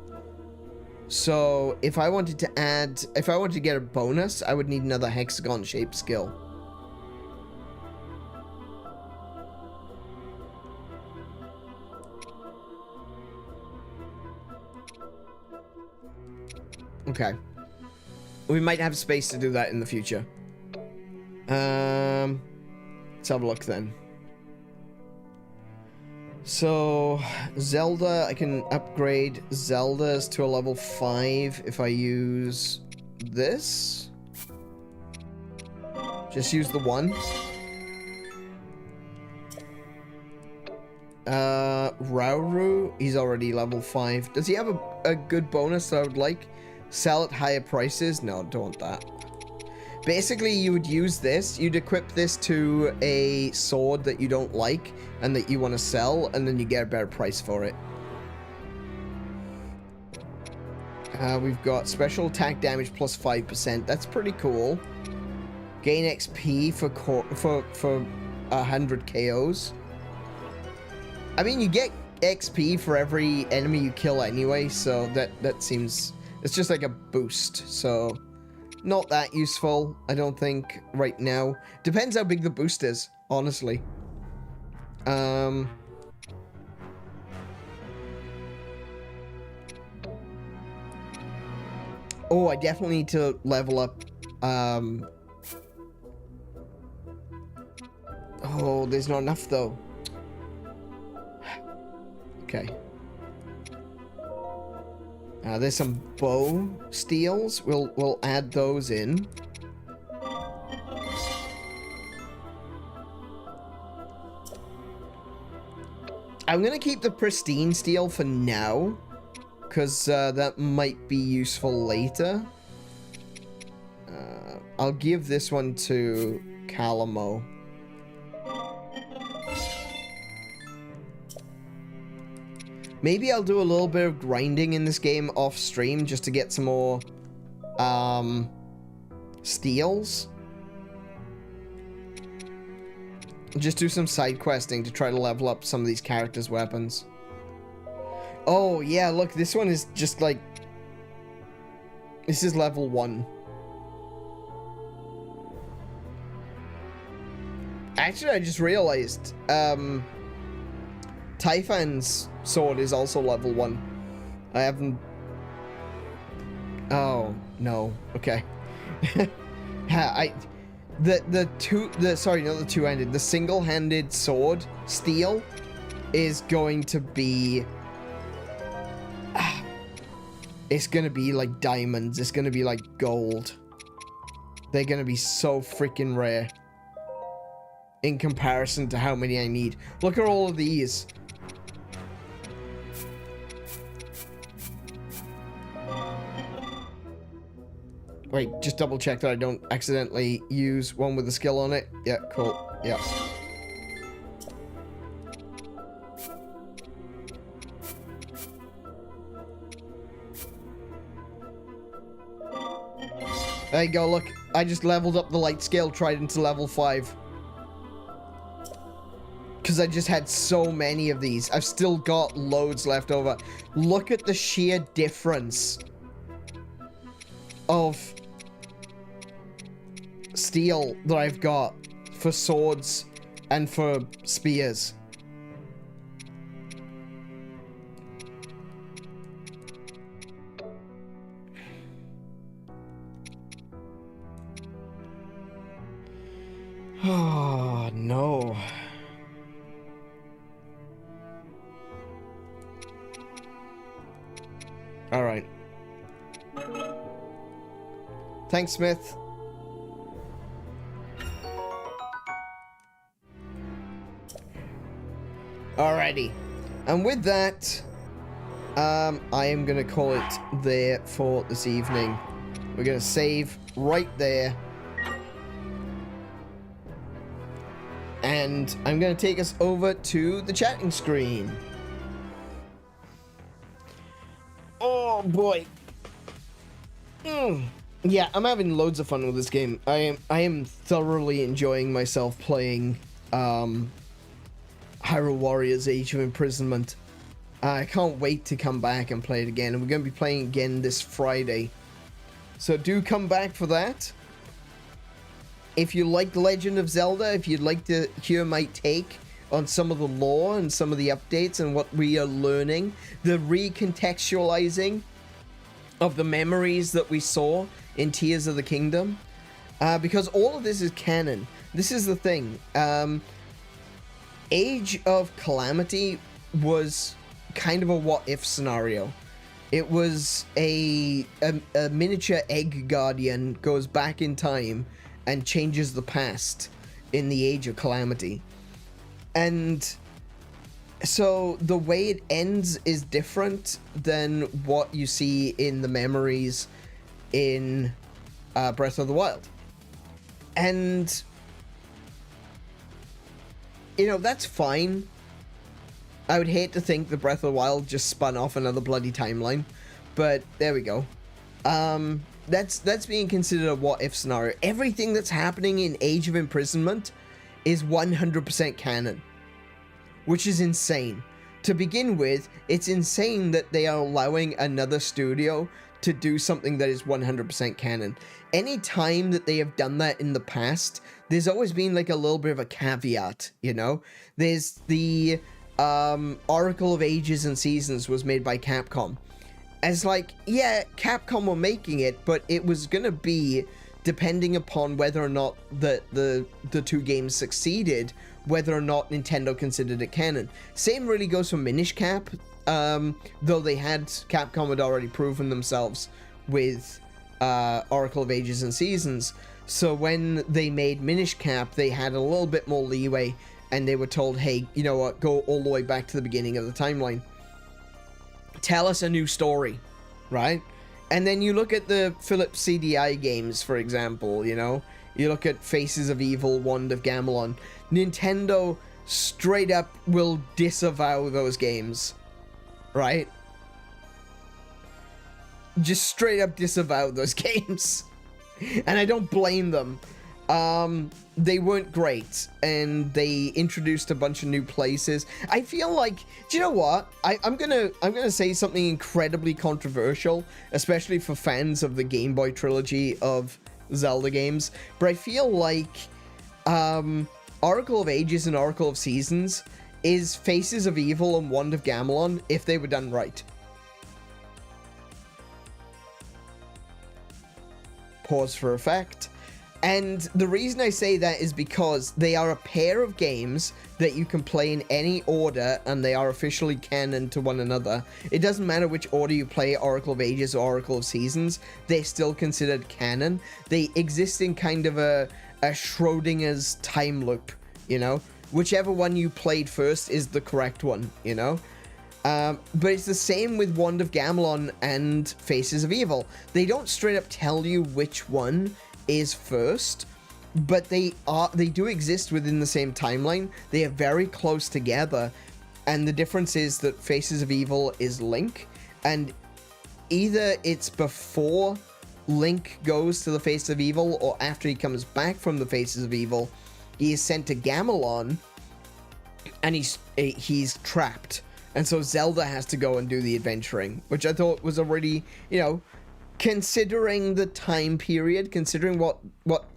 So, if I wanted to add... if I wanted to get a bonus, I would need another hexagon-shaped skill. Okay. We might have space to do that in the future. Let's have a look then. So, Zelda, I can upgrade Zelda's to a level 5 if I use this. Just use the one. Rauru, he's already level 5. Does he have a good bonus that I would like? Sell at higher prices? No, don't want that. Basically, you would use this. You'd equip this to a sword that you don't like and that you want to sell, and then you get a better price for it. We've got special attack damage plus 5%. That's pretty cool. Gain XP for 100 KOs. I mean, you get XP for every enemy you kill anyway, so that seems... it's just like a boost, so not that useful, I don't think, right now. Depends how big the boost is, honestly. Oh, I definitely need to level up, oh, there's not enough, though. Okay. There's some bow steels. We'll add those in. I'm gonna keep the pristine steel for now, because that might be useful later. I'll give this one to Calamo. Maybe I'll do a little bit of grinding in this game off stream just to get some more steals. Just do some side questing to try to level up some of these characters' weapons. Oh yeah, look, this one is just like, this is level 1. Actually, I just realized Taifan's sword is also level 1. I haven't... Oh, no. Okay. Sorry, not the two-handed. The single-handed sword, steel, is going to be... It's gonna be like diamonds. It's gonna be like gold. They're gonna be so freaking rare. In comparison to how many I need. Look at all of these. Wait, just double check that I don't accidentally use one with a skill on it. Yeah, cool. Yeah. There you go, look. I just leveled up the light scale trident to level 5. Because I just had so many of these. I've still got loads left over. Look at the sheer difference of steel that I've got for swords and for spears. Oh, no. All right. Thanks, Smith. Alrighty. And with that, I am going to call it there for this evening. We're going to save right there. And I'm going to take us over to the chatting screen. Oh, boy. Yeah, I'm having loads of fun with this game. I am thoroughly enjoying myself playing Hyrule Warriors Age of Imprisonment. I can't wait to come back and play it again. And we're going to be playing again this Friday. So do come back for that. If you like Legend of Zelda, if you'd like to hear my take on some of the lore and some of the updates and what we are learning, the recontextualizing of the memories that we saw in Tears of the Kingdom, because all of this is canon. This is the thing. Age of Calamity was kind of a what-if scenario. It was a miniature egg guardian goes back in time and changes the past in the Age of Calamity. And so the way it ends is different than what you see in the memories in Breath of the Wild. And, you know, that's fine. I would hate to think that Breath of the Wild just spun off another bloody timeline. But there we go. That's being considered a what-if scenario. Everything that's happening in Age of Imprisonment is 100% canon, which is insane. To begin with, it's insane that they are allowing another studio to do something that is 100% canon. Any time that they have done that in the past, there's always been like a little bit of a caveat, you know? There's the Oracle of Ages and Seasons was made by Capcom. As like, yeah, Capcom were making it, but it was gonna be depending upon whether or not the two games succeeded, whether or not Nintendo considered it canon. Same really goes for Minish Cap, though Capcom had already proven themselves with Oracle of Ages and Seasons. So when they made Minish Cap, they had a little bit more leeway, and they were told, hey, you know what, go all the way back to the beginning of the timeline. Tell us a new story, right? And then you look at the Philips CDI games, for example, you know? You look at Faces of Evil, Wand of Gamelon. Nintendo straight up will disavow those games, right? Just straight up disavow those games. And I don't blame them. They weren't great, and they introduced a bunch of new places. I feel like, do you know what? I'm gonna say something incredibly controversial, especially for fans of the Game Boy trilogy of Zelda games. But I feel like Oracle of Ages and Oracle of Seasons is Faces of Evil and Wand of Gamelon if they were done right. Pause for effect. And the reason I say that is because they are a pair of games that you can play in any order, and they are officially canon to one another. It doesn't matter which order you play Oracle of Ages or Oracle of Seasons, they're still considered canon. They exist in kind of a Schrodinger's time loop, you know? Whichever one you played first is the correct one, you know? But it's the same with Wand of Gamelon and Faces of Evil. They don't straight up tell you which one is first, but they do exist within the same timeline. They are very close together, and the difference is that Faces of Evil is Link, and either it's before Link goes to the Face of Evil, or after he comes back from the Faces of Evil, he is sent to Gamelon, and he's trapped, and so Zelda has to go and do the adventuring, which I thought was a really, you know, considering the time period, considering what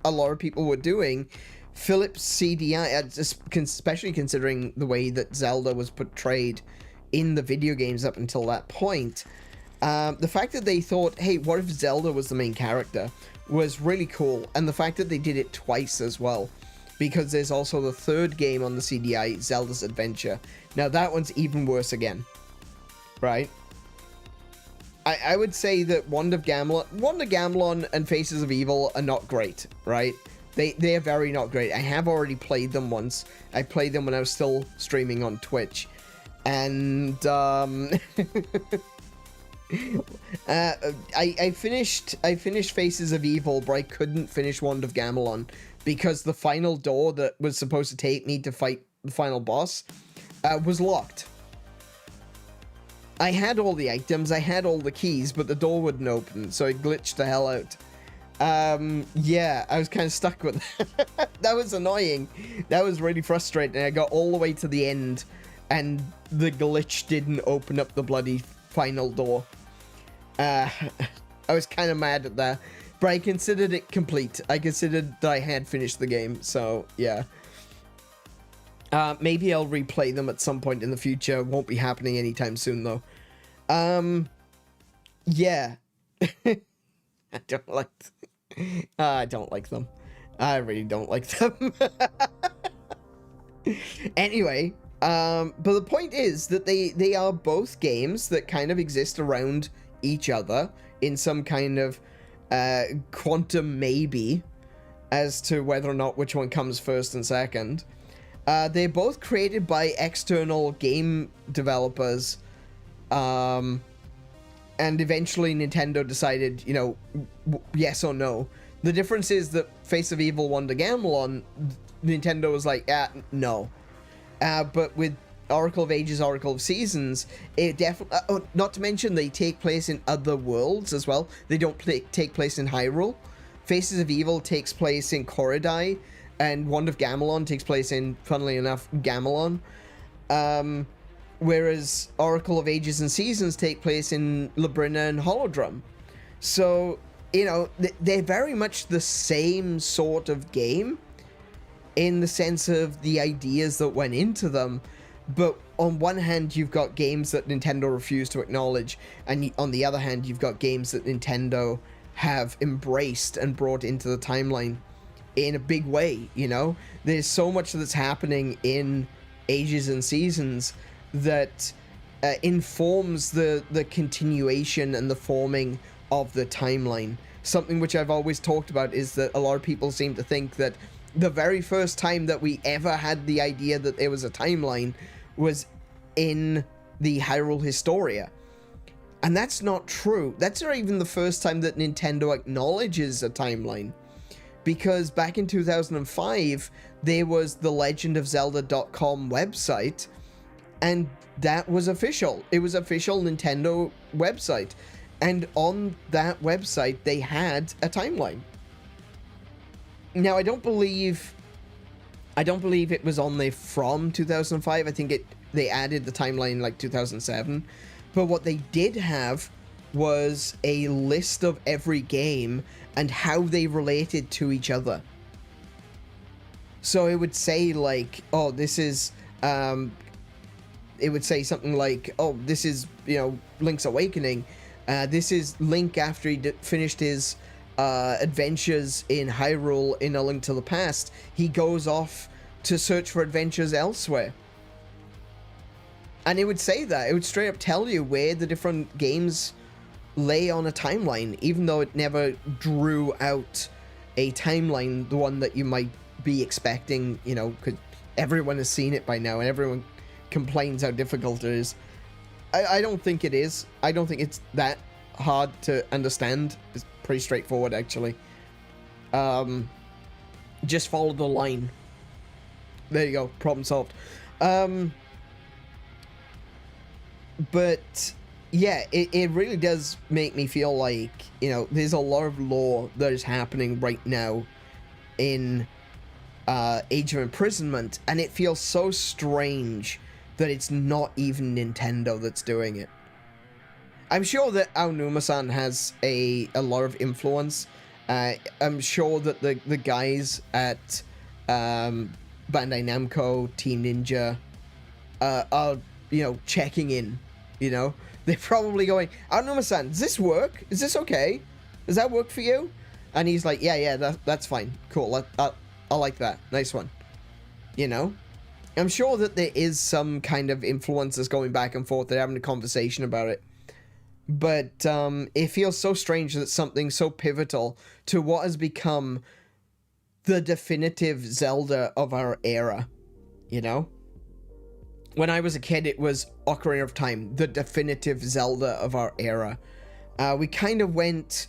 a lot of people were doing, Philips CDI, especially considering the way that Zelda was portrayed in the video games up until that point, the fact that they thought, hey, what if Zelda was the main character, was really cool. And the fact that they did it twice as well, because there's also the third game on the CDI, Zelda's Adventure. Now that one's even worse again, right? I would say that Wand of Gamelon and Faces of Evil are not great, right? They are very not great. I have already played them once. I played them when I was still streaming on Twitch. And, I finished Faces of Evil, but I couldn't finish Wand of Gamelon because the final door that was supposed to take me to fight the final boss was locked. I had all the items, I had all the keys, but the door wouldn't open, so it glitched the hell out. Yeah, I was kind of stuck with that. That was annoying. That was really frustrating. I got all the way to the end, and the glitch didn't open up the bloody final door. I was kind of mad at that, but I considered it complete. I considered that I had finished the game, so yeah. Maybe I'll replay them at some point in the future. Won't be happening anytime soon, though. Yeah. I don't like them. I really don't like them. Anyway, but the point is that they are both games that kind of exist around each other in some kind of quantum maybe as to whether or not which one comes first and second. They're both created by external game developers, and eventually Nintendo decided, you know, yes or no. The difference is that Face of Evil, Wand of Gamelon, Nintendo was like, no. But with Oracle of Ages, Oracle of Seasons, it definitely, not to mention they take place in other worlds as well. They don't take place in Hyrule. Faces of Evil takes place in Koridai, and Wand of Gamelon takes place in, funnily enough, Gamelon. Whereas Oracle of Ages and Seasons take place in Labrina and Holodrum. So, you know, they're very much the same sort of game in the sense of the ideas that went into them. But on one hand, you've got games that Nintendo refused to acknowledge, and on the other hand, you've got games that Nintendo have embraced and brought into the timeline in a big way, you know? There's so much that's happening in Ages and Seasons that informs the continuation and the forming of the timeline. Something which I've always talked about is that a lot of people seem to think that the very first time that we ever had the idea that there was a timeline was in the Hyrule Historia. And that's not true. That's not even the first time that Nintendo acknowledges a timeline. Because back in 2005, there was the Legend of Zelda.com website, and that was official. It was official Nintendo website. And on that website, they had a timeline. Now, I don't believe it was on there from 2005. I think they added the timeline like 2007. But what they did have was a list of every game and how they related to each other. So it would say like, oh, this is, it would say something like, oh, this is, you know, Link's Awakening. This is Link after he finished his adventures in Hyrule in A Link to the Past. He goes off to search for adventures elsewhere. And it would say that. It would straight up tell you where the different games lay on a timeline, even though it never drew out a timeline, the one that you might be expecting, you know, because everyone has seen it by now and everyone complains how difficult it is. I don't think it is. I don't think it's that hard to understand. It's pretty straightforward, actually. Just follow the line. There you go. Problem solved. But yeah, it really does make me feel like, you know, there's a lot of lore that is happening right now in Age of Imprisonment, and it feels so strange that it's not even Nintendo that's doing it. I'm sure that Aonuma-san has a lot of influence. I'm sure that the guys at Bandai Namco, Team Ninja, are, you know, checking in, you know? They're probably going, Aonuma-san, does this work? Is this okay? Does that work for you? And he's like, yeah, that's fine. Cool, I like that. Nice one. You know? I'm sure that there is some kind of influences going back and forth. They're having a conversation about it. But it feels so strange that something so pivotal to what has become the definitive Zelda of our era, you know? When I was a kid, it was Ocarina of Time, the definitive Zelda of our era. We kind of went...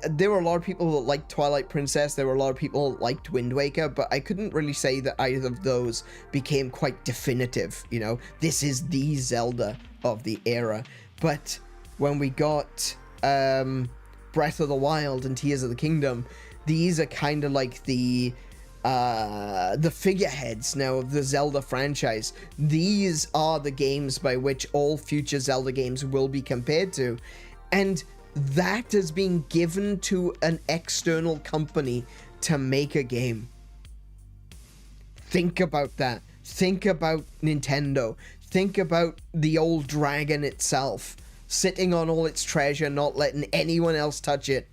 there were a lot of people that liked Twilight Princess, there were a lot of people that liked Wind Waker, but I couldn't really say that either of those became quite definitive, you know? This is the Zelda of the era. But when we got Breath of the Wild and Tears of the Kingdom, these are kind of like the figureheads now of the Zelda franchise. These are the games by which all future Zelda games will be compared to. And that has been given to an external company to make a game. Think about that. Think about Nintendo. Think about the old dragon itself, sitting on all its treasure, not letting anyone else touch it.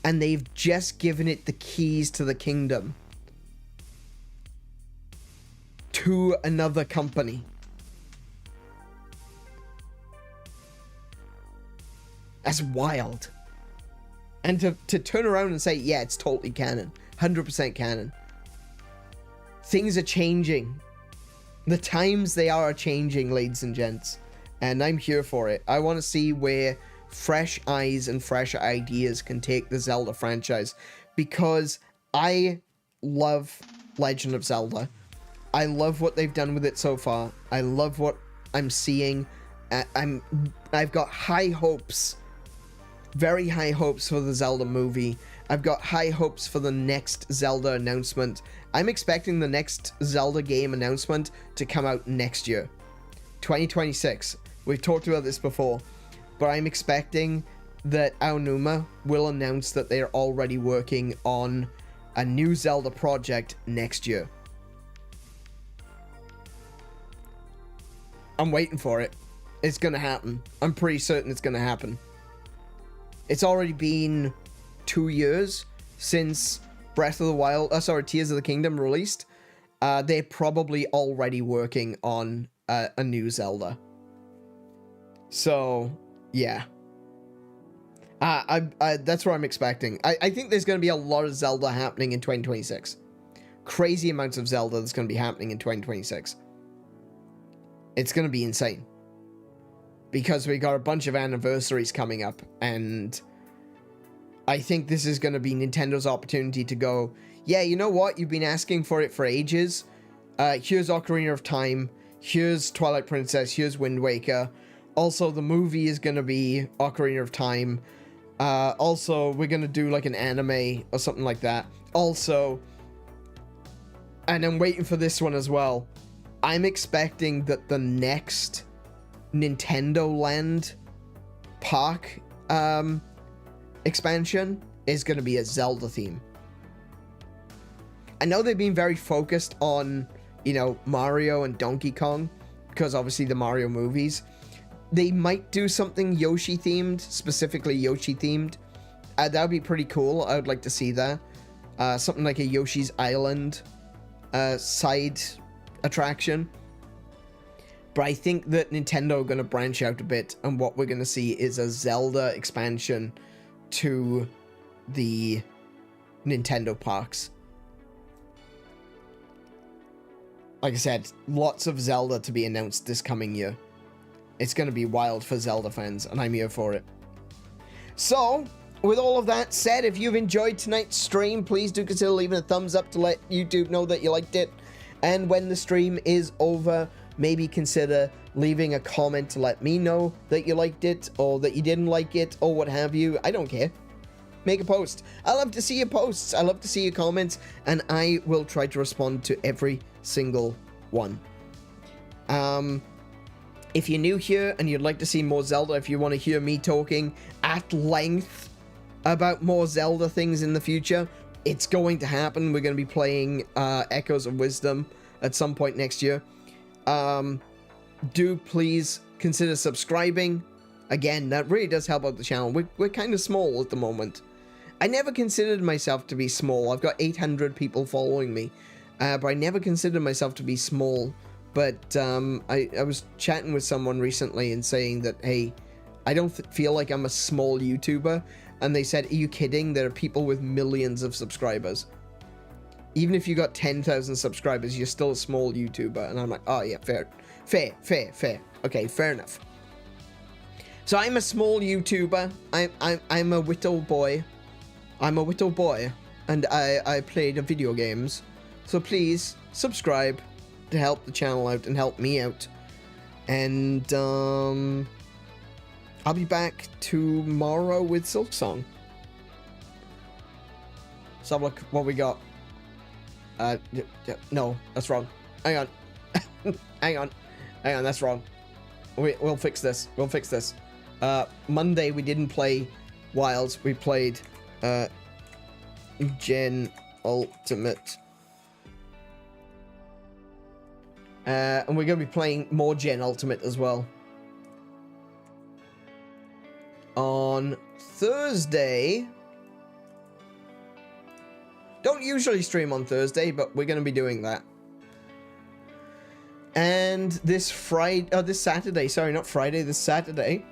And they've just given it the keys to the kingdom to another company. That's wild. And to turn around and say, yeah, it's totally canon. 100% canon. Things are changing. The times they are changing, ladies and gents. And I'm here for it. I want to see where fresh eyes and fresh ideas can take the Zelda franchise. Because I love Legend of Zelda. I love what they've done with it so far. I love what I'm seeing. I've got high hopes. Very high hopes for the Zelda movie. I've got high hopes for the next Zelda announcement. I'm expecting the next Zelda game announcement to come out next year. 2026. We've talked about this before. But I'm expecting that Aonuma will announce that they're already working on a new Zelda project next year. I'm waiting for it. It's gonna happen. I'm pretty certain it's gonna happen. It's already been 2 years since Breath of the Wild, Tears of the Kingdom released. They're probably already working on a new Zelda. So, yeah. That's what I'm expecting. I think there's going to be a lot of Zelda happening in 2026. Crazy amounts of Zelda that's going to be happening in 2026. It's going to be insane. Because we got a bunch of anniversaries coming up, and I think this is going to be Nintendo's opportunity to go, yeah, you know what? You've been asking for it for ages. Here's Ocarina of Time. Here's Twilight Princess. Here's Wind Waker. Also, the movie is going to be Ocarina of Time. Also, we're going to do like an anime or something like that. Also, and I'm waiting for this one as well. I'm expecting that the next Nintendo Land park expansion is going to be a Zelda theme. I know they've been very focused on, you know, Mario and Donkey Kong, because obviously the Mario movies. They might do something Yoshi themed, specifically Yoshi themed. That would be pretty cool. I would like to see that. Something like a Yoshi's Island side attraction. But I think that Nintendo are going to branch out a bit, and what we're going to see is a Zelda expansion to the Nintendo parks. Like I said, lots of Zelda to be announced this coming year. It's going to be wild for Zelda fans, and I'm here for it. So, with all of that said, if you've enjoyed tonight's stream, please do consider leaving a thumbs up to let YouTube know that you liked it. And when the stream is over, maybe consider leaving a comment to let me know that you liked it, or that you didn't like it, or what have you. I don't care. Make a post. I love to see your posts. I love to see your comments, and I will try to respond to every single one. If you're new here and you'd like to see more Zelda, if you want to hear me talking at length about more Zelda things in the future, it's going to happen. We're going to be playing Echoes of Wisdom at some point next year. Do please consider subscribing. Again, that really does help out the channel. We're kind of small at the moment. I never considered myself to be small. I've got 800 people following me, but I never considered myself to be small. But I was chatting with someone recently and saying that, hey, I don't feel like I'm a small YouTuber. And they said, are you kidding? There are people with millions of subscribers. Even if you got 10,000 subscribers, you're still a small YouTuber. And I'm like, oh yeah, fair. Okay, fair enough. So I'm a small YouTuber. I'm a whittle boy. I'm a whittle boy. And I played video games. So please, subscribe to help the channel out and help me out. And I'll be back tomorrow with Silksong. So look what we got. No, that's wrong. Hang on. Hang on, that's wrong. We'll fix this. Monday we didn't play Wilds. We played Gen Ultimate. And we're going to be playing more Gen Ultimate as well. On Thursday... Don't usually stream on Thursday, but we're going to be doing that. And this Saturday, sorry, not Friday, this Saturday,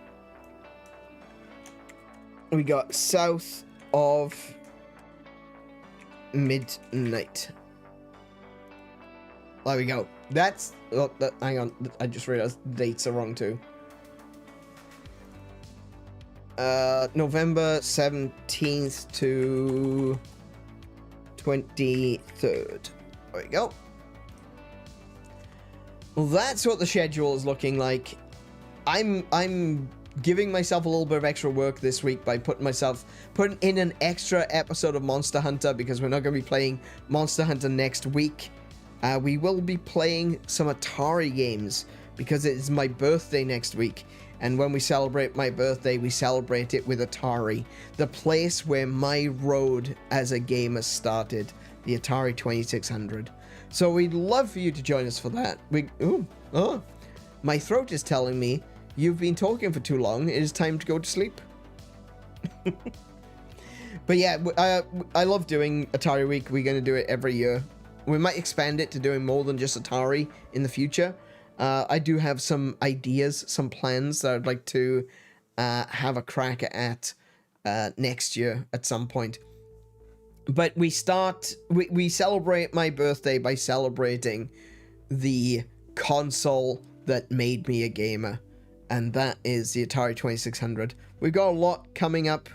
we got South of Midnight. There we go. That's... Oh, hang on. I just realized the dates are wrong too. November 17th to 23rd. There we go. Well, that's what the schedule is looking like. I'm giving myself a little bit of extra work this week by putting in an extra episode of Monster Hunter, because we're not going to be playing Monster Hunter next week. We will be playing some Atari games because it is my birthday next week, And when we celebrate my birthday, we celebrate it with Atari, the place where my road as a gamer started, the Atari 2600. So we'd love for you to join us for that. My throat is telling me you've been talking for too long. It is time to go to sleep. But yeah, I love doing Atari Week. We're going to do it every year. We might expand it to doing more than just Atari in the future. I do have some ideas, some plans that I'd like to have a crack at next year at some point. But we celebrate my birthday by celebrating the console that made me a gamer. And that is the Atari 2600. We've got a lot coming up.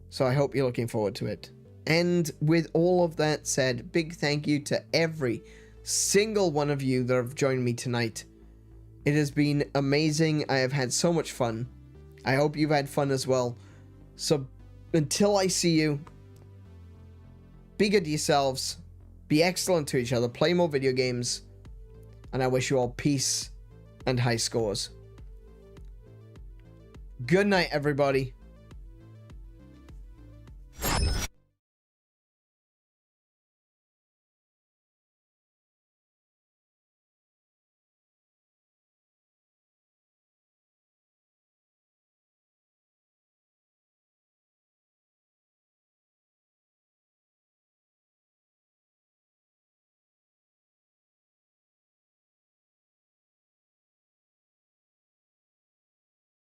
So I hope you're looking forward to it. And with all of that said, big thank you to every single one of you that have joined me tonight. It has been amazing. I have had so much fun. I hope you've had fun as well. So until I see you, be good to yourselves, be excellent to each other, play more video games, and I wish you all peace and high scores. Good night, everybody.